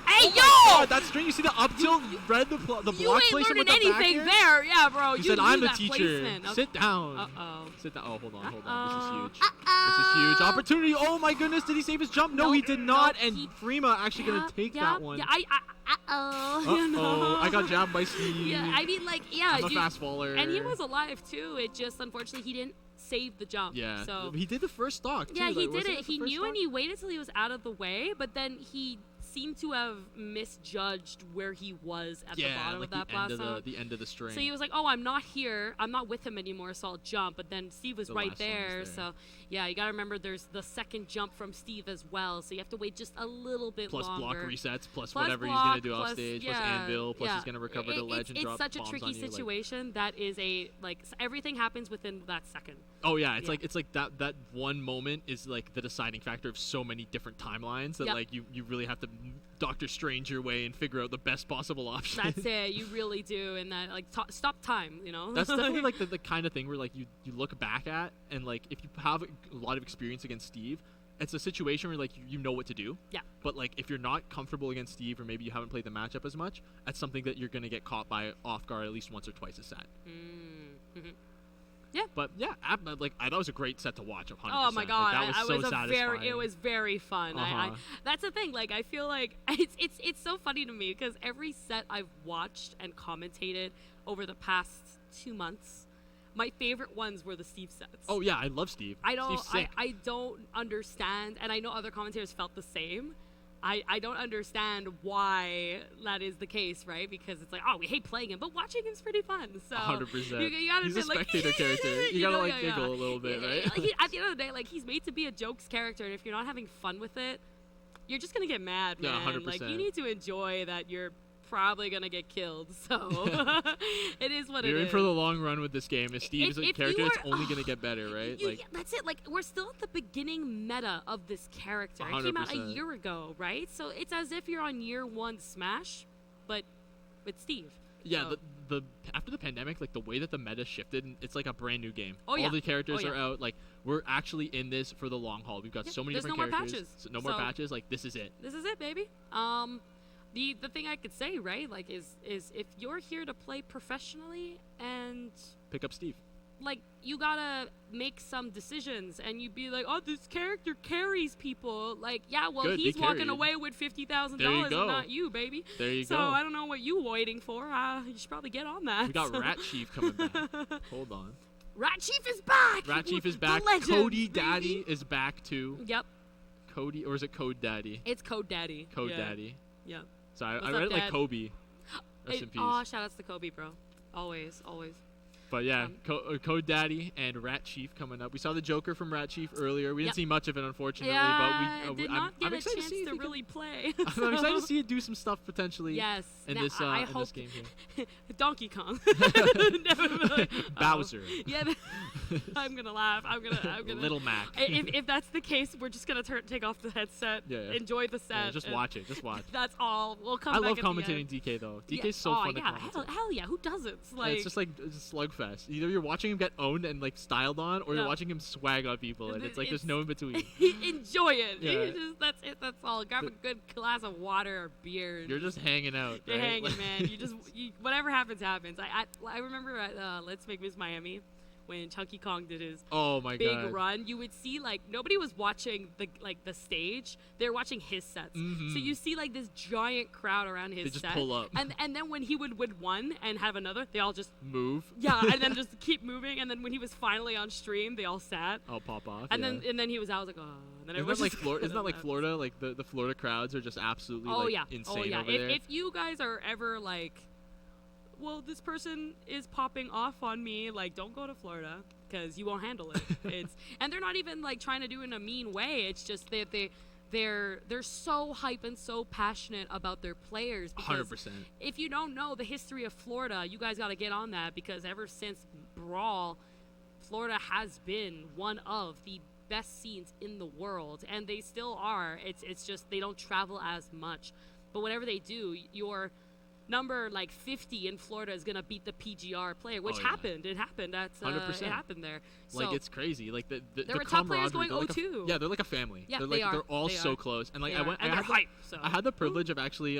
Oh yo! my God, that string, you see the up tilt, read the block You ain't placement learning with the back anything air? there. Yeah, bro. He you said, knew I'm the that teacher. placement. Sit down. Uh-oh. Sit down. Oh, hold on. This is Uh-oh. huge. This is huge. Opportunity. Oh my goodness, did he save his jump? No, he did not. And Freema actually going to take that one. Yeah, uh-oh. You know? I got jabbed by Steve. Yeah, I mean, yeah. I'm a fast faller. And he was alive, too. It just, unfortunately, he didn't save the jump. Yeah. So He did the first stock, too. yeah, he Like, did wasn't it. the He first knew stock? and he waited till he was out of the way, but then he seemed to have misjudged where he was at the bottom like of that the end of platform. the end of the string. So he was like, "Oh, I'm not here. I'm not with him anymore, so I'll jump." But then Steve was The right last one was there, there. so yeah, you gotta remember there's the second jump from Steve as well. So you have to wait just a little bit plus longer. block resets, plus Plus whatever block, he's gonna do plus- off stage, yeah, plus anvil, plus yeah. he's gonna recover the ledge and it's drop such a bombs tricky on you, like- situation that is everything happens within that second. Oh yeah, it's Yeah. like that one moment is like the deciding factor of so many different timelines that Yep. like you really have to Doctor Strange your way and figure out the best possible option. That's it. You really do, and that like stop time. You know. That's definitely like the kind of thing where like you look back at, and like if you have a lot of experience against Steve, it's a situation where like you know what to do. Yeah. But like if you're not comfortable against Steve, or maybe you haven't played the matchup as much, that's something that you're gonna get caught by off guard at least once or twice a set. Mm-hmm. But yeah, I thought it was a great set to watch. 100%. Oh my god, that was so satisfying. It was very fun. That's the thing. Like I feel like it's so funny to me because every set I've watched and commentated over the past 2 months, my favorite ones were the Steve sets. Oh yeah, I love Steve. Steve's sick. I don't understand, and I know other commentators felt the same. I don't understand why that is the case, right? Because it's like, oh, we hate playing him, but watching him's pretty fun. So 100%. You gotta He's be a spectator like, character. You gotta giggle a little bit, right? At the end of the day, like he's made to be a jokes character, and if you're not having fun with it, you're just gonna get mad, man. Yeah, 100%. Like you need to enjoy that you're probably gonna get killed. So it is what it is. You're in for the long run with this game. Steve's a character that's only gonna get better, right? That's it. Like we're still at the beginning meta of this character. 100%. It came out a year ago, right? So it's as if you're on year 1 Smash, but with Steve. Yeah, So- the after the pandemic, like the way that the meta shifted, it's like a brand new game. Oh, yeah. All the characters Oh, yeah. are out. Like we're actually in this for the long haul. We've got so many there's different no more characters. patches. No more So- patches. Like this is it. This is it, baby. The thing I could say, right, like is if you're here to play professionally and Pick up Steve. like you gotta make some decisions and you'd be like, oh, this character carries people. Like, yeah, well, Good, be he's walking carried. away with $50,000 There you and go. not you, baby. There you So go. I don't know what you waiting for. You should probably get on that. We got Rat Chief coming back. Hold on. Rat Chief is back. Rat Chief is The back. legend, Cody baby. Daddy is back too. Yep, Cody, or is it Code Daddy? it's Code Daddy. Code Yeah. Daddy. Yep. So I What's read up, it like Dad? Kobe. Rest in peace. Oh, shout outs to Kobe, bro. Always, always. But yeah, Code Daddy and Rat Chief coming up. We saw the Joker from Rat Chief earlier. We didn't Yep. see much of it, unfortunately. Yeah, but we, did I'm, not get I'm a excited chance to see if to he can- really play. I'm excited to see it do some stuff potentially. Yes. In Now, this I in hope this game here. Donkey Kong. Never- Bowser. Yeah, I'm gonna laugh. I'm gonna. Little Mac. If that's the case, we're just gonna take off the headset. Yeah, yeah. Enjoy the set. Yeah, just and watch it. Just watch. That's all. We'll come I back love at the commentating end. DK though. Yeah. DK's so oh, fun to yeah. commentate. Hell yeah. Who doesn't? And Like, it's just like it's a slugfest. Either you're watching him get owned and like styled on, or Yeah. you're watching him swag on people, and it's like there's no in between. enjoy it. Yeah. You just, that's it. That's all. Grab a good glass of water or beer. and You're just hanging out. You're right? hanging, Like- man. Whatever happens, happens. I remember at Let's Make Miss Miami when Chunky Kong did his Oh my big god. run. You would see like nobody was watching the stage. They were watching his sets. Mhm. So you see like this giant crowd around his They just set. pull up. And then when he would win one and have another, they all just Move. yeah, and then just keep moving. And then when he was finally on stream, they all sat. I'll pop off. And yeah. then he was out. I was like, oh. And then Isn't everyone's that like just Florida? Isn't that like left. Florida? Like the Florida crowds are just absolutely Oh like yeah. insane Oh yeah. over there. If you guys are ever like, well, this person is popping off on me, like, don't go to Florida because you won't handle it. And they're not even like trying to do it in a mean way. It's just that they're so hype and so passionate about their players. Because 100%. if you don't know the history of Florida, you guys got to get on that because ever since Brawl, Florida has been one of the best scenes in the world, and they still are. It's just they don't travel as much, but whenever they do, your number like 50 in Florida is gonna beat the PGR player, which Oh, yeah. happened. It happened. That's 100%. it happened there. Like So it's crazy. Like the there were top players camaraderie, going they're like 0-2. yeah, they're like a family. Yeah, they're they like are. they're all They so are. close. And like They I are. went and I they're had, hype. So I had the privilege of actually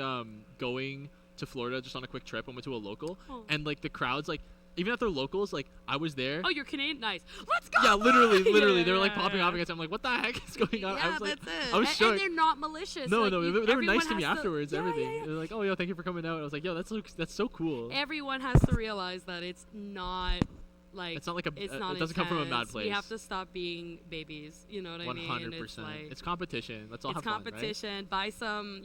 going to Florida just on a quick trip. I went to a local, Oh. and like the crowds, like even if they're locals, like I was there. oh, you're Canadian, nice. Let's go. Yeah, literally, Yeah, they were like yeah, popping yeah. off against. I'm like, what the heck is going on? I Yeah, was like, that's it. I was and shook. they're not malicious. No, like, no, you- they were nice everyone to me has afterwards. yeah, everything. yeah, yeah. They're like, oh, yo, thank you for coming out. I was like, yo, that's so cool. Everyone has to realize that it's not like It's not like it's it not doesn't come from a bad intense. place. We have to stop being babies. You know what I mean? 100%. It's like It's competition. Let's all it's have fun, right? competition. Buy some,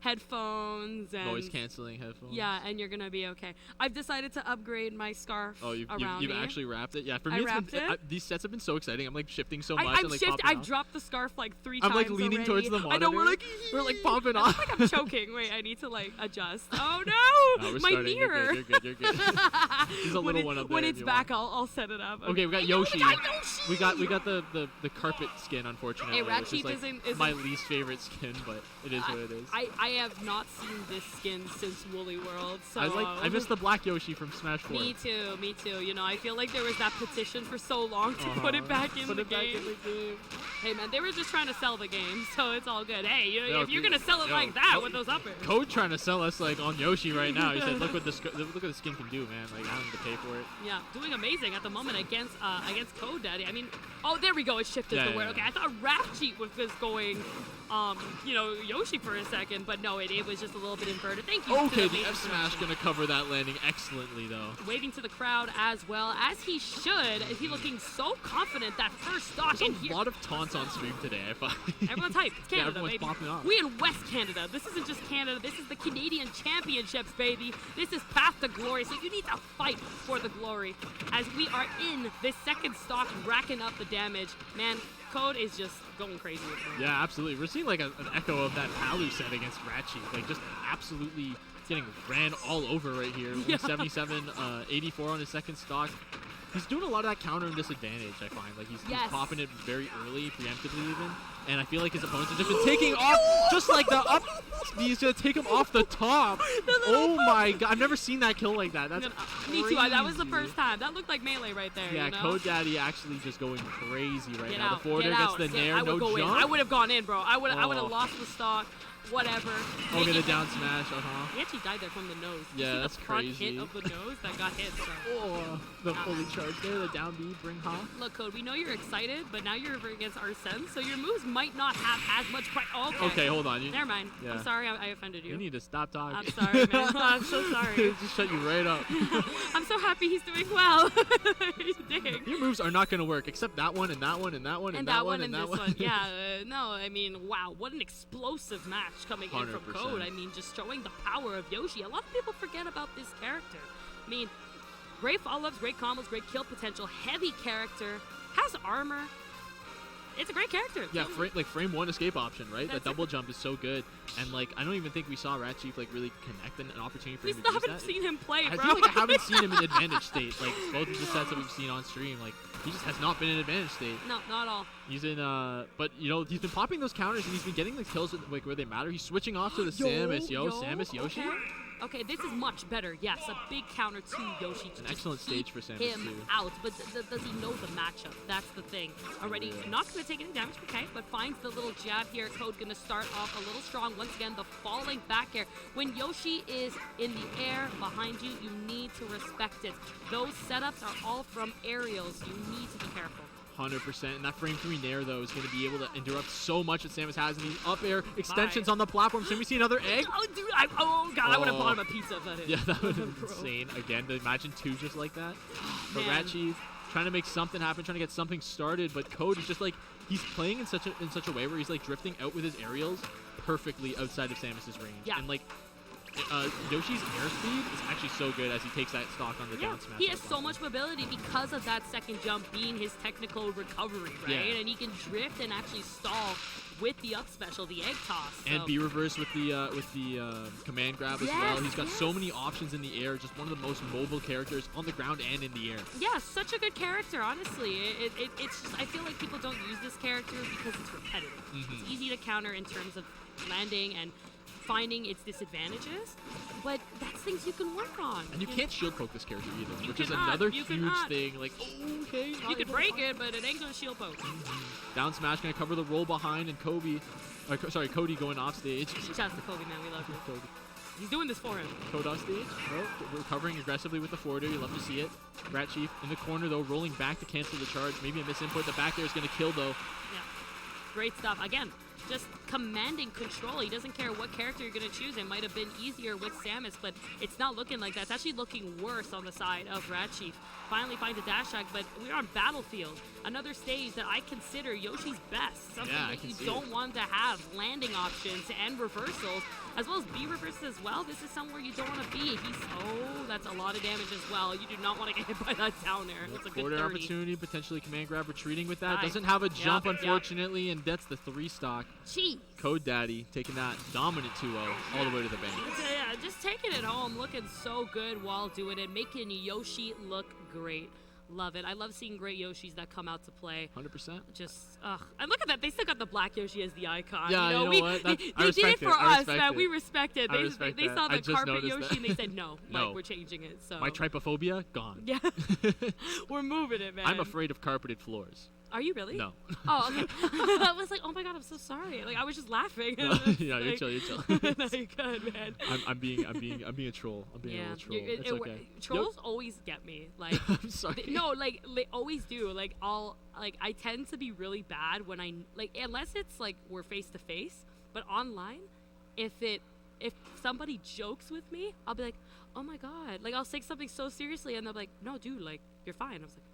headphones and Noise canceling headphones. Yeah, and you're gonna be okay. I've decided to upgrade my scarf Oh, you've around me. actually wrapped it? Yeah, for I me, wrapped it. These sets have been so exciting. I'm like shifting so much. I'm and, like, shifting. popping I've off. dropped the scarf like 3 I'm times like leaning already. towards the monitor. I know we're like popping off. I feel like I'm choking. Wait, I need to like adjust. Oh no, We're my starting. mirror. You're good. There's a little one up there. When if it's you back, want. I'll set it up. Okay, we got I know, Yoshi. we got Yoshi. We got the carpet skin, unfortunately. Hey, which is Ratchet like isn't my least favorite skin, but it is what it is. I have not seen this skin since Woolly World, so I miss the black Yoshi from Smash 4. Me too. You know, I feel like there was that petition for so long to put it back in the game. Hey man, they were just trying to sell the game, so it's all good. Hey, you know, if you're gonna sell it like that with those uppers. Code trying to sell us like on Yoshi right now. He said, "Look what the skin can do, man. Like I don't need to pay for it." Yeah, doing amazing at the moment against Code Daddy. I mean, oh there we go. It shifted the word. Okay, I thought Ratchet was going, Yoshi for a second, but no, it was just a little bit inverted. Thank you. Okay, the F smash gonna cover that landing excellently though. Waving to the crowd as well as he should. Is he looking so confident that first stock in There's here? a lot of taunts on stream today. I find. Everyone's hyped. It's Canada, everyone's baby. popping off. We in West Canada. This isn't just Canada. This is the Canadian Championships, baby. This is Path to Glory. So you need to fight for the glory. As we are in this second stock, racking up the damage. Man, Code is just going crazy with me. Yeah, absolutely. We're seeing like an echo of that Palu set against Ratchet. Like just absolutely getting ran all over right here. Yeah. 77, 84 on his second stock. He's doing a lot of that counter and disadvantage, I find. Like he's popping it very early, preemptively even. And I feel like his opponents have just been taking off just like the up. He's gonna take him off the top. Oh my god, I've never seen that kill like that. That's me too. That was the first time. That looked like melee right there. Yeah, you know? Code Daddy actually just going crazy right Get now. out, The forwarder get gets out. the nair, I would no go jump. in. I would have gone in, bro. I would have Oh. lost the stock. Whatever. Okay, the down smash, He actually died there from the nose. Yeah, You see that's the front crazy. hit of the nose that got hit. So. Oh, the fully charged there, the down B, bring ha. Look, Code, we know you're excited, but now you're over against Arsene, so your moves might not have as much price. Okay, hold on. Never mind. Yeah. I'm sorry I offended you. You need to stop talking. I'm sorry, man. I'm so sorry. Just shut you right up. I'm so happy he's doing well. Dang. Your moves are not going to work, except that one and that one and that one And that one and this one. Yeah, no, I mean, wow, what an explosive match coming in from 100%. Code. I mean, just showing the power of Yoshi. A lot of people forget about this character. I mean, great follow-ups, great combos, great kill potential, heavy character, has armor. It's a great character. Yeah, frame one escape option, right? That's That double jump is so good. And, like, I don't even think we saw Ratchet, like, really connect an opportunity for We him still to use haven't that. seen him play, I bro. feel like I haven't seen him in advantage state. Like, both of the sets that we've seen on stream, like, he just has not been in advantage state. No, not at all. He's in, but, you know, he's been popping those counters, and he's been getting the kills, like, where they matter. He's switching off to the Samus. Samus, Yoshi. Okay, this is much better. Yes, a big counter to Yoshi. To An just excellent keep stage for Samus, him too. out, but does he know the matchup? That's the thing. Already not going to take any damage, okay, but finds the little jab here. Code going to start off a little strong. Once again, the falling back air. When Yoshi is in the air behind you, you need to respect it. Those setups are all from aerials. You need to be careful. 100%. And that frame 3 nair, though, is going to be able to interrupt so much that Samus has. And these up air extensions on the platform. Can we see another egg? Oh, dude, I would have bought him a pizza if that is. Yeah, that would have been insane. Again, to imagine 2 just like that. But Man. Ratchet trying to make something happen, trying to get something started. But Code is just like, he's playing in such a way where he's like drifting out with his aerials perfectly outside of Samus's range. Yeah. And like, Yoshi's airspeed is actually so good as he takes that stock on the down smash. He has so much mobility because of that second jump being his technical recovery, right? Yeah. And he can drift and actually stall with the up special, the egg toss. And so. B reverse with the command grab as well. He's got so many options in the air. Just one of the most mobile characters on the ground and in the air. Yeah, such a good character, honestly. It's just, I feel like people don't use this character because it's repetitive. It's easy to counter in terms of landing and finding its disadvantages, but that's things you can work on. And you can't shield poke this character either, which is cannot, another you huge cannot. thing. Like, okay. You could break it, but it ain't gonna shield poke. Down smash gonna cover the roll behind, and Cody going off stage. Shouts to Kobe, man, we love you. Cody. He's doing this for him. Code off stage. Well, recovering aggressively with the forwarder. You love to see it. Rat Chief in the corner though, rolling back to cancel the charge. Maybe a misinput. The back there is gonna kill though. Yeah. Great stuff. Again, just commanding control. He doesn't care what character you're going to choose. It might have been easier with Samus, but it's not looking like that. It's actually looking worse on the side of Ratchief. Finally finds a dash attack, but we're on Battlefield, another stage that I consider Yoshi's best. Something that you don't want to have landing options and reversals, as well as B reversals as well. This is somewhere you don't want to be. That's a lot of damage as well. You do not want to get hit by that down air. That's a good Forward 30. opportunity, potentially command grab retreating with that. Nice. Doesn't have a jump, Yep. unfortunately, and that's the 3 stock. Jeez. Code Daddy taking that dominant 2-0 all the way to the bank. Yeah, just taking it home, looking so good while doing it, making Yoshi look great. Love it. I love seeing great Yoshis that come out to play. 100%. Just, and look at that. They still got the black Yoshi as the icon. Yeah, you know, what? they did it for us, man. We respect it. They saw the carpet Yoshi and they said, no, like, we're changing it. So my trypophobia, gone. Yeah. We're moving it, man. I'm afraid of carpeted floors. Are you really? No. Oh, okay. I was like, oh my god, I'm so sorry. Like, I was just laughing. No, yeah, you're chill. No, you're good, man. I'm being a troll. I'm being a little troll. It's okay. Trolls always get me. Like, I'm sorry. They always do. Like, I tend to be really bad when unless it's like we're face to face, but online, if somebody jokes with me, I'll be like, oh my god. Like, I'll say something so seriously, and they'll be like, no, dude, like, you're fine. I was like,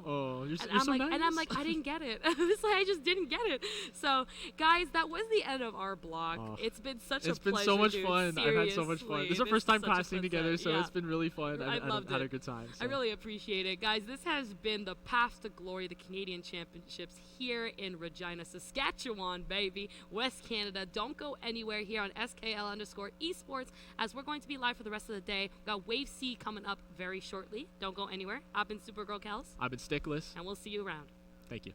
oh, you're I'm so like, nice. And I'm like, I didn't get it. It's like, I just didn't get it. So, guys, that was the end of our block. It's been such a pleasure. It's been so much dude. fun. I've had so much fun. This is our first time passing together, so yeah. it's been really fun. I loved had it. a good time. So. I really appreciate it. Guys, this has been the Path to Glory, the Canadian Championships here in Regina, Saskatchewan, baby, West Canada. Don't go anywhere here on SKL_esports, as we're going to be live for the rest of the day. We've got Wave C coming up very shortly. Don't go anywhere. I've been Supergirl Kels. I've been Stickless. And we'll see you around. Thank you.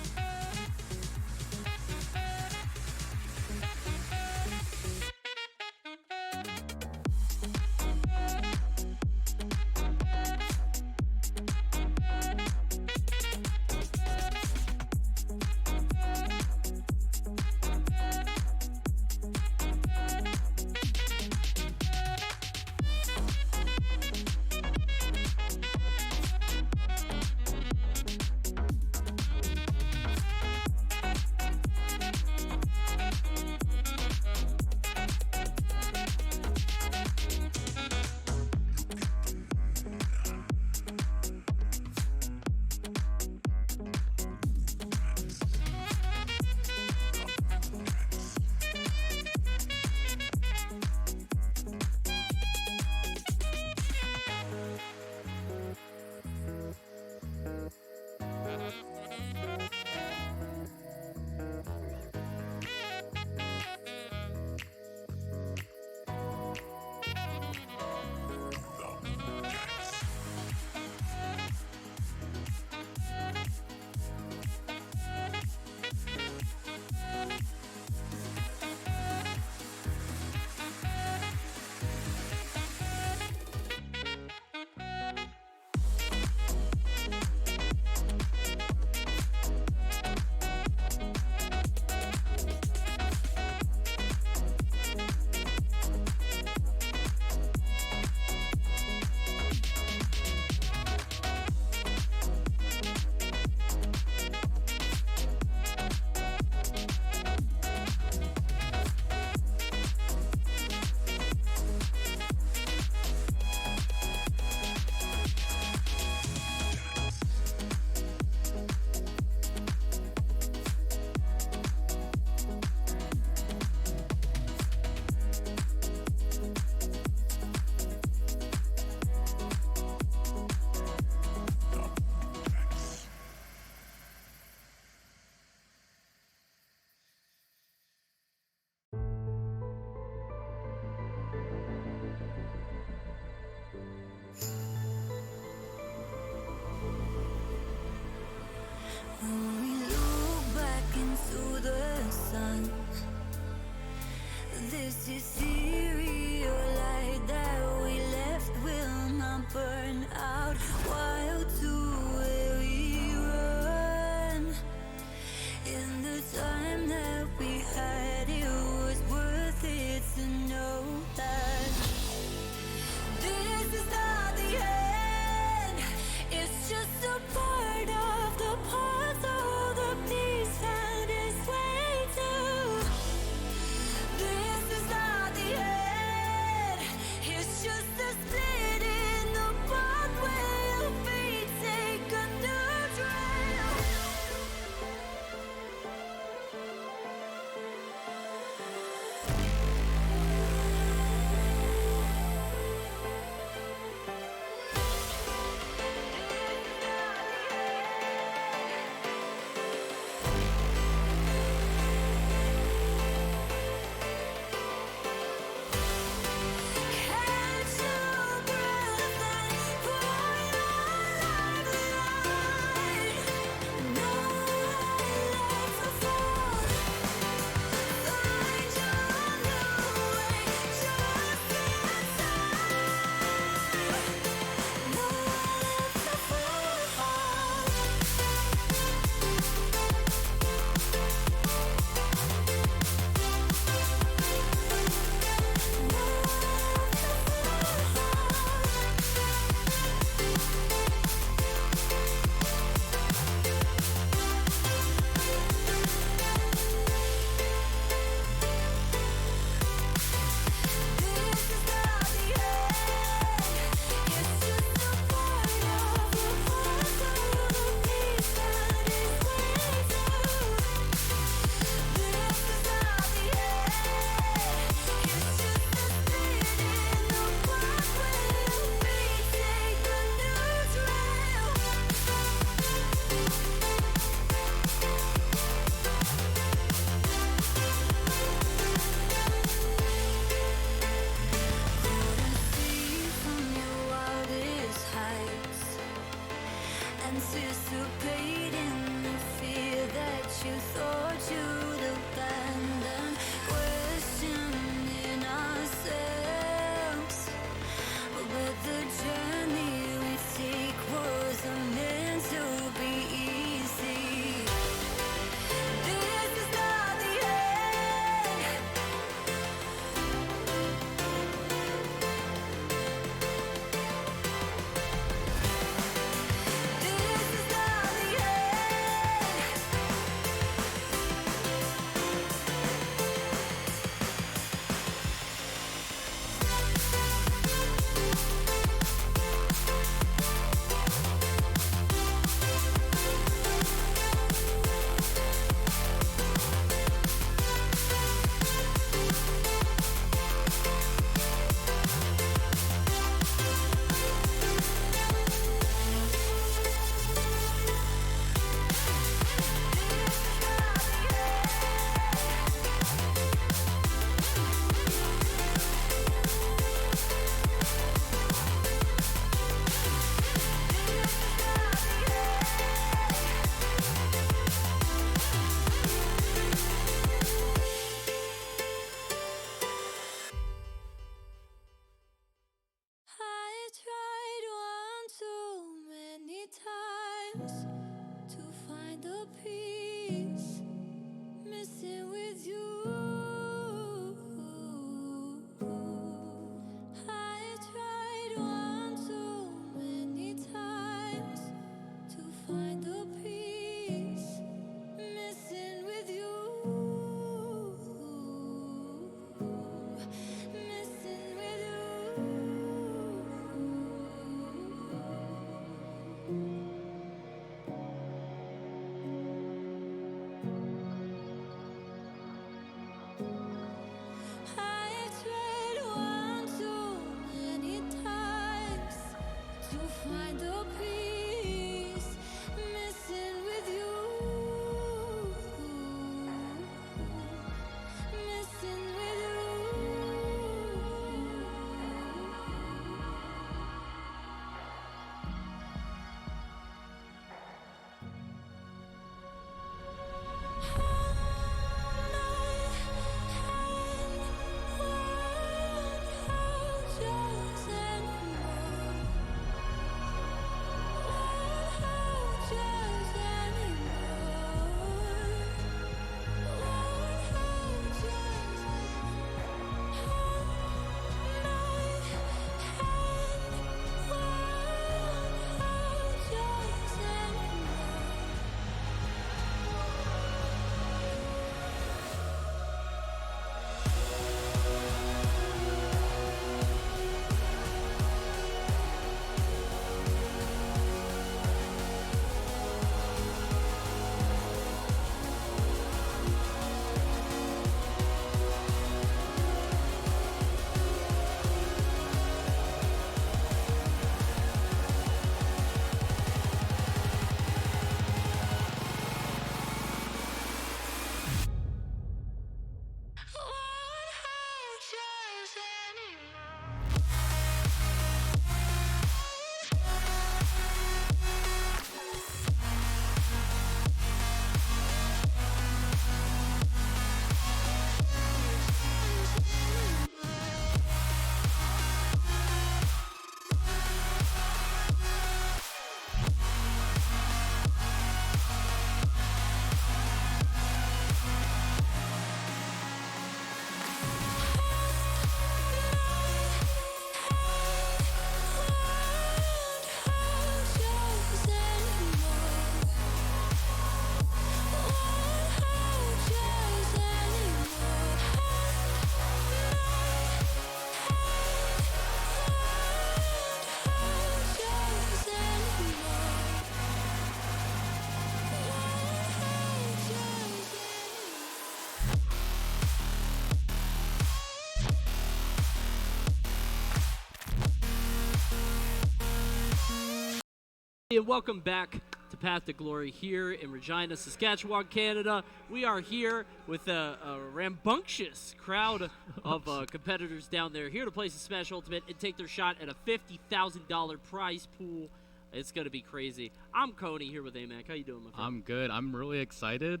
and welcome back to Path to Glory here in Regina, Saskatchewan, Canada. We are here with a rambunctious crowd of competitors down there here to play some Smash Ultimate and take their shot at a $50,000 prize pool. It's going to be crazy. I'm Coney here with AMAC. How you doing, my friend? I'm good. I'm really excited.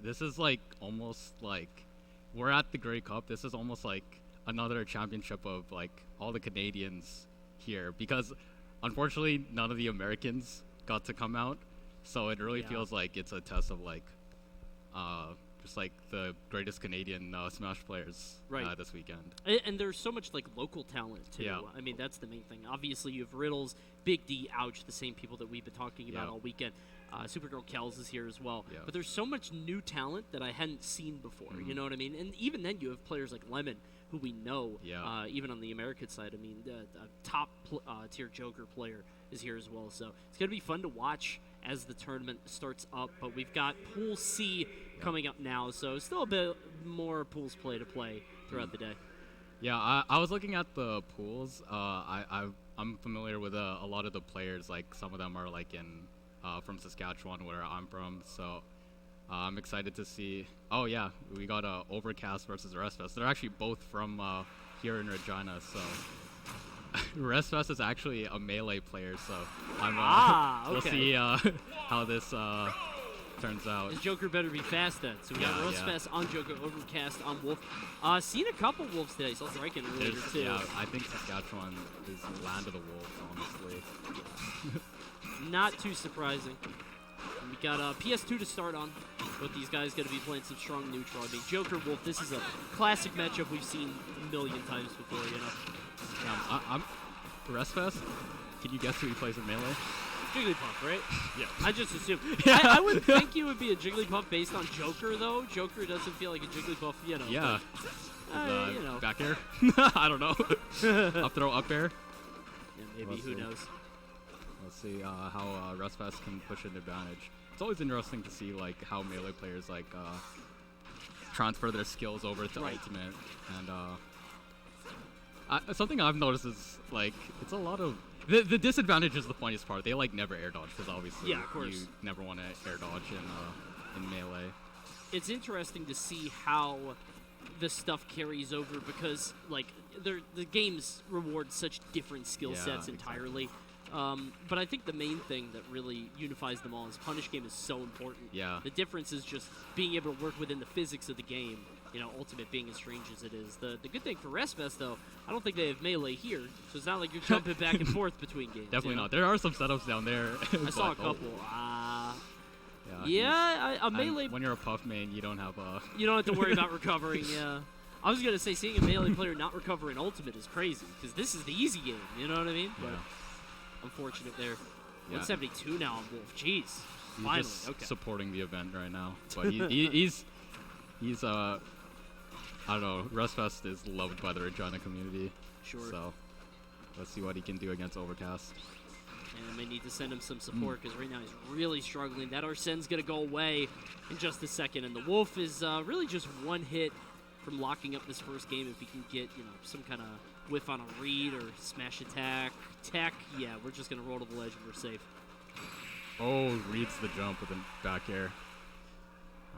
This is like almost like we're at the Grey Cup. This is almost like another championship of like all the Canadians here because unfortunately none of the Americans got to come out. So it really feels like it's a test of like just like the greatest Canadian Smash players this weekend. And there's so much like local talent too. Yeah. I mean, that's the main thing. Obviously, you have Riddles, Big D, Ouch, the same people that we've been talking about all weekend. Supergirl Kells is here as well. Yeah. But there's so much new talent that I hadn't seen before. You know what I mean? And even then, you have players like Lemon, who we know, even on the American side. I mean, a top tier Joker player is here as well. So it's going to be fun to watch as the tournament starts up. But we've got Pool C coming up now, so still a bit more pools play to play throughout the day. Yeah, I was looking at the pools. I'm familiar with a lot of the players. Like some of them are like in from Saskatchewan, where I'm from. So I'm excited to see. Oh yeah, we got Overcast versus Restfest. They're actually both from here in Regina. So Restfest is actually a Melee player. So we'll see how this turns out. His Joker better be fast then. So we got Restfest on Joker, Overcast on Wolf. Seen a couple Wolves today. Saw Striking earlier too. Yeah, I think Saskatchewan is the land of the Wolves, honestly. Not too surprising. And we got PS2 to start on. Both these guys going to be playing some strong neutral. I mean, Joker Wolf. This is a classic matchup we've seen a million times before. You know. I'm Restfest. Can you guess who he plays in Melee? Jigglypuff, right? Yeah. I just assumed. I would think you would be a Jigglypuff based on Joker, though. Joker doesn't feel like a Jigglypuff, you know. Yeah. But, you know. Back air? I don't know. Up throw, up air? Yeah, maybe. Who knows? Let's see how Restfest can push an advantage. It's always interesting to see like how Melee players like transfer their skills over to Ultimate. And something I've noticed is like it's a lot of the disadvantage is the funniest part. They like never air dodge because obviously of course. you never want to air dodge in Melee. It's interesting to see how this stuff carries over because like the games reward such different skill sets entirely. But I think the main thing that really unifies them all is Punish Game is so important. Yeah. The difference is just being able to work within the physics of the game. You know, Ultimate being as strange as it is. The good thing for Restfest, though, I don't think they have Melee here, so it's not like you're jumping back and forth between games. Definitely not. There are some setups down there. I saw a couple. A Melee. When you're a Puff main, you don't have a. You don't have to worry about recovering. Yeah. I was gonna say seeing a Melee player not recover in Ultimate is crazy because this is the easy game. You know what I mean? Yeah. But unfortunate there. Yeah. 172 now on Wolf. Jeez. He's Finally. just Okay. supporting the event right now, but he's I don't know. Restfest is loved by the Regina community. Sure. So let's see what he can do against Overcast. And I may need to send him some support because right now he's really struggling. That Arsene's going to go away in just a second. And the Wolf is really just one hit from locking up this first game. If he can get, you know, some kind of whiff on a read or smash attack. Tech, yeah, we're just going to roll to the ledge and we're safe. Oh, reads the jump with a back air.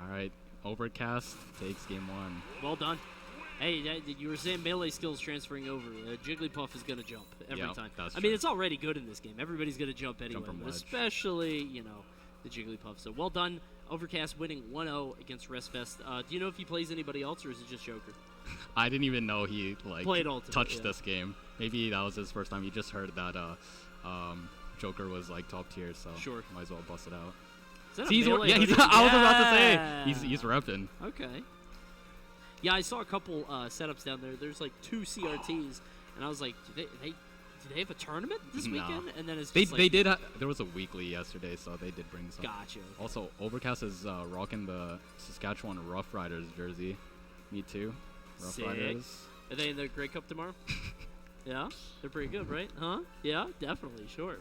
All right. Overcast takes game one. Well done. Hey, you were saying Melee skills transferring over. Jigglypuff is going to time. That's I true. mean, it's already good in this game. Everybody's going to jump anyway, from but ledge. especially, you know, the Jigglypuff. So well done. Overcast winning 1-0 against Restfest. Do you know if he plays anybody else or is it just Joker? I didn't even know he like Played Ultimate, touched this game. Maybe that was his first time. He just heard that Joker was like top tier, so Sure. might as well bust it out. Is that a He's, Melee yeah, he's, hoodie? I was about to say Yeah. he's repping. Okay. Yeah, I saw a couple setups down there. There's like 2 CRTs, and I was like, do they have a tournament this No. weekend? And then it's They just like, did. There was a weekly yesterday, so they did bring some. Gotcha. Also, Overcast is rocking the Saskatchewan Rough Riders jersey. Me too. Rough Sick. Riders. Are they in the Grey Cup tomorrow? Yeah, they're pretty good, right? Huh? Yeah, definitely, sure.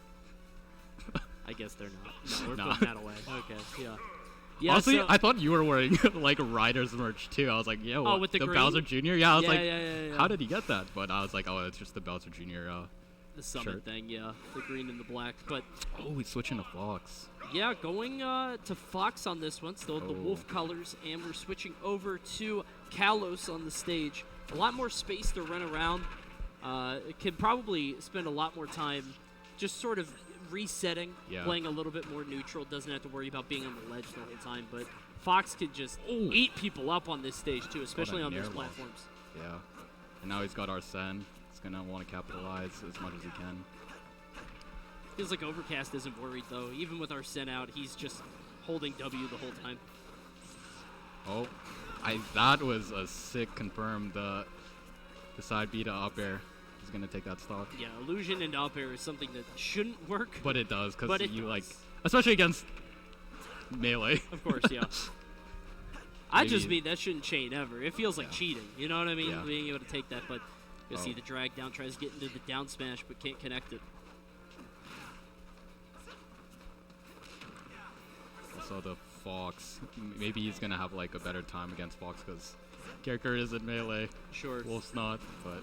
I guess they're not. No, we're Nah. putting that away. Okay, yeah. Yeah, Honestly, so, I thought you were wearing like Riders merch too. I was like, yeah, what? with the green? Bowser Jr. Yeah, I was Yeah, like, yeah. how did he get that? But I was like, oh, it's just the Bowser Jr. the Summit shirt. thing, yeah, the green and the black. But Oh, he's switching to Fox. yeah, going to Fox on this one, still the Oh. Wolf colors, and we're switching over to Kalos on the stage. A lot more space to run around. Can probably spend a lot more time just sort of resetting, Yeah. playing a little bit more neutral. Doesn't have to worry about being on the ledge the whole time. But Fox could just eat people up on this stage too, especially on those nair lock. platforms. Yeah. And now he's got Arsene. He's going to want to capitalize as much as he can. Feels like Overcast isn't worried though. Even with Arsene out, he's just holding W the whole time. Oh, that was a sick confirm. The side B to up air. He's going to take that stock. Yeah, illusion and up air is something that shouldn't work. But it does, But because it you, does. like, especially against melee. Of course, yeah. I just Maybe- mean that shouldn't chain ever. It feels like cheating. You know what I mean? Yeah. Being able to take that, but you see Oh. the drag down, tries to get into the down smash, but can't connect it. Also the Fox. Maybe he's going to have, like, a better time against Fox, because character is in melee. Sure. Wolf's not, but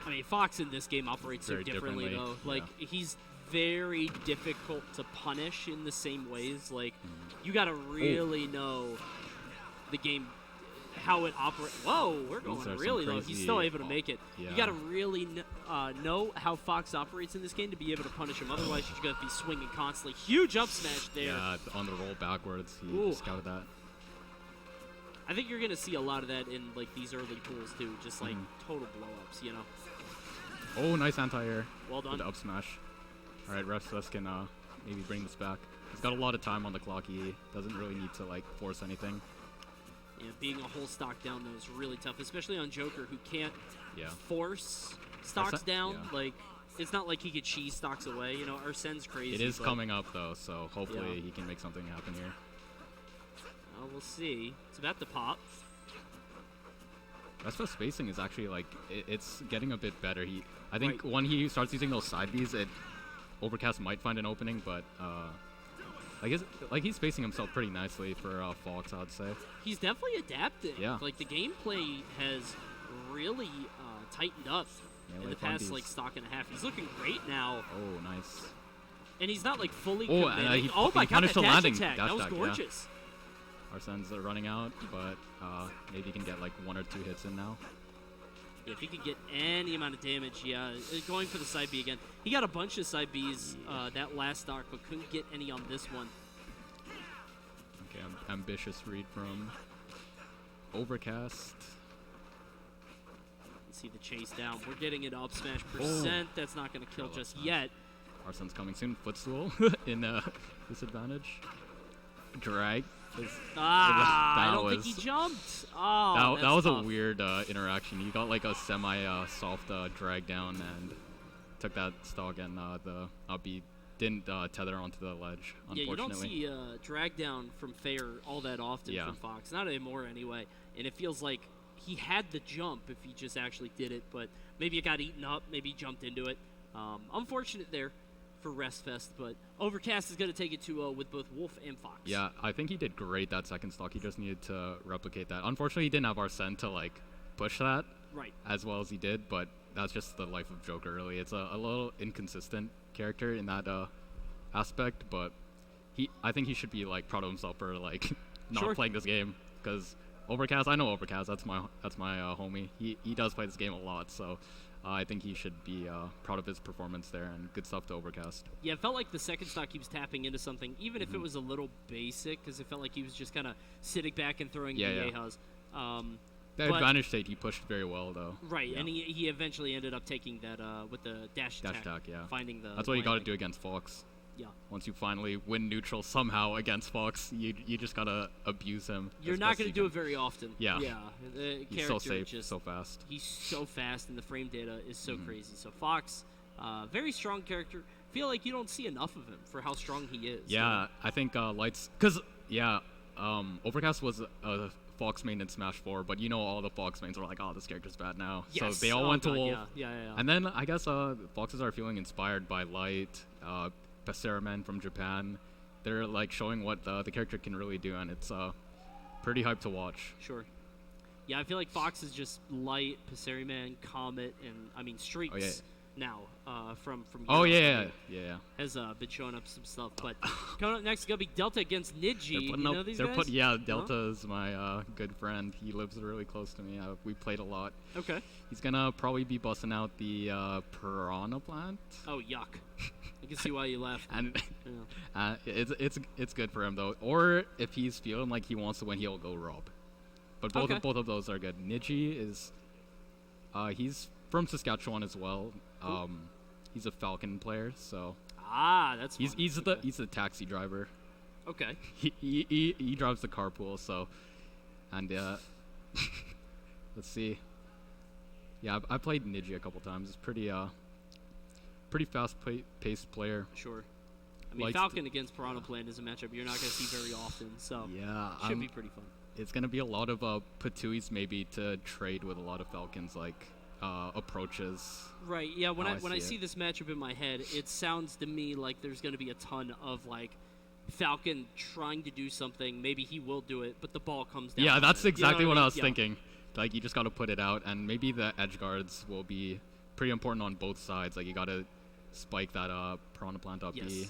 I mean, Fox in this game operates so Very differently, though. differently, Like, he's very difficult to punish in the same ways. Like, you got to really know the game, how it operates. Whoa, we're These are going some really low. He's crazy- still able to make it. yeah. You got to really know how Fox operates in this game to be able to punish him. Otherwise, you're going to be swinging constantly. Huge up smash there. yeah, on the roll backwards, he Ooh. scouted that. I think you're going to see a lot of that in, like, these early pools, too. Just, like, total blow-ups, you know? Oh, nice anti-air. Well With done. the up smash. All right, Restless can maybe bring this back. He's got a lot of time on the clock. He doesn't really need to, like, force anything. Yeah, being a whole stock down, though, is really tough, especially on Joker, who can't Yeah. force stocks Arsen- down. yeah. Like, it's not like he could cheese stocks away. You know, Arsene's crazy. It is but, coming up, though, so hopefully Yeah. he can make something happen here. We'll see. It's about to pop. Restless spacing is actually, like, it's getting a bit better. I think Right. when he starts using those side Bs, Overcast might find an opening, but he's spacing himself pretty nicely for Fox, I'd say. He's definitely adapting. Yeah. Like, the gameplay has really tightened up Yeah, in like the past, Bundy's- like, stock and a half. He's looking great now. Oh, nice. And he's not, like, fully Oh, and, committing. he- Oh, my he God, punished that the dash landing. attack. Dash That was attack, yeah. gorgeous. Arsene's running out, but maybe he can get, like, 1 or 2 hits in now. Yeah, if he could get any amount of damage, yeah. Going for the side B again. He got a bunch of side Bs that last stock, but couldn't get any on this one. Okay, ambitious read from Overcast. See the chase down. We're getting an up smash percent. That's not going to kill Oh, just that's yet. Arsene's coming soon. Footstool in disadvantage. Drag. I that don't think was- he jumped. Oh, That was tough. a weird interaction. He got like a semi-soft drag down and took that stock, and the up B didn't tether onto the ledge, Yeah, you don't unfortunately. see drag down from Fair all that often Yeah. from Fox. Not anymore anyway. And it feels like he had the jump if he just actually did it, but maybe it got eaten up. Maybe he jumped into it. Unfortunate there for Restfest, but Overcast is going to take it to with both Wolf and Fox. Yeah, I think he did great that second stock. He just needed to replicate that. Unfortunately, he didn't have Arsene to like push that Right. as well as he did, but that's just the life of Joker, really. It's a little inconsistent character in that aspect, but I think he should be like proud of himself for like not Sure. playing this game, because Overcast, I know Overcast, that's my homie. He does play this game a lot, so I think he should be proud of his performance there, and good stuff to Overcast. Yeah, it felt like the second stock he was tapping into something, even if it was a little basic, because it felt like he was just kind of sitting back and throwing Yeah, yeah. Viejahas. The But- advantage state he pushed very well, though. Right, Yeah. and he eventually ended up taking that with the dash Dash attack, yeah. finding the That's what you got to landing. do against Fox. Yeah. Once you finally win neutral somehow against Fox, you just gotta abuse him. You're as not best going you to do can. it very often. Yeah. Yeah. The He's so character safe, just, so fast. He's so fast, and the frame data is so Mm-hmm. crazy. So Fox, very strong character. Feel like you don't see enough of him for how strong he is. Yeah, I think Lights, because Overcast was a Fox main in Smash 4, but you know all the Fox mains were like, oh, this character's bad now. Yes. So they all Oh, went to God, Wolf. Yeah. And then I guess Foxes are feeling inspired by Light, Passeraman from Japan. They're like showing what the character can really do, and it's pretty hyped to watch. Sure. Yeah, I feel like Fox is just light, Passeriman, Comet, and Streaks. Oh, yeah. now from Oh Europe. yeah. Has been showing up some stuff. But coming up next is gonna be Delta against Nidji. You know these guys? Delta is my good friend. He lives really close to me. We played a lot. Okay. He's gonna probably be busting out the Piranha Plant. Oh yuck! I can see why you left. And yeah. it's good for him though. Or if he's feeling like he wants to win, he'll go Rob. But both of those are good. Nidji is he's from Saskatchewan as well. He's a Falcon player, so that's fun. he's the taxi driver. Okay. He drives the carpool, so and let's see. Yeah, I played Nidji a couple times. It's pretty fast-paced player. Sure. I mean, Falcon against Piranha Plant is a matchup you're not going to see very often, so yeah, should be pretty fun. It's going to be a lot of Patuis maybe to trade with a lot of Falcons, like approaches. Right, yeah, when I see see this matchup in my head, it sounds to me like there's going to be a ton of, like, Falcon trying to do something. Maybe he will do it, but the ball comes down. Yeah, that's exactly what I was Yeah. thinking. Like, you just got to put it out, and maybe the edge guards will be pretty important on both sides. Like, you got to spike that Piranha Plant up Yes. B.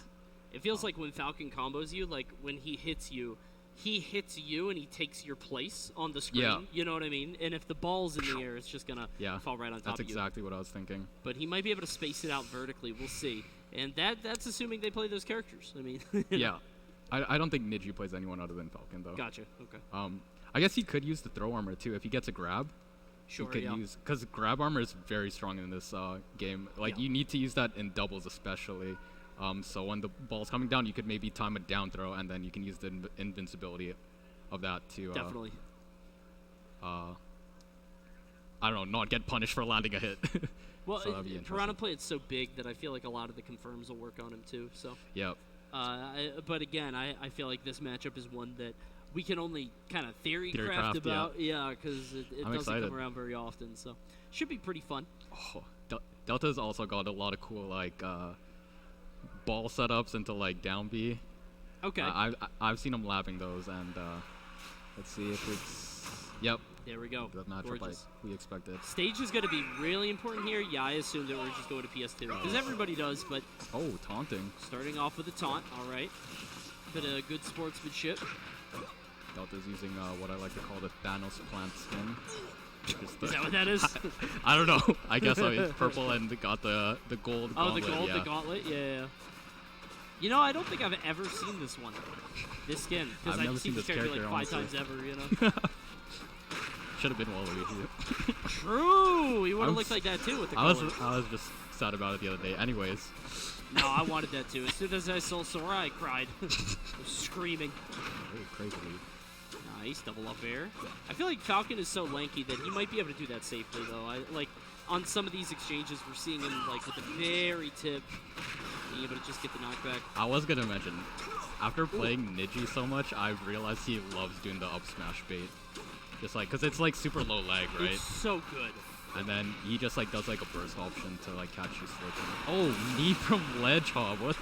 It feels like when Falcon combos you, like when he hits you and he takes your place on the screen. Yeah. You know what I mean? And if the ball's in the air, it's just going to fall right on top That's of you. exactly what I was thinking. But he might be able to space it out vertically. We'll see. And that's assuming they play those characters. I mean, Yeah. I don't think Nidji plays anyone other than Falcon, though. Gotcha. Okay. I guess he could use the throw armor, too. If he gets a grab, Sure, he could use... Because grab armor is very strong in this game. Like, you need to use that in doubles especially. So when the ball's coming down, you could maybe time a down throw, and then you can use the invincibility of that to... Definitely. I don't know, not get punished for landing a hit. Well, So that'd be Piranha Plant's so big that I feel like a lot of the confirms will work on him, too. So. Yep. But again, I feel like this matchup is one that we can only kind of theory Theory craft craft, about. Yeah, because it I'm doesn't excited. come around very often. So should be pretty fun. Oh, Delta's also got a lot of cool, like, ball setups into, like, down B. Okay. I've seen him labbing those, and let's see if it's... Yep. There we go. The matchup like we expected. Stage is going to be really important here. Yeah, I assumed that we're just going to PS2 because everybody does, but Oh, taunting. starting off with a taunt. All right. Bit of good sportsmanship. Delta's using what I like to call the Thanos plant skin. Is that what that is? I don't know. I guess it's purple and got the gold Oh, gauntlet. the gold, yeah. the gauntlet. Yeah. You know, I don't think I've ever seen this one. This skin. Because I've never I've seen seen this this character like character, 5 honestly. times ever, you know? Should have been Waluigi. True! You would have I'm looked like that too with the I was colors. just sad about it the other day. Anyways. No, I wanted that too. As soon as I saw Sora, I cried. I was screaming. Oh, crazy. Nice, double up air. I feel like Falcon is so lanky that he might be able to do that safely, though. Like, on some of these exchanges, we're seeing him, like, with the very tip, being able to just get the knockback. I was going to mention, after playing Nidji so much, I've realized he loves doing the up smash bait. Just like, because it's, like, super low lag, right? It's so good. And then he just, like, does, like, a burst option to, like, catch you switching. Oh, knee from ledge hop. What?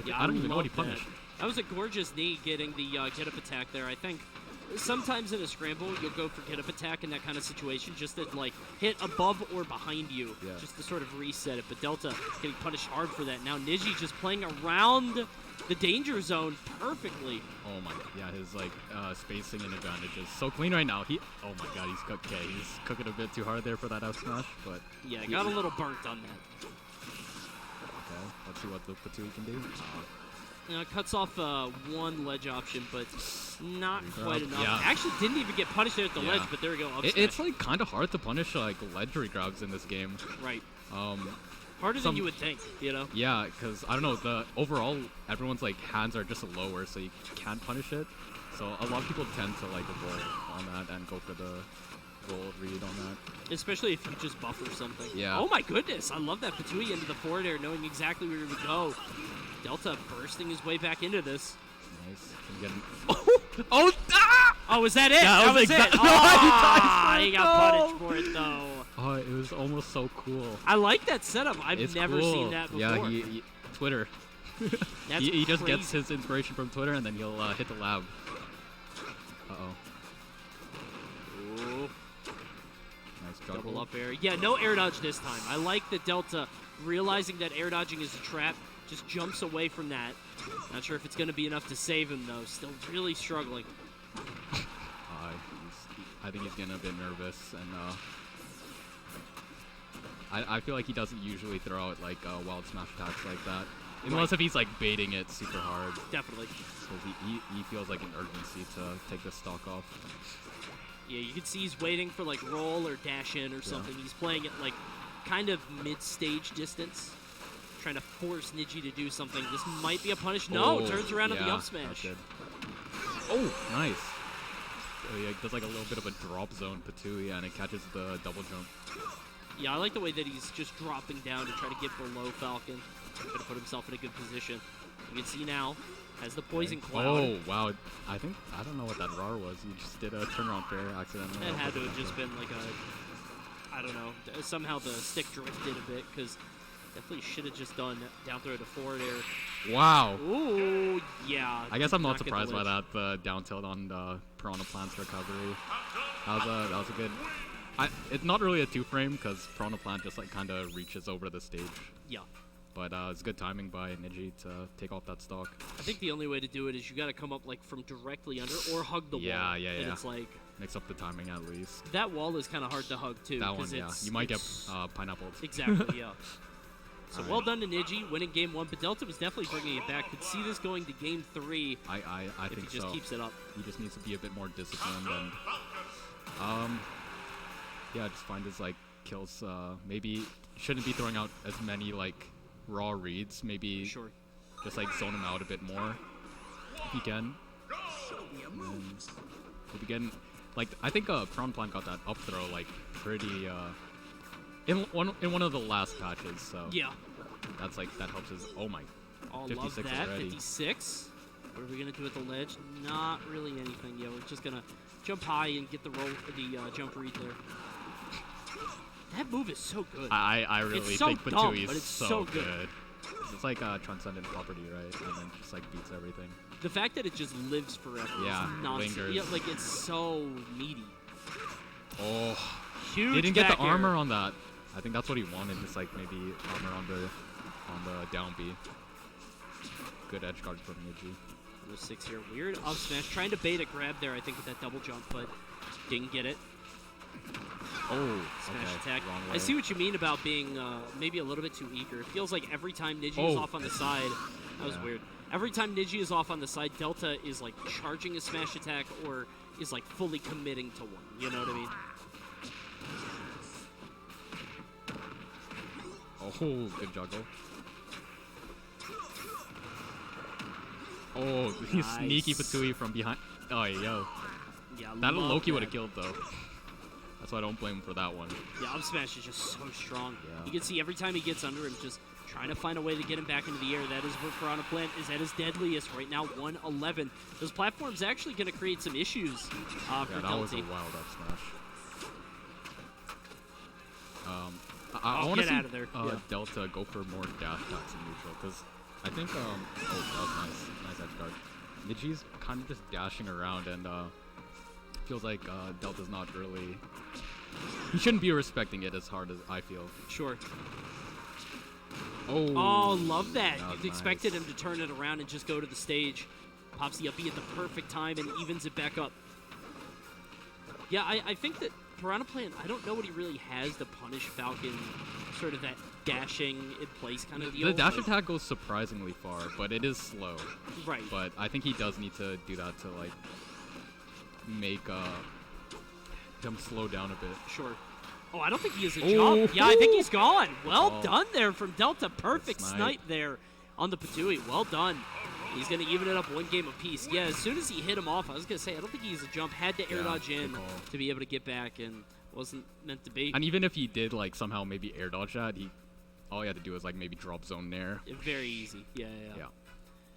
Yeah, I don't even know what he love that. punished. That was a gorgeous knee getting the get-up attack there. I think sometimes in a scramble, you'll go for get-up attack in that kind of situation just to, like, hit above or behind you, Yeah. just to sort of reset it. But Delta getting punished hard for that. Now Nidji just playing around the danger zone perfectly. Oh my god, yeah, his like spacing and advantage is so clean right now. Oh my god, he's cooking a bit too hard there for that up smash, but Yeah, got a little burnt on that. okay, let's see what the Patui can do. Cuts off one ledge option, but not quite enough. Yeah. Actually didn't even get punished there at the Yeah. ledge, but there we go. Up It's smash. like kind of hard to punish like ledge regrabs in this game. Right. Um, Harder than you would think, you know? yeah, because I don't know, the overall everyone's like hands are just lower, so you can't punish it. So a lot of people tend to like avoid on that and go for the roll read on that. Especially if you just buffer something. Yeah. Oh my goodness, I love that Patui into the forward air, knowing exactly where to go. Delta bursting his way back into this. Nice. Can you get him? Oh! Ah! Oh, was that it? Yeah, that was it. Ah, No, he got punished for it though. Oh, it was almost so cool. I like that setup. I've It's never cool. seen that before. Yeah, Twitter. That's he just crazy. gets his inspiration from Twitter, and then he'll hit the lab. Uh-oh. Ooh. Nice juggle. Double up air. Yeah, no air dodge this time. I like that Delta, realizing that air dodging is a trap, just jumps away from that. Not sure if it's going to be enough to save him, though. Still really struggling. I think he's getting a bit nervous, and I feel like he doesn't usually throw out like wild smash attacks like that, unless if he's like baiting it super hard. Definitely. Because he feels like an urgency to take the stock off. Yeah, you can see he's waiting for like roll or dash in or something. He's playing at like kind of mid-stage distance, trying to force Niji to do something. This might be a punish. No, turns around to the up smash. Oh, nice. So he does like a little bit of a drop zone Patui, and it catches the double jump. Yeah, I like the way that he's just dropping down to try to get below Falcon. Trying to put himself in a good position. You can see now, has the poison cloud. Oh, wow. I don't know what that RAR was. He just did a turnaround fair accidentally. It had to have just been like a, I don't know. Somehow the stick drifted a bit, because definitely should have just done down throw to forward air. Wow. Ooh, yeah. I guess I'm not surprised by that, the down tilt on the Piranha Plant's recovery. That was a good... It's not really a two-frame, because Piranha Plant just like kind of reaches over the stage. Yeah. But it's good timing by Niji to take off that stock. I think the only way to do it is you got to come up like from directly under or hug the wall. Yeah. And it's like... Mix up the timing at least. That wall is kind of hard to hug too. That one, yeah. You might get pineapples. Exactly, yeah. So well done to Niji, winning game 1, but Delta was definitely bringing it back. Could see this going to game 3. I if think he just keeps it up. He just needs to be a bit more disciplined and yeah, just find his like kills. Maybe shouldn't be throwing out as many like raw reads. Maybe just like zone him out a bit more if he can. Maybe again, like I think Piranha Plant got that up throw like pretty in one of the last patches. So yeah, that's like that helps his. Oh my. Oh, 56 love that. already. 56. What are we gonna do at the ledge? Not really anything. Yeah, we're just gonna jump high and get the jump read there. That move is so good. I really so think dumb, Patui but is it's so good. good. It's like a transcendent property, right? And then just like beats everything. The fact that it just lives forever Yeah, is nonsense. lingers. Yeah, like it's so meaty. Oh, Huge. he didn't get the back air. armor on that. I think that's what he wanted. Just like maybe armor on the down B. Good edge guard from Niji. 6 here. Weird up smash. Trying to bait a grab there, I think, with that double jump, but didn't get it. Oh, Smash okay. attack. Wrong I way. see what you mean about being maybe a little bit too eager. It feels like every time Niji is off on the side, that was weird. Every time Niji is off on the side, Delta is like charging a smash attack or is like fully committing to one. You know what I mean? Oh, good juggle. Oh, he's Nice. sneaky Patui from behind. Oh, yo. Yeah, That love Loki would that. have killed though. That's why I don't blame him for that one. Yeah, up smash is just so strong. Yeah. You can see every time he gets under him, just trying to find a way to get him back into the air. That is where Piranha Plant is at his deadliest right now, 111. Those platforms actually going to create some issues for Yeah, that was a Delty. wild up smash. I want to get see out of there. Yeah. Delta go for more dash attacks in neutral because I think oh that was nice edge guard. Niji's kind of just dashing around and feels like Delta's not really. He shouldn't be respecting it as hard as I feel. Sure. Oh, Love that. That was You expected nice. him to turn it around and just go to the stage. Pops the up B at the perfect time and evens it back up. Yeah, I think that Piranha Plant, I don't know what he really has to punish Falcon, sort of that dashing in place kind of deal. The dash like- attack goes surprisingly far, but it is slow. Right. But I think he does need to do that to like make him slow down a bit. Sure. Oh, I don't think he has a Oh. jump. Yeah, I think he's gone. Well Oh. done there from Delta. Perfect Good snipe. snipe There on the Patui. Well done. He's going to even it up one game apiece. Yeah, as soon as he hit him off, I was going to say, I don't think he has a jump. Had to air Yeah, dodge good in call. to be able to get back, and wasn't meant to be. And even if he did like somehow maybe air dodge that, all he had to do was like maybe drop zone there. Very easy. Yeah. Yeah.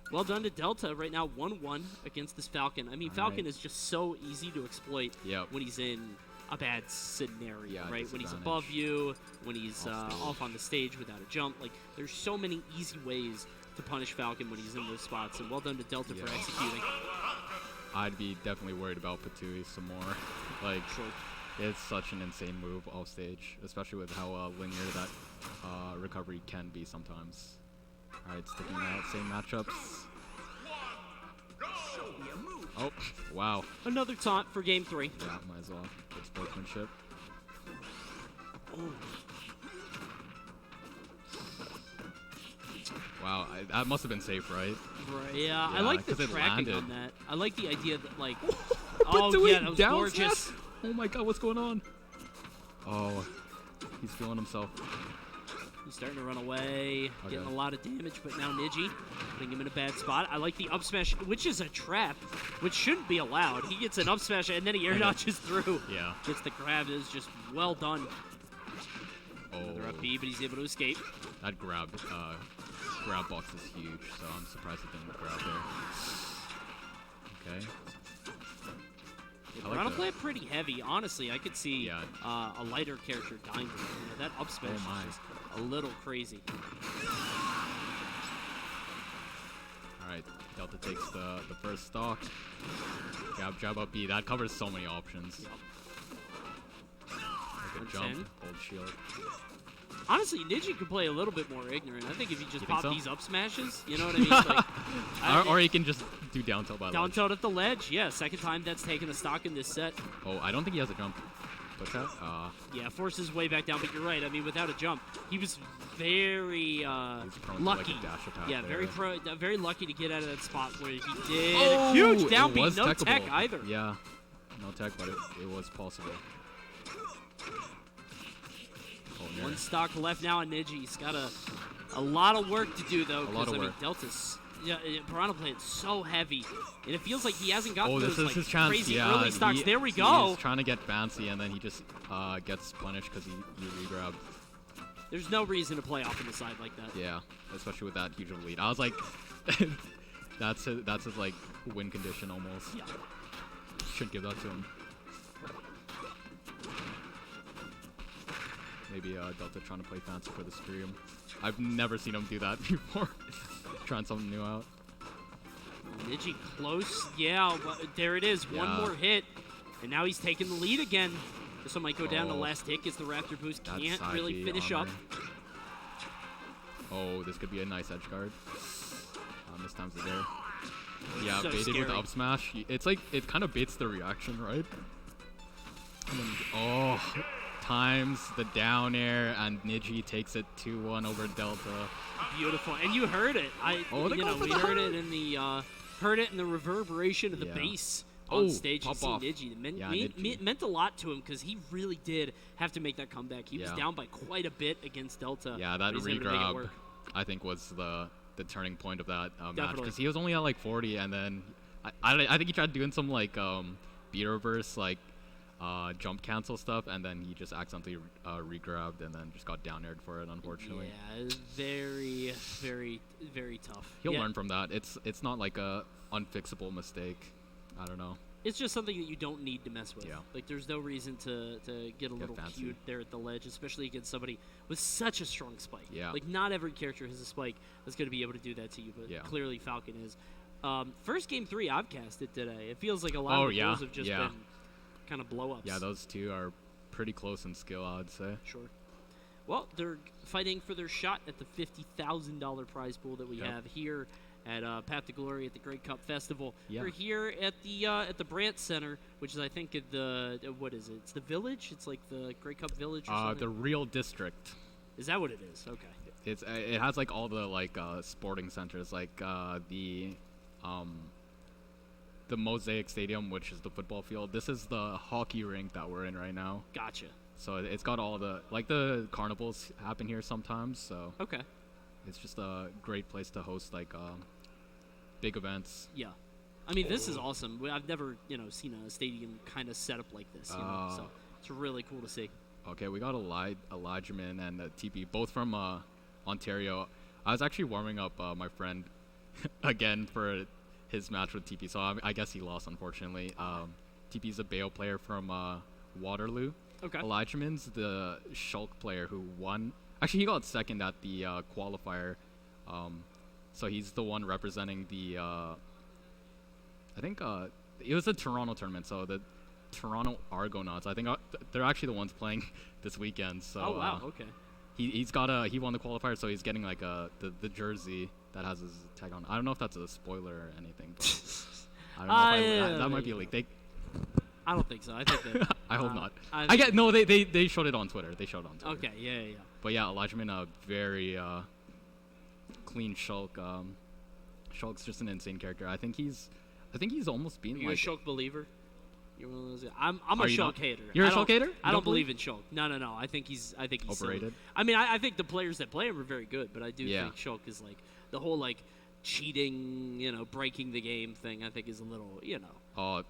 Well done to Delta. Right now, 1-1 against this Falcon. I mean, All Falcon right. is just so easy to exploit Yep. when he's in a bad scenario, Yeah, right? When he's disadvantage. above you, when he's Off stage. off on the stage without a jump. Like, there's so many easy ways to punish Falcon when he's in those spots. And well done to Delta for Yeah. executing. I'd be definitely worried about Patui some more. Like, Sure. It's such an insane move off stage, especially with how linear that recovery can be sometimes. Alright, sticking out, same matchups. Oh, wow. Another taunt for game 3. Yeah, might as well. Good sportsmanship. Wow, that must have been safe, right? Right. Yeah, I like the 'cause it tracking landed. on that. I like the idea that like. But Oh yeah, that was down gorgeous. smash? Oh my god, what's going on? Oh, he's feeling himself. He's starting to run away, Okay. getting a lot of damage, but now Niji putting him in a bad spot. I like the up smash, which is a trap, which shouldn't be allowed. He gets an up smash and then he air dodges through. Yeah. Gets the grab. It is just well done. Oh, Another up B, but he's able to escape. that grab box is huge, so I'm surprised it didn't grab there. Okay. I like Piranha the- Plant pretty heavy. Honestly, I could see Yeah. a lighter character dying to it. You know, that up smash my. is just a little crazy. Alright, Delta takes the first stock. Jab up B. That covers so many options. Like a 110. jump, hold shield. Honestly, Niji could play a little bit more ignorant. I think if you just You think pop so? these up smashes, you know what I mean? Like, Or he can just do down tilt by down ledge. tilt at the ledge. Yeah, second time that's taken a stock in this set. Oh, I don't think he has a jump. Push out? Yeah, forces his way back down, but you're right. I mean, without a jump, he was very prone to, like, a lucky. dash attack Yeah, there. very lucky to get out of that spot where he did Oh, huge down it B, was no tech techable. either. Yeah, no tech, but it was possible. Oh, near. One stock left now on Niji. He's got a lot of work to do though, A lot because of I mean work. Delta's Piranha Plant's so heavy, and it feels like he hasn't gotten Oh, this those is like his chance. crazy Yeah, early stocks. There we He's go. trying to get fancy, and then he just gets punished because he re-grabbed. There's no reason to play off on the side like that. Yeah, especially with that huge of a lead. I was like, that's his like win condition almost. Yeah. Should give that to him. Maybe Delta trying to play fancy for the stream. I've never seen him do that before. Trying something new out. Niji close. Yeah, there it is. One Yeah. more hit, and now he's taking the lead again. This one might go down to Oh. last hit. Gets the Raptor boost. That's Can't really Psyche finish on up. there. Oh, this could be a nice edge guard. This time's there. Yeah, So baited with scary. the up smash. It's like it kind of baits the reaction, right? And then, oh, times the down air, and Niji takes it 2-1 over Delta. Beautiful, and you heard it. Oh, they you go know, for we the heard hard. it in the reverberation of the Yeah. bass Oh, on stage. You pop see off. Niji. It Yeah, Niji. meant a lot to him because he really did have to make that comeback. He was Yeah. down by quite a bit against Delta. Yeah, that but he's able to make it regrab, work. I think, was the turning point of that match, Definitely. because he was only at like 40, and then I think he tried doing some like B reverse like jump cancel stuff, and then he just accidentally regrabbed and then just got down aired for it, unfortunately. Yeah, it's very, very, very tough. He'll Yeah, learn from that. It's not like a unfixable mistake. I don't know. It's just something that you don't need to mess with. Yeah. Like, there's no reason to get a little fancy. cute there at the ledge, especially against somebody with such a strong spike. Yeah. Like, not every character has a spike that's going to be able to do that to you, but Yeah. clearly Falcon is. First game 3 I've casted today. It feels like a lot Oh, of the yeah, rules have just yeah. been kind of blow-ups. Yeah, those two are pretty close in skill, I would say. Sure. Well, they're fighting for their shot at the $50,000 prize pool that we Yep. have here at Path to Glory at the Great Cup Festival. Yeah. We're here at the Brandt Center, which is I think at the what is it? It's the Village. It's like the Great Cup Village. Or something? The real district. Is that what it is? Okay. It has like all the like sporting centers, like the Mosaic Stadium, which is the football field. This is the hockey rink that we're in right now. Gotcha. So it's got all the the carnivals happen here sometimes. So Okay. it's just a great place to host like big events. Yeah. I mean, this is awesome. I've never seen a stadium kind of set up like this. So it's really cool to see. Okay, we got Elijahman and TP, both from Ontario. I was actually warming up my friend again for his match with TP, so I guess he lost, unfortunately. TP's a Bayo player from Waterloo. Okay. Elijahman's the Shulk player who won. Actually, he got second at the qualifier. So he's the one representing the... I think it was a Toronto tournament, so the Toronto Argonauts. I think they're actually the ones playing this weekend. So. Oh wow. Okay. He won the qualifier, so he's getting like the jersey that has his tag on. I don't know if that's a spoiler or anything. But I don't know. That might be a leak. I don't think so. I think that. I hope not. They showed it on Twitter. Okay. Yeah. But yeah, Elijahman, a very clean Shulk. Shulk's just an insane character. I think he's almost been You're like a Shulk believer. You're one of those. I'm a Are you Shulk not? hater. You're a Shulk hater? I You don't believe in Shulk. No. I think he's silly. Overrated? I mean, I think the players that play him are very good, but I do Yeah. think Shulk is like the whole like cheating, breaking the game thing. I think is a little, Oh,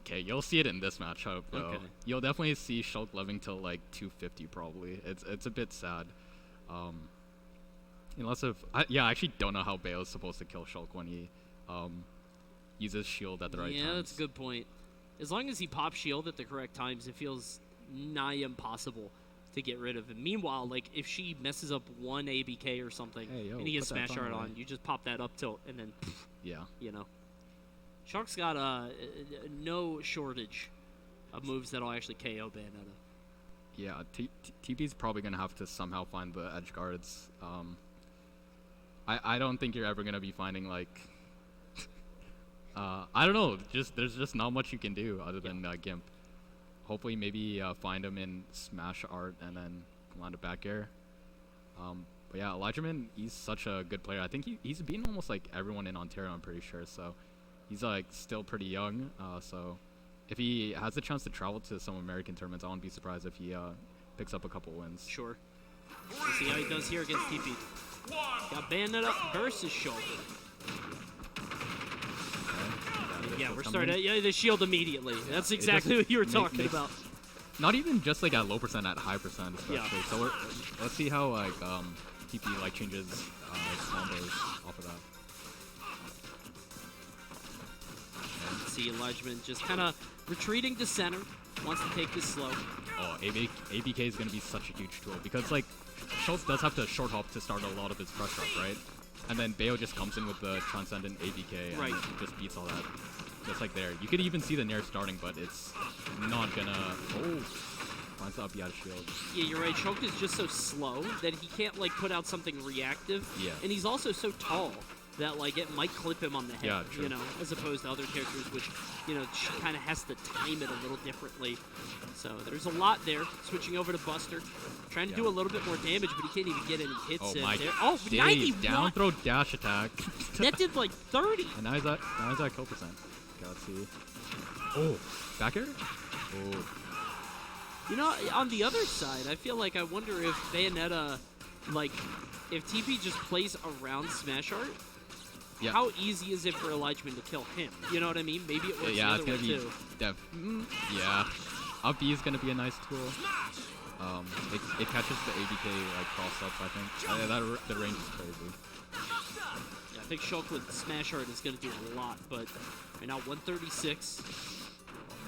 okay. You'll see it in this matchup, though. Okay. You'll definitely see Shulk living till like 250 probably. It's a bit sad. Unless I actually don't know how Bayo's supposed to kill Shulk when he uses shield at the right times. Yeah, that's a good point. As long as he pops shield at the correct times, it feels nigh impossible to get rid of him. Meanwhile, like if she messes up one ABK or something, Hey, yo, and he gets put that smash thumb art away. on, you just pop that up tilt, and then Yeah. Shark's got no shortage of moves that'll actually KO Bayonetta. Yeah, TP's probably going to have to somehow find the edge guards. I don't think you're ever going to be finding, like... I don't know. There's just not much you can do other than Gimp. Hopefully maybe find him in Smash Art and then land a back air. But yeah, Elijahman, he's such a good player. I think he's beaten almost like everyone in Ontario, I'm pretty sure. So he's like still pretty young. So if he has the chance to travel to some American tournaments, I wouldn't be surprised if he picks up a couple wins. Sure. We'll see how he does here against TP. Got Bayonetta versus Shulk. Yeah, we're starting. Yeah, the shield immediately. That's exactly what you were talking about. Not even just like at low percent, at high percent especially. Yeah. So let's see how like TP like changes combos off of that. See Elijahman just kind of retreating to center. Wants to take this slow. Oh, ABK is going to be such a huge tool because like Schultz does have to short hop to start a lot of his press up, right? And then Bayo just comes in with the transcendent ABK and just beats all that. Just like there. You could even see the Nair starting, but it's not gonna... Oh! Finds the up out of shield. Yeah, you're right. Shulk is just so slow that he can't, like, put out something reactive. Yeah. And he's also so tall that, like, it might clip him on the head, Yeah, true. as opposed to other characters, which, she kind of has to time it a little differently. So there's a lot there. Switching over to Buster. Trying to do a little bit more damage, but he can't even get any hits in there. Oh, days. 91! Down throw dash attack. That did, like, 30. And now he's at kill percent. Okay, let's see. Oh! Back air? Oh. On the other side, I feel like I wonder if Bayonetta, like, if TP just plays around Smash Art, how easy is it for Elijahman to kill him? You know what I mean? Maybe it works the other way, too. Yeah. Up B is going to be a nice tool. It catches the ABK, like, cross-ups, I think. The range is crazy. Yeah, I think Shulk with Smash Art is going to do a lot, but right now 136.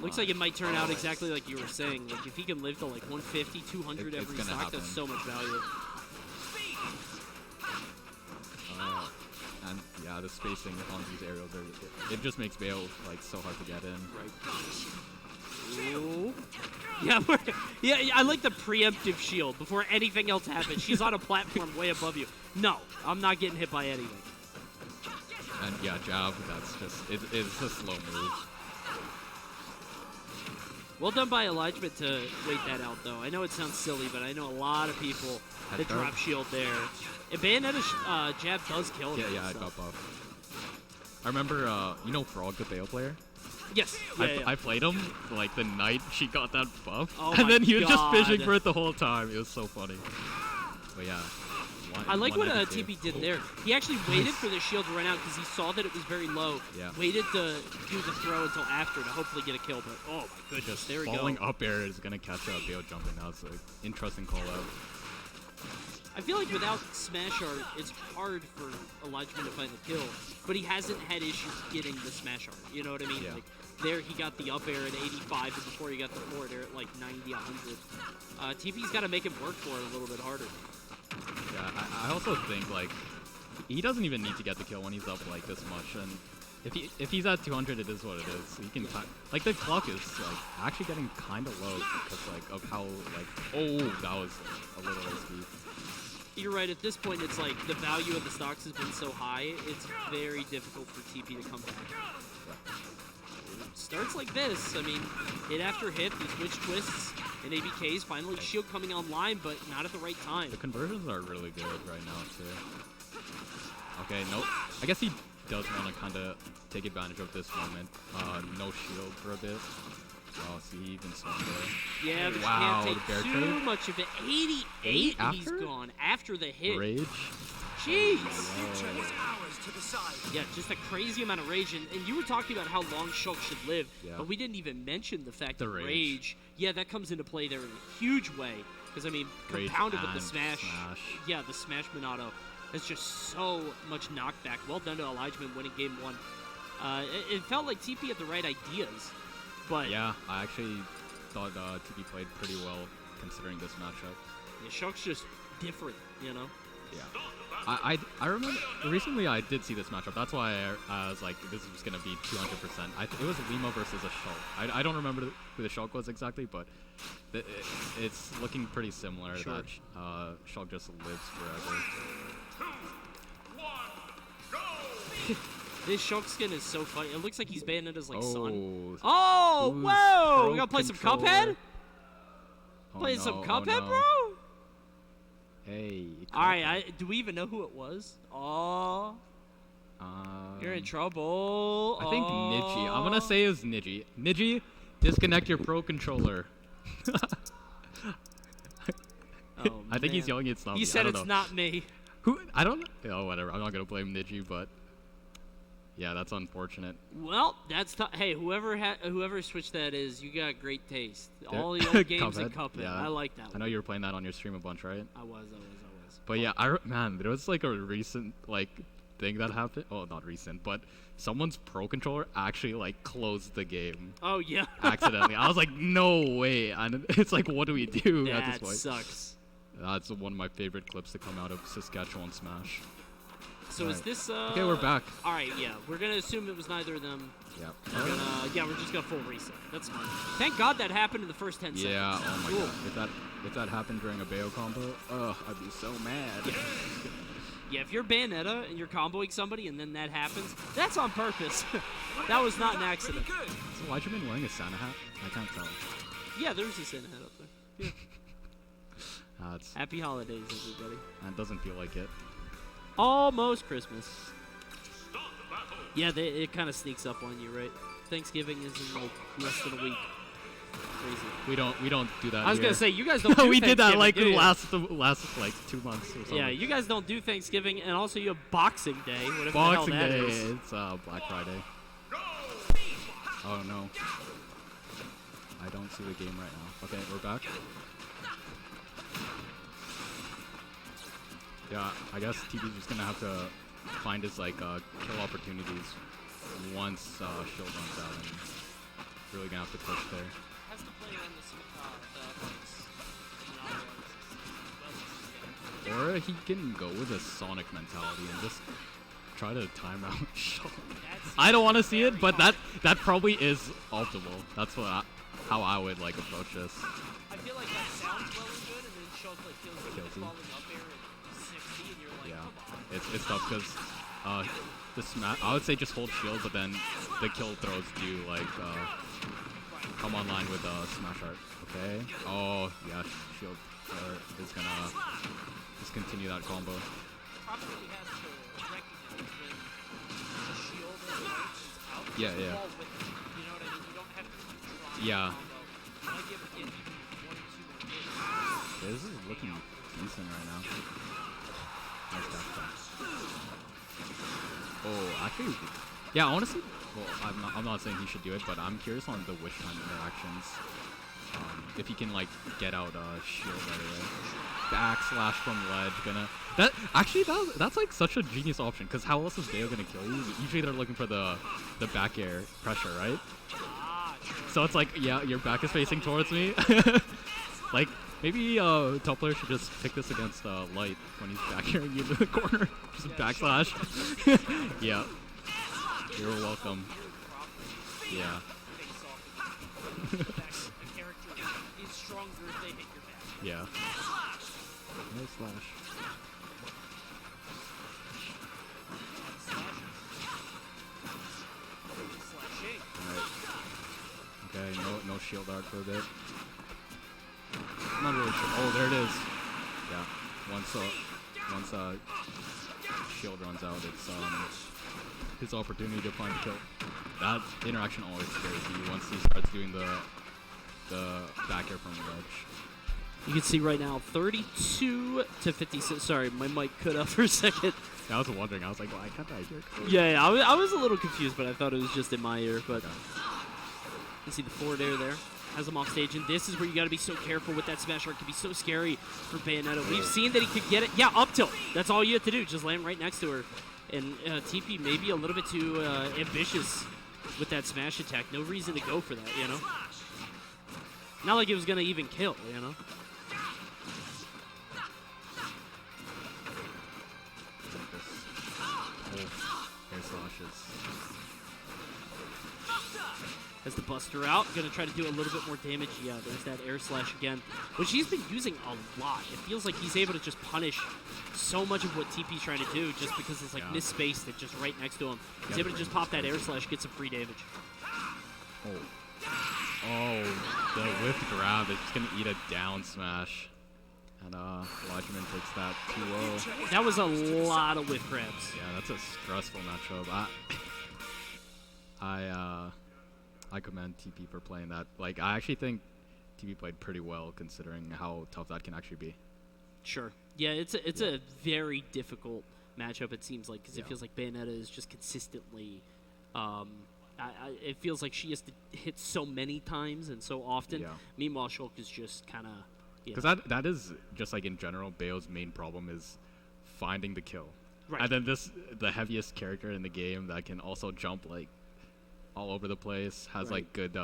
Looks like it might turn out exactly like you were saying. Like, if he can live to, like, 150, 200 every stock, that's so much value. And yeah, the spacing on these aerials, it just makes Bayo, like, so hard to get in. Right. Ooh. Yeah, I like the preemptive shield before anything else happens. She's on a platform way above you. No, I'm not getting hit by anything. And yeah, jab, that's just, it's a slow move. Well done by Elijahman to wait that out, though. I know it sounds silly, but I know a lot of people that drop shield there. And Bayonetta's jab does kill him. Yeah, it got buff. I remember, Frog, the Bayo player? Yes. I played him like the night she got that buff, Oh and then he was just God. fishing for it the whole time. It was so funny. But yeah. I like what TP did there. He actually waited for the shield to run out because he saw that it was very low. Yeah. Waited to do the throw until after to hopefully get a kill, but oh my goodness, Just there we go. falling up air is gonna catch out Bayo jumping. That's an interesting call out. I feel like without Smash Art, it's hard for Elijahman to find the kill, but he hasn't had issues getting the Smash Art. You know what I mean? Yeah. Like there, he got the up air at 85, and before he got the forward air at like 90, 100. TP's got to make him work for it a little bit harder. Yeah, I also think like he doesn't even need to get the kill when he's up like this much, and if he's at 200, it is what it is. He can like the clock is like actually getting kind of low because like of how like that was a little risky. You're right. At this point, it's like the value of the stocks has been so high, it's very difficult for TP to come back. Starts like this. I mean, hit after hit, these witch twists and ABKs. Finally, shield coming online, but not at the right time. The conversions are really good right now too. Okay, nope. I guess he does want to kind of take advantage of this moment. No shield for a bit. Oh, see, even stronger. Yeah, but wow, you can't take too much of it. 88, and he's gone after the hit. Rage? Jeez. Yeah, just a crazy amount of rage. And you were talking about how long Shulk should live, but we didn't even mention the fact that rage. Yeah, that comes into play there in a huge way. Because, I mean, compounded with the smash. Yeah, the smash Minato. That's just so much knockback. Well done to Elijahman winning game 1. It felt like TP had the right ideas. But yeah, I actually thought TP played pretty well considering this matchup. Yeah, Shulk's just different, you know? Yeah. I remember recently I did see this matchup. That's why I was like, this is going to be 200%. It was Lima versus a Shulk. I don't remember who the Shulk was exactly, but it's looking pretty similar that Shulk just lives forever. 2, 1, go! This Shulk skin is so funny. It looks like he's Bayonetta's like son. Oh, whoa! We gotta play some Cuphead? Oh, Play some Cuphead, no. bro? Hey. Alright, do we even know who it was? Oh. You're in trouble. I think Niji. I'm gonna say it's Niji. Niji, disconnect your Pro Controller. I think he's yelling at Snobby. He said it's not me. Who? I don't know. Oh, whatever. I'm not gonna blame Niji, but yeah, that's unfortunate. Well, that's hey, whoever switch that is, you got great taste. All the old games in Cuphead. Yeah. I like that. I know you were playing that on your stream a bunch, right? I was. But yeah, man, there was like a recent like thing that happened. Oh, not recent, but someone's Pro Controller actually like closed the game. Oh yeah. Accidentally. I was like, no way. And it's like, what do we do at this point? That sucks. That's one of my favorite clips to come out of Saskatchewan Smash. So is this Okay, we're back. All right, yeah. We're going to assume it was neither of them. Yeah. We're just going to full reset. That's fine. Thank God that happened in the first 10 seconds. Yeah, oh my god. If that happened during a Bayo combo, I'd be so mad. Yeah, if you're Bayonetta and you're comboing somebody and then that happens, that's on purpose. That was not an accident. So why'd you been wearing a Santa hat? I can't tell. Yeah, there's a Santa hat up there. Yeah. Happy holidays, everybody. That doesn't feel like it. Almost Christmas. Yeah, it kind of sneaks up on you, right? Thanksgiving is in like less than a week. Crazy. We don't do that. I was gonna say you guys don't. Do we did that like last like 2 months or something. Yeah, you guys don't do Thanksgiving, and also you have Boxing Day. Whatever Boxing the hell that Day. is. It's Black Friday. Oh no. I don't see the game right now. Okay, we're back. Yeah, I guess TP's just gonna have to find his like kill opportunities once shield runs out, and really gonna have to push there. Has to play on Or he can go with a Sonic mentality and just try to time out Shulk. I don't want to see it, but that probably is optimal. That's how I would like approach this. I feel like that sounds well and good, and then Shulk like kills you falling up air at 60, and you're like, come on. It's tough because the smash. I would say just hold shield, but then the kill throws do like come online with smash art. Okay. Oh yeah, shield is gonna just continue that combo. Probably has to recognize when the shield is out. Yeah. You know what I mean? You don't have to try Yeah. combo. You might be able to get even 1 or 2 hits. Yeah, this is looking decent right now. Nice dash back. Oh, actually, yeah, I want to see. Well, I'm not saying he should do it, but I'm curious on the wish time interactions. If he can like get out shield right away. Backslash from ledge, that's like such a genius option, because how else is Bayo gonna kill you? Usually they're looking for the back air pressure, right? So it's like, yeah, your back is facing towards me. Like, maybe top player should just pick this against Light when he's back airing you into the corner. Just backslash. Yeah. You're welcome. Yeah. The fact that the character is stronger if they hit your back. Yeah. Nice slash. Slashing. Alright. Okay, no shield art for a bit. Not really sure. Oh, there it is. Yeah. Once shield runs out, it's his opportunity to find the kill. That interaction always scares me once he starts doing the back air from the ledge. You can see right now, 32 to 56. Sorry, my mic cut out for a second. I was wondering. I was like, why can't I hear? Yeah, I was a little confused, but I thought it was just in my ear. But you can see the forward air there. Has him off stage, and this is where you got to be so careful with that smash art. It can be so scary for Bayonetta. We've seen that he could get it. Yeah, up tilt. That's all you have to do. Just land right next to her. And TP may be a little bit too ambitious with that smash attack. No reason to go for that, you know? Not like it was going to even kill, you know? Air slashes. As the Buster out, going to try to do a little bit more damage. Yeah, there's that air slash again, which he's been using a lot. It feels like he's able to just punish so much of what TP's trying to do just because it's like misspaced and just right next to him. He's able to just pop that air slash, get some free damage. Oh, the whiff grab is just going to eat a down smash. And Lodgeman takes that 2-0. That was a lot of whiff grabs. Yeah, that's a stressful matchup. I commend TP for playing that. Like, I actually think TP played pretty well considering how tough that can actually be. Sure. Yeah, it's a very difficult matchup, it seems like, because it feels like Bayonetta is just consistently... it feels like she has to hit so many times and so often. Yeah. Meanwhile, Shulk is just kind of... Because that is just like in general, Bayo's main problem is finding the kill. Right. And then the heaviest character in the game that can also jump like all over the place, has like good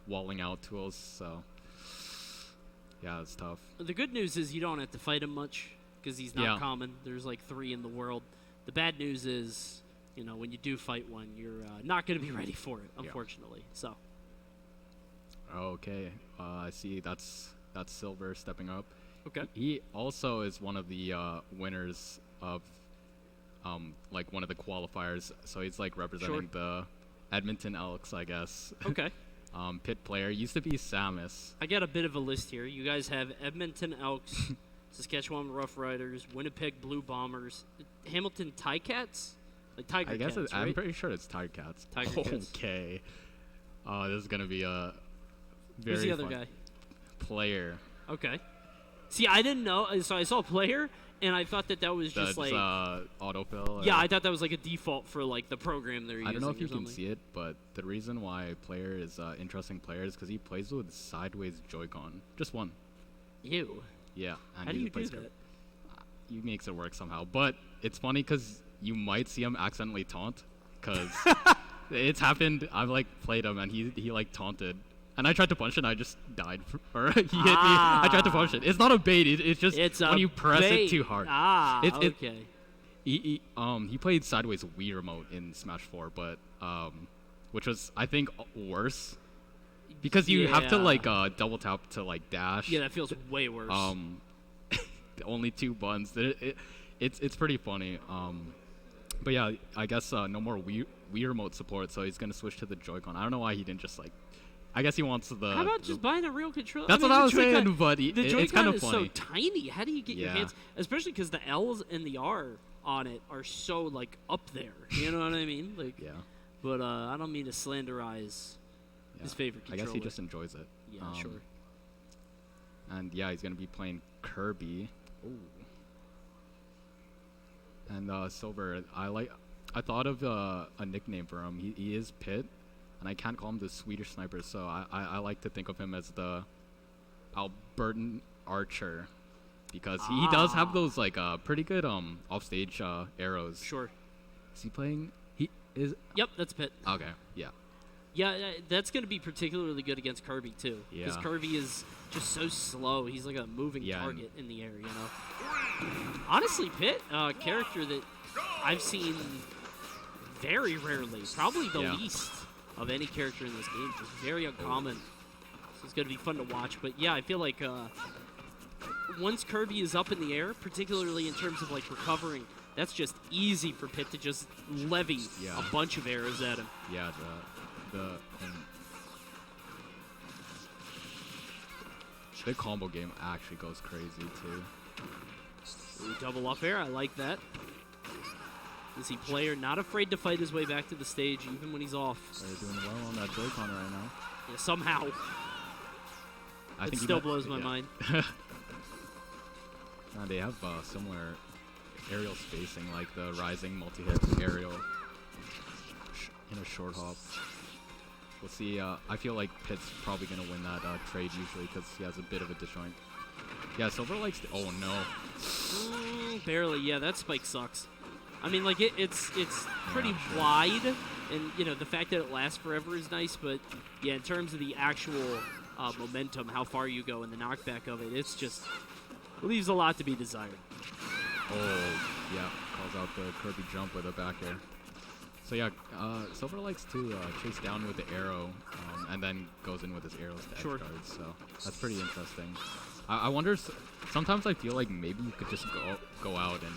walling out tools. So yeah, it's tough. The good news is you don't have to fight him much because he's not common. There's like 3 in the world. The bad news is, you know, when you do fight one, you're not going to be ready for it, unfortunately. So. Okay, I see. That's Silver stepping up. Okay. He also is one of the winners of like one of the qualifiers. So he's like representing the Edmonton Elks, I guess. Okay. Pit player used to be Samus. I got a bit of a list here. You guys have Edmonton Elks, Saskatchewan Rough Riders, Winnipeg Blue Bombers, Hamilton Ticats, like Tiger Cats. Right? I'm pretty sure it's Tiger Cats. Tiger Cats. Okay. This is gonna be a very Who's the other fun guy? Player. Okay. See, I didn't know. So I saw player, and I thought that was just like autofill. Yeah, I thought that was like a default for like the program they're using. I don't know if you can see it, but the reason why player is interesting player is because he plays with sideways Joy-Con, just one. Ew. Yeah. And How do you do that? He makes it work somehow, but it's funny because you might see him accidentally taunt, because it's happened. I've like played him and he like taunted. And I tried to punch it, and I just died. Or he hit me. I tried to punch it. It's not a bait. It's just when you press it too hard. Okay. He played sideways Wii remote in Smash 4, but which was I think worse because you have to like double tap to like dash. Yeah, that feels way worse. Only 2 buttons. It's pretty funny. But yeah, I guess no more Wii remote support, so he's gonna switch to the Joy-Con. I don't know why he didn't just like. I guess he wants the. How about just buying a real controller? That's what I was saying, but it's kind of funny. It's so tiny. How do you get your hands? Especially because the L's and the R on it are so like up there. You know what I mean? Like. Yeah. But I don't mean to slanderize his favorite controller. I guess he just enjoys it. Yeah, sure. And yeah, he's gonna be playing Kirby. Ooh. And Silver, I thought of a nickname for him. He is Pit. And I can't call him the Swedish sniper, so I like to think of him as the Albertan Archer, because he does have those like pretty good offstage arrows. Sure. Is he playing? He is. Yep, that's Pit. Okay. Yeah. Yeah, that's going to be particularly good against Kirby too, because Kirby is just so slow. He's like a moving target in the air, you know. Honestly, Pit, character that I've seen very rarely, probably the Yeah. least of any character in this game. Just very uncommon. So it's going to be fun to watch. But yeah, I feel like once Kirby is up in the air, particularly in terms of like recovering, that's just easy for Pit to just levy Yeah. a bunch of arrows at him. Yeah, the combo game actually goes crazy too. Ooh, double up air, I like that. You see player not afraid to fight his way back to the stage even when he's off. They're doing well on that Joy-Con right now. Yeah, somehow. I It think he still might- blows my yeah. mind. They have similar aerial spacing, like the rising multi-hit aerial in a short hop. We'll see. I feel like Pit's probably going to win that trade usually because he has a bit of a disjoint. Yeah, Silver likes. Oh no. Barely, yeah. That spike sucks. I mean, like it's pretty sure. wide, and you know the fact that it lasts forever is nice. But yeah, in terms of the actual momentum, how far you go and the knockback of it, it's just leaves a lot to be desired. Oh, yeah. Calls out the Kirby jump with a back air. So yeah, Silver likes to chase down with the arrow, and then goes in with his arrows to edge guards. So that's pretty interesting. I wonder. Sometimes I feel like maybe you could just go out and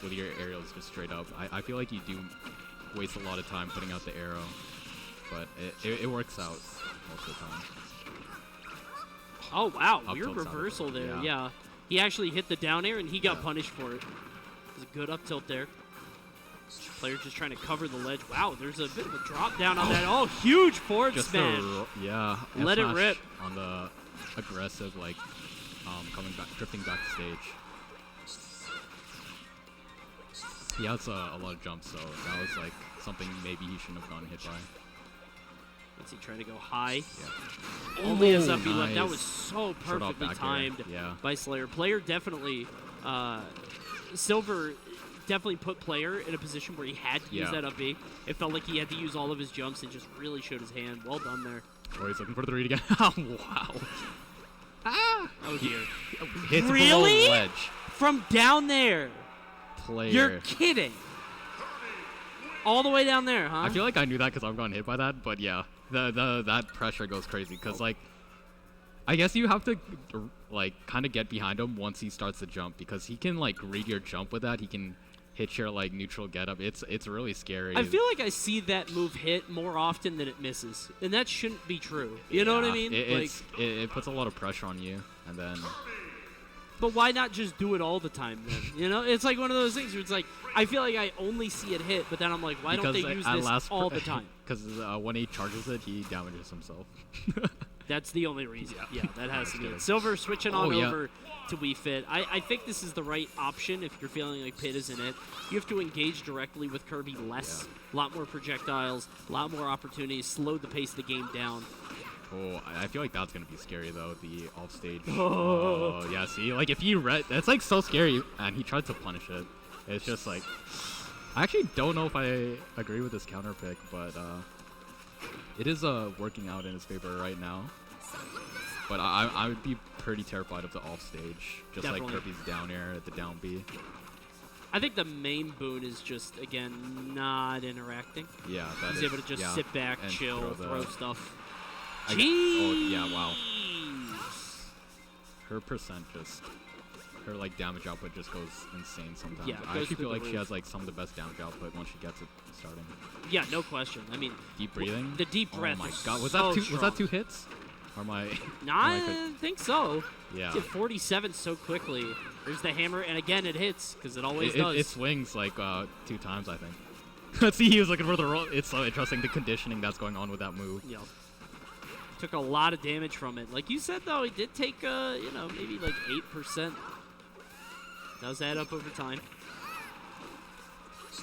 with your aerials just straight up. I feel like you do waste a lot of time putting out the arrow, but it works out most of the time. Oh wow, Up weird tilt's out of reversal it, there. yeah. Yeah, he actually hit the down air and he got punished for it. It was a good up tilt there. Player just trying to cover the ledge. Wow, there's a bit of a drop down on that. Oh, huge forward Just smash. yeah. Let it F-smash rip. on the aggressive, like coming back, drifting back to stage. Yeah, it's a lot of jumps, so that was like something maybe he shouldn't have gotten hit by. Let's see, trying to go high. Yeah. Only as up he left. That nice. was so Short off perfectly back air, timed yeah. by Slayer. Player definitely, Silver definitely put Player in a position where he had to use Yeah. that up B. It felt like he had to use all of his jumps and just really showed his hand. Well done there. Oh, he's looking for the read again. Wow. Oh dear. Hits Really? below the ledge. From down there. Player. You're kidding. All the way down there, huh? I feel like I knew that because I've gotten hit by that, but yeah, that pressure goes crazy because like, I guess you have to like kind of get behind him once he starts to jump because he can like read your jump with that. He can hit your like neutral get up. It's really scary. I feel like I see that move hit more often than it misses, and that shouldn't be true. You know what I Yeah, mean? it puts a lot of pressure on you, and then But why not just do it all the time then? You know, it's like one of those things where it's like I feel like I only see it hit, but then I'm like, why don't they use this all the time? Because when he charges it, he damages himself. That's the only reason. Yeah, that has to be it. Silver switching on yeah. over to Wii Fit. I think this is the right option if you're feeling like Pit isn't it. You have to engage directly with Kirby less. A lot more projectiles, a lot more opportunities, slow the pace of the game down. Oh, I feel like that's gonna be scary though. The off stage. Oh, yeah. See, like if he that's like so scary, and he tried to punish it. It's just like, I actually don't know if I agree with this counter pick, but it is working out in his favor right now. But I would be pretty terrified of the off stage, just Definitely. like Kirby's down air at the down B. I think the main boon is just, again, not interacting. Yeah, that He's is- able to just yeah, sit back, and chill, throw throw stuff. Oh yeah, wow. Jeez. Her percent just, her like damage output just goes insane sometimes. Yeah, it I goes actually through feel the like she roof. has like some of the best damage output once she gets it starting. Yeah, no question. I mean, Deep breathing. the deep breath Oh my is god, was so that two? Was strong. that two hits? Or my? I think so. Yeah. Did 47 so quickly. There's the hammer, and again it hits because it always It does. swings like 2 times, I think. Let's see, he was looking for the roll. It's so interesting the conditioning that's going on with that move. Yep. Took a lot of damage from it. Like you said, though, he did take, you know, maybe like 8%. Does add up over time.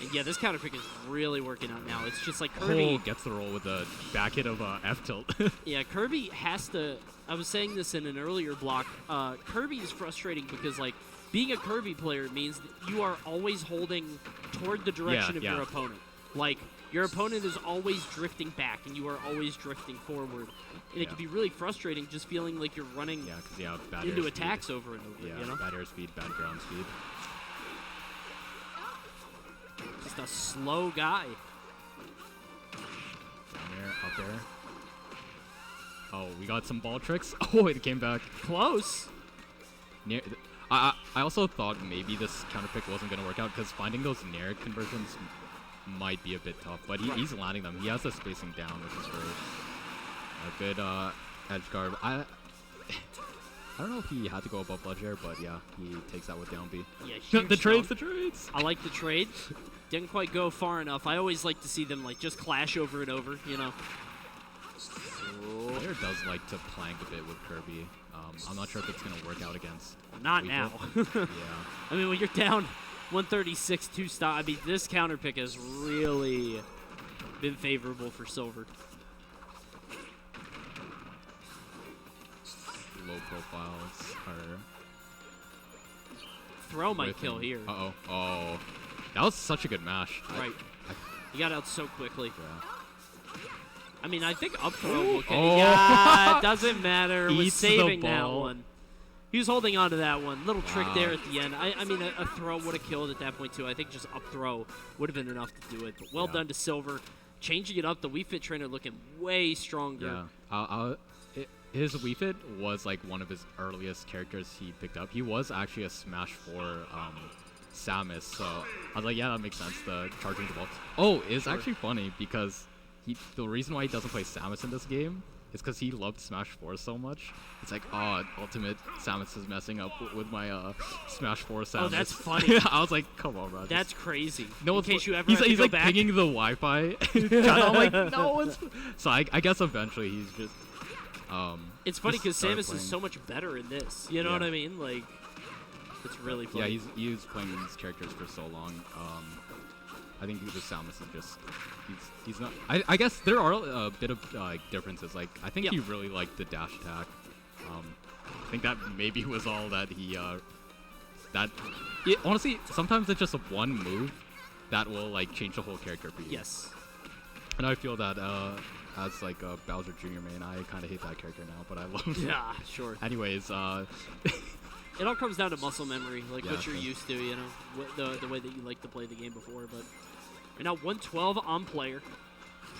And yeah, this counter pick is really working out now. It's just like Kirby. Oh, gets the roll with the back hit of F tilt. Yeah, Kirby has to. I was saying this in an earlier block. Kirby is frustrating because, like, being a Kirby player means that you are always holding toward the direction of yeah. your opponent. Like, your opponent is always drifting back, and you are always drifting forward. And it can be really frustrating just feeling like you're running Yeah, because bad into air attacks speed. over and over. Yeah, You know, bad air speed, bad ground speed. just a slow guy. air, up air. Oh, we got some ball tricks. Oh, it came back. Close. Nair, I also thought maybe this counter pick wasn't going to work out because finding those Nair conversions might be a bit tough. But he's landing them. He has the spacing down, which is great. A good edge guard. I don't know if he had to go above ledge air, but yeah, he takes that with down B. Yeah, huge the trades, stone. the trades. I like the trade. Didn't quite go far enough. I always like to see them like just clash over and over, you know. Player does like to plank a bit with Kirby. I'm not sure if it's going to work out against. Not Weeble. now. Yeah. I mean, when you're down 136 2 stop, I mean, this counter pick has really been favorable for Silver. Low profiles are. Throw might kill here. Uh-oh. Oh. That was such a good mash. Right. He got out so quickly. Yeah. I mean, I think up throw will kill. Oh. Yeah, it doesn't matter. Was Eats the saving that ball. one. He was holding on to that one. Little trick there at the end. I mean, a throw would have killed at that point, too. I think just up throw would have been enough to do it. But well done to Silver. Changing it up, the Wii Fit trainer looking way stronger. Yeah. His Wii Fit was like one of his earliest characters he picked up. He was actually a Smash 4 Samus, so I was like, yeah, that makes sense, the charging the ball. Oh, it's actually funny because the reason why he doesn't play Samus in this game is because he loved Smash 4 so much. It's like, oh, Ultimate Samus is messing up with my Smash 4 Samus. Oh, that's funny. I was like, come on, bro. That's crazy. No, in case you ever he's, have to he's go like back. pinging the Wi-Fi channel. I'm like, no, it's. So I guess eventually he's just. It's funny just because started Samus playing. is so much better in this. You know what I mean? Like, it's really funny. Yeah, he was playing these characters for so long. I think the Samus is just he's not. I guess there are a bit of differences. Like I think he really liked the dash attack. I think that maybe was all that he honestly sometimes it's just a one move that will like change the whole character for you. Yes. And I feel that as like a Bowser Jr. main, I kind of hate that character now, but I love it. Yeah, sure. Anyways, it all comes down to muscle memory, like Yeah, what you're sure. used to, you know, the way that you like to play the game before. But right now, 112 on player,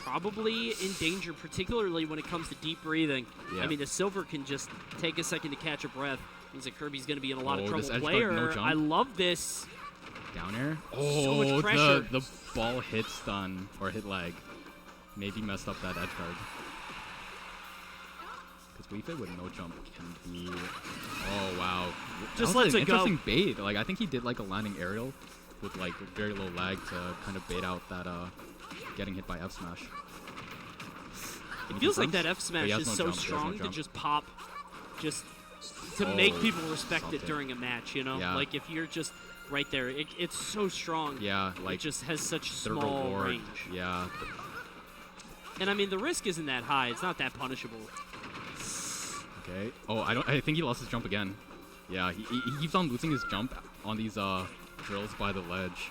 probably in danger, particularly when it comes to deep breathing. Yeah. I mean, the Silver can just take a second to catch a breath. Means that Kirby's going to be in a lot of Oh, this trouble. edge guard, no Player, jump. I love this. down air. So much Oh, pressure. the ball hit stun or hit lag. Maybe messed up that edge guard. Because Wii Fit with no jump can be. Oh wow. Just that was lets an it go. interesting bait. Like I think he did like a landing aerial with like very low lag to kind of bait out that getting hit by F smash. It feels like that F But smash he has is no so jump, he has no strong to jump. just pop, just to Oh, make people respect something. it during a match. You know, Yeah. like if you're just right there, it's so strong. Yeah, It like just has such the small reward. range. Yeah. And I mean, the risk isn't that high. It's not that punishable. Okay. Oh, I think he lost his jump again. Yeah, he keeps on losing his jump on these drills by the ledge,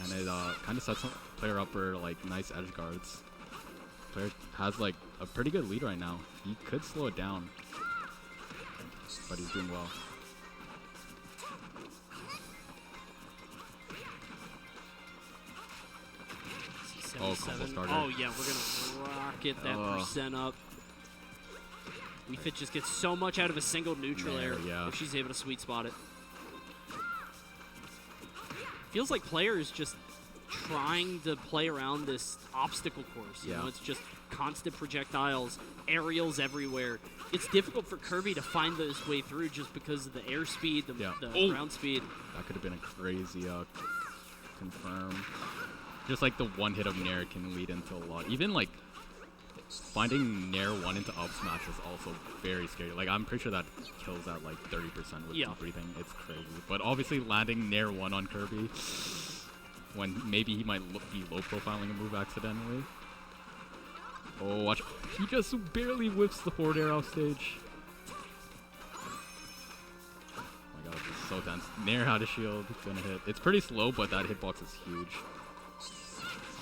and it kind of sets the player up for like nice edge guards. Player has like a pretty good lead right now. He could slow it down, but he's doing well. Oh, combo 77. starter. Oh yeah, we're gonna rocket that percent up. Wii Fit just gets so much out of a single neutral Nair, air yeah. if she's able to sweet spot it. Feels like players just trying to play around this obstacle course. You Yeah. know, it's just constant projectiles, aerials everywhere. It's difficult for Kirby to find his way through just because of the air speed, the Oh. ground speed. That could have been a crazy confirm. Just like the one hit of Nair can lead into a lot. Even like finding Nair 1 into up smash is also very scary. Like I'm pretty sure that kills at like 30% with deep breathing. It's crazy. But obviously landing Nair 1 on Kirby when maybe he might be low profiling a move accidentally. Oh, watch. He just barely whips the forward air off stage. Oh my god, this is so tense. Nair had a shield. It's gonna hit. It's pretty slow, but that hitbox is huge.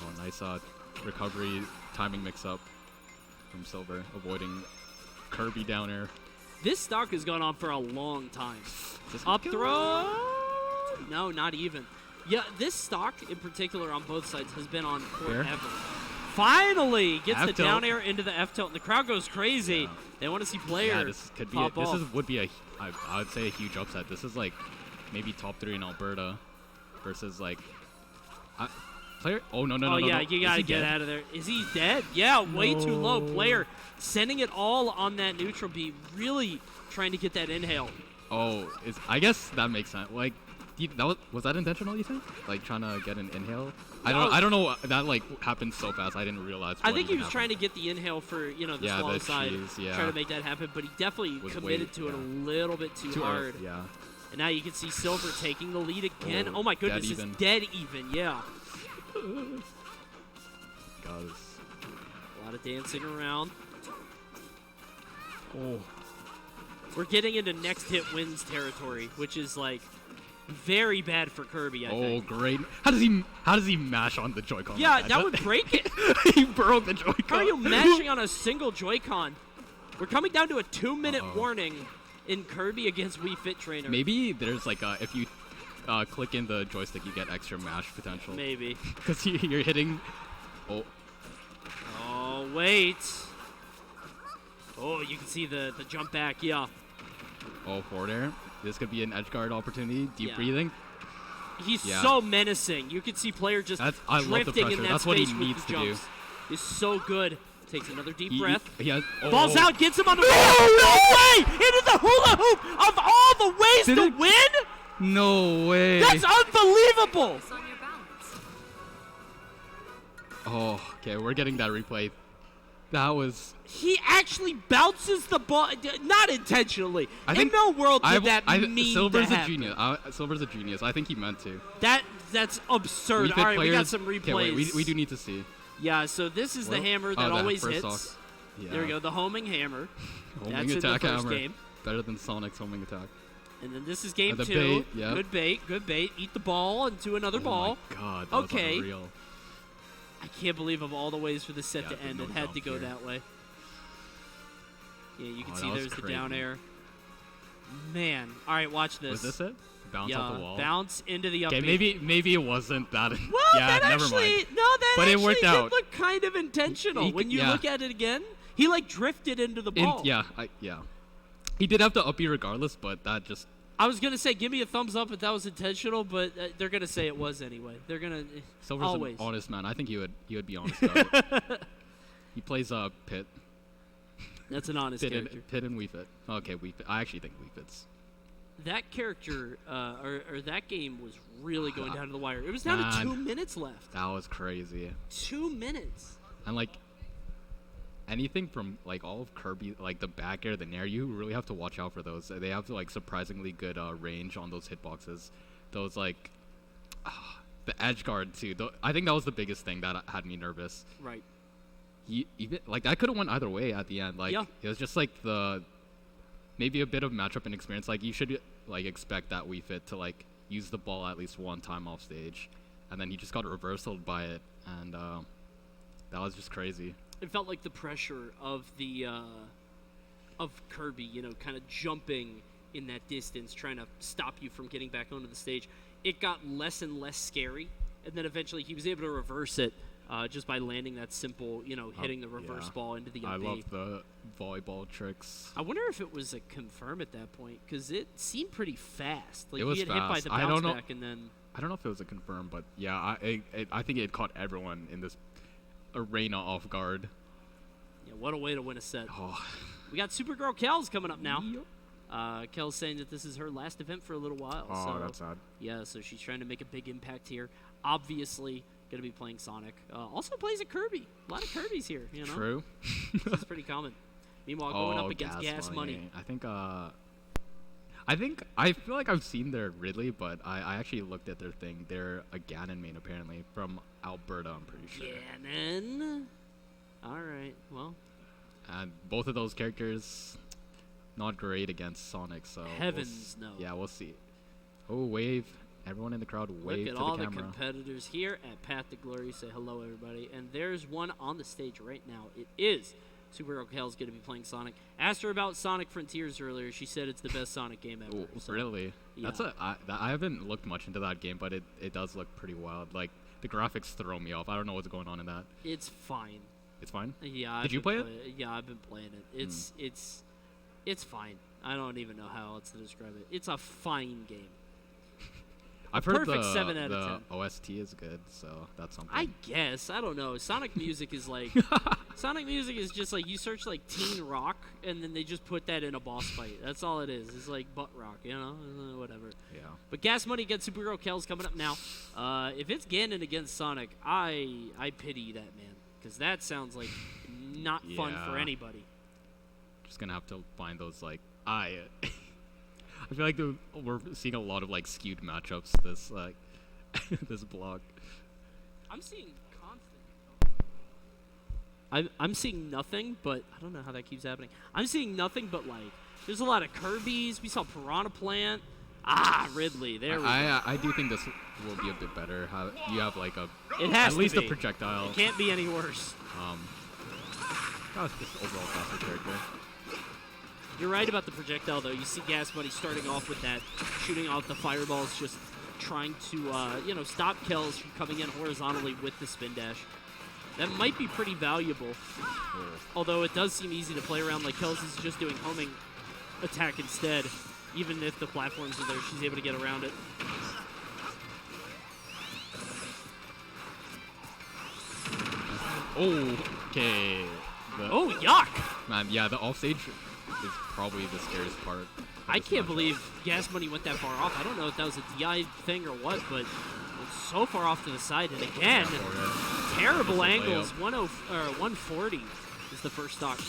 Oh, nice recovery timing mix-up from Silver, avoiding Kirby down air. This stock has gone on for a long time. Just Up throw? No, not even. Yeah, this stock in particular on both sides has been on Fair? forever. finally gets the F-tilt. down air into the F tilt, and the crowd goes crazy. Yeah. They want to see player Yeah, this could be. pop off. Would be I would say a huge upset. This is like maybe top 3 in Alberta versus like player. Oh no. Oh yeah, you gotta get out of there. Is he dead? Yeah, way too low. Player sending it all on that neutral beat, really trying to get that inhale. Oh, I guess that makes sense. Like, was that intentional? You think? Like trying to get an inhale? I don't know. That like happened so fast. I didn't realize. I think he was trying to get the inhale for the slow side, cheese, trying to make that happen, but he definitely committed to it a little bit too hard. Yeah. And now you can see Silver taking the lead again. Oh my goodness, it's dead even. Yeah. God, A lot of dancing around. Oh. We're getting into next hit wins territory, which is like very bad for Kirby, I think. Great. How does he mash on the Joy-Con? Yeah, like that would break it. He broke the Joy-Con. How are you mashing on a single Joy-Con? We're coming down to a 2-minute warning in Kirby against Wii Fit Trainer. Maybe there's like if you click in the joystick, you get extra mash potential. Maybe. Because you're hitting. Oh. Oh, wait. Oh, you can see the jump back, yeah. Oh, forward air. This could be an edge guard opportunity. Deep breathing. He's so menacing. You can see player just I love the drifting pressure. in that That's what he space needs with the to do. jumps. He's so good. Takes another deep breath. Balls out, gets him on the no way! Into the hula hoop of all the ways to win? No way. That's unbelievable! It's on your balance. Oh, okay. We're getting that replay. That was. He actually bounces the ball, not intentionally. I think no world did that mean Silver's to a happen. genius. Silver's a genius. I think he meant to. That's absurd. All right, we got some replays. Okay, wait, we do need to see. Yeah, so this is the hammer that always hits. Off. Yeah. There we go, the homing hammer. Homing That's attack in the first hammer. game. Better than Sonic's homing attack. And then this is game the 2. Bait, yep. Good bait. Eat the ball into another ball. Oh my God, that okay. was unreal. I can't believe of all the ways for the set to end, it had to go here. that way. Yeah, you can Oh, see that was there's the crazy. down air. Man. All right, watch this. Was this it? Bounce off the wall? Bounce into the up Okay, B. maybe it wasn't that. Well, yeah, that never actually, mind. no, that But it actually worked did out. look kind of intentional. When you look at it again, he like drifted into the ball. Yeah. He did have to up B regardless, but that just. I was gonna say, give me a thumbs up if that was intentional, but they're gonna say it was anyway. They're gonna Silver's always. an honest man. I think he would be honest about it. He plays Pit. That's an honest character. Pit and Wii Fit. Okay, Wii Fit. I actually think Wii Fit's. That character or that game was really going down to the wire. It was down to 2 minutes left. That was crazy. 2 minutes. And like anything from like all of Kirby, like the back air, the nair, you really have to watch out for those. They have like surprisingly good range on those hitboxes. Those like the edge guard too. I think that was the biggest thing that had me nervous. Right. Even like that could have went either way at the end. Like it was just like maybe a bit of matchup and experience. Like you should like expect that Wii Fit to like use the ball at least one time off stage, and then he just got reversaled by it, and that was just crazy. It felt like the pressure of the of Kirby, kind of jumping in that distance, trying to stop you from getting back onto the stage. It got less and less scary, and then eventually he was able to reverse it just by landing that simple, hitting the reverse ball into the up I B. love the volleyball tricks. I wonder if it was a confirm at that point, because it seemed pretty fast. Like It was he had hit by fast. the I bounce don't know- back, and then I don't know if it was a confirm, but yeah, I think it caught everyone in this arena off guard. yeah, what a way to win a set. Oh, We got Supergirl Kel's coming up now. Kel's saying that this is her last event for a little while. so that's sad. Yeah, so she's trying to make a big impact here. Obviously, going to be playing Sonic. Also plays a Kirby. A lot of Kirby's here, True. This is pretty common. Meanwhile, going up against Gas Money. I feel like I've seen their Ridley, but I actually looked at their thing. They're a Ganon main apparently from Alberta, I'm pretty sure. Ganon. All right, well. And both of those characters not great against Sonic, so Heavens no. Yeah, we'll see. Oh, wave. Everyone in the crowd wave Look at to all the the camera. competitors here at Path to Glory. Say hello, everybody. And there's one on the stage right now. It is Supergirl Kel's going to be playing Sonic. Asked her about Sonic Frontiers earlier. She said it's the best Sonic game ever. Ooh, So, really? yeah. I haven't looked much into that game, but it does look pretty wild. Like the graphics throw me off. I don't know what's going on in that. It's fine. It's fine. Yeah. Did you play it? Yeah, I've been playing it. It's fine. I don't even know how else to describe it. It's a fine game. I've heard perfect the 7 out of 10. OST is good, so that's something. I guess. I don't know. Sonic music is like Sonic music is just like you search like teen rock and then they just put that in a boss fight. That's all it is. It's like butt rock, you know? Whatever. Yeah. But Gas Money against Superhero Kells coming up now. If it's Ganon against Sonic, I pity that man because that sounds like not fun for anybody. Just gonna have to find those like I feel like we're seeing a lot of like skewed matchups this like this block. I'm seeing I'm seeing nothing, but I don't know how that keeps happening. I'm seeing nothing but like there's a lot of Kirby's. We saw Piranha Plant. Ridley. There we go. I do think this will be a bit better. You have like it has at least to a be. projectile. It can't be any worse. That's just overall faster character. You're right about the projectile, though. You see Gas Money starting off with that, shooting off the fireballs, just trying to, stop Kells from coming in horizontally with the spin dash. That might be pretty valuable, although it does seem easy to play around. Like Kells is just doing homing attack instead. Even if the platforms are there, she's able to get around it. Okay. Oh, yuck! Man, yeah, the offstage is probably the scariest part. I can't believe Gas Money went that far off. I don't know if that was a DI thing or what, but it's so far off to the side. And again, terrible angles. 140 is the first stock.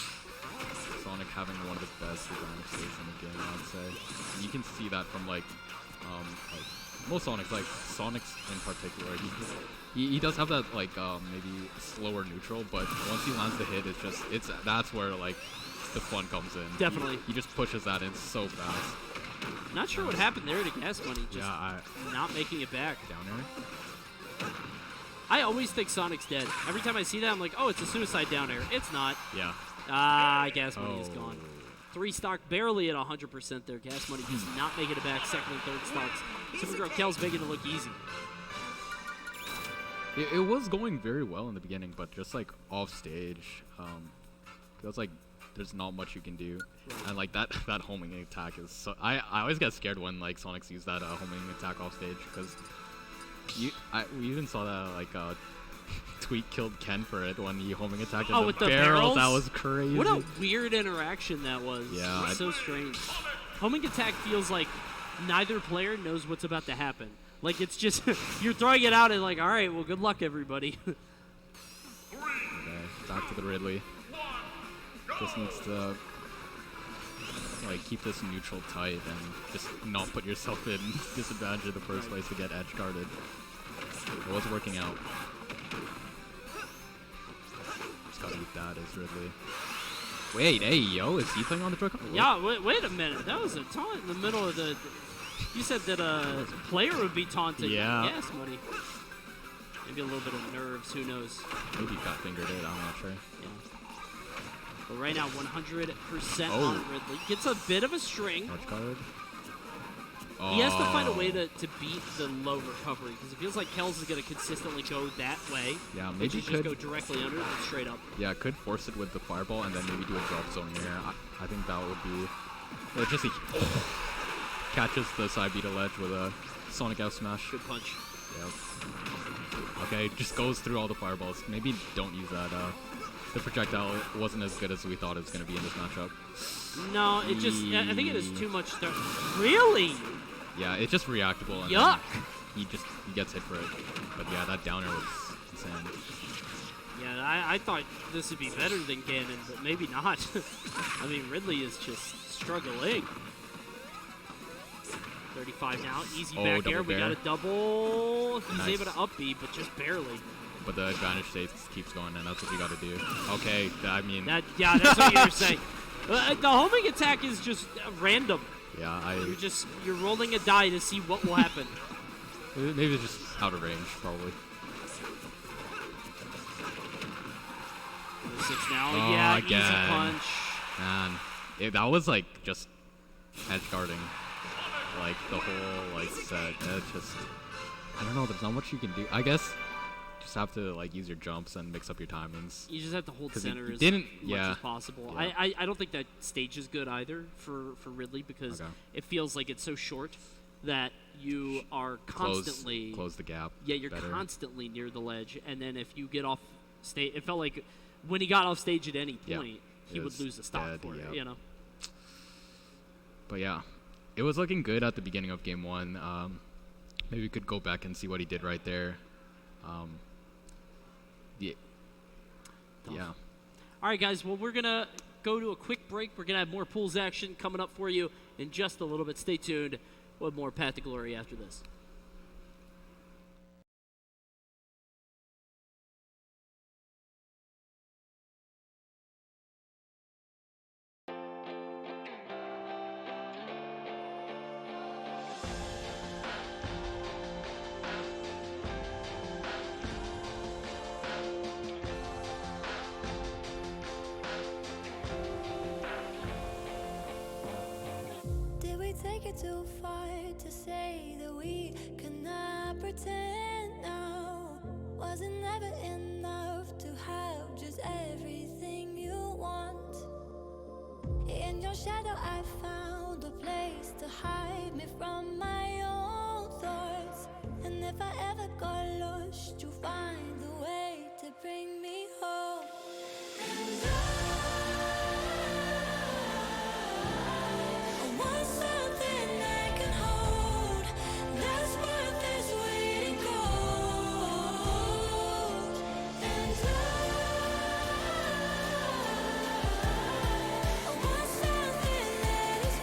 Sonic having one of the best design stages in the game, I'd say. And you can see that from like most Sonics, like Sonic's in particular. He does have that like maybe slower neutral, but once he lands the hit, that's where like the fun comes in. Definitely. He just pushes that in so fast. Not sure what happened there to Gas Money. Just not making it back. Down air. I always think Sonic's dead. Every time I see that, I'm like, oh, it's a suicide down air. It's not. Yeah. Gas Money is gone. 3 stock barely at 100% there. Gas Money does not make it back. Second and third stocks. Supergirl Kells making it look easy. It was going very well in the beginning, but just like off stage, feels like there's not much you can do. And like that homing attack is so I always get scared when like Sonics use that homing attack off stage because we even saw that like Tweet killed Ken for it when he homing attacked with the barrels. barrels. That was crazy. What a weird interaction that was. Yeah, It was so strange. Homing attack feels like neither player knows what's about to happen. Like it's just you're throwing it out and like, all right, well, good luck, everybody. Okay, back to the Ridley. Just needs to like keep this neutral tight and just not put yourself in disadvantage in the first place to get edge guarded. It was working out. Just gotta eat that as Ridley. Wait, hey, yo, is he playing on the Joy-Con? Yeah, wait a minute. That was a taunt in the middle of the. You said that a player would be taunting. Yeah. Gas Money. Maybe a little bit of nerves. Who knows? Maybe he fat fingered it. I'm not sure. Yeah. But right now, 100% on Ridley. Gets a bit of a string. Edge guard. He has to find a way to beat the low recovery because it feels like Kells is going to consistently go that way. Yeah, maybe just go directly under it and straight up. Yeah, could force it with the fireball and then maybe do a drop zone here. I think that would be. Well, just he catches the side beetle ledge with a Sonic F smash. Good punch. Yep. Okay, just goes through all the fireballs. Maybe don't use that. The projectile wasn't as good as we thought it was going to be in this matchup. No, it just. I think it is too much. Really? Yeah, it's just reactable. And Yuck! He gets hit for it. But yeah, that downer was insane. Yeah, I thought this would be better than Ganon, but maybe not. I mean, Ridley is just struggling. 35 now, easy back air. We got a double. He's able to up B, but just barely. But the advantage state keeps going, and that's what we got to do. Okay, I mean... Yeah, that's what you were saying. The homing attack is just random. Yeah, You're rolling a die to see what will happen. Maybe it's just out of range, probably. 6 now. Oh, yeah, again. easy punch. Man, that was like just edge guarding. Like the whole like set. It just, I don't know. There's not much you can do. I guess just have to like use your jumps and mix up your timings. You just have to hold 'Cause he center as didn't- much yeah. as possible. Yeah. I don't think that stage is good either for Ridley because Okay. it feels like it's so short that you are constantly close the gap. Yeah, you're better. constantly near the ledge, and then if you get off stage, it felt like when he got off stage at any Yeah, point, he it would was lose the stock dead, for it. yeah. You know. But yeah, it was looking good at the beginning of game one. Maybe we could go back and see what he did right there. Yeah. Tough. Yeah. All right, guys. Well, we're gonna go to a quick break. We're gonna have more pools action coming up for you in just a little bit. Stay tuned. We'll have more Path to Glory after this. Did we take it too far to say that we could not pretend now? Was it never enough to have just everything you want? In your shadow I found a place to hide me from my own thoughts. And if I ever got lost, you find a way to bring me home. And I want something I can hold. That's worth its weight in gold. And I want something that is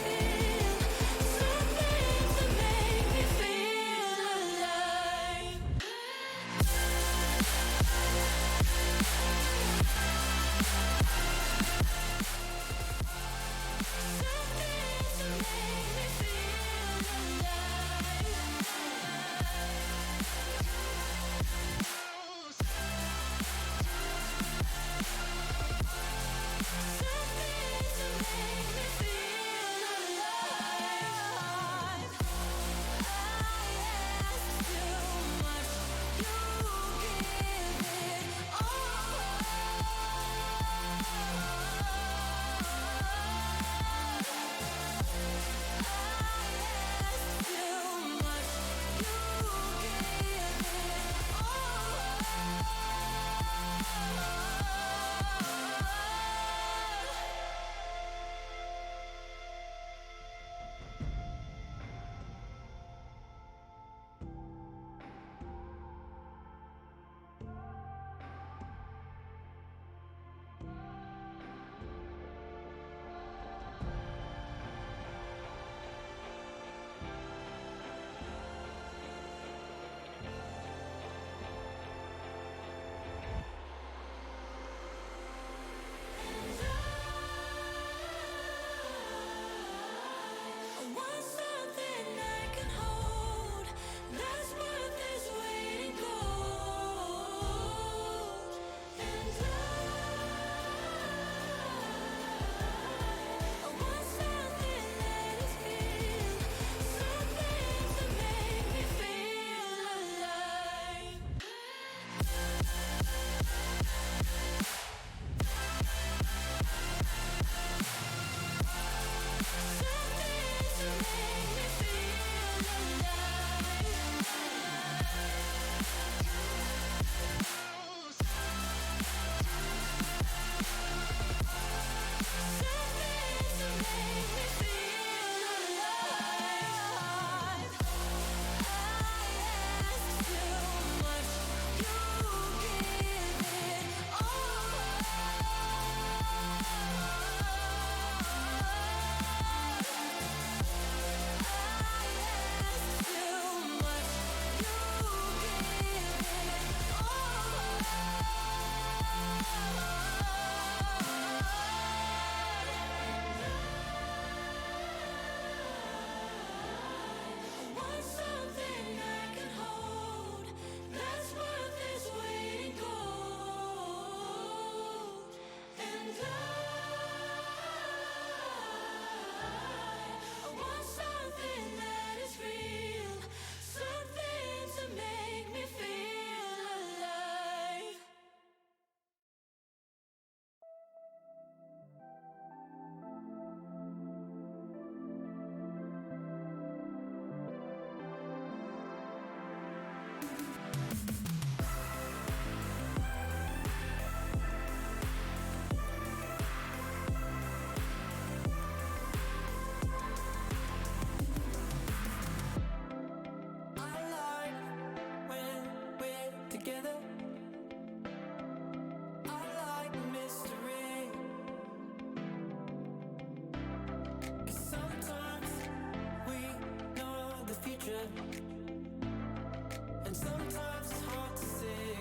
And sometimes it's hard to say.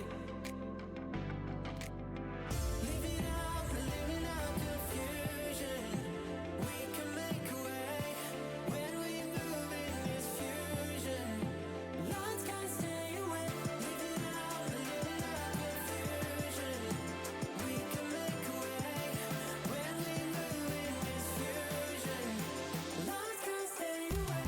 Living out confusion. We can make a way when we move in this fusion. Lines can't stay away. Living out confusion. We can make a way when we move in this fusion. Lines can't stay away.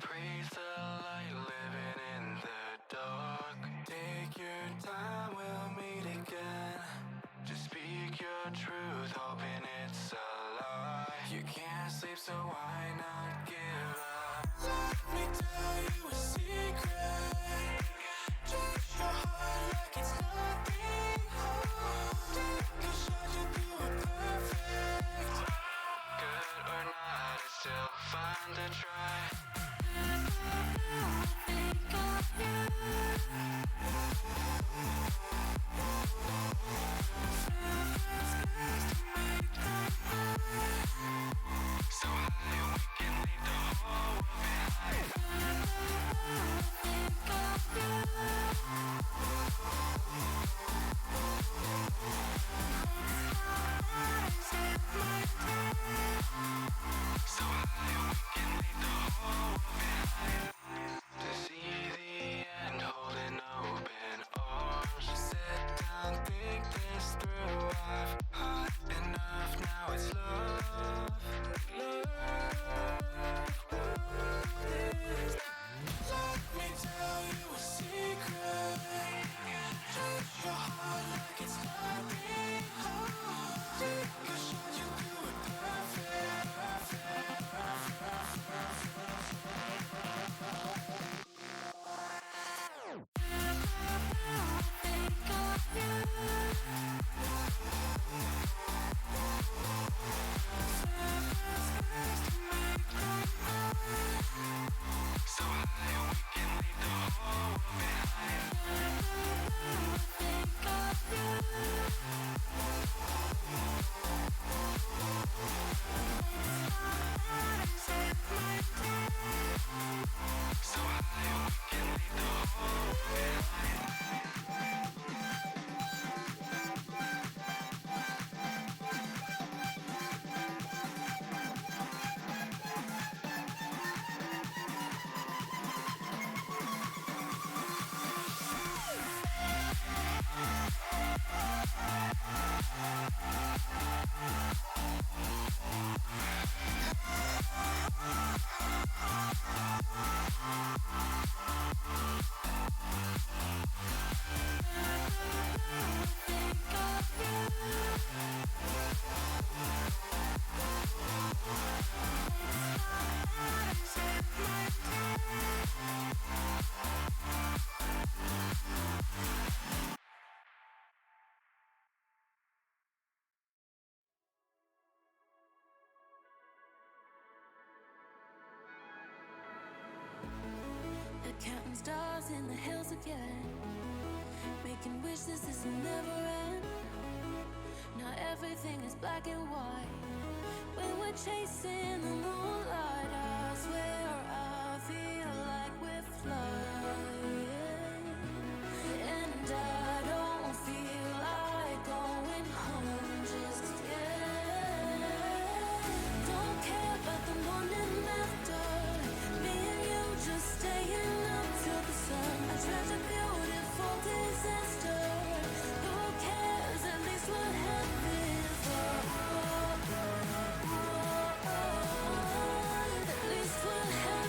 Praise the light, living in the dark. Take your time, we'll meet again. Just speak your truth, hoping it's a lie. You can't sleep, so why not give up? Let me tell you a secret. Treat your heart like it's nothing hard. Take a shot, you do it perfect. Good or not, it's still fun to try. So high we can leave the whole world behind. So high we can leave the whole world behind. To see the end, holding open arms. Sit down, think this through. I've had enough, now it's love. Let me tell you a secret. Treat your heart like it's nothing hard. Take a shot, you do it so high we can leave the whole world behind. So high we can leave the whole world behind. Counting stars in the hills again, making wishes this will never end. Now everything is black and white. When we're chasing the moonlight, I swear I feel like we're flying. And I don't feel like going home just yet. Don't care about the morning after. Me and you just staying up till the sun. I tried a beautiful disaster. Who cares? At least we're happy for. At least we're happy.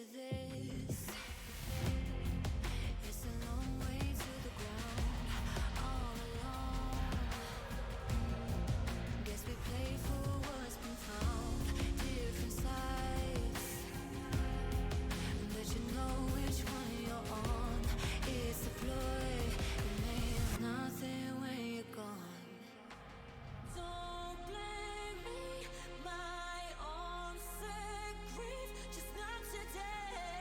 to this. It's a long way to the ground, all alone. Guess we play for what's been found, different sides. But you know which one you're on. It's a ploy, it means nothing when you're gone. Don't blame me, my own sick grief, just not today.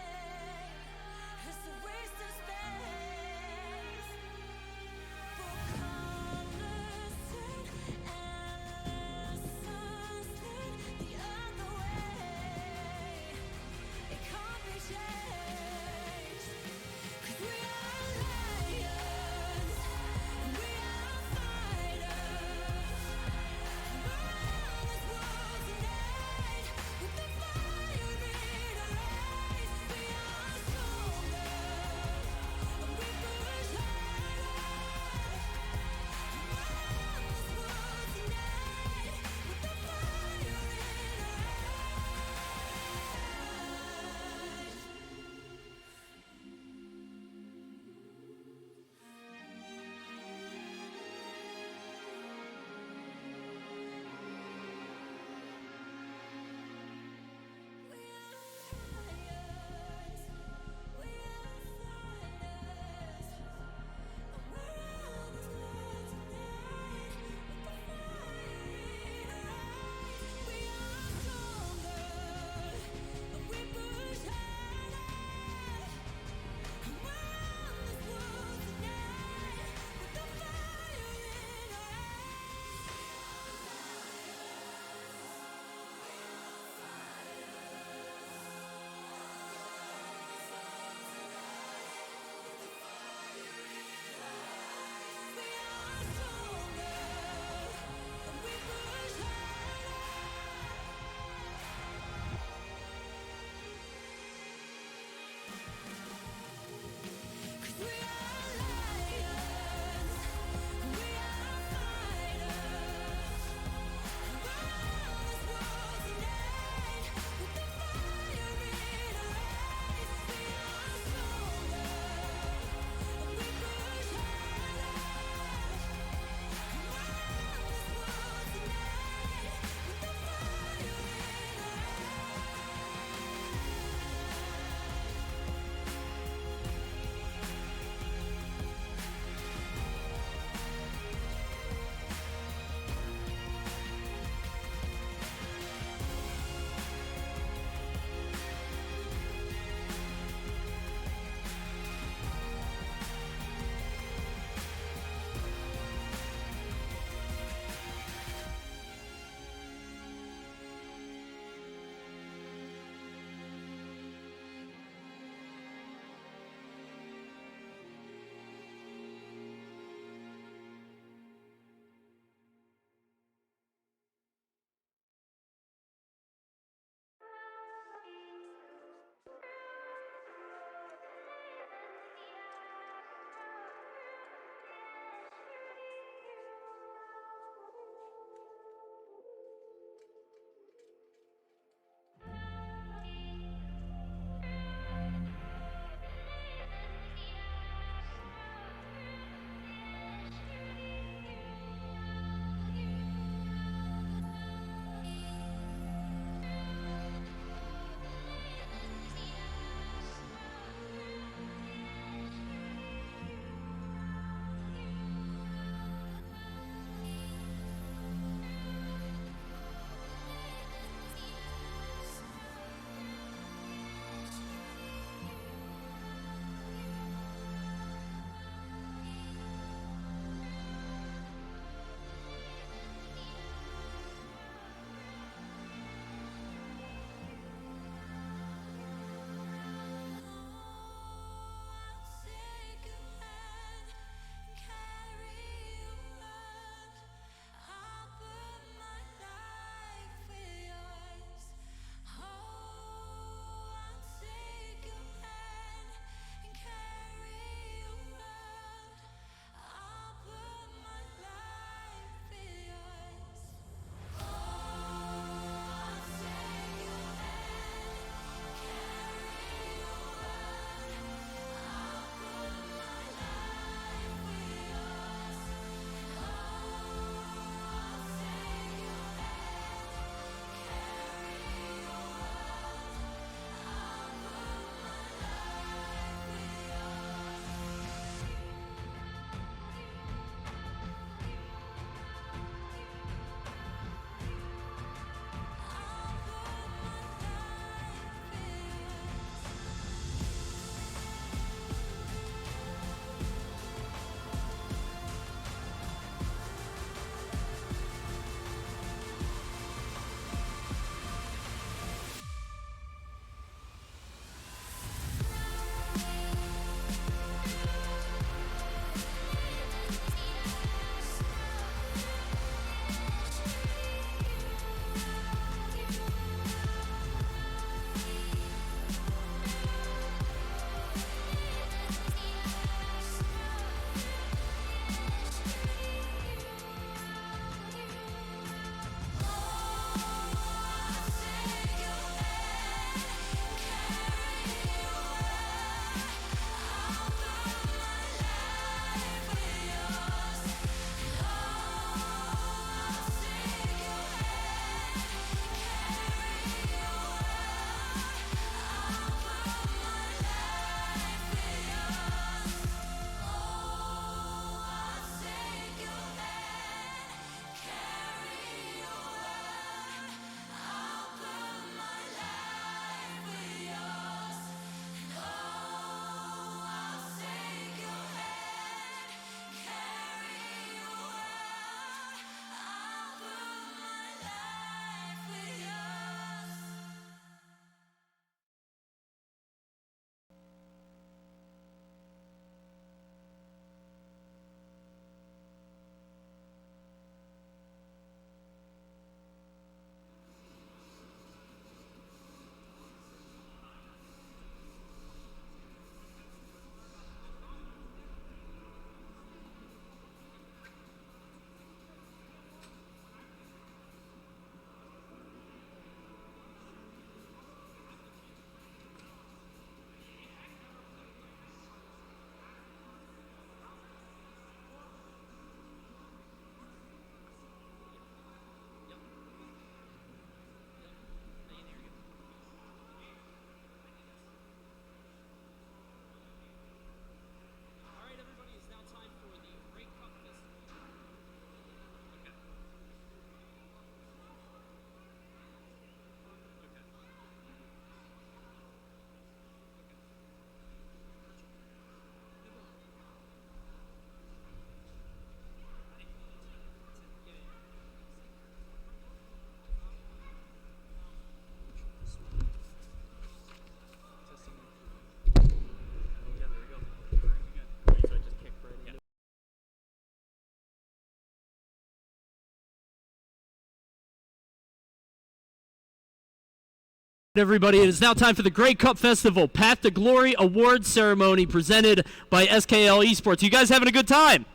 Everybody, it is now time for the Grey Cup Festival Path to Glory Awards Ceremony presented by SKL Esports. You guys having a good time?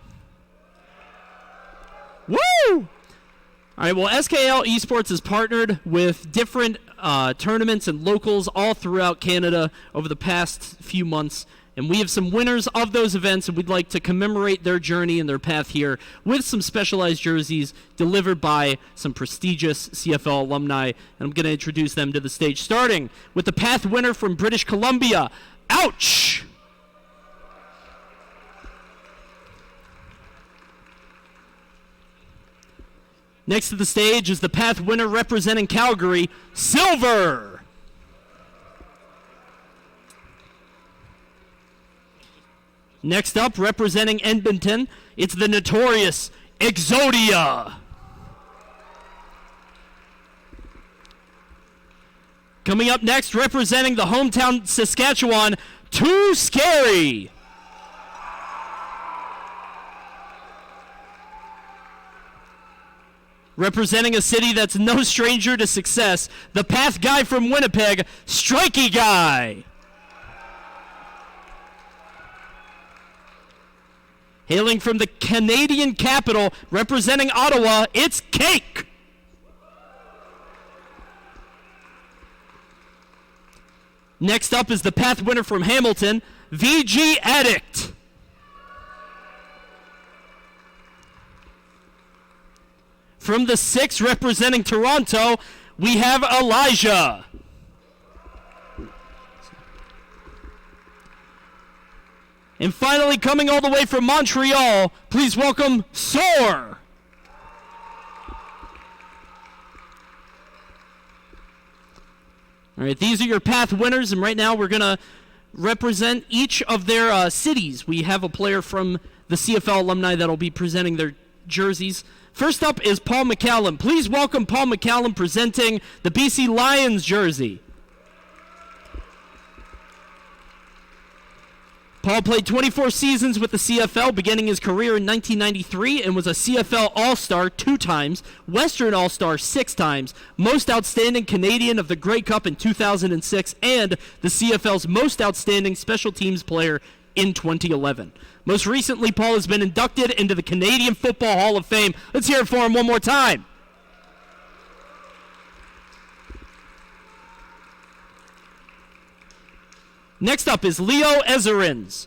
Woo! All right, well, SKL Esports has partnered with different tournaments and locals all throughout Canada over the past few months, and we have some winners of those events, and we'd like to commemorate their journey and their path here with some specialized jerseys delivered by some prestigious CFL alumni, and I'm going to introduce them to the stage, starting with the path winner from British Columbia. Ouch! Next to the stage is the path winner representing Calgary, Silver. Next up, representing Edmonton, it's the notorious Exodia. Coming up next, representing the hometown Saskatchewan, Too Scary. Representing a city that's no stranger to success, the path guy from Winnipeg, Strikey Guy. Hailing from the Canadian capital, representing Ottawa, it's Cake. Next up is the path winner from Hamilton, VG Addict. From the 6 representing Toronto, we have Elijah. And finally, coming all the way from Montreal, please welcome Soar. All right, these are your path winners, and right now we're going to represent each of their cities. We have a player from the CFL alumni that will be presenting their jerseys. First up is Paul McCallum. Please welcome Paul McCallum presenting the BC Lions jersey. Paul played 24 seasons with the CFL, beginning his career in 1993, and was a CFL All-Star 2 times, Western All-Star 6 times, Most Outstanding Canadian of the Grey Cup in 2006, and the CFL's Most Outstanding Special Teams Player in 2011. Most recently, Paul has been inducted into the Canadian Football Hall of Fame. Let's hear it for him one more time. Next up is Leo Ezerins.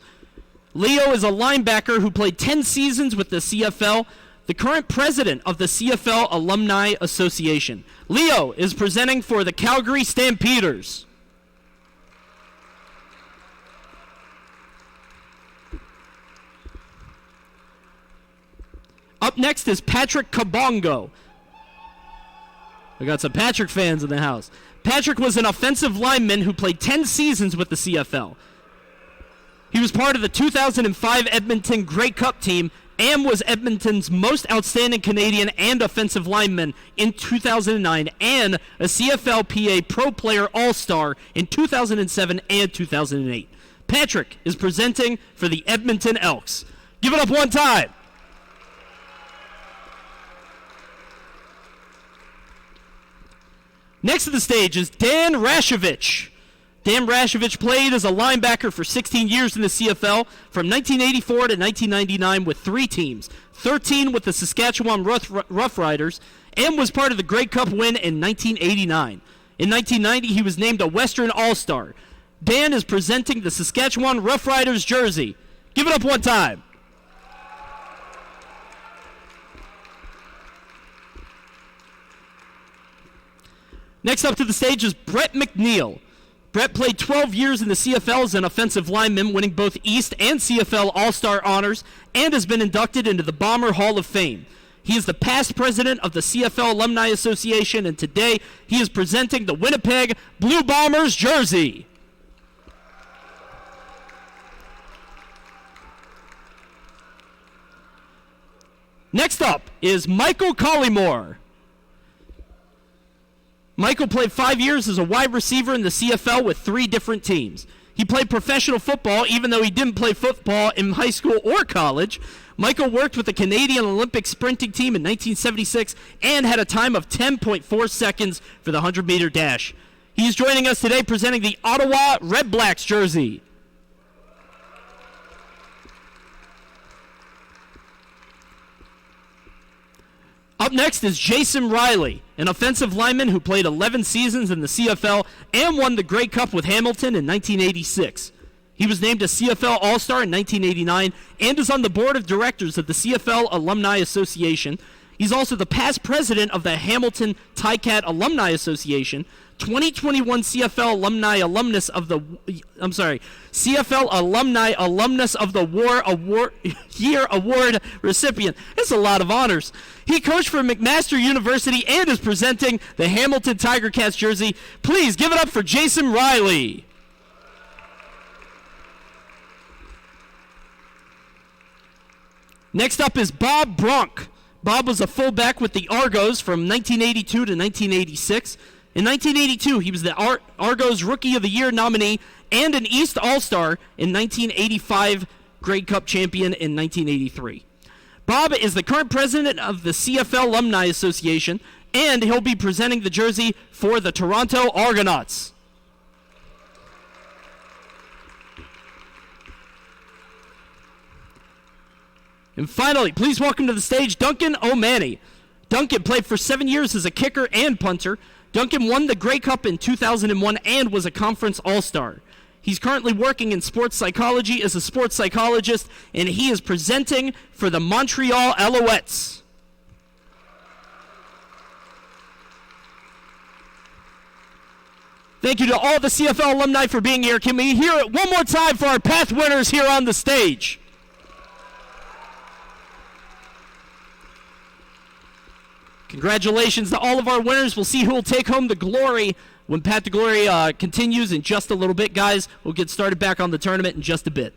Leo is a linebacker who played 10 seasons with the CFL, the current president of the CFL Alumni Association. Leo is presenting for the Calgary Stampeders. Up next is Patrick Kabongo. We got some Patrick fans in the house. Patrick was an offensive lineman who played 10 seasons with the CFL. He was part of the 2005 Edmonton Grey Cup team and was Edmonton's most outstanding Canadian and offensive lineman in 2009 and a CFLPA Pro Player All-Star in 2007 and 2008. Patrick is presenting for the Edmonton Elks. Give it up one time. Next to the stage is Dan Rashovich. Dan Rashovich played as a linebacker for 16 years in the CFL from 1984 to 1999 with 3 teams, 13 with the Saskatchewan Roughriders, and was part of the Grey Cup win in 1989. In 1990, he was named a Western All-Star. Dan is presenting the Saskatchewan Roughriders jersey. Give it up one time. Next up to the stage is Brett McNeil. Brett played 12 years in the CFL as an offensive lineman, winning both East and CFL All-Star honors, and has been inducted into the Bomber Hall of Fame. He is the past president of the CFL Alumni Association, and today he is presenting the Winnipeg Blue Bombers jersey. Next up is Michael Collymore. Michael played 5 years as a wide receiver in the CFL with 3 different teams. He played professional football even though he didn't play football in high school or college. Michael worked with the Canadian Olympic sprinting team in 1976 and had a time of 10.4 seconds for the 100-meter dash. He's joining us today presenting the Ottawa Red Blacks jersey. Up next is Jason Riley, an offensive lineman who played 11 seasons in the CFL and won the Grey Cup with Hamilton in 1986. He was named a CFL All-Star in 1989 and is on the board of directors of the CFL Alumni Association. He's also the past president of the Hamilton Ticat Alumni Association, 2021 CFL Alumni Alumnus of the CFL Alumni Alumnus of the Year Award recipient. It's a lot of honors. He coached for McMaster University and is presenting the Hamilton Tiger Cats jersey. Please give it up for Jason Riley. Next up is Bob Bronk. Bob was a fullback with the Argos from 1982 to 1986. In 1982, he was the Argos Rookie of the Year nominee and an East All-Star in 1985, Grey Cup champion in 1983. Bob is the current president of the CFL Alumni Association, and he'll be presenting the jersey for the Toronto Argonauts. And finally, please welcome to the stage Duncan O'Mahony. Duncan played for 7 years as a kicker and punter. Duncan won the Grey Cup in 2001 and was a conference all-star. He's currently working in sports psychology as a sports psychologist, and he is presenting for the Montreal Alouettes. Thank you to all the CFL alumni for being here. Can we hear it one more time for our path winners here on the stage? Congratulations to all of our winners. We'll see who will take home the glory when Path to Glory continues in just a little bit, guys. We'll get started back on the tournament in just a bit.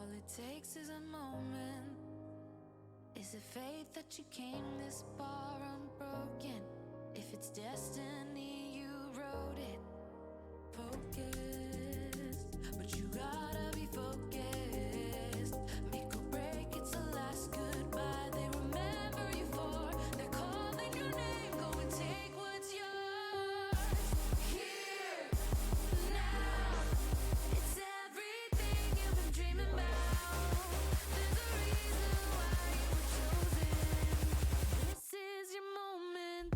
All it takes is a moment. Is it faith that you came this far unbroken? If it's destiny, you wrote it. Focused, but you gotta be focused. Make or break, it's the last goodbye they remember you for. They're calling your name, go and take what's yours. Here, now, it's everything you've been dreaming about. There's a reason why you were chosen. This is your moment.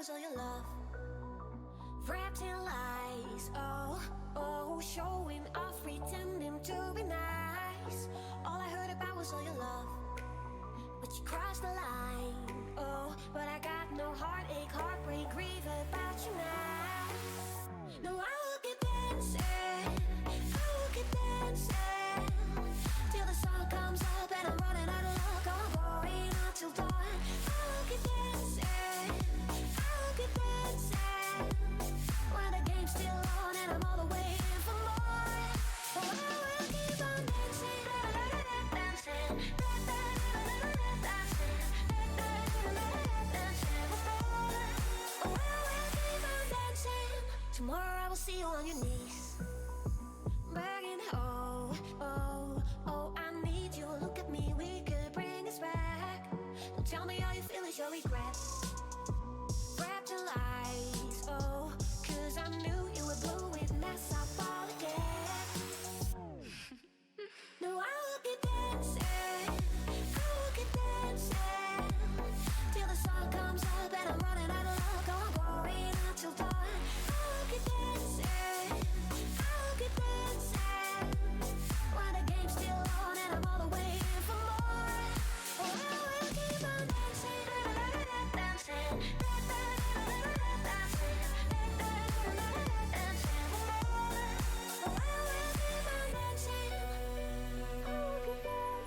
was all your love, wrapped in lies. Oh, oh, showing off, pretending to be nice. All I heard about was all your love, but you crossed the line. Oh, but I got no heartache, heartbreak, grief about you now. No, I will keep dancing, I will keep dancing till the sun comes up and I'm running out of luck. I'm going out till dawn. I will keep dancing, I will keep dancing when the game's still on and I'm all the way in for more. Oh, I will keep on dancing, dancing, tomorrow I will see you on your knees, begging, oh, oh, oh, I need you, look at me, we could bring us back. Don't tell me how you feel, it's your regret, wrapped in lies, oh, cause I knew you would blow it, mess up all again. No, I will keep dancing, I will keep dancing till the sun comes up and I'm running out of luck. I'm going out till dawn. I will keep dancing, I will keep dancing when the game's still on and I'm all the way in for more. Oh, I will keep on dancing, dancing, dancing for more. Oh, I will keep on dancing, I will keep dancing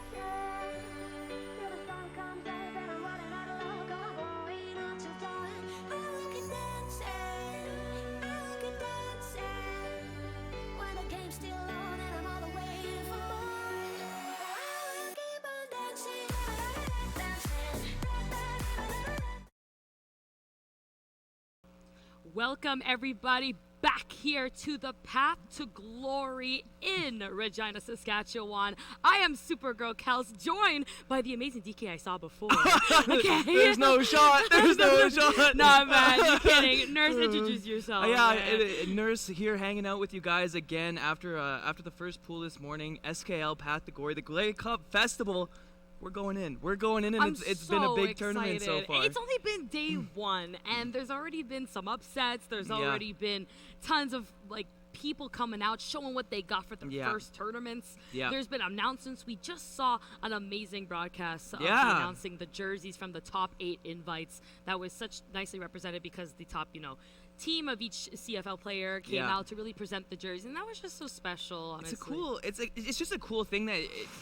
till the sun comes up and I'm running out of luck. I'm going out till dawn. I will keep dancing, I will keep dancing when the game's still on and I'm all the way in for more. I will keep on dancing, dancing. Welcome, everybody, back here to the Path to Glory in Regina, Saskatchewan. I am Supergirl Kels, joined by the amazing DK I saw before. Okay. There's no shot. There's no shot. Nah, man, you're kidding. Nurse, introduce yourself. Yeah, man. Nurse here, hanging out with you guys again after the first pool this morning. SKL Path to Glory, the Glay Cup Festival. We're going in, and I'm it's been a big excited. tournament so far. It's only been day one, and there's already been some upsets. There's already been tons of people coming out showing what they got for the first tournaments. Yeah. There's been announcements. We just saw an amazing broadcast of announcing the jerseys from the top 8 invites. That was such nicely represented because the top, team of each CFL player came out to really present the jersey, and that was just so special. Honestly. It's just a cool thing that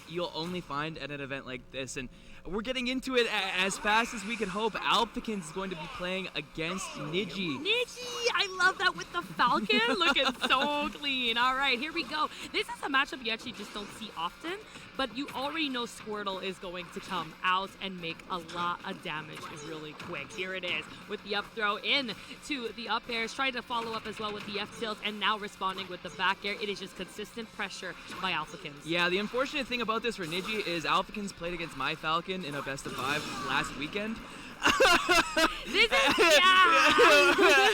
you'll only find at an event like this, and we're getting into it as fast as we could hope. Alpakins is going to be playing against Niji. I love that with the Falcon, looking so clean. All right, here we go. This is a matchup you actually just don't see often, but you already know Squirtle is going to come out and make a lot of damage really quick. Here it is with the up throw in to the up airs, trying to follow up as well with the F tilt, and now responding with the back air. It is just consistent pressure by Alphakins. Yeah, the unfortunate thing about this for Niji is Alphakins played against my Falcon in a best of 5 last weekend. This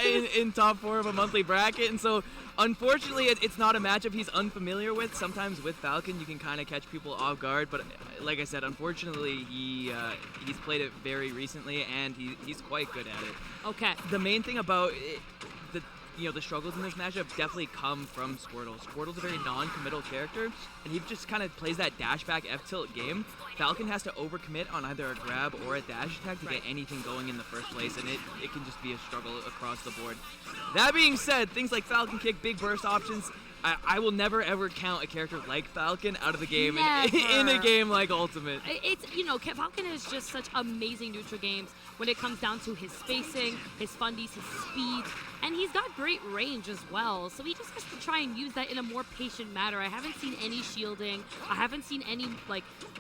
is in top 4 of a monthly bracket, and so unfortunately it's not a matchup he's unfamiliar with. Sometimes with Falcon you can kind of catch people off guard, but like I said, unfortunately he's played it very recently and he's quite good at it. Okay. The main thing about it, the struggles in this matchup definitely come from Squirtle. Squirtle's a very non-committal character, and he just kind of plays that dash back F-tilt game. Falcon has to overcommit on either a grab or a dash attack to get anything going in the first place, and it can just be a struggle across the board. That being said, things like Falcon Kick, big burst options, I will never ever count a character like Falcon out of the game in a game like Ultimate. It's, Falcon is just such amazing neutral games when it comes down to his spacing, his fundies, his speed, and he's got great range as well. So he just has to try and use that in a more patient manner. I haven't seen any shielding. I haven't seen any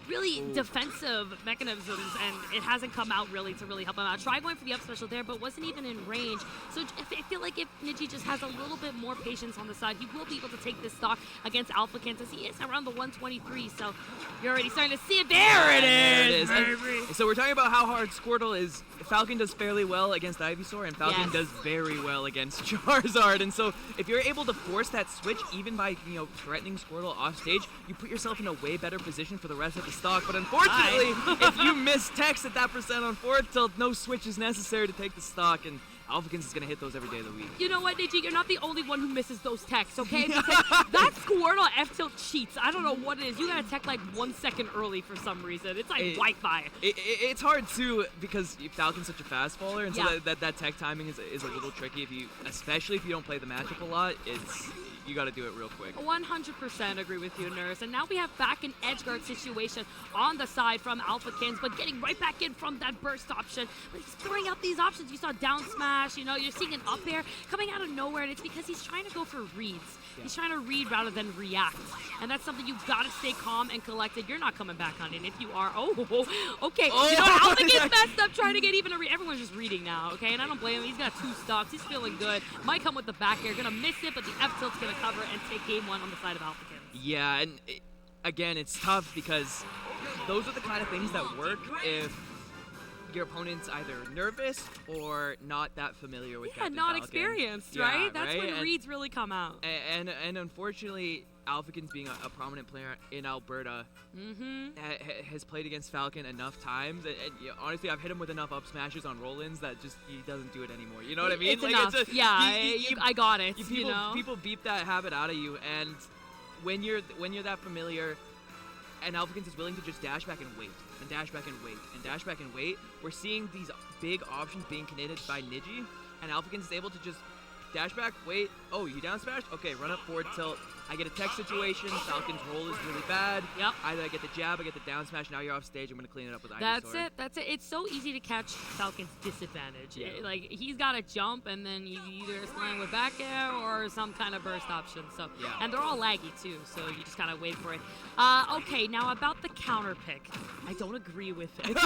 really defensive mechanisms, and it hasn't come out really to really help him out. Try going for the up special there, but wasn't even in range. So I feel like if Niji just has a little bit more patience on the side, he will be able to take this stock against Alphakins, as he is around the 123. So you're already starting to see it. There it is. And so we're talking about how hard Squirtle is. Falcon does fairly well against Ivysaur, and Falcon does very well against Charizard. And so if you're able to force that switch, even by threatening Squirtle off stage, you put yourself in a way better position for the rest of the stock. But unfortunately, if you miss text at that percent on 4th tilt, no switch is necessary to take the stock, and Alphakins is going to hit those every day of the week. You know what, Niji? You're not the only one who misses those techs, okay? Because that Squirtle F-tilt cheats. I don't know what it is. You got to tech like 1 second early for some reason. It's like Wi-Fi. It's hard, too, because Falcon's such a fast faller, and so Yeah. that tech timing is a little tricky, especially if you don't play the matchup a lot. You got to do it real quick. 100% agree with you, Nurse. And now we have back an edge guard situation on the side from Alphakins, but getting right back in from that burst option. But he's throwing out these options. You saw down smash, you know, you're seeing an up air coming out of nowhere, and it's because he's trying to go for reads. Yeah. He's trying to read rather than react. And that's something you got to stay calm and collected. You're not coming back on it. If you are, okay. Oh. You know, Alphakins messed up trying to get even a read. Everyone's just reading now, okay? And I don't blame him. He's got 2 stocks. He's feeling good. Might come with the back air. Gonna miss it, but the F-tilt's gonna cover and take game 1 on the side of Alphakins. Yeah, and again, it's tough because those are the kind of things that work if your opponent's either nervous or not that familiar with Captain not Falcon. experienced, Yeah, right? That's right? when reads really come out. And unfortunately, Alphakins being a prominent player in Alberta has played against Falcon enough times, and honestly, I've hit him with enough up smashes on roll-ins that just he doesn't do it anymore. You know what I mean? It's enough. I got it. People, you know? people beep that habit out of you, and when you're that familiar, and Alphakins is willing to just dash back and wait, and dash back and wait, and dash back and wait, we're seeing these big options being connected by Niji, and Alphakins is able to just dash back, wait, oh, you down smashed? Okay, run up forward tilt. I get a tech situation, Falcon's roll is really bad. Yep. Either I get the jab, I get the down smash, now you're off stage, I'm going to clean it up with Ivysaur. That's it. It's so easy to catch Falcon's disadvantage. Yeah. Like, he's got to jump, and then you either slang with back air or some kind of burst option. So, yeah. And they're all laggy, too, so you just kind of wait for it. Okay, now about the counter pick. I don't agree with it.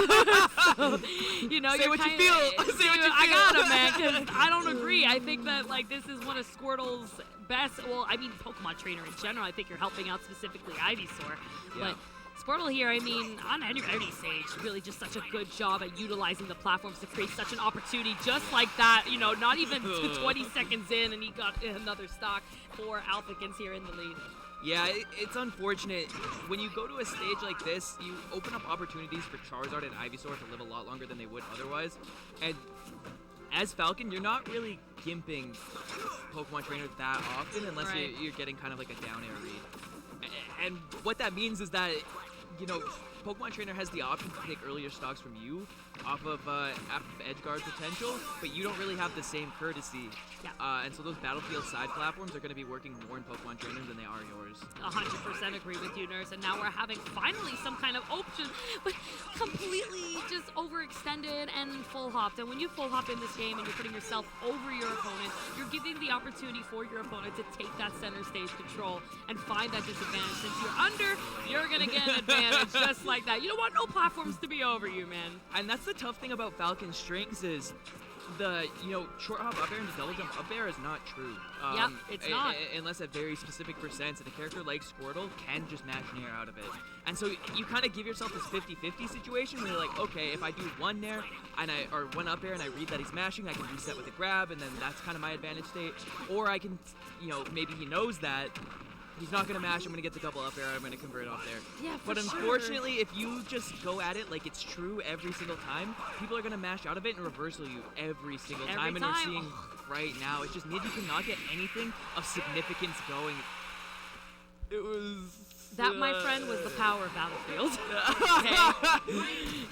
So, you know, Say you're what you kinda, feel. Say what you feel. I got it, man, because I don't agree. I think that, like, this is one of Squirtle's best, well, I mean, Pokemon trainer in general. I think you're helping out specifically Ivysaur. Yeah. But Squirtle here, I mean, on any stage, really just such a good job at utilizing the platforms to create such an opportunity just like that. You know, not even 20 seconds in, and he got another stock for Alphakins here in the lead. Yeah, it's unfortunate. When you go to a stage like this, you open up opportunities for Charizard and Ivysaur to live a lot longer than they would otherwise. And as Falcon, you're not really gimping Pokemon Trainer that often unless you're getting kind of like a down air read. And what that means is that, you know, Pokemon Trainer has the option to take earlier stocks from you off of Edgeguard potential, but you don't really have the same courtesy. Yeah. And so those Battlefield side platforms are going to be working more in Pokemon Trainer than they are yours. 100% agree with you, Nurse. And now we're having finally some kind of option, but completely just overextended and full hopped. And when you full hop in this game and you're putting yourself over your opponent, you're giving the opportunity for your opponent to take that center stage control and find that disadvantage. Since you're under, you're going to get an advantage just like that. You don't want no platforms to be over you, man. And that's the tough thing about Falcon's strings is the, you know, short hop up air and the double jump up air is not true. Yep, it's not. Unless at very specific percents, and a character like Squirtle can just match Nair out of it. And so you kind of give yourself this 50-50 situation where you're like, okay, if I do one Nair or one up air and I read that he's mashing, I can reset with a grab, and then that's kind of my advantage state. Or I can, you know, maybe he knows that he's not going to mash, I'm going to get the double up air, I'm going to convert off there. Yeah, But unfortunately, if you just go at it like it's true every single time, people are going to mash out of it and reversal you every single time. And we're seeing right now, it's just Niji cannot get anything of significance going. It was... That, my friend, was the power of Battlefield. Okay?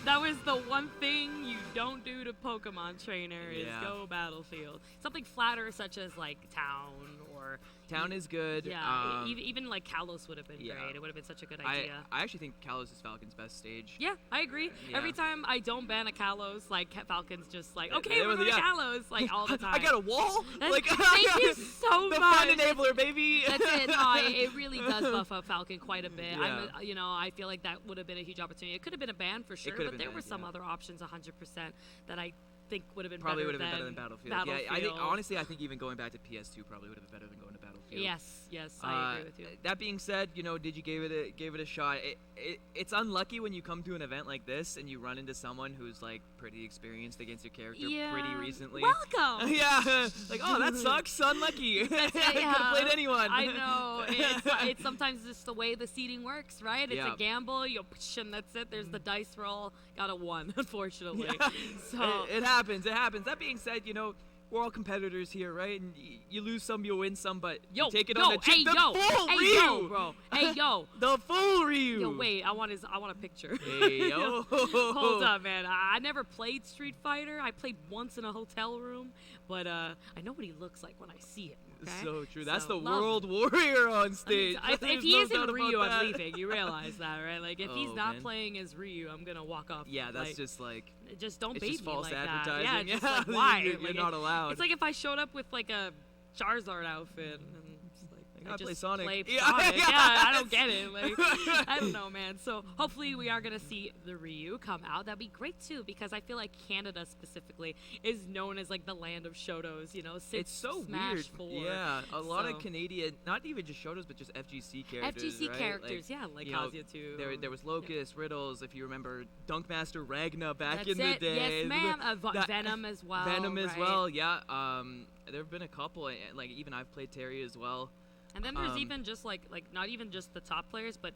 That was the one thing you don't do to Pokemon Trainer is go Battlefield. Something flatter such as like Town or... Town is good. Yeah, even like Kalos would have been great. It would have been such a good idea. I actually think Kalos is Falcon's best stage. Yeah, I agree. Yeah. Every time I don't ban a Kalos, like Falcon's just like, okay, we're going Kalos, like all the time. I got a wall. Like, thank you so the much. fun enabler, baby. That's it. No, it really does buff up Falcon quite a bit. Yeah. You know, I feel like that would have been a huge opportunity. It could have been a ban for sure, but there were some other options 100% that I think would have been probably better would have been better than Battlefield. Yeah, I think honestly, I think even going back to PS2 probably would have been better than going to Battlefield. Yes, I agree with you. That being said, you know, Digi gave it a shot. It's unlucky when you come to an event like this and you run into someone who's like pretty experienced against your character pretty recently. Welcome. Yeah, like oh that sucks, unlucky. I could have played anyone. I know. It's sometimes just the way the seeding works, right? It's a gamble. You push and that's it. There's the dice roll. Got a 1, unfortunately. Yeah. So it happens. It happens. That being said, you know, we're all competitors here, right? And you lose some, you win some, but Yo, you take it yo, on the chin. hey, The yo, full hey, Ryu! yo, bro. Hey, yo. The full Ryu! Yo, wait, I want a picture. Hey, yo. Hold up, man. I never played Street Fighter. I played once in a hotel room, but I know what he looks like when I see him. Okay? So true. That's So, the love world him. warrior on stage. If There's he no isn't doubt about Ryu, I'm that. leaving. You realize that, right? Like, if he's Oh, not man. playing as Ryu, I'm gonna walk off. Yeah, that's like, just like just don't it's bait just me false like that. advertising. Yeah, just Yeah, like why? you're Like, not allowed. It's like if I showed up with like a Charizard outfit and just like I play just Sonic. play Yeah, Sonic. yeah, I don't get it. Like, I don't know, man. So hopefully we are gonna see the Ryu come out. That'd be great too, because I feel like Canada specifically is known as like the land of Shotos. You know, since It's so Smash weird. 4. Yeah, a lot of So- Canadian, not even just Shotos, but just FGC characters. FGC right? characters, yeah, like you know, Kazuya too. There was Locust, Riddles, if you remember, Dunkmaster Ragna back That's in the it. day. Yes, ma'am. That- Venom as well. Venom as right? well, yeah. There have been a couple, like even I've played Terry as well. And then there's Um, even just like not even just the top players, but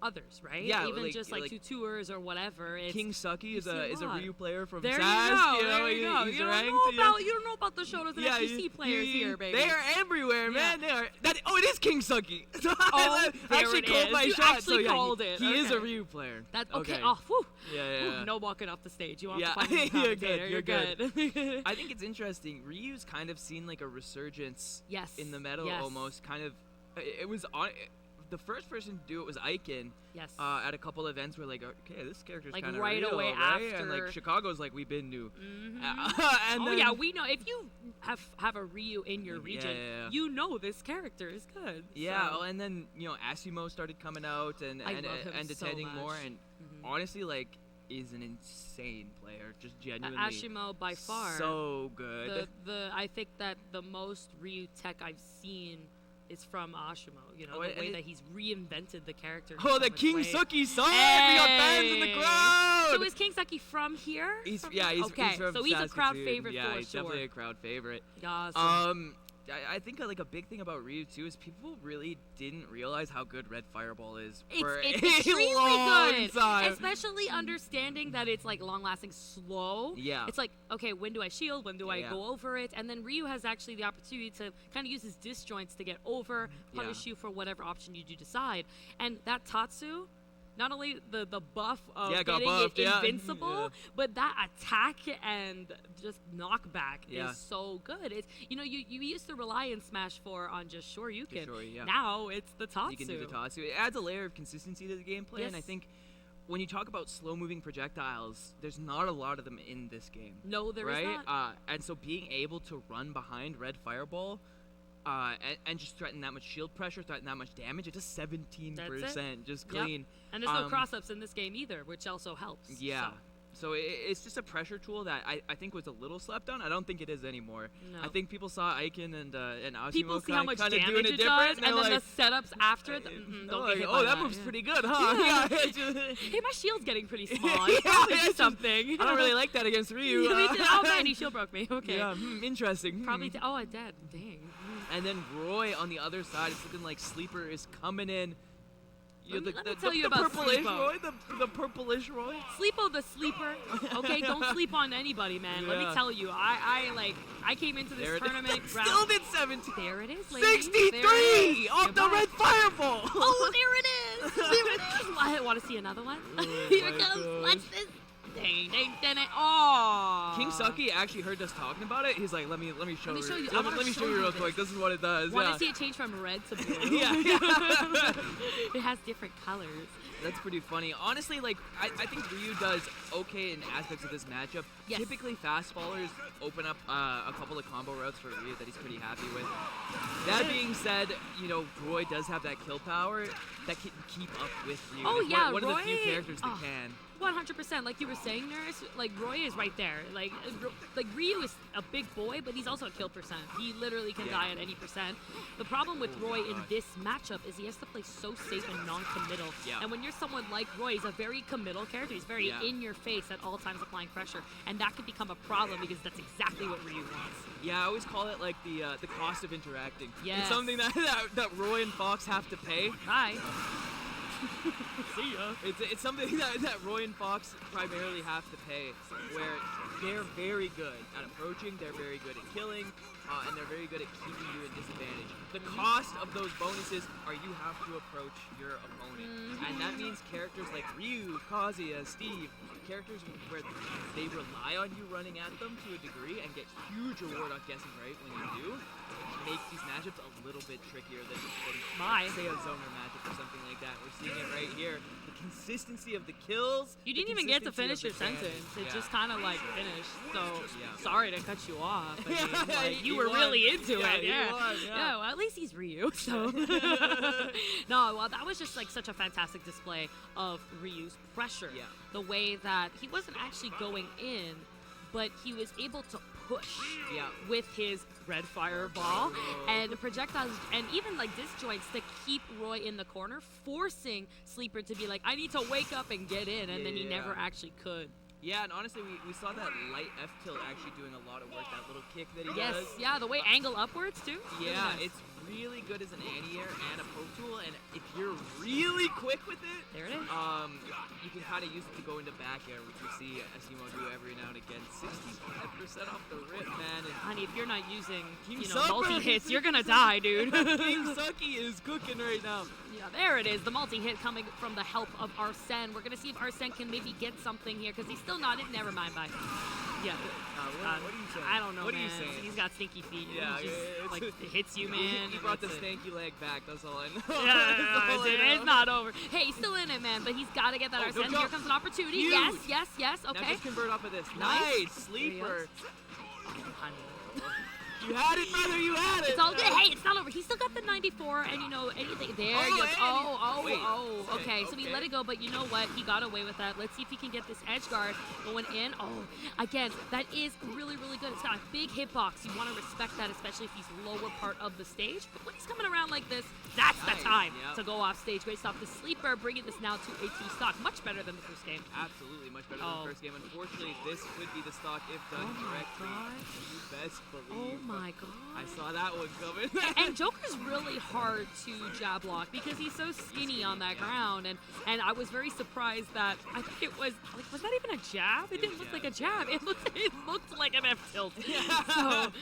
others, right? Yeah, even like- just like like tutours or whatever. It's, King Sucky you is see a lot. Ryu player from There SAS. you go. You know, There you go. he's You ranked. don't know about the Shotos and FGC players here, baby. They are everywhere, man. Yeah. They are. It is King Sucky. Oh, I actually there it called is. my You shot. actually so yeah, called it. He is a Okay. Ryu player. That okay. Oh, whew. Yeah, yeah, Whew, yeah. no walking off the stage. You want Yeah. to find a You're commentator. good, You're you're good. I think it's interesting. Ryu's kind of seen like a resurgence Yes. in the metal Yes. almost. Kind of, it was on. The first person to do it was Aiken. Yes. At a couple events, we're like, okay, this character's Like, kind of right real, away right? And after. like Chicago's like we've been new. Mhm. And Oh then, yeah, we know if you have a Ryu in your Yeah, region, yeah, yeah. you know this character is good. Yeah, so. well, and then Asimo started coming out and I love him and so attending more, much. and Mhm. honestly, like, is an insane player, just genuinely. Ashimo by far. so good. I think that the most Ryu tech I've seen is from Ashimo. You know, Oh, the and way it- that he's reinvented the character. in Oh, so the much King ways. Suki song! We got fans in the Hey! crowd. So is King Saki from here? He's From- yeah, he's okay. from so he's a crowd Saskatoon. favorite Yeah, for he's sure. definitely a crowd favorite. Awesome. I think like a big thing about Ryu too is people really didn't realize how good Red Fireball is for It's a extremely long good, time. especially understanding that it's like long-lasting, slow. Yeah. It's like, okay, when do I shield? When do I Yeah. go over it? And then Ryu has actually the opportunity to kind of use his disjoints to get over, punish you for whatever option you do decide. And that Tatsu, not only the buff of Yeah, got getting buffed, it yeah. invincible, Yeah. but that attack and just knockback Yeah. is so good. It's you used to rely in Smash 4 on just Shoryuken. Shory, yeah. Now it's the Tatsu. You can do the Tatsu. It adds a layer of consistency to the gameplay, and I Yes. think when you talk about slow-moving projectiles, there's not a lot of them in this game. No, there is right? not. And so being able to run behind Red Fireball, and just threaten that much shield pressure, threaten that much damage, it does 17%, just Yep. clean. And there's no Um, cross-ups in this game either, which also helps. Yeah. So, So it's just a pressure tool that I think was a little slept on. I don't think it is anymore. No. I think people saw Aiken and Asimo people see how much kind of damage doing it it different, does, and they're then like, the setups after. they're Don't like, get hit oh, by that move's yeah. pretty good, huh? Yeah. Yeah, it's just- Hey, my shield's getting pretty small. You probably do it's just- something. I don't really like that against Ryu. Me too. Oh man, he shield broke me. Okay. Yeah, interesting. Probably. Oh, I did. Dang. And then Roy on the other side, it's looking like Sleeper is coming in. Let me tell you about purplish Sleepo. Roy, the purplish Roy. Sleepo the sleeper. Okay, don't sleep on anybody, man. Let me Yeah. tell you, I came into this There it is. tournament round. Still did 17. There it is, ladies. There it 63 is. off the Goodbye. red fireball. Oh, there it is. There it is. I want to see another one. Here it my comes. gosh. Watch this. Dang, dang, dang, dang. Oh. King Sucky actually heard us talking about it. He's like, let me show Let me you. show you. I Let wanna me show show you you real this. quick. This is what it does. Want yeah. to see it change from red to blue? yeah. It has different colors. That's pretty funny. Honestly, like, I think Ryu does okay in aspects of this matchup. Yes. Typically, fast fallers open up a couple of combo routes for Ryu that he's pretty happy with. That being said, Roy does have that kill power that can keep up with Ryu. Oh, It's yeah, one of the few Roy- characters that oh. can. 100%. Like you were saying, Nurse, like Roy is right there. Like Ryu is a big boy, but he's also a kill percent. He literally can Yeah. die at any percent. The problem with Roy in this matchup is he has to play so safe and non-committal. Yeah. And when you're someone like Roy, he's a very committal character. He's very Yeah. in your face at all times applying pressure. And that can become a problem because that's exactly what Ryu wants. Yeah, I always call it like the cost of interacting. Yes. It's something that Roy and Fox have to pay. Hi. See ya. It's something that Roy and Fox primarily have to pay, where they're very good at approaching, they're very good at killing, and they're very good at keeping you in disadvantage. The cost of those bonuses are you have to approach your opponent, and that means characters like Ryu, Kazuya, Steve, characters where they rely on you running at them to a degree and get huge reward on guessing right when you do, makes these matchups a little bit trickier than say a zoner matchup or something like that. We're seeing it right here. The consistency of the kills. You didn't even get to finish your sentence. It just kind of like finished. So sorry to cut you off. I mean, like, you were really into it. Yeah. Well, at least he's Ryu. So no, well, that was just like such a fantastic display of Ryu's pressure. Yeah. The way that he wasn't actually going in, but he was able to push with his red fireball and projectiles and even like disjoints to keep Roy in the corner, forcing Sleeper to be like, I need to wake up and get in, and then he never actually could. Yeah, and honestly, we saw that light F tilt actually doing a lot of work, that little kick that he Yes, does. yeah, the way angle upwards too. Yeah, it's really good as an anti-air and a poke tool, and if you're really quick with it, there it is. You can kind of use it to go into back air, which we see Asimo do every now and again. 65% off the rip, man. And honey, if you're not using, Supper. multi-hits, you're gonna die, dude. King Sucky is cooking right now. Yeah, there it is. The multi-hit coming from the help of Arsene. We're gonna see if Arsene can maybe get something here, because he's still not in. Never mind, bye. Yeah. What are you saying? I don't know, What man. are you saying? He's got stinky feet. Yeah, he just, it's- like, it hits you, man. He and brought the that's it. stanky leg back, that's all I know. It's not over. Hey, he's still in it, man, but he's got to get that Arsene. Here comes an opportunity. Huge. Yes. Okay. Now just convert off of this. Nice. Nice. Sleeper. Honey. You had it, brother, you had it. It's all good. Hey, it's not over. He's still got the 94, and anything. There you go. Wait. Okay, so he let it go, but you know what? He got away with that. Let's see if he can get this edge guard going in. Oh, again, that is really, really good. It's got a big hitbox. You want to respect that, especially if he's lower part of the stage. But when he's coming around like this, that's the time to go off stage. Great stuff. The Sleeper bringing this now to a 2 stock. Much better than the first game. Absolutely, much better than the first game. Unfortunately, this could be the stock if done correctly. You best believe. Oh my god. I saw that one coming. And Joker's really hard to jab block because he's so skinny on that ground, and I was very surprised that I think it was like, was that even a jab? It didn't look like a jab. It looked like an F tilt. So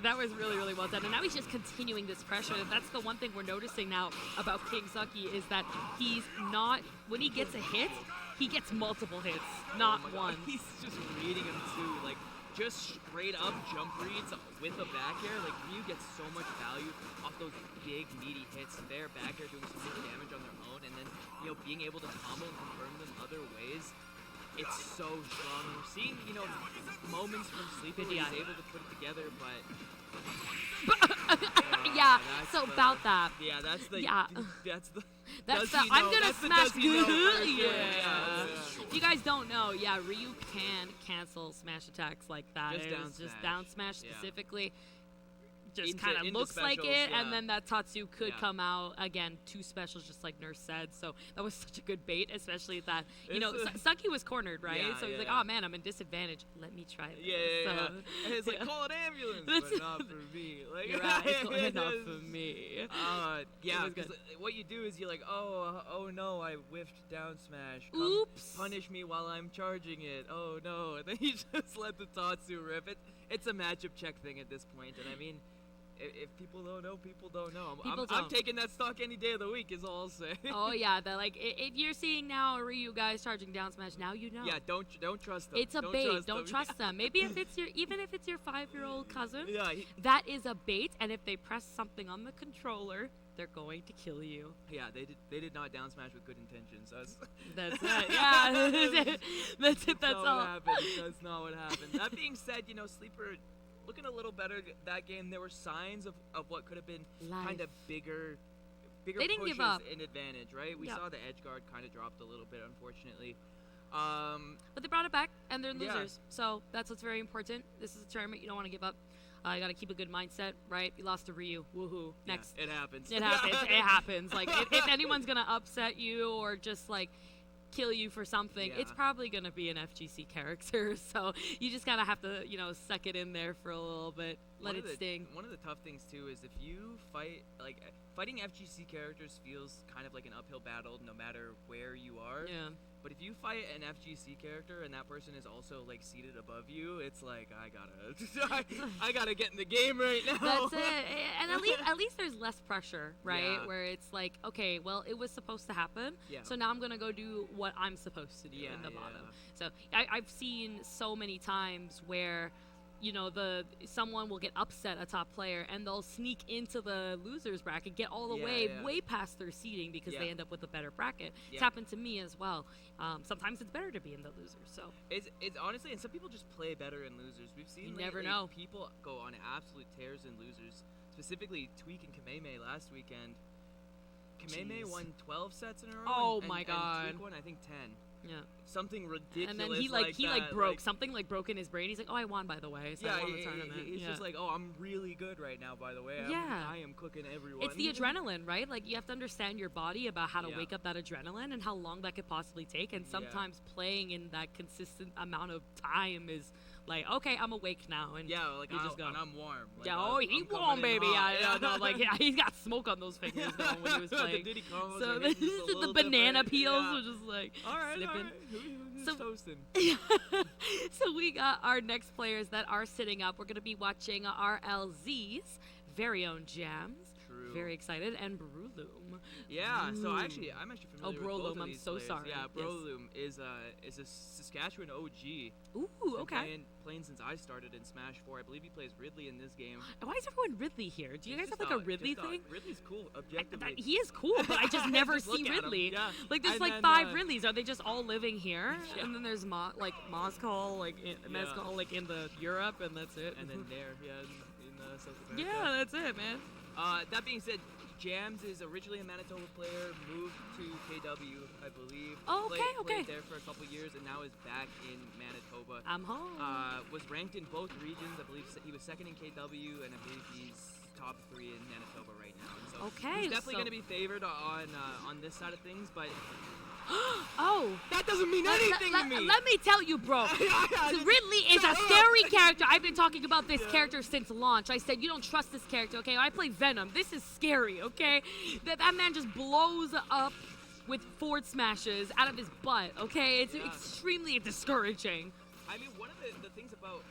that was really, really well done. And now he's just continuing this pressure. That's the one thing we're noticing now about King Sucky is that he's not, when he gets a hit, he gets multiple hits, not one. He's just reading him too, like just straight up jump reads with a back air. Like Ryu gets so much value off those big meaty hits. Their back air doing so much damage on their own, and then being able to combo and confirm them other ways. It's so strong. We're seeing moments from Sleepy where he's able to put it together, but. About that. Yeah, that's the. Yeah. That's the. That's does the. he I'm know? gonna That's the smash. does he know for sure. Yeah. If you guys don't know, Ryu can cancel smash attacks like that. Just It down was just smash. down smash Yeah. specifically. Just Into- kind of into looks like specials, it, yeah. and then that Tatsu could Yeah. come out again. 2 specials, just like Nurse said. So that was such a good bait, especially that Sucky was cornered, right? Yeah, so he's like, yeah. "Oh man, I'm in disadvantage. Let me try this." Yeah. So, And it's like, call an ambulance, but not for me. Like, You're right. It's not for me. Yeah, It was because what you do is you're like, oh no, I whiffed down smash. Come Oops. Punish me while I'm charging it. Oh no, and then you just let the Tatsu rip it. It's a matchup check thing at this point, and I mean, if people don't know, people don't know. People I'm don't. taking that stock any day of the week, is all I'll say. Oh yeah, that like if you're seeing now Ryu guys charging down smash, now you know. Yeah, don't trust them. It's a Don't bait. trust Don't them. trust them. Maybe if it's even if it's your 5-year-old cousin, Yeah, that is a bait. And if they press something on the controller, they're going to kill you. yeah, they did not down smash with good intentions. That's it. Yeah, that's it. That's not all. what happened. That's not what happened. That being said, Sleeper looking a little better that game. There were signs of what could have been kind of bigger They didn't pushes give up. in advantage, right? We Yep. saw the edge guard kind of dropped a little bit, unfortunately. But they brought it back, and they're Yeah. losers. So that's what's very important. This is a tournament. You don't want to give up. You got to keep a good mindset, right? You lost to Ryu. Woohoo. Next. Yeah, it happens. It happens. It happens. Like, if anyone's going to upset you or just, like, kill you for something, it's Yeah. probably going to be an FGC character. So you just kind of have to, suck it in there for a little bit. let it sting. One of the tough things too is if you fight fighting FGC characters feels kind of like an uphill battle no matter where you are. Yeah. But if you fight an FGC character and that person is also like seated above you, it's like I gotta get in the game right now. That's it. And at least there's less pressure, right? Yeah. Where it's like, okay, well, it was supposed to happen, Yeah. so now I'm gonna go do what I'm supposed to do in the bottom. So I've seen so many times where, you know, someone will get upset, a top player, and they'll sneak into the losers bracket, get all the way past their seeding because they end up with a better bracket. Yeah. It's happened to me as well. Sometimes it's better to be in the losers. So It's honestly, and some people just play better in losers. We've seen You lately never know. people go on absolute tears in losers. Specifically, Tweak and Kameme last weekend. Kameme Jeez. won 12 sets in a row. Oh and, my and God. Tweak won, I think, 10. yeah. Something ridiculous. And then he that, broke like, something like broke in his brain. He's like, oh, I won, by the way. So I won the tournament. He's just like, oh, I'm really good right now, by the way. Yeah. I am cooking everyone. It's the adrenaline, right? Like, you have to understand your body about how to Yeah. wake up that adrenaline and how long that could possibly take. And sometimes playing in that consistent amount of time is like, okay, I'm awake now. And Yeah, like, you just go. and I'm warm. Like, Yeah, I'm he coming warm, in baby. hot. I know, like, he's got smoke on those fingers going when he was playing. The Diddy combos So are hitting just a the little banana different. peels Yeah. were just like All right, slipping. Who's So- toasting? So we got our next players that are sitting up. We're going to be watching RLZ's very own Jams. True. Very excited. And Brulume. Yeah, so Ooh. I'm actually Oh, familiar with both Broloom, of I'm these so players. sorry. Yeah, Yes. Broloom is a Saskatchewan OG. Ooh, Been okay. playing since I started in Smash 4. I believe he plays Ridley in this game. Why is everyone Ridley here? Do you guys Just have like a thought- Ridley just thought thing? Ridley's cool, objectively. He is cool, but I just never Just look see at him, Ridley. yeah. Like there's And like then, 5 uh, Ridleys. Are they just all living here? And then there's Moscow, like Mezcal, like in the Europe, and that's it. and then there, in South America. yeah, that's it, man. That being said, Jams is originally a Manitoba player, moved to KW, I believe. Oh, okay, played okay. there for a couple years, and now is back in Manitoba. I'm home. Was ranked in both regions. I believe he was second in KW, and I believe he's top 3 in Manitoba right now. And so Okay, he's definitely so- going to be favored on this side of things, but Oh. that doesn't mean anything to me. Let me tell you, bro. Ridley is a scary character. I've been talking about this character since launch. I said, you don't trust this character, okay? I play Venom. This is scary, okay? That man just blows up with forward smashes out of his butt, okay? It's Yeah. extremely discouraging. I mean, one of the things about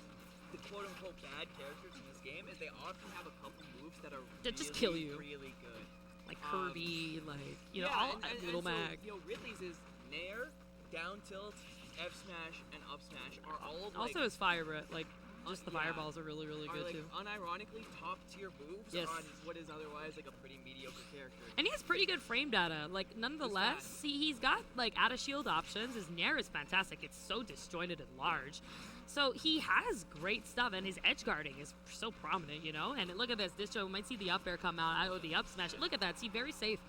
the quote-unquote bad characters in this game is they often have a couple moves that are That just really, kill you. really good. Like Kirby, like, you know, Yeah, all and Little so, Mac. you know, Ridley's is Nair, down tilt, F smash, and up smash are all like, Also his fire breath, like, just the yeah, fireballs are really, really are good like too. unironically top tier moves Yes. on what is otherwise like a pretty mediocre character. And he has pretty good frame data. Like, nonetheless, he's got, like, out-of-shield options. His Nair is fantastic. It's so disjointed and large. So he has great stuff, and his edge guarding is so prominent, you know? And look at this. This show, we might see the up air come out, or the up smash. Look at that. See, very safe.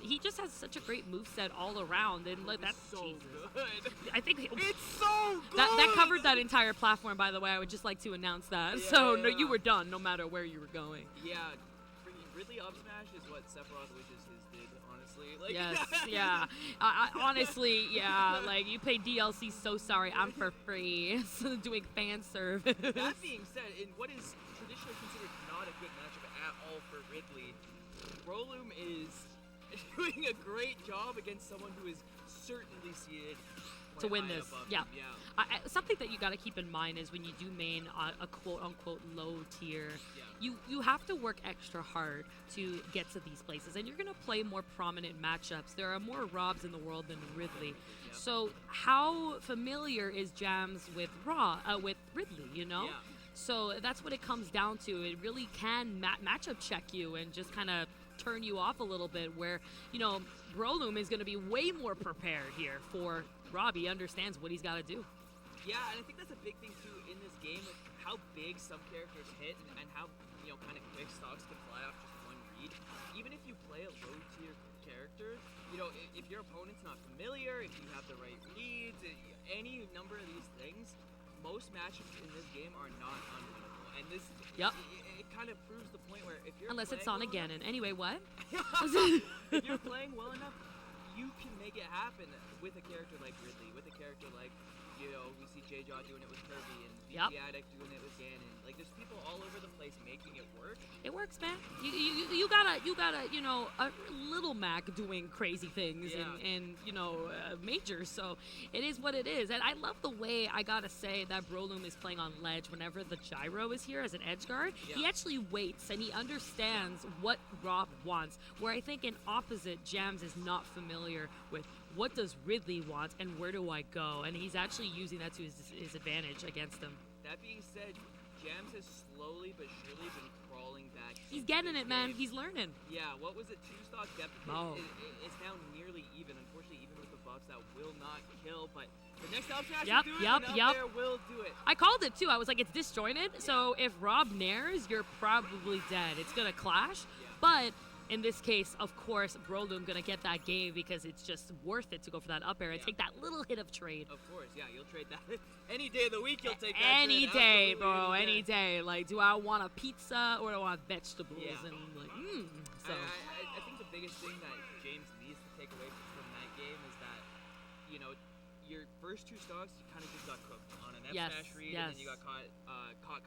He just has such a great moveset all around. And look, that's so Jesus. good. I think It's so good. that covered that entire platform, by the way. I would just like to announce that. Yeah, So yeah, no, you yeah. were done no matter where you were going. Yeah, freaking Ridley up smash is what Sephiroth wishes his did, honestly. Like, Yes, yeah. I honestly, yeah. Like, you pay DLC, so sorry. I'm for free. So doing fan service. That being said, in what is traditionally considered not a good matchup at all for Ridley, Broloom is doing a great job against someone who is certainly seated To quite win high this, above yeah. him, yeah. Something that you got to keep in mind is when you do main a quote-unquote low tier, Yeah. you have to work extra hard to get to these places, and you're going to play more prominent matchups. There are more Robs in the world than Ridley. So how familiar is Jams with with Ridley, you know? Yeah. So that's what it comes down to. It really can matchup check you and just kind of turn you off a little bit, where, you know, Broloom is going to be way more prepared here for Rob. He understands what he's got to do. Yeah, and I think that's a big thing too in this game, with how big some characters hit and how, you know, kind of quick stocks can fly off just one read. Even if you play a low tier character, you know, if your opponent's not familiar, if you have the right reads, any number of these things, most matchups in this game are not unwinnable. And this, Yep. it kind of proves the point where if you're Unless it's playing Sonic well Ganon. Anyway, what? if you're playing well enough, you can make it happen with a character like Ridley, with a character like, you know, we see J-Jaw doing it with Kirby, and BT Addict doing it with Ganon. Like, there's people all over the place making it work. It works, man. You gotta, a little Mac doing crazy things and majors. So it is what it is. And I love the way, I gotta say, that Brolum is playing on ledge whenever the gyro is here as an edge guard. Yeah. He actually waits and he understands what Rob wants. Where I think in opposite, Jams is not familiar with what does Ridley want and where do I go. And he's actually using that to his advantage against him. That being said, Jams has slowly but surely been crawling back. He's getting it, man. He's learning. Yeah, what was it? 2-stock depth? Oh. It's now nearly even. Unfortunately, even with the buffs, that will not kill. But the next up smash there will do it. I called it, too. I was like, it's disjointed. Yeah. So if Rob nairs, you're probably dead. It's going to clash. Yeah. But in this case, of course, Brolum going to get that game because it's just worth it to go for that up air and take that little hit of trade. Of course, yeah, you'll trade that. Any day of the week, you'll take that any day, bro, any day. Like, do I want a pizza or do I want vegetables? Yeah. And like, So I think the biggest thing that James needs to take away from that game is that, your first 2 stocks, you kind of just got cooked on an F smash read, and then you got caught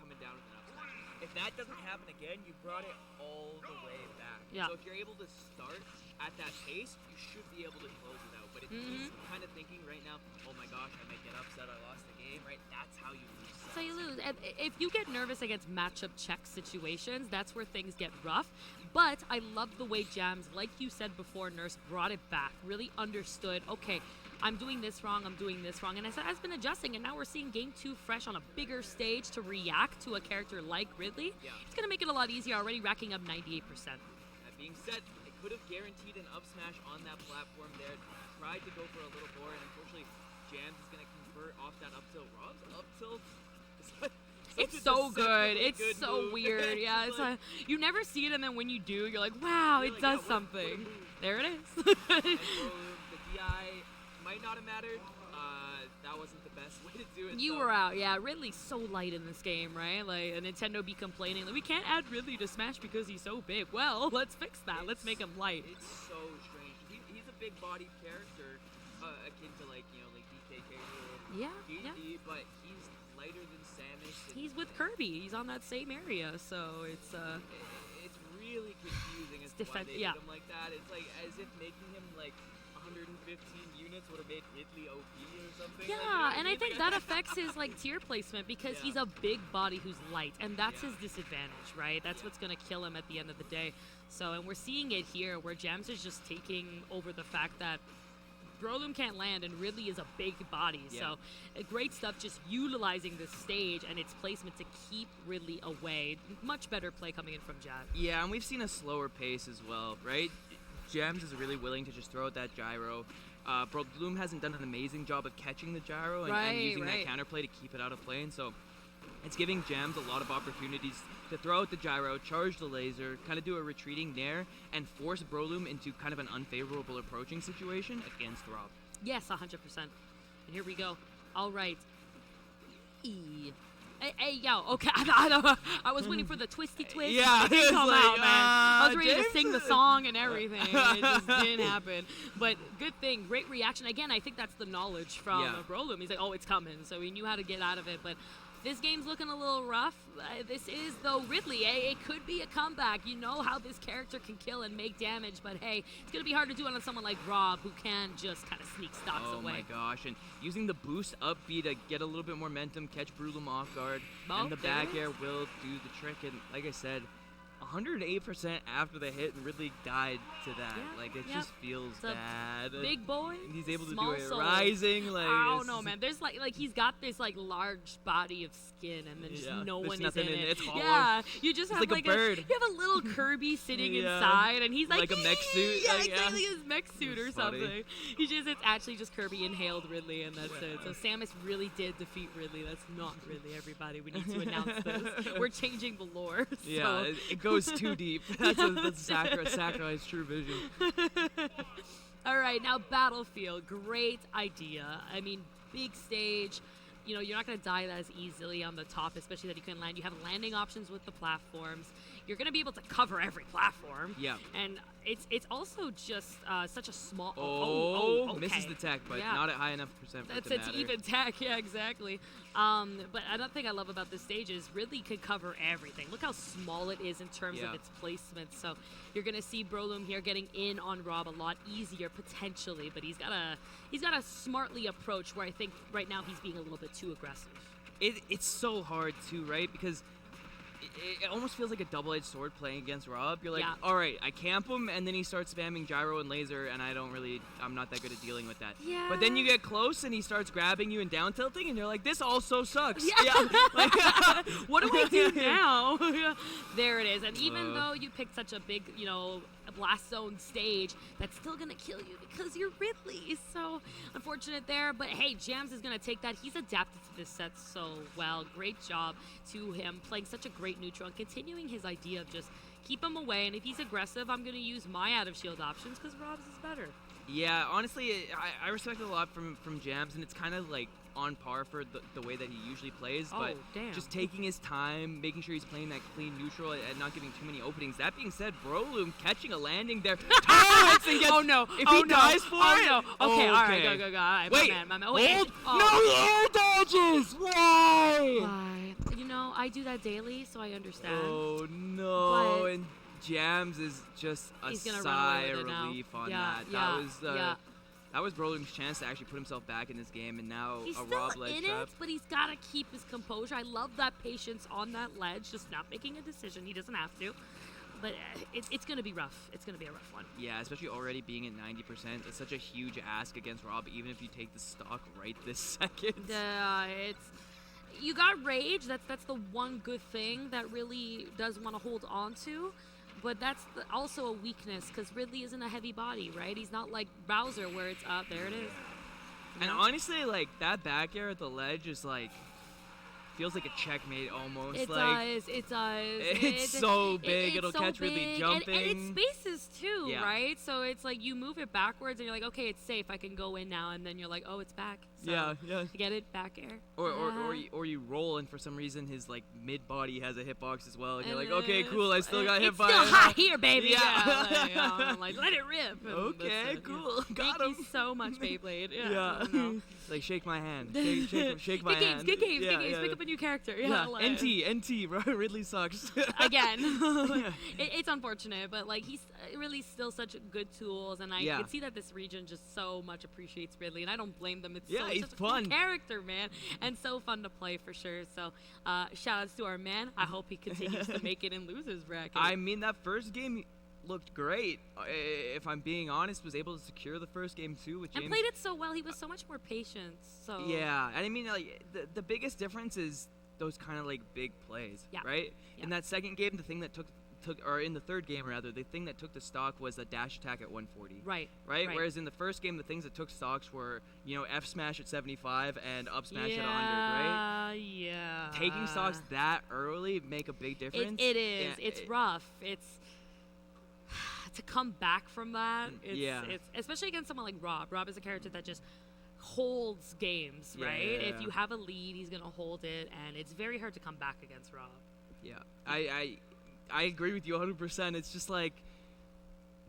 coming down with an up smash. If that doesn't happen again, you brought it all the way back. Yeah. So if you're able to start at that pace, you should be able to close it out. But if he's kind of thinking right now, oh my gosh, I might get upset, I lost the game, right? That's how you lose. So you lose. And if you get nervous against matchup check situations, that's where things get rough. But I love the way Jams, like you said before, Nurse, brought it back, really understood, okay, I'm doing this wrong, I'm doing this wrong. And I said, I've been adjusting, and now we're seeing Game 2 fresh on a bigger stage to react to a character like Ridley. Yeah. It's going to make it a lot easier, already racking up 98%. That being said, it could have guaranteed an up smash on that platform there. Tried to go for a little more, and unfortunately, Jams is going to convert off that up tilt. Rob's up tilt. It's so good. It's so move. Weird. Yeah, it's you never see it, and then when you do, you're like, wow, it does something. There it is. And so the DI might not have mattered. That wasn't the best way to do it. You were out. Yeah, Ridley's so light in this game, right? Like, Nintendo be complaining, like, we can't add Ridley to Smash because he's so big. Well, let's fix that. Let's make him light. It's so strange. He's a big-bodied character, akin to, like DKK or DD, but he's lighter than Samus. He's with Kirby. He's on that same area, so it's really confusing as to why they did him like that. It's like as if making him like 115 units would have made Ridley OP or something. Yeah, and I think that affects his tier placement because he's a big body who's light, and that's his disadvantage, right? That's what's gonna kill him at the end of the day. So, and we're seeing it here where Jams is just taking over the fact that Brolum can't land, and Ridley is a big body. So, great stuff just utilizing this stage and its placement to keep Ridley away. Much better play coming in from Jab. Yeah, and we've seen a slower pace as well, right? Jams is really willing to just throw out that gyro. Brolum hasn't done an amazing job of catching the gyro and using that counterplay to keep it out of play, and so it's giving Jams a lot of opportunities to throw out the gyro, charge the laser, kind of do a retreating nair, and force Brolum into kind of an unfavorable approaching situation against Rob. Yes, 100%. And here we go. All right. Hey, yo, okay, I was waiting for the twisty twist. Yeah, it didn't come out, man. I was ready James? to sing the song and everything. It just didn't happen. But good thing, great reaction. Again, I think that's the knowledge from Brolum. He's like, oh, it's coming. So he knew how to get out of it. But this game's looking a little rough. This is, though, Ridley. It could be a comeback. You know how this character can kill and make damage, but hey, it's going to be hard to do it on someone like Rob, who can just kind of sneak stocks away. Oh my gosh, and using the boost up B to get a little bit more momentum, catch Brolum off guard, and the back air will do the trick. And like I said, 108% after the hit, and Ridley died to that. Like, it just feels bad. Big boy. He's able to small do it soul. Like, I don't know, man. There's like he's got this large body of skin, and then just no one is in it. It's hollow. Yeah, you just have like a bird. You have a little Kirby sitting inside, and he's like a mech suit. Yeah, exactly, his mech suit or something. It's actually just Kirby inhaled Ridley, and that's it. So Samus really did defeat Ridley. That's not Ridley, everybody. We need to announce this. We're changing the lore. Yeah, it goes too deep. That's a sacrilege, true vision. All right, now Battlefield. Great idea. I mean, big stage. you're not going to die as easily on the top, especially that you can land. You have landing options with the platforms. You're going to be able to cover every platform. Yeah. And it's also just such a small. Okay. Misses the tech, but Yeah. not at high enough percent for it That's to it's matter. even tech, yeah, exactly. But another thing I love about this stage is really could cover everything. Look how small it is in terms of Yeah. its placement. So you're gonna see Brolum here getting in on Rob a lot easier potentially, but he's got a smartly approach where I think right now he's being a little bit too aggressive. It's so hard too, right? Because it almost feels like a double-edged sword playing against Rob. You're like, Yeah. all right, I camp him, and then he starts spamming gyro and laser, and I'm not that good at dealing with that. Yeah. But then you get close, and he starts grabbing you and down tilting, and you're like, this also sucks. Yeah. Like, What do I do now? There it is. And even Uh. though you picked such a big, a blast zone stage, that's still gonna kill you because you're Ridley. So unfortunate there. But hey, Jams is gonna take that. He's adapted to this set so well. Great job to him playing such a great neutral and continuing his idea of just keep him away. And if he's aggressive, I'm gonna use my out of shield options because Rob's is better. Yeah, honestly, I respect it a lot from Jams, and it's kind of like on par for the way that he usually plays, but damn. just taking his time, making sure he's playing that clean neutral and not giving too many openings. That being said, Brolum catching a landing there. Turrets and gets, Oh no! If oh he no. dies for oh it, no! Okay, all right, go. All right, Wait, my man. Wait, hold. oh. No air dodges. Why? Why? I do that daily, so I understand. Oh no! But- And Jams is just a He's gonna run sigh away of with it now. relief on Yeah, that. yeah. That was Brolum's chance to actually put himself back in this game, and now He's a still Rob ledge in trap. it, but he's got to keep his composure. I love that patience on that ledge, just not making a decision. He doesn't have to. But it's going to be rough. It's going to be a rough one. Yeah, especially already being at 90%. It's such a huge ask against Rob, even if you take the stock right this second. You got Rage. That's the one good thing that really does want to hold on to. But that's also a weakness because Ridley isn't a heavy body, right? He's not like Bowser where it's up. There it is. And honestly, like, that back air at the ledge is like, feels like a checkmate almost. It like, does. It does. It's so big. It's It'll so catch Ridley big. jumping. And it spaces too, Yeah. right? So it's like you move it backwards and you're like, okay, it's safe. I can go in now. And then you're like, oh, it's back. So Yeah. Get it? Back air. Or you roll, and for some reason his like mid body has a hitbox as well, and you're And like, okay, cool, I still got hit it's by still it. hot here, baby. Yeah. Yeah, like, let it rip. And Okay, that's it, cool. Yeah. Got Thank him. you so much, Beyblade. Yeah. Yeah. No. Like, shake my hand. Shake my Good games, hand. good games, Yeah, good games. yeah. Pick up a new character. Yeah. Yeah, like- NT, bro. Ridley sucks. Again. It's unfortunate, but like he's really still such good tools, and I can see that this region just so much appreciates Ridley, and I don't blame them. It's Yeah, he's such a cool fun. character, man, and so fun to play for sure. So shout outs to our man. I hope he continues to make it in losers bracket. I mean, that first game looked great. If I'm being honest, was able to secure the first game too with James. and played it so well. He was so much more patient. So Yeah, and I mean, like, the biggest difference is those kind of like big plays, Yeah. right? Yeah. In that second game, the thing that took, or in the third game rather, the thing that took the stock was a dash attack at 140. Right. Right? Whereas in the first game, the things that took stocks were, F smash at 75 and up smash at 100, right? Yeah. Taking stocks that early make a big difference. It is. Yeah, It's rough. It's to come back from that. Yeah. It's especially against someone like Rob. Rob is a character that just holds games, Yeah, right? yeah, If yeah. you have a lead, he's gonna hold it, and it's very hard to come back against Rob. Yeah, I agree with you 100%. It's just like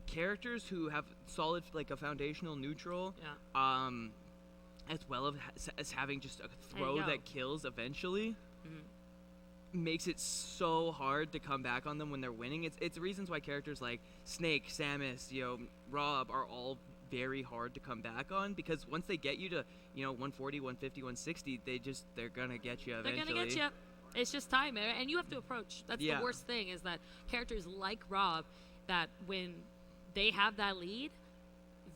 characters who have solid, like a foundational neutral, Yeah. as well as having just a you throw go. that kills eventually, makes it so hard to come back on them when they're winning. It's reasons why characters like Snake, Samus, Rob are all very hard to come back on, because once they get you to 140, 150, 160, they're gonna get you eventually. They're gonna get you. It's just time, and you have to approach. That's Yeah. the worst thing is that characters like Rob, that when they have that lead,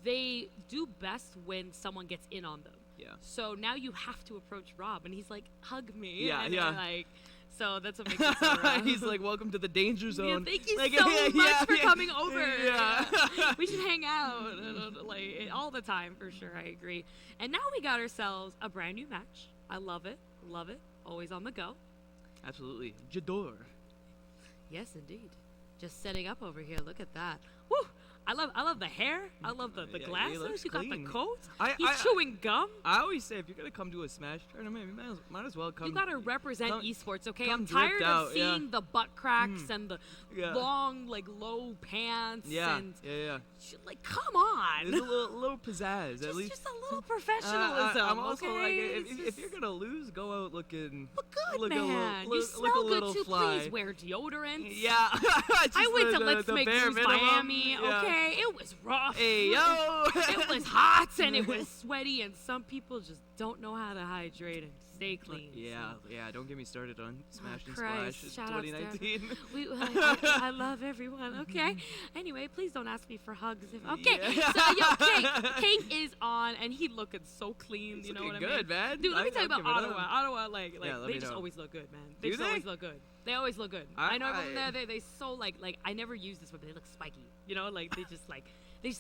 they do best when someone gets in on them. Yeah. So now you have to approach Rob, and he's like, "Hug me." Yeah, and yeah. like, so that's what makes it so rough. He's like, welcome to the danger Yeah, zone. thank you Like, so yeah, much for yeah. coming over. Yeah. We should hang out like all the time for sure. I agree. And now we got ourselves a brand new match. I love it. Love it. Always on the go. Absolutely. Jador. Yes, indeed. Just setting up over here. Look at that. Woo! I love the hair. I love the Yeah, he glasses. looks You got the clean. coat. I- He's I- chewing gum. I always say if you're gonna come to a Smash tournament, you might as well come. You gotta represent come- esports, okay? come I'm tired dripped of out, yeah. seeing the butt cracks and the Yeah. long, like, low pants. Yeah, And yeah. like, come on. There's a little pizzazz at least. Just a little professionalism. I'm also okay? like, It's if just- you're gonna lose, go out looking look good, look man. A You little, smell look a good little too. fly. Please wear deodorant. Yeah. I Just went to the- Let's the Make bare Moves minimum. Miami. Yeah. Okay, it was rough. Hey yo. It was hot and it was sweaty, and some people just don't know how to hydrate and stay clean. Yeah, yeah. Don't get me started on Smash and Christ, Splash. It's shout out to 2019. I love everyone. Okay. Anyway, please don't ask me for hugs. Okay. Yeah. So yo, Cake is on, and he looking so clean. He's you know looking what I mean? good, man. Dude, let me I- tell you I'll about give it Ottawa. up. Ottawa, like Yeah, let they me just know. always look good, man. Do They just they? always look good. They always look good. I- I know everyone I- there. They so like I never use this word, but they look spiky. You know, like they just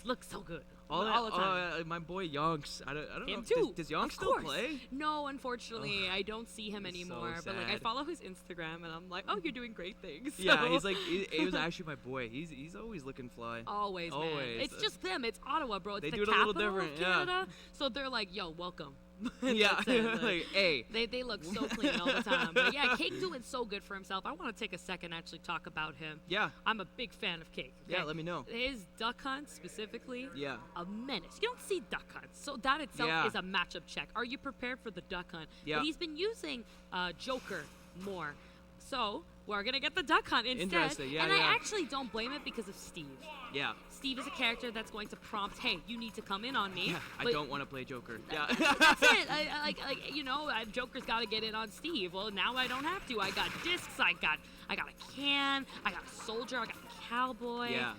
look so good All the time. my boy Yonks. I don't Him know. too. Does Yonks of still course. play? No, unfortunately, I don't see him He's so anymore. But like, I sad. follow his Instagram, and I'm like, oh, you're doing great things. Yeah, So- he's like he was actually my boy. He's always looking fly. Always, man. Always. It's just them. It's Ottawa, bro. It's They the do it a little capital different, of yeah. Canada. So they're like, yo, welcome. Yeah, That's it, like, like, hey. They look so clean all the time. But yeah, Cake doing so good for himself. I want to take a second and actually talk about him. Yeah, I'm a big fan of Cake. yeah. okay? Let me know. His duck hunt specifically, Yeah. a menace. You don't see duck hunts, so that itself Yeah. is a matchup check. Are you prepared for the duck hunt? Yeah. But he's been using Joker more. So we're gonna get the duck hunt instead. Interesting, yeah, and yeah. I actually don't blame it because of Steve. Yeah. Steve is a character that's going to prompt, hey, you need to come in on me. Yeah. I But don't want to play Joker. Yeah. that's it. Joker's got to get in on Steve. Well, now I don't have to. I got discs. I got a can. I got a soldier. I got a cowboy. Yeah.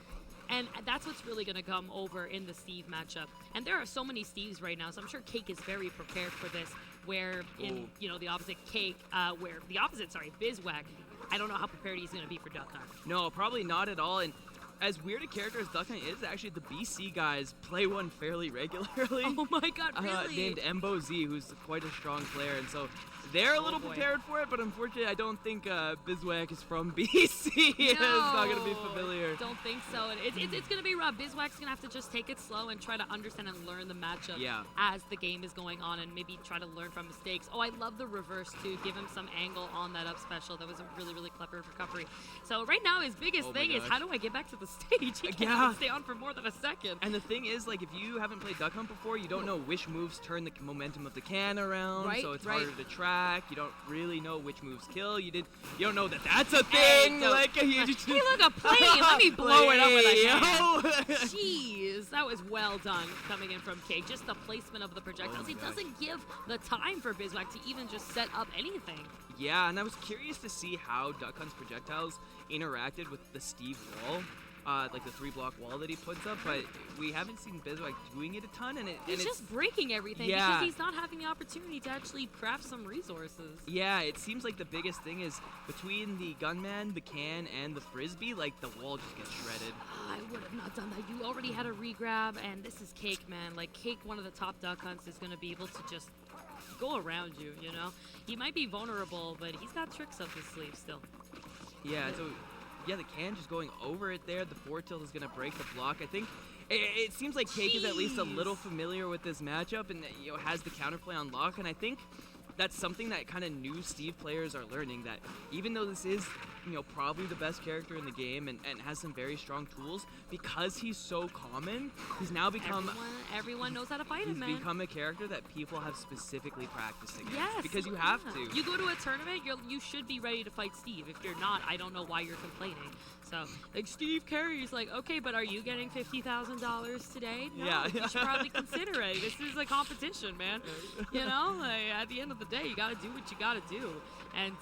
And that's what's really going to come over in the Steve matchup. And there are so many Steves right now, so I'm sure Cake is very prepared for this. Where in the opposite Bizwag, I don't know how prepared he's going to be for Duck Hunt. No, probably not at all. And as weird a character as Duck Hunt is, actually the BC guys play one fairly regularly. Oh my God, really? Named Embo Z, who's quite a strong player, and so they're a little boy. prepared for it. But unfortunately, I don't think Bizwag is from BC. It's not gonna be familiar. Don't think so. It's going to be rough. Bizwag's going to have to just take it slow and try to understand and learn the matchup Yeah. as the game is going on, and maybe try to learn from mistakes. Oh, I love the reverse too. Give him some angle on that up special. That was a really, really clever recovery. So right now, his biggest Oh my thing is gosh. how do I get back to the stage? He can't Yeah. even stay on for more than a second. And the thing is, like, if you haven't played Duck Hunt before, you don't know which moves turn the momentum of the can around, Right, so it's right. harder to track. You don't really know which moves kill. You don't know that that's a Hey, thing. don't- Like, you just Hey, look, a plane. Let me blow it up with a Hey, hand. yo. Jeez, that was well done coming in from Cake. Just the placement of the projectiles. Oh He my gosh. doesn't give the time for Bizwag to even just set up anything. Yeah, and I was curious to see how Duck Hunt's projectiles interacted with the Steve wall, like the 3-block wall that he puts up, but we haven't seen Bizwag doing it a ton, and He's it's just breaking everything Yeah. because he's not having the opportunity to actually craft some resources. yeah, it seems like the biggest thing is between the gunman, the can, and the frisbee, like the wall just gets shredded. I would have not done that. You already had a regrab, and this is Cake, man. Like, Cake, one of the top duck hunts, is going to be able to just go around you, you know? He might be vulnerable, but he's got tricks up his sleeve still. Yeah, so yeah, the can just going over it there. The forward tilt is gonna break the block. I think it seems like Cake is at least a little familiar with this matchup and has the counterplay on lock. And I think that's something that kind of new Steve players are learning, that even though this is probably the best character in the game and has some very strong tools, because he's so common, he's now become Everyone knows how to fight he's him, man. become a character that people have specifically practiced against. Yes, because you have yeah. to. You go to a tournament, you should be ready to fight Steve. If you're not, I don't know why you're complaining. So, like, Steve Carey's like, okay, but are you getting $50,000 today? No, Yeah. you should probably consider it. This is a competition, man. You know, like, at the end of the day, you got to do what you got to do. And,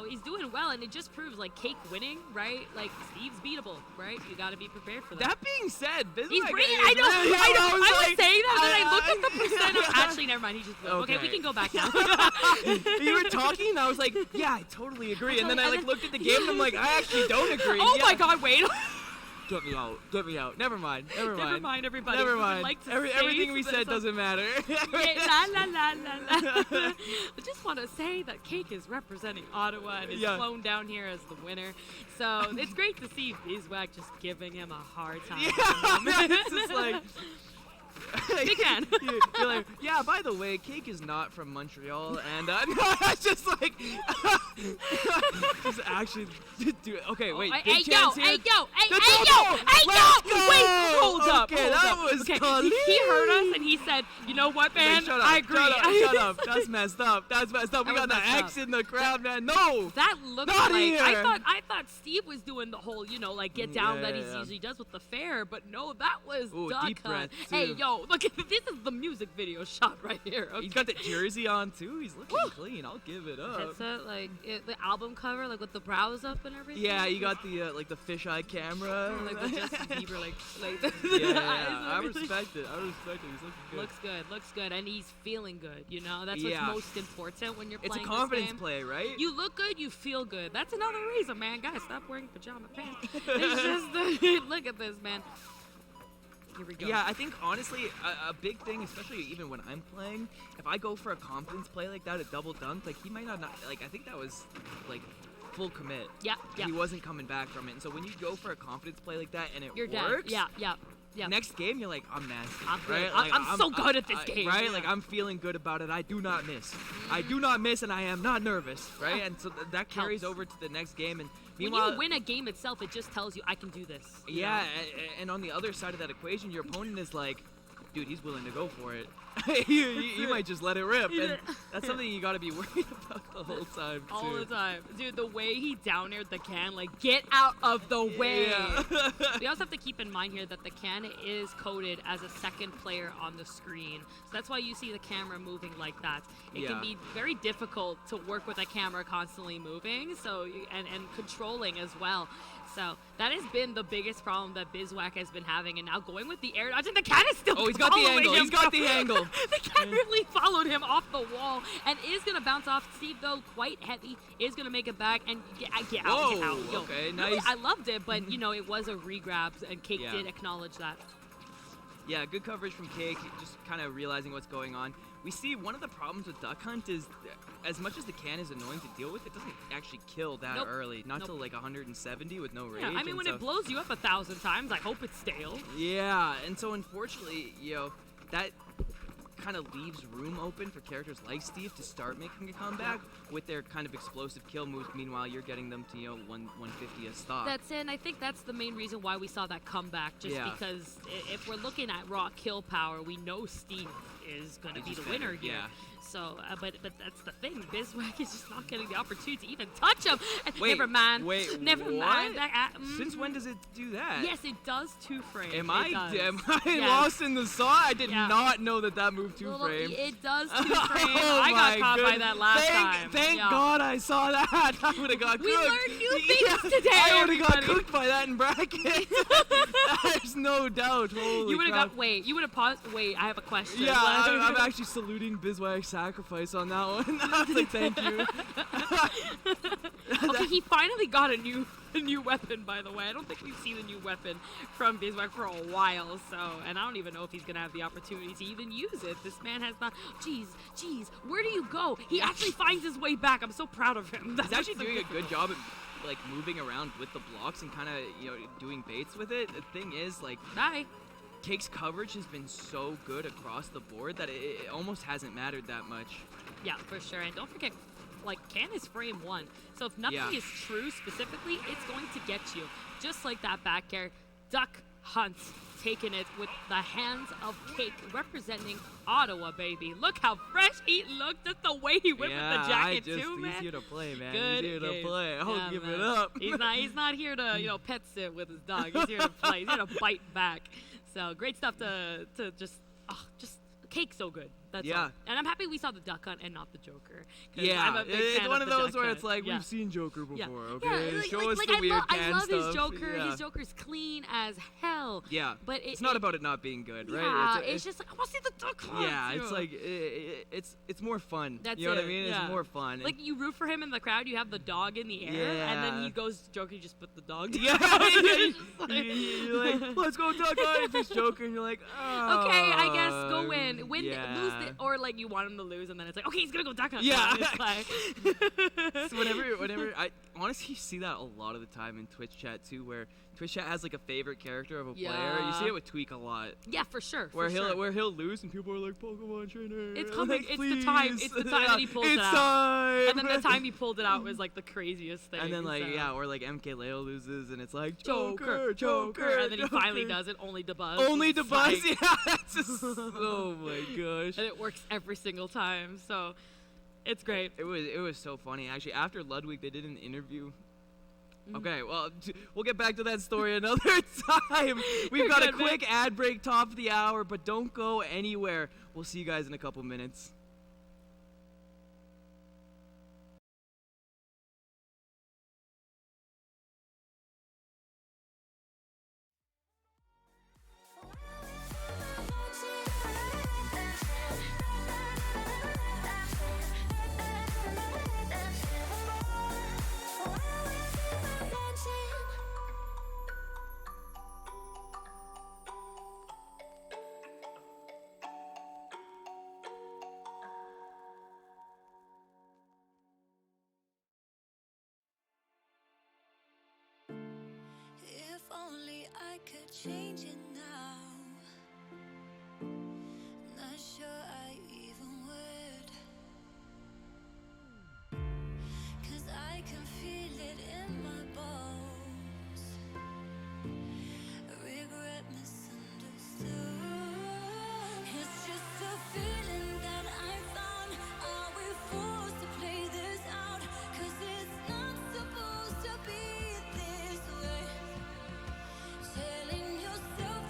he's doing well, and it just proves, like, Cake winning, right? Like, Steve's beatable, right? You got to be prepared for that. That being said, Bizwag He's bringing. is I know. really- I was like, saying that, and then I looked at the percent. Of, actually, never mind. He just blew. Okay, we Okay. can go back now. You were talking, and I was like, yeah, I totally agree. And then I And then- looked at the game, and I'm like, I actually don't agree. Oh Yeah. my God! Wait. Get me out. Get me out. Never mind. Never mind. Never mind, everybody. Never We would mind. like to Everything say we that said some- doesn't matter. La la la la la. I just want to say that Cake is representing Ottawa and is Yeah. flown down here as the winner. So it's great to see Bizwag just giving him a hard time. Yeah, at the moment. it's just like. Big fan. You're like, yeah, by the way, Cake is not from Montreal, and no, it's just like, just actually do it. Okay, wait, Hey, big hey, yo, chance here. hey, yo, hey, Let's hey, go! yo, hey, Let's yo! go! Wait, hold up, Okay, hold that up. was Okay, he clean. heard us and he said, you know what, Like, man? shut up, I agree. Shut up. That's messed up. That's messed up. We That got was the messed X up. in the crowd, man. No. That looked Not like here. I thought Steve was doing the whole, like get down that he Yeah. usually does with the fair, but no, that was Ooh, Duck deep Hunt. breath, Hey, too. yo, look at this is the music video shot right here. Okay. He's got the jersey on too. He's looking clean. I'll give it up. Headset, like the album cover, like with the brows up and everything. Yeah, you got the like the fisheye camera. like the Justin Bieber, like the yeah, eyes and I everything. respect it. I respect it. He's looking good. Looks good, and he's feeling good. You know, that's Yeah. what's most important when you're It's a playing confidence this game. play, right? You look good, you feel good. That's another reason, man. Guys, stop wearing pajama pants. It's just look at this, man. Here we go. Yeah, I think honestly, a big thing, especially even when I'm playing, if I go for a confidence play like that, a double dunk, like he might not like. I think that was like full commit. Yeah. He wasn't coming back from it. And so when you go for a confidence play like that and it You're works, dead. Yeah. next game you're like, I'm nasty. I'm good. right? I'm so good at this game. Right? Yeah. Like I'm feeling good about it. I do not miss. I do not miss, and I am not nervous. Right? And so that carries Helps. over to the next game. And When meanwhile, you win a game itself, it just tells you I can do this. you yeah, know? and on the other side of that equation, your opponent is like, dude, he's willing to go for it. you might just let it rip, and that's something you got to be worried about the whole time too. All the time. Dude, the way he down aired the can, like, get out of the way. Yeah. We also have to keep in mind here that the can is coded as a second player on the screen. So that's why you see the camera moving like that. It Yeah. can be very difficult to work with a camera constantly moving, and controlling as well. So that has been the biggest problem that Bizwhack has been having, and now going with the air dodge, and the cat is still Oh, he's got the following angle. him. He's got the angle. The cat really followed him off the wall and is going to bounce off Steve, though, quite heavy. Is going to make it back and get out. Whoa, Yo, okay, really, nice. I loved it, but, it was a regrab, and Cake Yeah. did acknowledge that. Yeah, good coverage from Cake, just kind of realizing what's going on. We see one of the problems with Duck Hunt is, as much as the can is annoying to deal with, it doesn't actually kill that Nope. early. Not Nope. till like 170 with no rage. Yeah, I mean, and when so, it blows you up 1,000 times, I hope it's stale. Yeah, and so unfortunately, that kind of leaves room open for characters like Steve to start making a comeback with their kind of explosive kill moves. Meanwhile, you're getting them to 150 a stop. That's it, and I think that's the main reason why we saw that comeback, just Yeah. because if we're looking at raw kill power, we know Steve is going to be just the winner better, here. yeah. So, but that's the thing. Bizwhack is just not getting the opportunity to even touch him. Wait, Never mind. wait, Never what? mind. Since when does it do that? Yes, it does two frames. Am It I does. Yes. lost in the sauce? I did Yeah. not know that moved two Little- frames. It does two frames. Oh I got my caught by goodness. that last thank, time. Thank Yeah. God I saw that. I would have got We cooked. learned new things today, I would have got everybody. cooked by that in bracket. There's no doubt. Holy You would have crap. got. Wait. You would have paused. Wait. I have a question. Yeah, I'm actually saluting Bizwag's sacrifice on that one. I was like, thank you. Okay, he finally got a new weapon, by the way. I don't think we've seen a new weapon from Bizwag for a while, and I don't even know if he's gonna have the opportunity to even use it. This man has not. Jeez, where do you go? He actually finds his way back. I'm so proud of him. He's actually doing a good job at like moving around with the blocks and kind of doing baits with it. The thing is, like, Bye. Cake's coverage has been so good across the board that it almost hasn't mattered that much. Yeah, for sure. And don't forget, like, can is frame 1. So if nothing Yeah. is true specifically, it's going to get you. Just like that back air, Duck Hunt taking it with the hands of Cake, representing Ottawa, baby. Look how fresh he looked. Just the way he went with the jacket, he's man. here to play, man. Good He's here to game. play. I'll Yeah, give man. it up. He's not here to, pet sit with his dog. He's here to play. He's here to bite back. So great stuff to just Cake's so good. That's Yeah. all. And I'm happy we saw the Duck Hunt and not the Joker. 'Cause Yeah, I'm a big it's fan one of of the those Duck where Hunt. it's like Yeah. we've seen Joker before. Yeah. Okay, Yeah, show us the I weird love, can I love stuff. his Joker. Yeah. His Joker's clean as hell. Yeah, But it's not about it not being good, right? Yeah, It's it's just like I want to see the Duck Hunt. yeah, you it's know? like it's more fun. That's you know what I it, mean? yeah. It's more fun. Like you root for him in the crowd, you have the dog in the air, and then Yeah. he goes Joker, you just put the dog down. yeah, It's just like- you're like, let's go Duck Hunt. If it's Joker, and you're like, oh. Okay, I guess go win, lose yeah. it, or like you want him to lose, and then it's like, okay, he's gonna go Duck Hunt. Yeah. And it's like, So whenever I honestly see that a lot of the time in Twitch chat too, where Twitch chat has like a favorite character of a player. You Yeah. see it with Tweak a lot, yeah, for sure. where for sure. he'll lose and people are like Pokemon trainer. It's coming. Like, It's the time. please. It's the time that he pulls it It's out. time. And then the time he pulled it out was like the craziest thing. And then like so. yeah, or like MKLeo loses and it's like Joker, Joker, and then he finally Joker. does it. Only to buzz. Only It's to buzz. like- Yeah, it's just oh my gosh. and it works every single time. So it's great. It was so funny actually. After Ludwig, they did an interview. Mm-hmm. Okay, well, we'll get back to that story another time. We've You're got a good, man. quick ad break, top of the hour, but don't go anywhere. We'll see you guys in a couple minutes. If only I could change it now. Not sure I even would. 'Cause I can feel it in my bones. Regret misunderstood. It's just a feeling that I found. Are we forced to play this out? 'Cause it's not supposed to be this way. Telling yourself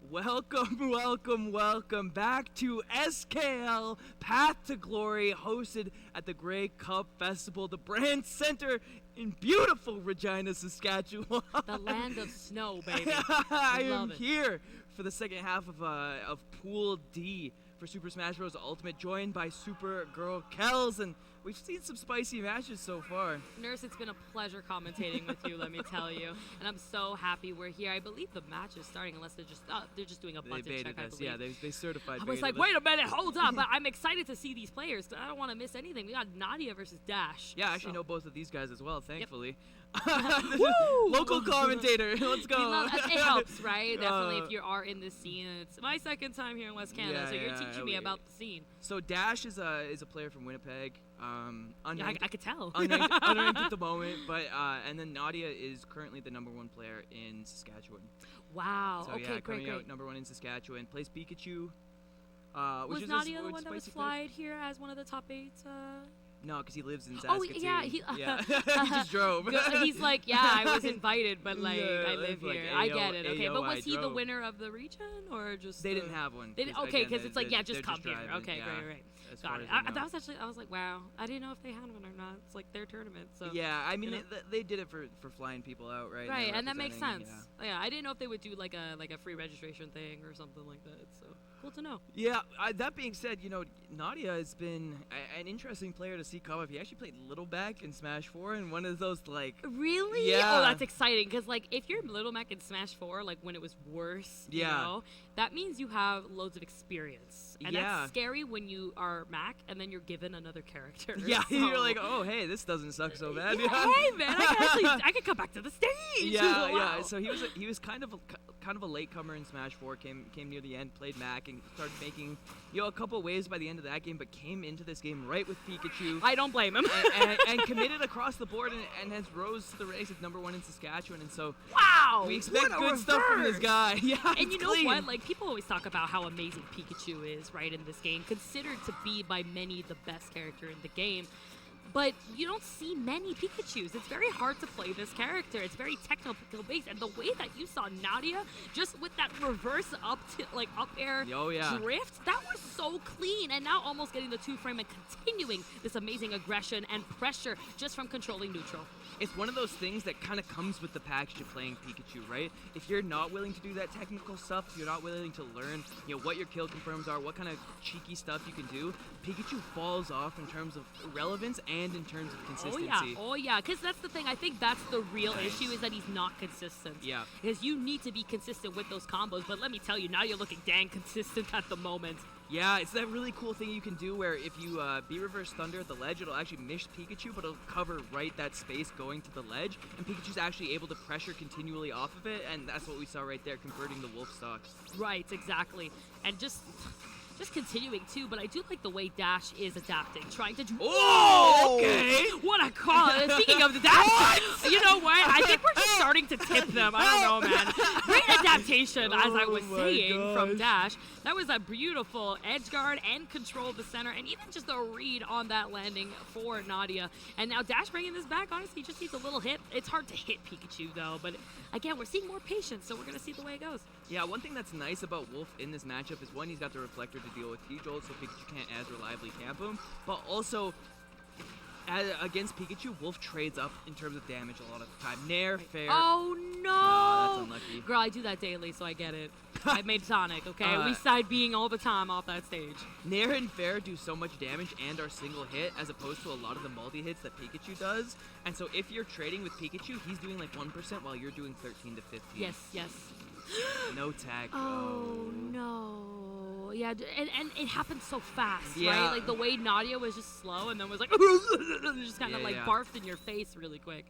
Welcome back to SKL Path to Glory, hosted at the Grey Cup Festival, the Brand Center in beautiful Regina, Saskatchewan. The land of snow, baby. I am Love it. here for the second half of Pool D for Super Smash Bros. Ultimate, joined by Supergirl Kells, and we've seen some spicy matches so far. Nurse, it's been a pleasure commentating with you, let me tell you. And I'm so happy we're here. I believe the match is starting, unless they're just doing a They button check, baited I us. believe. Yeah, they certified. I was like, wait a minute, hold up. But I'm excited to see these players. I don't want to miss anything. We got Nadia versus Dash. Yeah, I actually so. know both of these guys as well, thankfully. Woo! Local commentator. Let's go. It helps, right? Definitely if you are in this scene. It's my second time here in West Canada, so you're teaching me about the scene. So Dash is a player from Winnipeg. Unranked, I could tell. unranked at the moment, but and then Nadia is currently the #1 player in Saskatchewan. Wow. So okay, yeah, great. coming out #1 in Saskatchewan. Plays Pikachu. Was which is Nadia a the one that was spicy player. flied here as one of the top 8? No, because he lives in Saskatoon. Oh yeah, he just drove. He's like, yeah, I was invited, but like Yeah, I live it's like, here. I AO, get it. Okay, AO, but was I he the drove. winner of the region or just? They didn't have one. Okay, again, because it's like, yeah, just they're come here. driving, Okay, yeah, great. as Got far it. as I know. That was actually, I was like, wow, I didn't know if they had one or not. It's like their tournament, so. Yeah, I mean, you know? they did it for flying people out, right? Right, They're and that makes representing, sense. Yeah, I didn't know if they would do like a free registration thing or something like that. So cool to know. Yeah, that being said, Nadia has been an interesting player to see come up. He actually played Little Back in Smash 4, and one of those, like... Really? Yeah. Oh, that's exciting, because, like, if you're Little Mac in Smash 4, like, when it was worse, you Yeah. know, that means you have loads of experience. And Yeah. that's scary when you are Mac, and then you're given another character. Yeah, so. you're like, oh, hey, this doesn't suck so bad. Yeah, hey, man, I can come back to the stage. Yeah, Wow. yeah. So he was kind of a latecomer in Smash 4. Came near the end, played Mac, and started making a couple waves by the end of that game. But came into this game right with Pikachu. I don't blame him. and committed across the board and has rose to the race as #1 in Saskatchewan. And so Wow. we expect what a good stuff from this reverse. guy. Yeah, And it's you know clean. what? Like, people always talk about how amazing Pikachu is, right, in this game, considered to be by many the best character in the game. But you don't see many Pikachus. It's very hard to play this character. It's very technical based, and the way that you saw Nadia just with that reverse up air Oh, yeah. drift, that was so clean. And now almost getting the 2-frame and continuing this amazing aggression and pressure just from controlling neutral. It's one of those things that kind of comes with the package of playing Pikachu, right? If you're not willing to do that technical stuff, if you're not willing to learn, what your kill confirms are, what kind of cheeky stuff you can do, Pikachu falls off in terms of relevance and in terms of consistency. Oh yeah, because that's the thing. I think that's the real issue, is that he's not consistent. Yeah. Because you need to be consistent with those combos, but let me tell you, now you're looking dang consistent at the moment. Yeah, it's that really cool thing you can do where if you be reverse thunder at the ledge, it'll actually miss Pikachu, but it'll cover right that space going to the ledge, and Pikachu's actually able to pressure continually off of it, and that's what we saw right there, converting the wolf stocks. Right, exactly. And just continuing too, but I do like the way Dash is adapting, trying to do. Oh, okay. What a call! Speaking of the Dash, you know what? I think we're just starting to tip them. I don't know, man. Great adaptation, as I was saying, from Dash. That was a beautiful edge guard and control of the center, and even just a read on that landing for Nadia. And now Dash bringing this back. Honestly, just needs a little hit. It's hard to hit Pikachu though, but again, we're seeing more patience, so we're gonna see the way it goes. Yeah, one thing that's nice about Wolf in this matchup is, one, he's got the reflector to deal with T-Jolt, so Pikachu can't as reliably camp him, but also against Pikachu, Wolf trades up in terms of damage a lot of the time. Nair, fair. Oh no! That's unlucky. Girl, I do that daily, so I get it. I made Sonic, okay? We side being all the time off that stage. Nair and fair do so much damage and are single hit, as opposed to a lot of the multi-hits that Pikachu does. And so if you're trading with Pikachu, he's doing like 1% while you're doing 13 to 15. Yes. No tag. Oh no. Yeah, and it happened so fast, Yeah. right? Like the way Nadia was just slow and then was like, just kind of like barfed in your face really quick.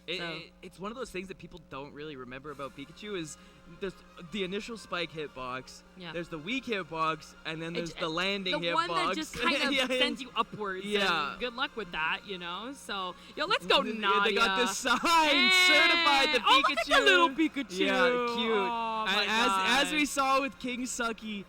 It's one of those things that people don't really remember about Pikachu is there's the initial spike hitbox, there's the weak hitbox, and then there's the landing hitbox. The one that just kind of sends you upwards. Yeah. And good luck with that, So, let's go, Nadia. They got this sign certified the Pikachu. Oh, look at the little Pikachu. Yeah, cute. Oh, my and as God. we saw with King Sucky,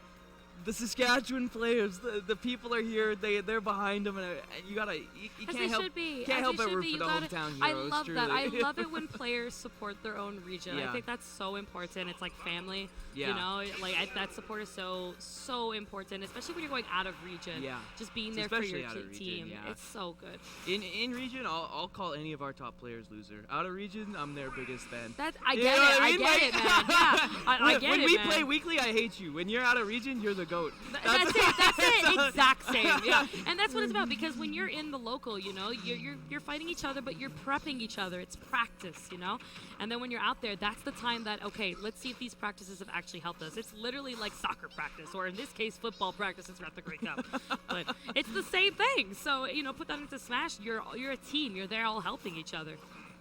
the Saskatchewan players, the people are here. They're behind them, and you gotta you As can't they help should be. can't As help they but should root be. for You the gotta- hometown I heroes. love truly. that. I love it when players support their own region. Yeah. I think that's so important. It's like family. Yeah. You know, like that support is so important, especially when you're going out of region. Yeah. Just being It's there for especially your out of region, team. yeah. It's so good. In region, I'll call any of our top players loser. Out of region, I'm their biggest fan. I You get know it. what I mean? get Like- it, man. Yeah. I get when it, we man. play weekly, I hate you. When you're out of region, you're the goat. That's it. That's it. Exact same. Yeah. And that's what it's about, because when you're in the local, you know, you're fighting each other, but you're prepping each other. It's practice, you know. And then when you're out there, that's the time that, okay, let's see if these practices have actually helped us. It's literally like soccer practice, or in this case, football practices throughout the Grey Cup. But it's the same thing. So, you know, put that into Smash. You're a team. You're there all helping each other.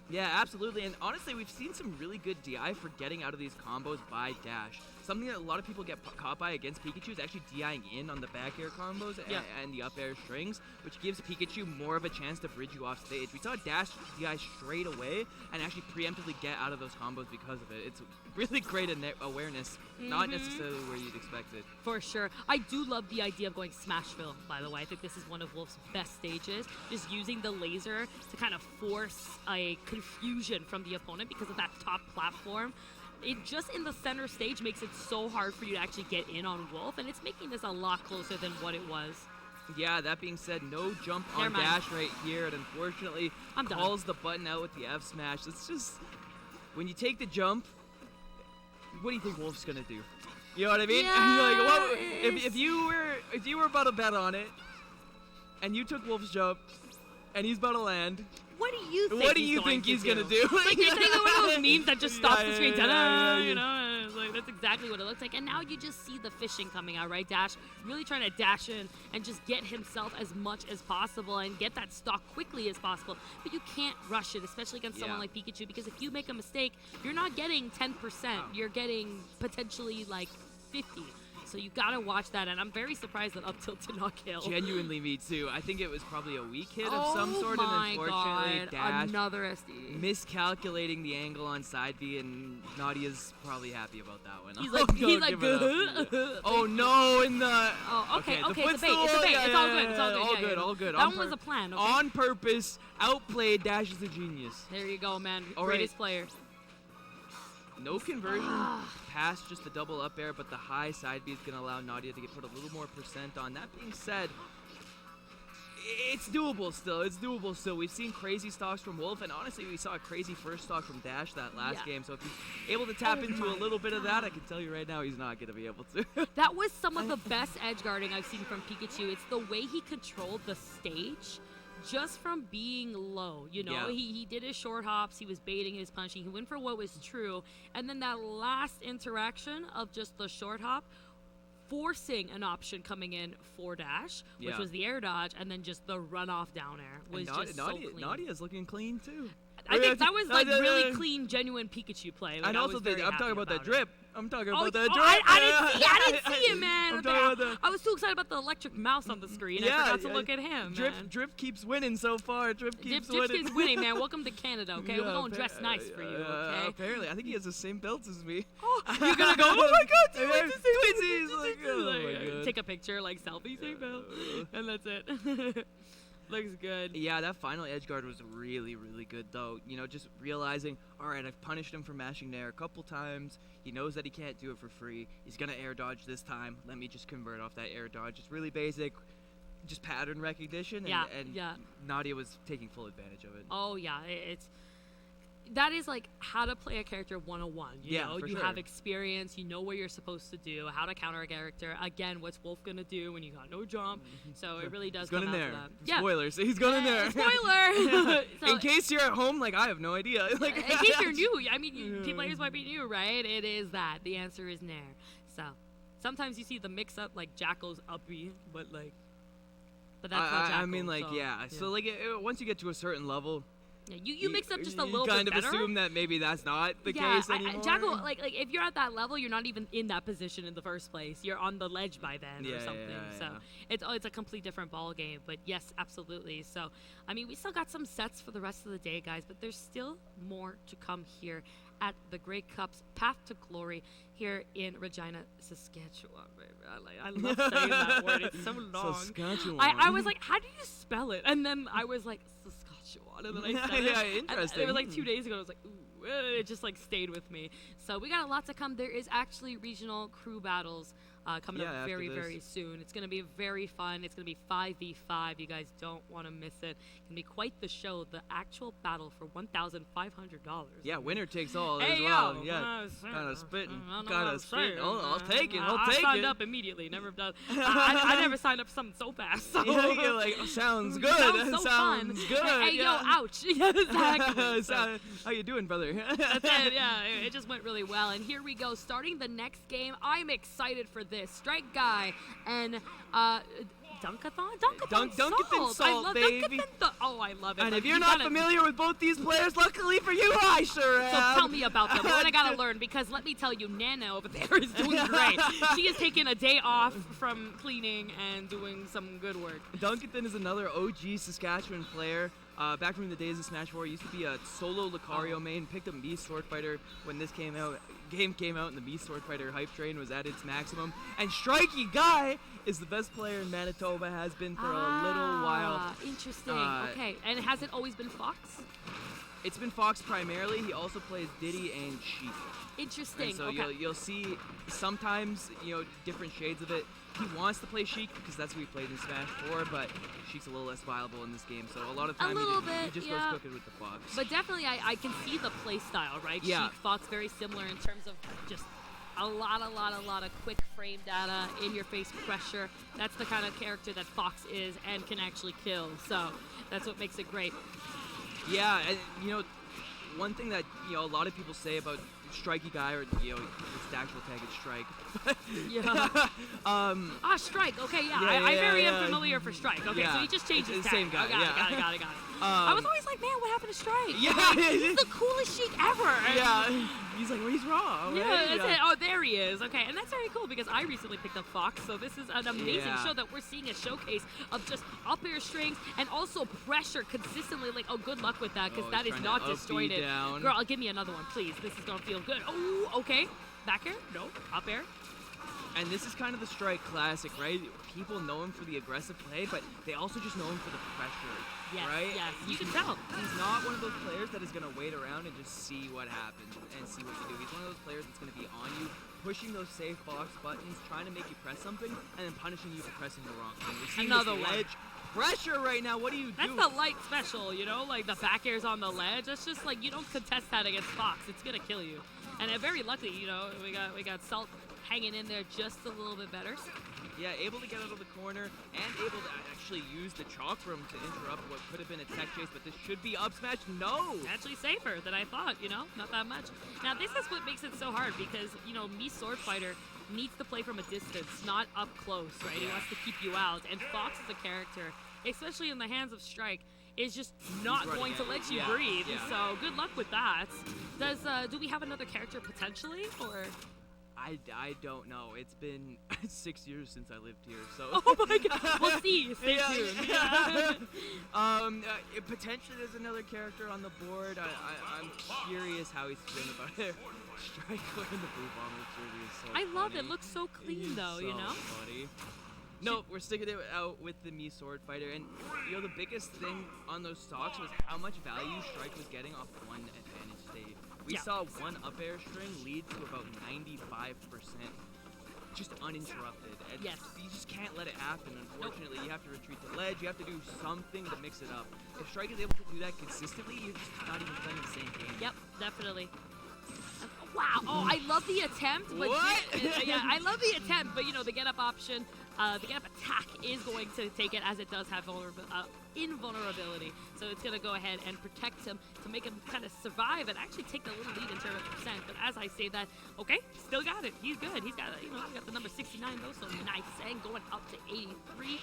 Yeah, absolutely. And honestly, we've seen some really good DI for getting out of these combos by dash. Something that a lot of people get caught by against Pikachu is actually DIing in on the back air combos and the up air strings, which gives Pikachu more of a chance to bridge you off stage. We saw Dash DI straight away and actually preemptively get out of those combos because of it. It's really great awareness, not necessarily where you'd expect it. For sure. I do love the idea of going Smashville, by the way. I think this is one of Wolf's best stages. Just using the laser to kind of force a confusion from the opponent because of that top platform. It just in the center stage makes it so hard for you to actually get in on Wolf, and it's making this a lot closer than what it was. Yeah, that being said, no jump Never on mind. dash right here. It unfortunately I'm done. calls the button out with the F smash. It's just, when you take the jump, what do you think Wolf's gonna do? You know what I mean? Yeah, Like, what, if you were about to bet on it, and you took Wolf's jump, and he's about to land, What do you think? what do you think he's gonna do? Like, you're thinking one of those memes that just stops the screen, ta-da, yeah. you know? And it's like, that's exactly what it looks like. And now you just see the fishing coming out, right? Dash really trying to dash in and just get himself as much as possible and get that stock quickly as possible. But you can't rush it, especially against someone Yeah. like Pikachu, because if you make a mistake, you're not getting 10%. You're getting potentially like 50. So you gotta watch that, and I'm very surprised that up tilt did not kill. Genuinely, me too. I think it was probably a weak hit of some sort, and unfortunately, God. Dash Another SD. miscalculating the angle on side B, and Nadia's probably happy about that one. He's I'll like, go he's like, give it up to you. good. Oh no! In the Oh, okay, the it's a bait. It's a footstool, bait. yeah, It's all yeah, good. It's all yeah, good. all yeah, good, yeah. all good. That On one was a plan. Okay? On purpose, outplayed. Dash is a genius. There you go, man. All Greatest player. No conversion past just the double up air, but the high side B is going to allow Nadia to put a little more percent on. That being said, it's doable still. It's doable still. We've seen crazy stocks from Wolf, and honestly, we saw a crazy first stock from Dash that last Yeah. game. So if he's able to tap Oh into my a little bit of that, I can tell you right now he's not going to be able to. That was some of the best edge guarding I've seen from Pikachu. It's the way he controlled the stage just from being low. You know, Yeah. he did his short hops, he was baiting his punching, he went for what was true. And then that last interaction of just the short hop, forcing an option coming in for Dash, which Yeah. was the air dodge, and then just the runoff down air was And just so clean. Nadia's looking clean too. I think that was like really uh, clean, genuine Pikachu play. Like, And I also, was very I'm happy talking about that it. drip. I'm talking Oh, about that oh, drip. I didn't see it, man. I'm What talking the about hell? I was too excited about the electric mouse on the screen. I forgot to look at him, Drip, man. Drip keeps winning so far. Drip keeps Dip winning. keeps winning, man. Welcome to Canada, okay? We're Yeah, gonna dress nice for you, okay? Apparently, I think he has the same belt as me. Oh, you're gonna go, oh my god, dude, Yeah, it's the same twinsies, like, oh my God. take a picture, like selfie, same belt, and that's it. Looks good. Yeah, that final edge guard was really, really good, though. You know, just realizing, all right, I've punished him for mashing there a couple times. He knows that he can't do it for free. He's going to air dodge this time. Let me just convert off that air dodge. It's really basic, just pattern recognition. And Yeah. Nadia was taking full advantage of it. Oh yeah, that is like how to play a character 101. You know, for you sure. have experience, you know what you're supposed to do, how to counter a character. Again, what's Wolf gonna do when you got no jump? So it really does He's gone come in out there. to that. Yeah. Spoilers. He's gone in there. Spoiler! So, In case you're at home, like, I have no idea. Like, in case you're new, I mean, players might be new, right? It is that. The answer is Nair. So sometimes you see the mix-up, like Jackal's uppy, but that's not Jackal. I mean, like, so, yeah. So, like, once you get to a certain level, yeah, you mix up just a you little kind bit of better. assume that maybe that's not the Yeah, case anymore. Jackal, like if you're at that level, you're not even in that position in the first place. You're on the ledge by then or Yeah, something. yeah, So it's a complete different ball game. But yes, absolutely. So I mean, we still got some sets for the rest of the day, guys. But there's still more to come here at the Grey Cup's Path to Glory here in Regina, Saskatchewan. I love saying that word. It's so long. Saskatchewan. I was like, how do you spell it? And then I was like, Saskatchewan. And then I said Yeah, it. interesting. And it was like 2 days ago. I was like, ooh, it just like stayed with me. So we got a lot to come. There is actually regional crew battles coming Yeah, up after very, this. very soon. It's going to be very fun. It's going to be 5v5. You guys don't want to miss it. It's going to be quite the show. The actual battle for $1,500. Yeah, winner takes all Hey, as well. yo. Yeah, kind of spitting. I don't know Kind what I'm of spitting. saying. I'll take it. I'll I take signed it. up immediately. Never done. I never signed up for something so fast. So. You're like, oh, sounds good. Sounds so fun. Sounds good. Hey, yeah. yo, ouch. Yeah, exactly. So, how you doing, brother? That's it, yeah. It just went really well. And here we go. Starting the next game. I'm excited for this. Strike Guy and Dunkathon? Dunkathon Salt, I love baby. Oh, I love it. And Like, if you're you not gotta- familiar with both these players, luckily for you, I sure So am. tell me about them. What I gotta learn, because let me tell you, Nana over there is doing great. She is taking a day off from cleaning and doing some good work. Dunkathon is another OG Saskatchewan player. Back from the days of Smash 4, used to be a solo Lucario main. Picked up Mii Sword Fighter when this game came out, and the Mii Sword Fighter hype train was at its maximum. And Strikey Guy is the best player in Manitoba, has been for a little while. Interesting. Uh, Okay. And has it always been Fox? It's been Fox primarily. He also plays Diddy and Sheik. Interesting. And so okay. you'll see sometimes, different shades of it. He wants to play Sheik because that's who he played in Smash 4, but Sheik's a little less viable in this game. So a lot of times little he bit, just yeah. goes cooking with the Fox. But definitely, I can see the play style, right? Yeah. Sheik, Fox, very similar in terms of just a lot of quick frame data, in-your-face pressure. That's the kind of character that Fox is and can actually kill. So that's what makes it great. Yeah, and one thing that a lot of people say about Strikey Guy, or it's the actual tag, it's Strike. Yeah. Strike. Okay, yeah. Yeah, I yeah, very yeah. am familiar for Strike. Okay, Yeah. so he just changed It's his the tag. same guy, Oh, got yeah. it. Got it. I was always like, man, what happened to Strike? Yeah. Like, he's the coolest Sheik ever. Yeah, he's like, well, he's wrong. Yeah, right? that's it. Oh, there he is. Okay, and that's very cool because I recently picked up Fox, so this is an amazing Yeah. show that we're seeing a showcase of just up air strings and also pressure consistently. Like, oh, good luck with that because Oh, that he's is trying not to up, destroying B it. down. Girl, give me another one, please. This is gonna feel good. Oh, okay. Back air? No. Up air? And this is kind of the Strike classic, right? People know him for the aggressive play, but they also just know him for the pressure, Yes, right? yes. You He's can tell. He's not one of those players that is going to wait around and just see what happens and see what you do. He's one of those players that's going to be on you, pushing those safe box buttons, trying to make you press something, and then punishing you for pressing the wrong thing. We're seeing Another this one. ledge pressure right now. What do you That's do? the light special, like the back airs on the ledge. That's just like you don't contest that against Fox. It's gonna kill you. And very lucky, we got Salt hanging in there just a little bit better. Yeah, able to get out of the corner and able to actually use the chalk room to interrupt what could have been a tech chase, but this should be up smash. No! Actually safer than I thought, not that much. Now this is what makes it so hard because, Mii Sword Fighter needs to play from a distance, not up close, right? He wants to keep you out. And Fox is a character, especially in the hands of Strike, is just not going to let you breathe. Yeah. So good luck with that. Do we have another character potentially, or? I don't know. It's been 6 years since I lived here, so. Oh my God! We'll see. Stay tuned. Yeah. Potentially, there's another character on the board. I'm curious how he's feeling about it. Strike wearing the blue bomber jersey is so I love funny. it. Looks so clean He's though, so funny. No, we're sticking it out with the Mii Sword Fighter, and the biggest thing on those stocks was how much value Strike was getting off one advantage state. We saw one up air string lead to about 95%, just uninterrupted. And Yes. you just can't let it happen. Unfortunately, you have to retreat to ledge. You have to do something to mix it up. If Strike is able to do that consistently, you're just not even playing the same game. Yep, definitely. Wow! Oh, I love the attempt. But What? yeah, I love the attempt, but the get up option, the get up attack is going to take it as it does have invulnerability. So it's going to go ahead and protect him to make him kind of survive and actually take the little lead in terms of percent. But as I say that, okay, still got it. He's good. He's got he got the number 69 though, so nice. And going up to 83.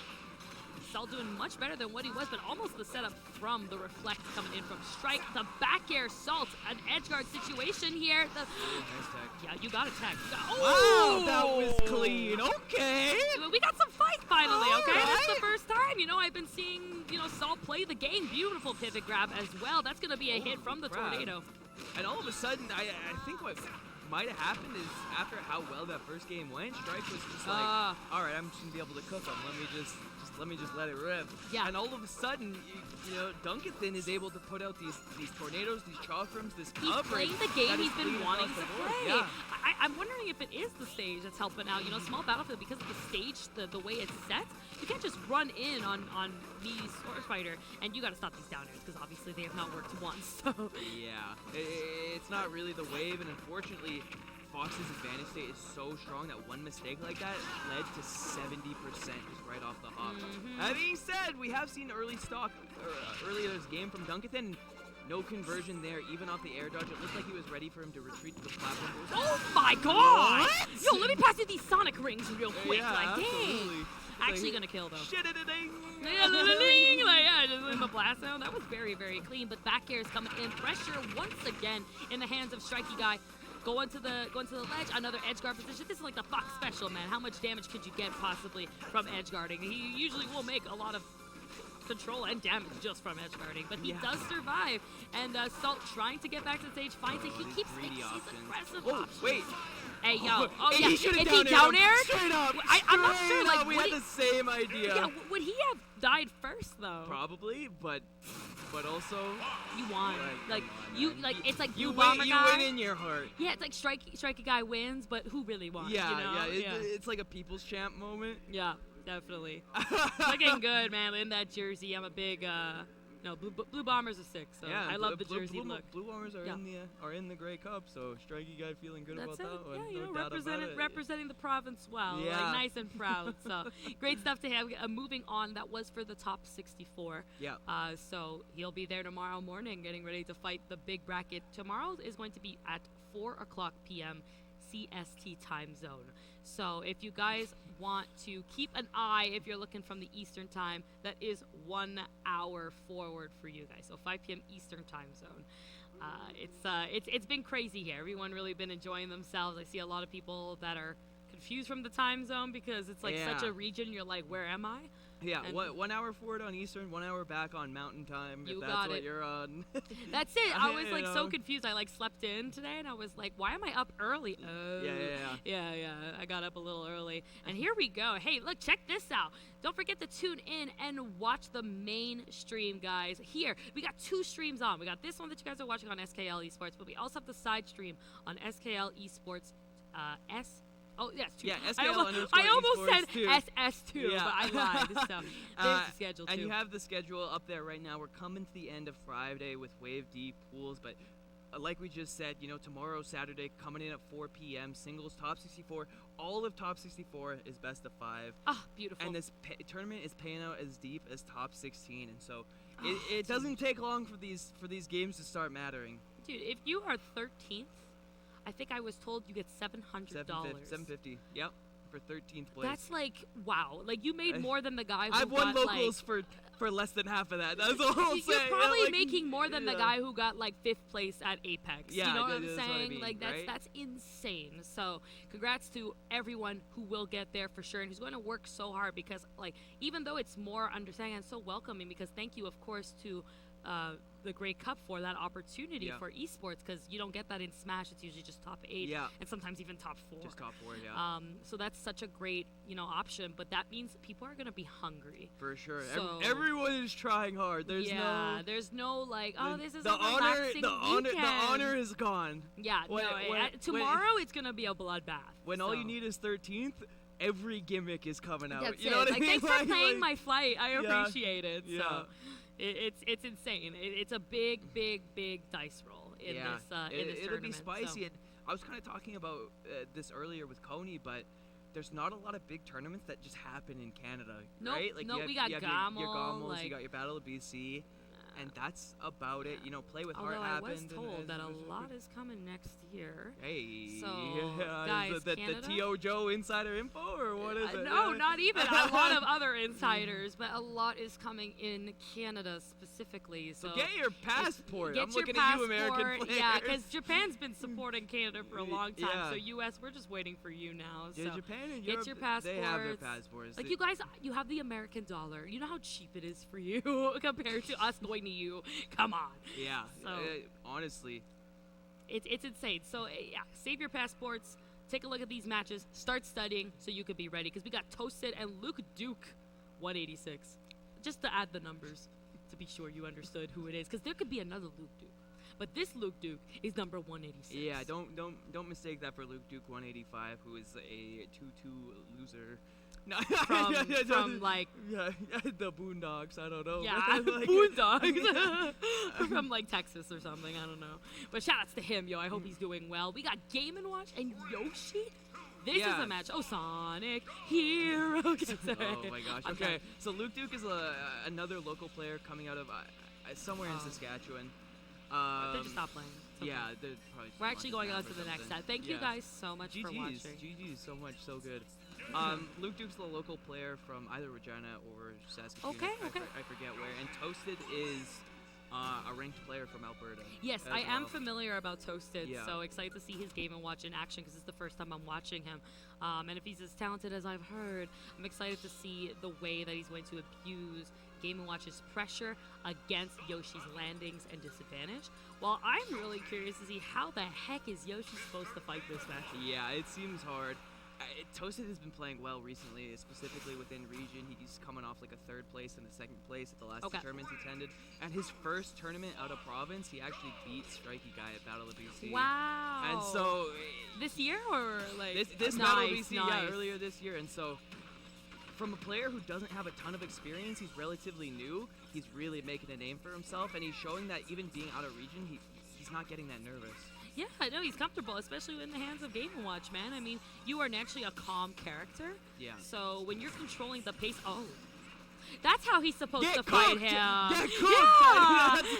Salt doing much better than what he was, but almost the setup from the reflect coming in from Strike. The back air Salt, an edge guard situation here. Yeah, you got attacked. Wow, that was clean. Okay. We got some fight finally, All okay? That's right. the first time, I've been seeing, Salt play the game. Beautiful pivot grab as well. That's going to be a hit from the grab. tornado. And all of a sudden, I think what might have happened is after how well that first game went, Strike was just like, all right, I'm just gonna be able to cook them. Let me just let it rip. Yeah. And all of a sudden, you know, Duncan is able to put out these tornadoes, these chalkrooms, this He's coverage. playing the game that is he's been clean wanting across to the board. play. Yeah. I'm wondering if it is the stage that's helping out. You know, small battlefield, because of the stage, the way it's set, you can't just run in on me Source Fighter, and you got to stop these downers because obviously they have not worked once. So Yeah, it's not really the wave, and unfortunately, Fox's advantage state is so strong that one mistake like that led to 70% just right off the hop. That being said, we have seen earlier this game from Duncan. No conversion there, even off the air dodge. It looked like he was ready for him to retreat to the platform. oh my god! Yo, let me pass you these Sonic rings real quick. Yeah, like, dang. absolutely. Actually gonna kill though. Shit-a-da-ding. Like, yeah, just in the blast sound. That was very, very clean. But back air is coming in. Pressure once again in the hands of Strikey Guy. Going to the ledge, another edge guard position. This is like the Fox special, man. How much damage could you get possibly from edge guarding? He usually will make a lot of control and damage just from edge guarding, but he does survive. And Salt trying to get back to the stage, finds it. He keeps greedy he's options. aggressive. Oh, options. wait. Hey, yo. Oh, Hey, yeah. he should've Is he down-aired down him. aired? Straight up. I'm not sure. Straight Like, up. We would had the same idea. yeah, would he have died first though? Probably, but also You won. Like come on, you man. like it's like you Blue Bomber win. You guy. win in your heart. Yeah, it's like Strikey Guy wins, but who really won? Yeah, you know? yeah. It's like a people's champ moment. Yeah, definitely. Looking good, man, in that jersey. I'm a big, no, Blue Bombers are sick, so Yeah, I love the jersey blue, look. Blue Bombers are in the Grey Cup, so Strikey Guy feeling good That's about it. that one. Yeah, you no know, doubt about it. representing the province well, Yeah. like nice and proud. So great stuff to have. Moving on, that was for the top 64. Yeah. So he'll be there tomorrow morning, getting ready to fight the big bracket. Tomorrow is going to be at 4:00 p.m. CST time zone. So if you guys want to keep an eye, if you're looking from the Eastern time, that is 1 hour forward for you guys. So 5 p.m. Eastern time zone. It's been crazy here. Everyone really been enjoying themselves. I see a lot of people that are confused from the time zone because it's like such Yeah. a region. You're like, where am I? Yeah, And- 1 hour forward on Eastern, 1 hour back on Mountain Time. You if that's got what it. you're on. That's it. I was You like so know? confused. I like slept in today, and I was like, "Why am I up early?" Oh, yeah. I got up a little early, and here we go. Hey, look, check this out. Don't forget to tune in and watch the main stream, guys. Here we got 2 streams on. We got this one that you guys are watching on SKL Esports, but we also have the side stream on SKL Esports. Oh, yes, 2. Yeah, I SKL almost _esports said 2. SS2, Yeah. but I lied. So there's the schedule, and too. you have the schedule up there right now. We're coming to the end of Friday with Wave D pools, but like we just said, you know, tomorrow, Saturday, coming in at 4 p.m. Singles top 64. All of top 64 is best of 5. Ah, beautiful. And this tournament is paying out as deep as top 16, and so Oh, it doesn't take long for these games to start mattering. Dude, if you are 13th, I think I was told you get $700. $750. Yep, for 13th place. That's like, wow. Like, you made more than the guy who I've won got, locals like, for less than half of that. That's all I'll say. You're probably Like, making more than the yeah. guy who got like 5th place at Apex. Yeah, you know what that I'm is what I saying? mean, Like right? that's insane. So congrats to everyone who will get there for sure and who's going to work so hard because like even though it's more understanding and so welcoming because thank you of course to the Grey Cup for that opportunity Yeah. for esports because you don't get that in Smash. It's usually just top 8 Yeah. and sometimes even top 4. Just top 4, yeah. So that's such a great option, but that means people are going to be hungry. For sure. So- Everyone is trying hard. There's there's no like, oh, this is the a relaxing the weekend. honor is gone. Yeah, When- no. when- Tomorrow it's gonna be a bloodbath. When all you so. need is 13th, every gimmick is coming out. That's you know it. what I Like, mean? thanks for playing my flight. I Yeah. appreciate it. Yeah. So it's insane. It's a big dice roll in this in this it'll be tournament. spicy. So. And I was kind of talking about this earlier with Coney, but there's not a lot of big tournaments that just happen in Canada, Nope, right? Like nope, you have, we got you have Gamo, your Gamos, like- you got your Battle of BC, and that's about it. You know, Play with Heart Although I happened. was and told that a it's- lot is coming next year. Hey, So, yeah, guys, is it the Canada? T.O. Joe insider info, or what is it? No, not even. A lot of other insiders, but a lot is coming in Canada specifically. So So get your passport. Get I'm your looking passport. at you, American players. Yeah, because Japan's been supporting Canada for a long time. Yeah. So U.S., we're just waiting for you now. Yeah, So Japan and get Europe, your they have their passports. passports. like They- you guys, you have the American dollar. You know how cheap it is for you compared to us going to you. Come on. Yeah, So- honestly, It's insane. So yeah, save your passports. Take a look at these matches. Start studying so you could be ready. Because we got Toasted and Luke Duke, 186. Just to add the numbers to be sure you understood who it is. Because there could be another Luke Duke. But this Luke Duke is number 186. Yeah, don't mistake that for Luke Duke 185, who is a 2-2 loser. No, from like the Boondocks. I don't know. yeah, Like, Boondocks from like Texas or something. I don't know. But shout outs to him, yo. I hope he's doing well. We got Game and Watch and Yoshi. This is a match. Oh, Sonic Hero. Oh my gosh. I'm Okay, done. so Luke Duke is another local player coming out of somewhere in Saskatchewan. They just stopped playing. It's okay. Yeah, they're probably. We're actually going on to the next set. Thank you Yeah. guys so much for watching. GG's so much, so good. Luke Duke's the local player from either Regina or Saskatoon. Okay, I okay. I forget where. And Toasted is a ranked player from Alberta. Yes, as I am well. familiar about Toasted, Yeah. so excited to see his Game and Watch in action because it's the first time I'm watching him. And if he's as talented as I've heard, I'm excited to see the way that he's going to abuse Game and Watch's pressure against Yoshi's landings and disadvantage. While I'm really curious to see how the heck is Yoshi supposed to fight this match. Yeah, it seems hard. Toasted has been playing well recently, specifically within region. He's coming off like a 3rd place and a 2nd place at the last two tournaments he attended. And his first tournament out of province, he actually beat Strikey Guy at Battle of BC. Wow. And so this year or like this nice, Battle of BC, nice. yeah, earlier this year. And so from a player who doesn't have a ton of experience, he's relatively new. He's really making a name for himself, and he's showing that even being out of region, he's not getting that nervous. Yeah, I know he's comfortable, especially in the hands of Game & Watch, man. I mean, you are naturally a calm character. Yeah. So when you're controlling the pace, that's how he's supposed Get to fight cooked! him. Get cooked!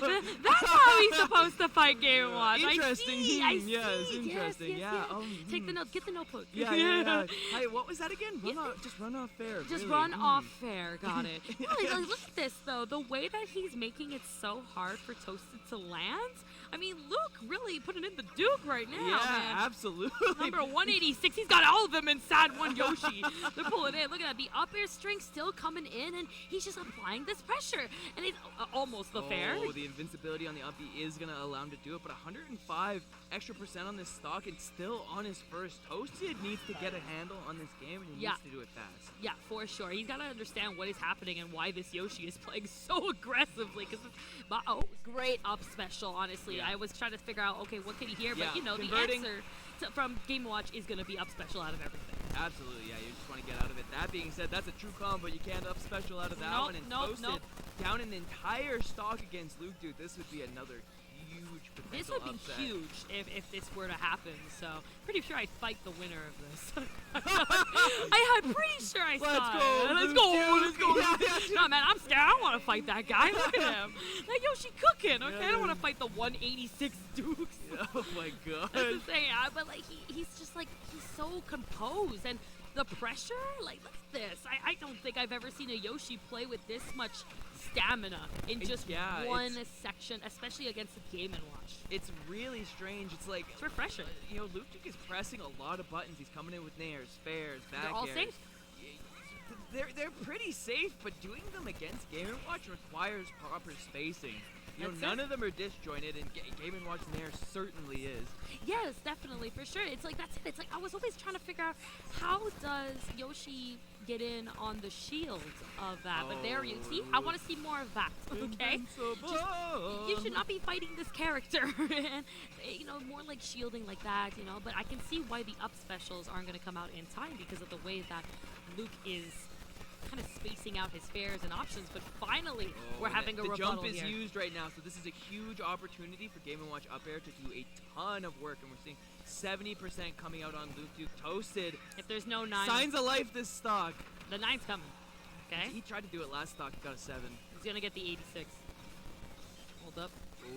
Yeah, that's how he's supposed to fight Game & Watch. Interesting. I see. Yeah, it's interesting. Yes, yeah. yes. Take the notes. Get the notebook. Yeah. Hey, what was that again? Just run off fair. Just really. run off fair. Got it. Like, look at this, though. The way that he's making it so hard for Toasted to land. I mean, Luke really putting in the Duke right now, Yeah, man. absolutely. Number 186. He's got all of them inside one Yoshi. They're pulling in. Look at that. The up air string still coming in, and he's just applying this pressure. And it's almost the fair. Oh, the invincibility on the up B is going to allow him to do it, but 105 extra % on this stock, and still on his first. Toasted needs to get a handle on this game, and he needs to do it fast. Yeah, for sure. He's got to understand what is happening and why this Yoshi is playing so aggressively. Great up special, honestly. Yeah. I was trying to figure out, okay, what can he hear? Yeah, But, you know, converting- the answer from Game & Watch is going to be up special out of everything. Absolutely, yeah. You just want to get out of it. That being said, that's a true combo. You can't up special out of that one. And Toasted down an entire stock against Luke Duke. This would be another huge potential This would be upset. huge if this were to happen. So, pretty sure I'd fight the winner of this. I'm pretty sure I saw it. Let's go. No, man, I'm scared. I don't want to fight that guy. Look at him. That Yoshi cooking, okay? I don't want to fight the 186 Dukes. Oh my god. That's insane. But, like, he's just, like, he's so composed. And the pressure, like, look at this. I don't think I've ever seen a Yoshi play with this much stamina in just one section, especially against the Game & Watch. It's really strange. It's like It's refreshing. You know, Luke Duke is pressing a lot of buttons. He's coming in with nairs, fairs, back They're all airs. safe. They're pretty safe, but doing them against Game & Watch requires proper spacing. You know, That's none it. of them are disjointed, and Game & Watch Nair certainly is. Yes, definitely, for sure. It's like, that's it. It's like, I was always trying to figure out, how does Yoshi get in on the shield of that? But there you see, I want to see more of that, okay? You should not be fighting this character. And, you know, more like shielding like that, you know. But I can see why the up specials aren't going to come out in time because of the way that Luke is kind of spacing out his fares and options, but finally we're having a the rebuttal jump is here. used right now, so this is a huge opportunity for Game & Watch up air to do a ton of work, and we're seeing 70% coming out on Luke Duke. Toasted. If there's no 9, Signs of life this stock. the 9's coming. Okay, He tried to do it last stock, he got a 7. he's gonna get the 86. Hold up. Oh,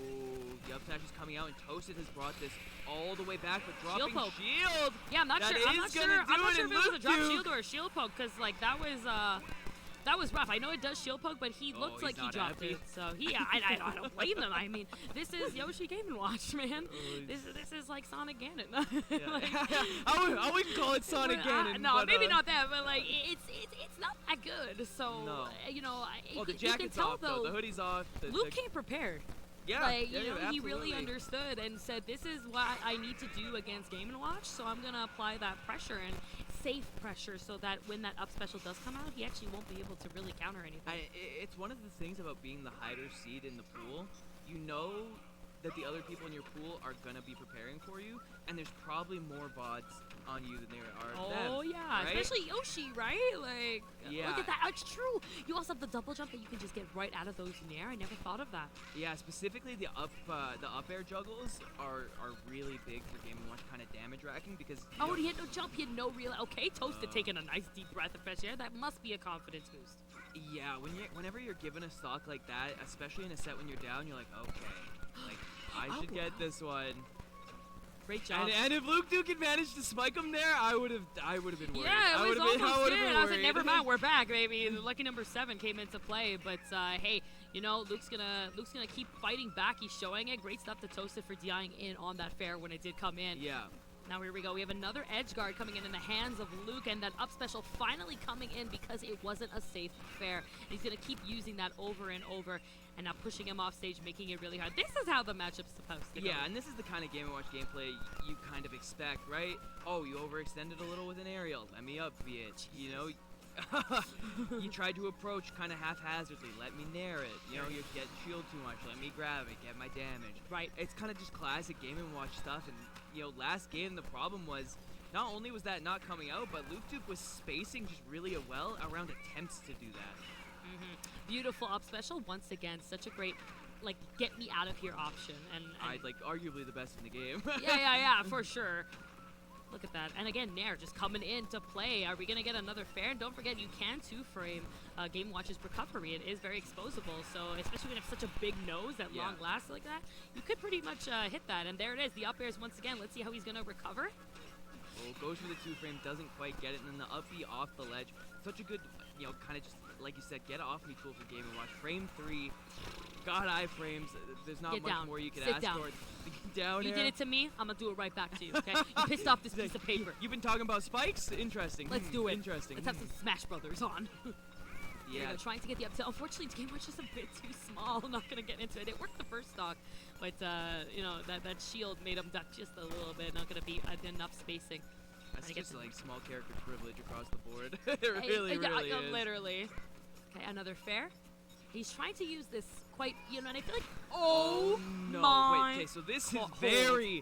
the up smash is coming out, and Toasted has brought this all the way back, but dropping poke. shield. Yeah, I'm not That sure. I'm is not gonna sure. I'm do not it sure in if it was a Luke drop Duke. shield or a shield poke, because like that was rough. I know it does shield poke, but he looks he's like he not dropped happy. it. So I don't blame them. I mean, this is Yoshi Game & Watch, man. This is like Sonic Ganon. Like, I wouldn't call it Sonic Ganon. no, but, maybe not that, but like it's not that good. So No. you know, Well, the you can jacket's tell off though. The hoodie's off. Luke came prepared. Yeah, Like, yeah, you know, yeah, he really absolutely. understood and said, this is what I need to do against Game & Watch, so I'm going to apply that pressure and safe pressure so that when that up special does come out, he actually won't be able to really counter anything. It's one of the things about being the higher seed in the pool. You know that the other people in your pool are gonna be preparing for you, and there's probably more bots on you than there are them. Oh, yeah, right? especially Yoshi, right? Like, Yeah. look at that. It's true. You also have the double jump that you can just get right out of those in the air. I never thought of that. Yeah, specifically the up air juggles are really big for Game & Watch kind of damage racking because. Oh, he had no jump. He had no real. Okay, Toasted taking a nice deep breath of fresh air. That must be a confidence boost. Yeah, whenever you're given a stock like that, especially in a set when you're down, you're like, okay, like I should get this one. Great job. And if Luke Duke had managed to spike him there, I would have been worried. Yeah, it was almost I would've it. been I was like, worried. never mind, we're back, baby. The lucky number 7 came into play, but hey, you know, Luke's gonna keep fighting back. He's showing it. Great stuff to Toasted for DIing in on that fair when it did come in. Yeah. Now here we go. We have another edge guard coming in the hands of Luke, and that up special finally coming in because it wasn't a safe fair. And he's gonna keep using that over and over, and now pushing him off stage, making it really hard. This is how the matchup's supposed to go. Yeah, and this is the kind of Game & Watch gameplay you kind of expect, right? Oh, you overextended a little with an aerial. Let me up, bitch. You know, you tried to approach kind of haphazardly. Let me nair it. You know, you get shield too much. Let me grab it. Get my damage. Right. It's kind of just classic Game & Watch stuff. And you know, last game the problem was not only was that not coming out, but Luke Duke was spacing just really well around attempts to do that. Beautiful up special once again. Such a great, like, get me out of here option. And I'd like arguably the best in the game. yeah, for sure. Look at that. And again, Nair just coming in to play. Are we going to get another fair? And don't forget, you can two-frame Game Watch's recovery. It is very exposable. So especially when you have such a big nose that long lasts like that, you could pretty much hit that. And there it is. The up airs once again. Let's see how he's going to recover. Well, goes for the two-frame, doesn't quite get it. And then the up B off the ledge. Such a good, you know, kind of just, like you said, get off me tool for Game & Watch. Frame 3. God, iframes. There's not Get much down. more you can Sit ask down. for. Down You here. did it to me. I'm going to do it right back to you, okay? You pissed off this piece of paper. You've been talking about spikes? Interesting. Let's do it. Interesting. Let's have some Smash Brothers on. Yeah. You know, trying to get the up tilt. Unfortunately, Game Watch is a bit too small. I'm not going to get into it. It worked the first stock, but, you know, that shield made him duck just a little bit. Not going to be enough spacing. That's just like small character privilege across the board. It really is. Literally. Okay, another fair. He's trying to use this quite, you know, and I feel like, oh no. my. Wait, okay, so this is Hold. very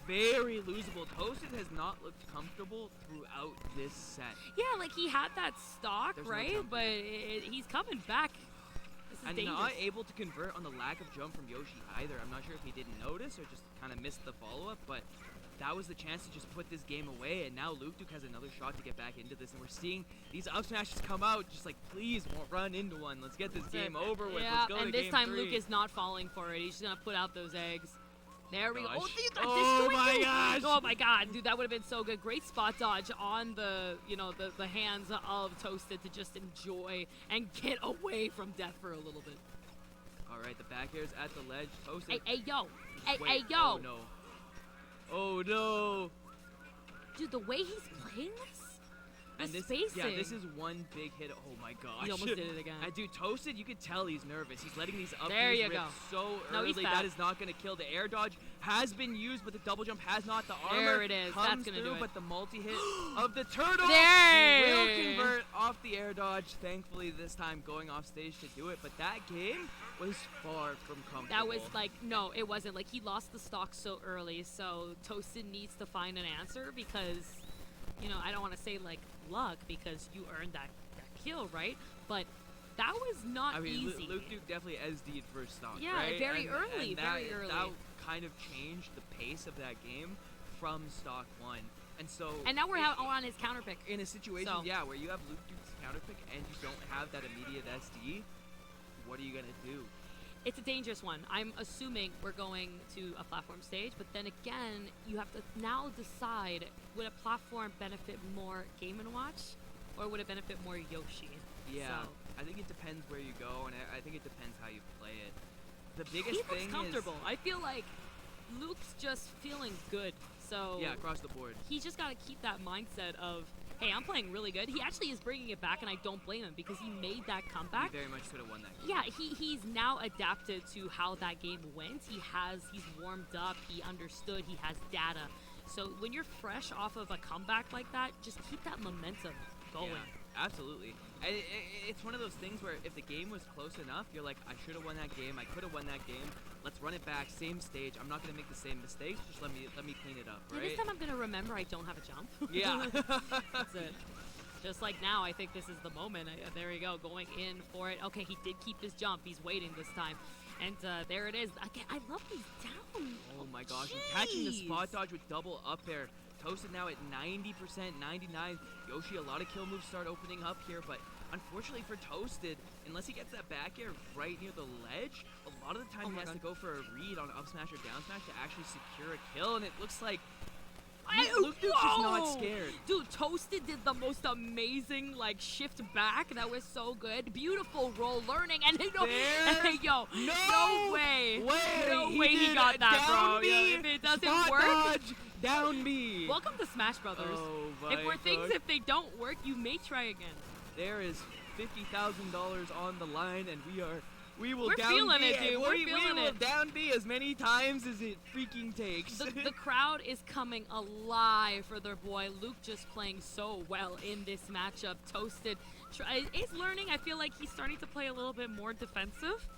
losable. Toasted has not looked comfortable throughout this set. Yeah, like he had that stock, There's no right? jump But he's coming back. This is And dangerous. not able to convert on the lack of jump from Yoshi either. I'm not sure if he didn't notice or just kind of missed the follow-up, but that was the chance to just put this game away, and now Luke Duke has another shot to get back into this, and we're seeing these up smashes come out, just like, please, won't run into one. Let's get this game over with. Yeah, Let's go and to this game time 3. Luke is not falling for it. He's just gonna put out those eggs. There we go. Gosh. Oh, you got Oh my disjointed. gosh. Oh my god, dude, that would have been so good. Great spot dodge on the, you know, the hands of Toasted to just enjoy and get away from death for a little bit. All right, the back air's at the ledge. Toasted. Hey, yo. Hey, Wait, yo. Oh no. Oh no. Dude, the way he's playing this, And the this, spacing. yeah, this is one big hit. Oh my gosh. He almost did it again. And dude, Toasted, you could tell he's nervous. He's letting these up There airs you rip go. so No, early. he's fat. That is not going to kill. The air dodge has been used, but the double jump has not. The armor There it is. That's comes gonna through, do it. but the multi-hit of the turtle There. will convert off the air dodge. Thankfully, this time going off stage to do it. But that game was far from comfortable. That was like, no, it wasn't. Like, he lost the stock so early, so Toasted needs to find an answer because, you know, I don't want to say, like, luck because you earned that kill, right? But that was not I mean, easy. Luke Duke definitely SD'd first stock, Yeah, right? very And early, that, very early. That kind of changed the pace of that game from stock 1. And so... And now we're on his counter pick. in a situation, So- yeah, where you have Luke Duke's counter pick and you don't have that immediate SD, what are you going to do? It's a dangerous one. I'm assuming we're going to a platform stage, but then again, you have to now decide, would a platform benefit more Game & Watch, or would it benefit more Yoshi? Yeah, So, I think it depends where you go, and I think it depends how you play it. The he biggest looks thing comfortable. I feel like Luke's just feeling good. So is... Yeah, across the board. he just got to keep that mindset of, hey, I'm playing really good. He actually is bringing it back, and I don't blame him because he made that comeback. He very much could have won that game. Yeah, he's now adapted to how that game went. He's warmed up. He understood. He has data. So when you're fresh off of a comeback like that, just keep that momentum going. Yeah, absolutely. It's one of those things where if the game was close enough, you're like, I should have won that game. I could have won that game. Let's run it back. Same stage. I'm not gonna make the same mistakes. Just let me clean it up, Yeah, right? this time I'm gonna remember I don't have a jump. Yeah. That's it. Just like now, I think this is the moment. There you go, going in for it. Okay, he did keep his jump. He's waiting this time. And there it is. Again, I love these down. Oh my gosh, and catching the spot dodge with double up air. Toasted now at 90%, 99. Yoshi, a lot of kill moves start opening up here, but unfortunately for Toasted, unless he gets that back air right near the ledge, a lot of the time he has to go for a read on up smash or down smash to actually secure a kill, and it looks like Luke Duke's just not scared. Dude, Toasted did the most amazing like shift back. That was so good. Beautiful roll learning, and no way. No way he got that, bro. Yeah, if it doesn't work. Dodge, down B. Welcome to Smash Brothers. Oh my if we're things, gosh. if they don't work, you may try again. There is $50,000 on the line, and we will We're down feeling B. it, dude. We're we feeling will it. down B as many times as it freaking takes. The crowd is coming alive for their boy. Luke just playing so well in this matchup. Toasted is learning. I feel like he's starting to play a little bit more defensive.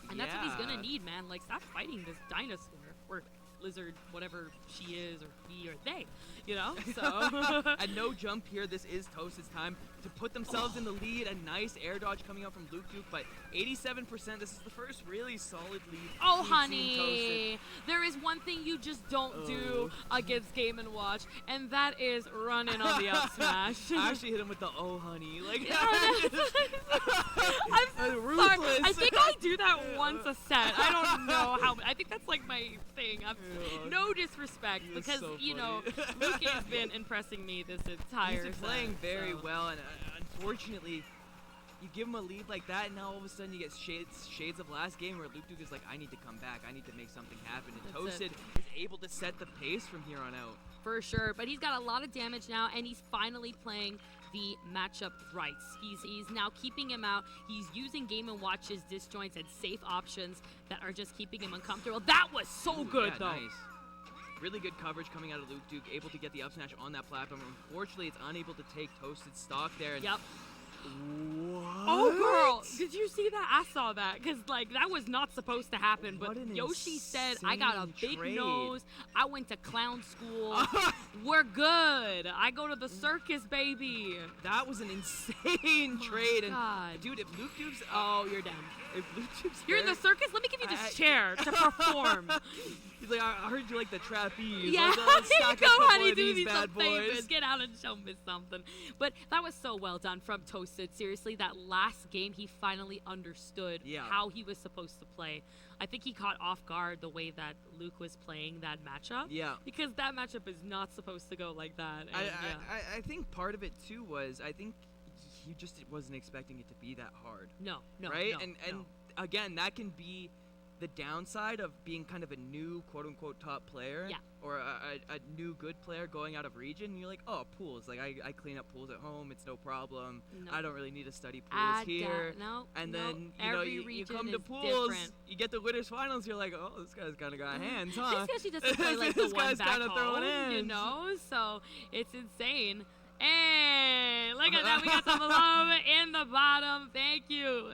And that's what he's going to need, man. Like, stop fighting this dinosaur or lizard, whatever she is, or he, or they, you know? So. And no jump here. This is Toasted's time to put themselves in the lead. A nice air dodge coming out from Luke Duke, but 87%. This is the first really solid lead. Oh, we've seen honey, Toasted. there is one thing you just don't do against Game & Watch, and that is running on the up smash. I actually hit him with the oh, honey. Like, I'm sorry. Ruthless. I think I do that once a set. I don't know how. I think that's like my thing. No disrespect, You're because so you know funny. Luke has been impressing me this entire. He's set, playing very so. well, and unfortunately, you give him a lead like that, and now all of a sudden you get shades of last game where Luke Duke is like, I need to come back, I need to make something happen, and That's Toasted is able to set the pace from here on out. For sure, but he's got a lot of damage now, and he's finally playing the matchup right. He's now keeping him out. He's using Game & Watch's disjoints and safe options that are just keeping him uncomfortable. That was so good, Yeah, though. nice. Really good coverage coming out of Luke Duke, able to get the up smash on that platform. Unfortunately, it's unable to take Toasted stock there. And Yep. What? Oh, girl, did you see that? I saw that, because, like, that was not supposed to happen, What but an Yoshi said, I got a insane big trade. nose, I went to clown school, we're good, I go to the circus, baby. That was an insane trade. And God. dude, if Luke Duke's Oh, you're down. if Luke Duke's You're in the there- circus? Let me give you this chair to perform. He's like, I heard you like the trapeze. Yeah, Let's here you stack go, up a couple honey. of Do these me bad some favors. boys. Get out and show me something. But that was so well done from Toasted. Seriously, that last game, he finally understood how he was supposed to play. I think he caught off guard the way that Luke was playing that matchup. Yeah. Because that matchup is not supposed to go like that. And I think part of it too was I think he just wasn't expecting it to be that hard. No, right? no, and no. again, that can be the downside of being kind of a new quote unquote top player. Yeah. Or a new good player going out of region. And you're like, oh, pools. Like I clean up pools at home. It's no problem. No. I don't really need to study pools here. No, And no, then every you region come to is pools, different. you get the winners finals. You're like, oh, this guy's kind of got hands, huh? This Yoshi doesn't play like the This one guy's back kinda throwing home, you hands. know? So it's insane. Hey, look at that. We got some love in the bottom. Thank you.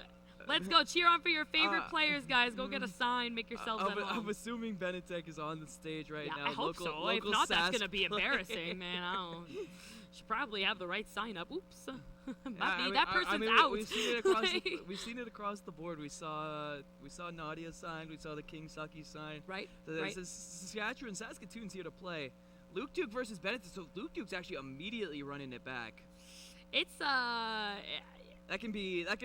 Let's go. Cheer on for your favorite players, guys. Go get a sign. Make yourselves at home. I'm assuming Benetech is on the stage right Yeah, now. I hope so. If Local not, that's SAS going to be player. embarrassing, man. I don't. Should probably have the right sign up. Oops. I mean, that person's out. out. We've seen it across the board. We saw Nadia signed. We saw the King Saki sign. Right. So right. Saskatchewan, Saskatoon's here to play. Luke Duke versus Benetech. So Luke Duke's actually immediately running it back. It's That can be. That's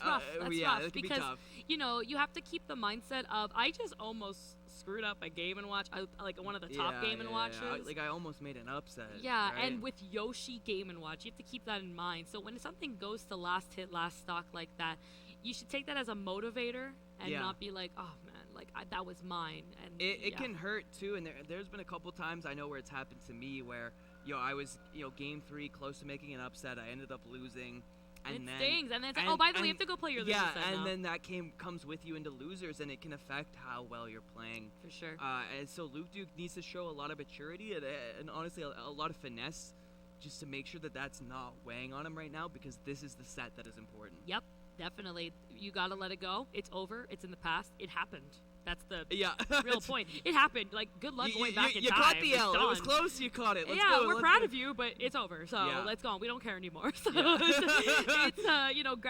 rough. That's yeah, rough that can because be tough. you know you have to keep the mindset of I just almost screwed up a Game & Watch, like one of the top Game & Watches. Like I almost made an upset. Yeah, right? and with Yoshi Game & Watch, you have to keep that in mind. So when something goes to last hit, last stock like that, you should take that as a motivator and not be like, oh man, like that was mine. And it can hurt too. And there's been a couple times I know where it's happened to me where I was, game 3 close to making an upset. I ended up losing. And it then, stings. And then it's like, oh, by the way, you have to go play your loser set and now. then that comes with you into losers, and it can affect how well you're playing. For sure. And so Luke Duke needs to show a lot of maturity and honestly a lot of finesse just to make sure that that's not weighing on him right now, because this is the set that is important. Yep, definitely. You got to let it go. It's over. It's in the past. It happened. That's the real point. It happened. Like, good luck going back in you time. caught the It's L. It was done. close. You caught it. Let's yeah, go. we're Let's proud go. of you, but it's over. So let's go on. We don't care anymore. So it's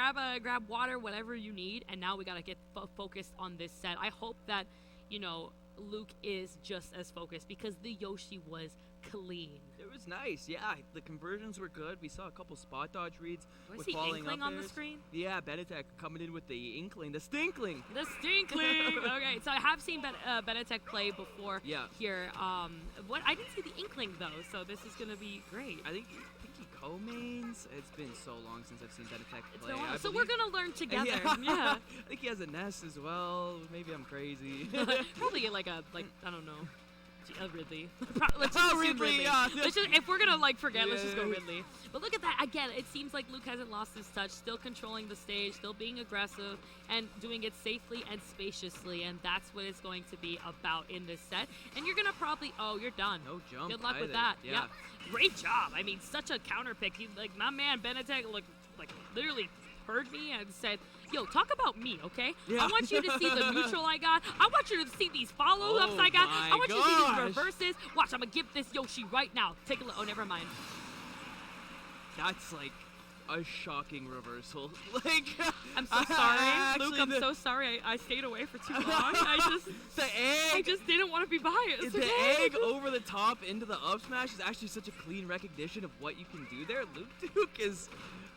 grab water, whatever you need, and now we gotta get focused on this set. I hope that Luke is just as focused, because the Yoshi was clean. It was nice. Yeah, the conversions were good. We saw a couple spot dodge reads. Was with he falling Inkling up on the airs. screen? Yeah, Benetech coming in with the Inkling, the Stinkling. The Stinkling. Okay, so I have seen Benetech play before. Yeah. Here, I didn't see the Inkling though, so this is gonna be great. I think he co-mains. It's been so long since I've seen Benetech It's play. been a while. I So we're believe- gonna learn together. Yeah. Yeah. I think he has a Ness as well. Maybe I'm crazy. Probably like I don't know. Ridley. Let's just Oh, assume Ridley, Ridley. yeah. Let's just, if we're gonna forget, let's just go Yeah. Ridley. But look at that again. It seems like Luke hasn't lost his touch. Still controlling the stage. Still being aggressive and doing it safely and spaciously. And that's what it's going to be about in this set. And you're gonna probably you're done. No jump. Good luck with either. that. Yeah. Yep. Great job. I mean, such a counter pick. He, my man Benetech literally heard me and said, yo, talk about me, okay? Yeah. I want you to see the neutral I got. I want you to see these follow-ups Oh I got. my I want you to see gosh. these reverses. Watch, I'm going to give this Yoshi right now. Take a look. Oh, never mind. That's like a shocking reversal. I'm so sorry, Luke. I'm so sorry. I stayed away for too long. I egg. just didn't want to be biased. The okay? egg over the top into the up smash is actually such a clean recognition of what you can do there. Luke Duke is,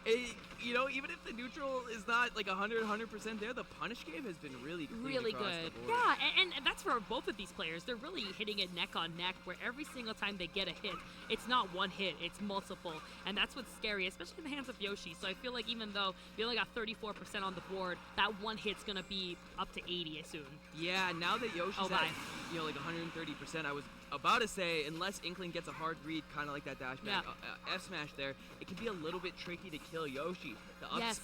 even if the neutral is not 100% there, the punish game has been really clean Really across good. the board. Yeah, and that's for both of these players. They're really hitting it neck on neck, where every single time they get a hit, it's not one hit, it's multiple. And that's what's scary, especially in the hands of Yoshi. So I feel like even though we only got 34% on the board, that one hit's going to be up to 80 soon. Yeah, now that Yoshi's Oh, at, bye. 130%, I was about to say, unless Inkling gets a hard read, kind of like that dash back F smash there, it can be a little bit tricky to kill Yoshi. The ups, Yes.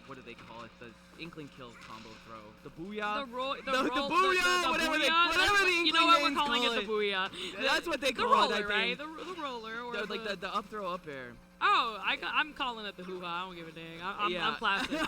what do they call it? The Inkling kill combo throw. The booyah. The booyah, the whatever the you know Inkling what we're names calling call it, the booyah. That's what they The call roller, it, I right? think. The roller. Or The up throw up air. Oh, I'm calling it the hoo-ha. I don't give a dang. I'm plastic.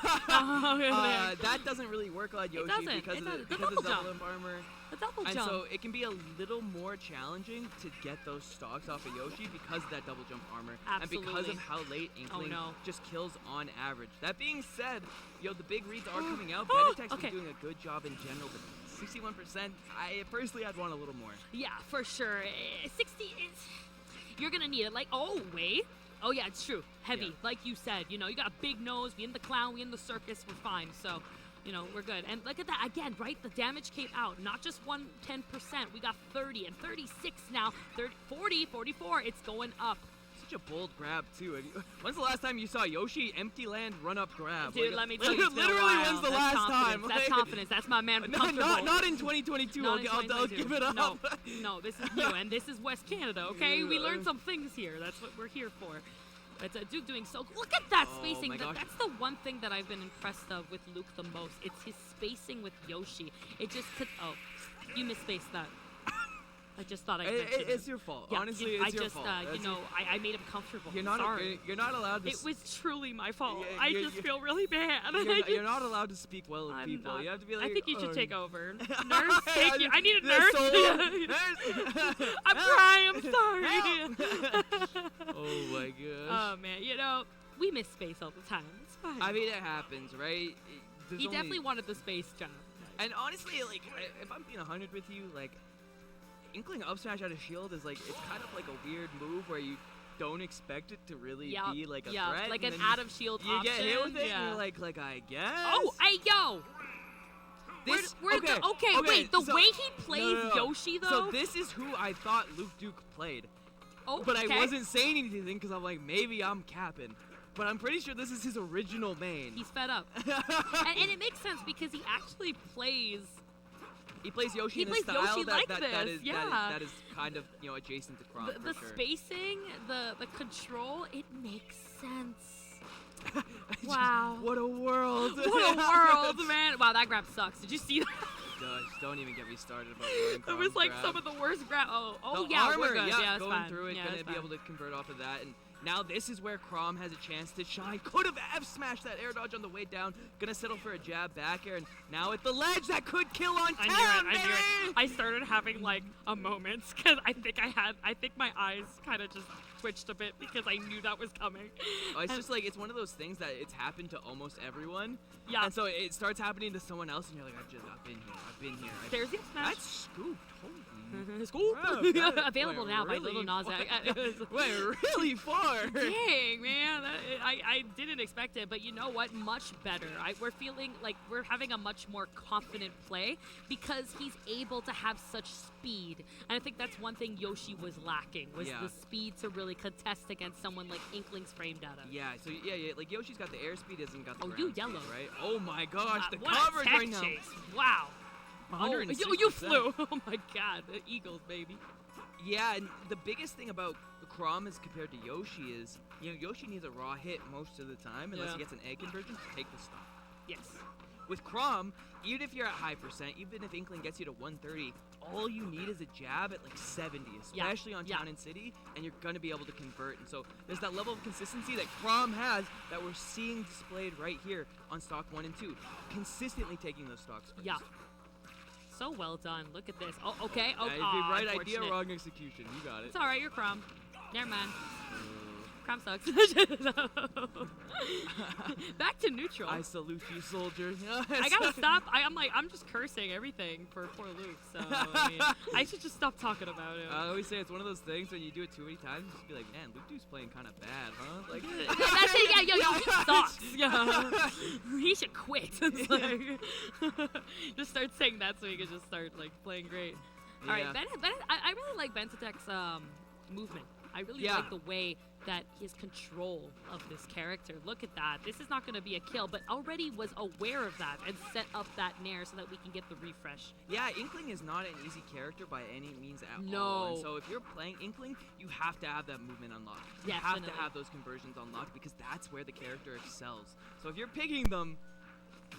That doesn't really work on Yoshi doesn't. because It of doesn't. the The double double jump. jump armor. The double And jump. so it can be a little more challenging to get those stocks off of Yoshi because of that double jump armor. And because Absolutely. of how late Inkling no. just kills on average. That being said, the big reads are coming out. Oh, Benetech's okay. been doing a good job in general, but 61%, I'd want a little more. Yeah, for sure. 60 is... You're going to need it. Wait. Oh, yeah, it's true. Heavy. Yeah. Like you said, you got a big nose. We in the clown. We in the circus. We're fine. So, we're good. And look at that. Again, right? The damage came out. Not just 10%. We got 30 and 36 now. 30, 40, 44. It's going up. Such a bold grab, too. When's the last time you saw Yoshi empty land run up grab? Dude, let me tell you, it's been a literally, while. when's the That's last confidence. time? That's confidence. That's my man. Comfortable. Not in 2022. Not in I'll 2022. give it up. No, this is new, and this is West Canada, okay? We learned some things here. That's what we're here for. It's Duke doing so. Look at that Oh spacing. my gosh. That's the one thing that I've been impressed of with Luke the most. It's his spacing with Yoshi. It just could. Oh, you misspaced that. I just thought I mentioned it. It's your fault. Yeah, Honestly, I it's your just, fault. I made him comfortable. You're not. Sorry. You're not allowed to. It was truly my fault. Yeah, I you're- just feel really bad. You're not allowed to speak well of I'm people. not. You have to be like. I think you should "Oh, take over. Nurse, take you. I need a the nurse. soul- nurse. I'm crying. I'm sorry. Oh my gosh. Oh man, we miss space all the time. It's fine. I mean, it happens, right? There's he only- definitely wanted the space job. And honestly, if I'm being 100 with you, Inkling up smash out of shield is it's kind of like a weird move where you don't expect it to really Yeah, be like a yeah, threat. like and an then out of shield you option. get hit with it, yeah. and you're like, I guess. Oh, hey, yo. Wait. The way he plays Yoshi, though. So this is who I thought Luke Duke played. Oh, But okay. I wasn't saying anything because I'm like, maybe I'm capping. But I'm pretty sure this is his original main. He's fed up. and it makes sense because he actually plays He plays Yoshi He in a plays style Yoshi that, like that this, is yeah. that is kind of adjacent to Chrom. The for sure. spacing, the control, it makes sense. Wow. What a world! What a world, man! Wow, that grab sucks. Did you see that? Gosh, don't even get me started about That was like some of the worst grab. Oh the yeah, armor, we're good. yeah, it's going fine. through it, Yeah, gonna it's be fine. able to convert off of that, and now this is where Chrom has a chance to shine. Could have F smashed that air dodge on the way down. Gonna settle for a jab back air, and now at the ledge that could kill on I Karen, knew it. I started having like a moment because I think my eyes kind of just twitched a bit because I knew that was coming. Oh, it's And- just like it's one of those things that it's happened to almost everyone. Yeah. And so it starts happening to someone else, and you're like, I've been here. There's the F smash. That's scooped. Holy. Scoop. Wow, that Available went now by really Little Nas X. Went really far. Dang, man. I didn't expect it, but you know what? Much better. We're feeling like we're having a much more confident play because he's able to have such speed. And I think that's one thing Yoshi was lacking, was Yeah. the speed to really contest against someone like Inkling's framed at him. Yeah, so yeah, like Yoshi's got the airspeed, hasn't got the Oh, ground you speed, yellow. right? Oh my gosh, the what coverage a tech right now. chase. Wow. Oh, you 160%. flew. Oh my god, the Eagles, baby. Yeah, and the biggest thing about Chrom as compared to Yoshi is, Yoshi needs a raw hit most of the time unless he Yeah. gets an egg conversion to take the stock. Yes. With Chrom, even if you're at high percent, even if Inkling gets you to 130, all you need is a jab at like 70, Yeah, especially on yeah. Town and City, and you're gonna be able to convert. And so there's that level of consistency that Chrom has that we're seeing displayed right here on stock 1 and 2, consistently taking those stocks. Yeah. So well done. Look at this. Oh, okay. Oh, the right idea, unfortunate. wrong execution. You got it. It's all right. You're Chrom. Never mind. Chrom sucks. Back to neutral. I salute you, soldier. I gotta stop. I'm just cursing everything for poor Luke. So I mean, I should just stop talking about him. I always say it's one of those things when you do it too many times, you just be like, man, Luke Duke's playing kind of bad, huh? Like, That's it. Yeah, yo, he sucks. Yeah, he should quit. It's like, just start saying that so he can just start like playing great. All right, Yeah. I really like Bentetech's movement. I really Yeah. like the way that his control of this character. Look at that. This is not going to be a kill, but already was aware of that and set up that nair so that we can get the refresh. yeah, Inkling is not an easy character by any means at all. No. And so if you're playing Inkling, you have to have that movement unlocked. You have Definitely. to have those conversions unlocked because that's where the character excels. So if you're picking them,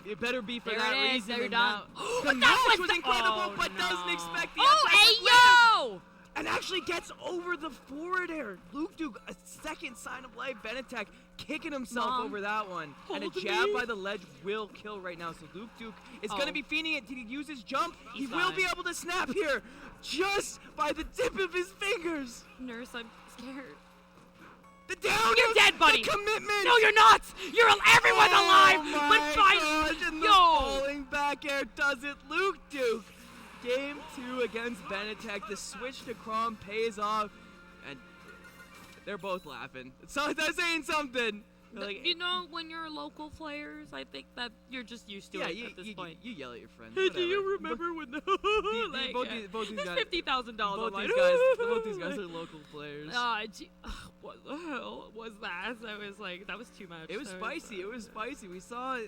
it better be for There that it is. reason. There you're and done. now- But the that match was was incredible, oh, but doesn't no. expect the Oh, FX hey, with him. yo! And actually gets over the forward air. Luke Duke, a second sign of life. Benetech kicking himself Mom, over that one. And a hold jab me. by the ledge will kill right now. So Luke Duke is going Oh. to be feeding it to use his jump. He's he will fine. be able to snap here just by the tip of his fingers. Nurse, I'm scared. The down. You're dead, buddy. The commitment. No, you're not. Everyone's alive. Oh But my fine. gosh, and the Yo. falling back air does it. Luke Duke. Game 2 against Benetech. The switch to Chrom pays off, and they're both laughing. So they're saying something. They're like, You know, when you're local players, I think that you're just used to yeah, it you, at this you, point. you yell at your friends. Hey, do you whatever. remember when like, both these there's guys- $50,000? Both I'm these like, guys, both these guys are local players. What the hell was that? I was like, that was too much. It was That spicy. It was spicy. We saw,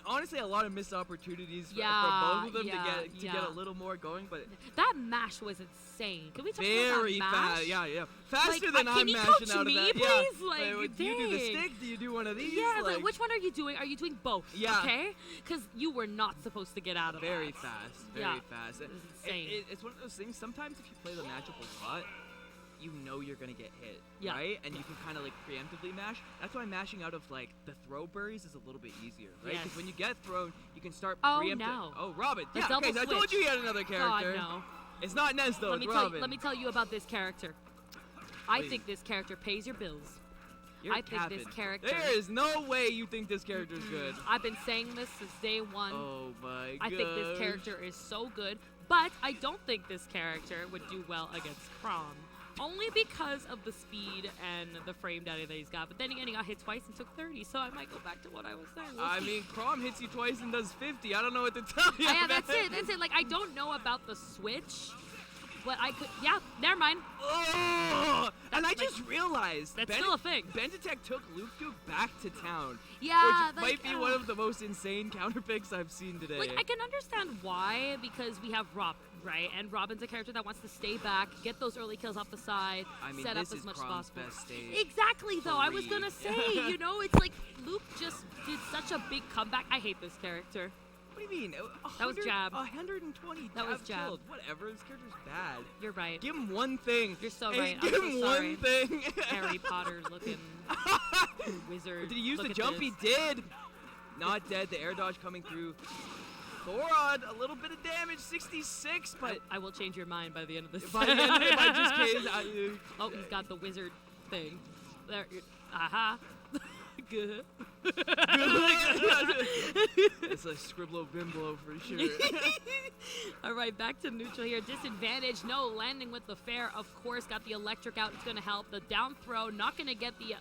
honestly, a lot of missed opportunities for Yeah, both of them yeah, to get yeah. a little more going, but That mash was insane. Can we talk very about that mash? fast. Yeah. Faster Like, than can I'm you mashing coach out of me, that. please? Yeah. Like, Wait, do you do the dang. stick? Do you do one of these? Yeah, like, but which one are you doing? Are you doing both? Yeah. Okay? Because you were not supposed to get out of very that. fast. Yeah. Very fast. It was insane. It's one of those things. Sometimes if you play the matchup a lot, you know you're gonna get hit, Yeah. right? And you can kind of like preemptively mash. That's why mashing out of like the throw burries is a little bit easier, right? Because Yes. when you get thrown, you can start Oh, preempting. no. Oh, Robin. The Yeah, double okay, so I told switch. you he had another character. God, no. It's not Nez though, it's Robin. Let me tell you about this character. I Please. think this character pays your bills. You're I think this capping. character- There is no way you think this character's good. I've been saying this since day one. Oh my god. I think this character is so good, but I don't think this character would do well against Chrom. Only because of the speed and the frame data that he's got. But then again, he got hit twice and took 30, so I might go back to what I was saying. We'll I see. mean, Chrom hits you twice and does 50. I don't know what to tell you. Yeah, man. that's it. That's it. Like, I don't know about the switch. but I could. Yeah, never mind. Oh! And I just realized That's still a thing. Bentetech took Luke Duke back to town. Yeah, which might be one of the most insane counter picks I've seen today. Like, I can understand why, because we have Robin, right? And Robin's a character that wants to stay back, get those early kills off the side, I mean, set up this as is much as Crom's possible. best stage. Exactly, though. I was Free. gonna say, it's like Luke just did such a big comeback. I hate this character. What do you mean? That was jab. 120 That was jab. killed. Whatever, this character's bad. You're right. Give him one thing. You're so Hey, right. Give I'm him so sorry. one thing. Harry Potter looking wizard. Did he use Look the at jump? this. He did. Not dead. The air dodge coming through. Thoron, a little bit of damage, 66, but I will change your mind by the end of this. by the end, if I just case, Oh, he's got the wizard thing. There. Aha. Good. it's a Scribblo Bimblo for sure. All right, back to neutral here. Disadvantage, no landing with the fair. Of course, got the electric out. It's going to help. The down throw, not going to get the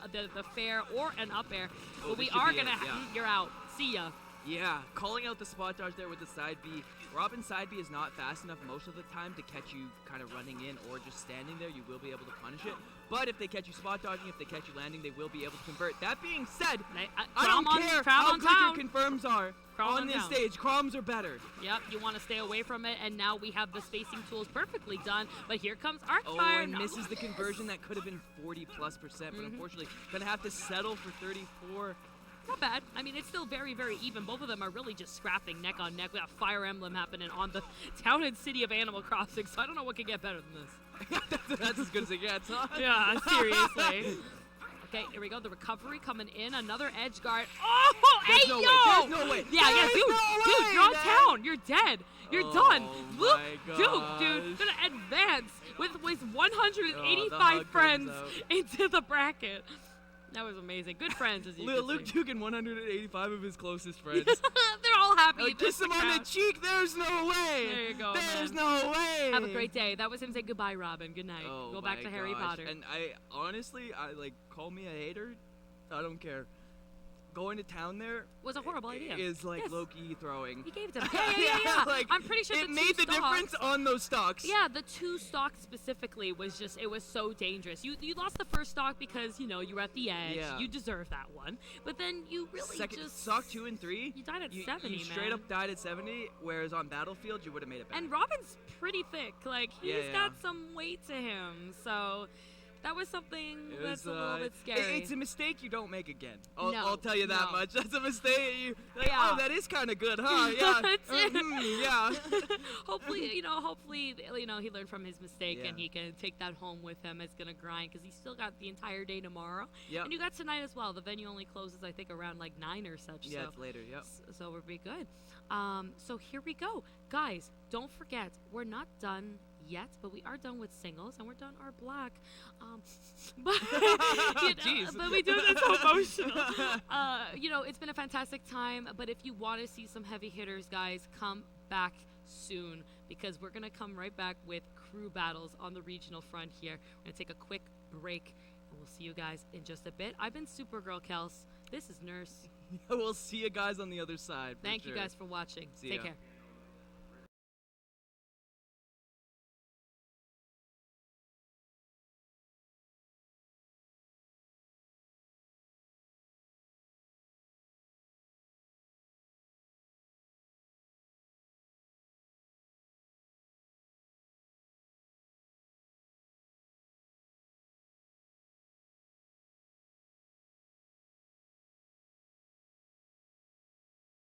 fair or an up air. But we this should are be going to. it, yeah. You're out. See ya. Yeah, calling out the spot dodge there with the side B. Robin's side B is not fast enough most of the time to catch you kind of running in or just standing there. You will be able to punish it. But if they catch you spot dodging, if they catch you landing, they will be able to convert. That being said, I don't care how good your confirms are on this stage. Croms are better. Yep, you want to stay away from it, and now we have the spacing tools perfectly done. But here comes Arcfire. Oh, and misses the conversion. That could have been 40+%, but unfortunately, gonna have to settle for 34. Not bad. I mean, it's still very, very even. Both of them are really just scrapping neck on neck. We got Fire Emblem happening on the town and city of Animal Crossing, so I don't know what could get better than this. That's as good as it gets, huh? Yeah, seriously. Okay, here we go. The recovery coming in. Another edge guard. Oh, There's hey, no yo! way. There's no way. Yeah, There's dude, no dude, way, you're on man. town. You're dead. You're done. Luke, my Duke, dude, gosh. gonna advance with 185 hug friends comes out. into the bracket. That was amazing. Good friends, as you can Luke see. Duke and 185 of his closest friends. They're all happy. Like, There's kiss him the on crowd. the cheek. There's no way. There you go, There's man. no way. Have a great day. That was him saying goodbye, Robin. Good night. Oh, Go back my to Harry gosh. Potter. And I honestly, call me a hater. I don't care. Going to town there Was a horrible idea. is like Yes. low-key throwing. He gave it to him. Yeah. Like, I'm pretty sure it the made two the difference stocks- on those stocks. Yeah, the two stocks specifically was just, it was so dangerous. You lost the first stock because, you were at the edge. Yeah. You deserve that one. But then you really Second just... stock 2 and 3. You died at 70, You straight man. up died at 70, whereas on Battlefield you would have made it back. And Robin's pretty thick. Like, he's Yeah, got yeah. some weight to him. So that was something It that's was, a little bit scary. It's a mistake you don't make again. No, I'll tell you that no. much. That's a mistake. Yeah. Oh, that is kind of good, huh? Yeah. That's it. Yeah. hopefully, he learned from his mistake and Yeah. he can take that home with him. It's gonna grind because he's still got the entire day tomorrow. Yep. And you got tonight as well. The venue only closes, I think, around like 9 or such. Yeah, so, it's later. Yep. so we'll be good. So here we go, guys. Don't forget, we're not done yet, but we are done with singles and we're done our black. But Jeez. but we do it. It's so emotional. It's been a fantastic time. But if you want to see some heavy hitters, guys, come back soon because we're gonna come right back with crew battles on the regional front here. We're gonna take a quick break and we'll see you guys in just a bit. I've been Supergirl Kels. This is Nurse. We'll see you guys on the other side. for Thank you sure. guys for watching. See Take ya. care.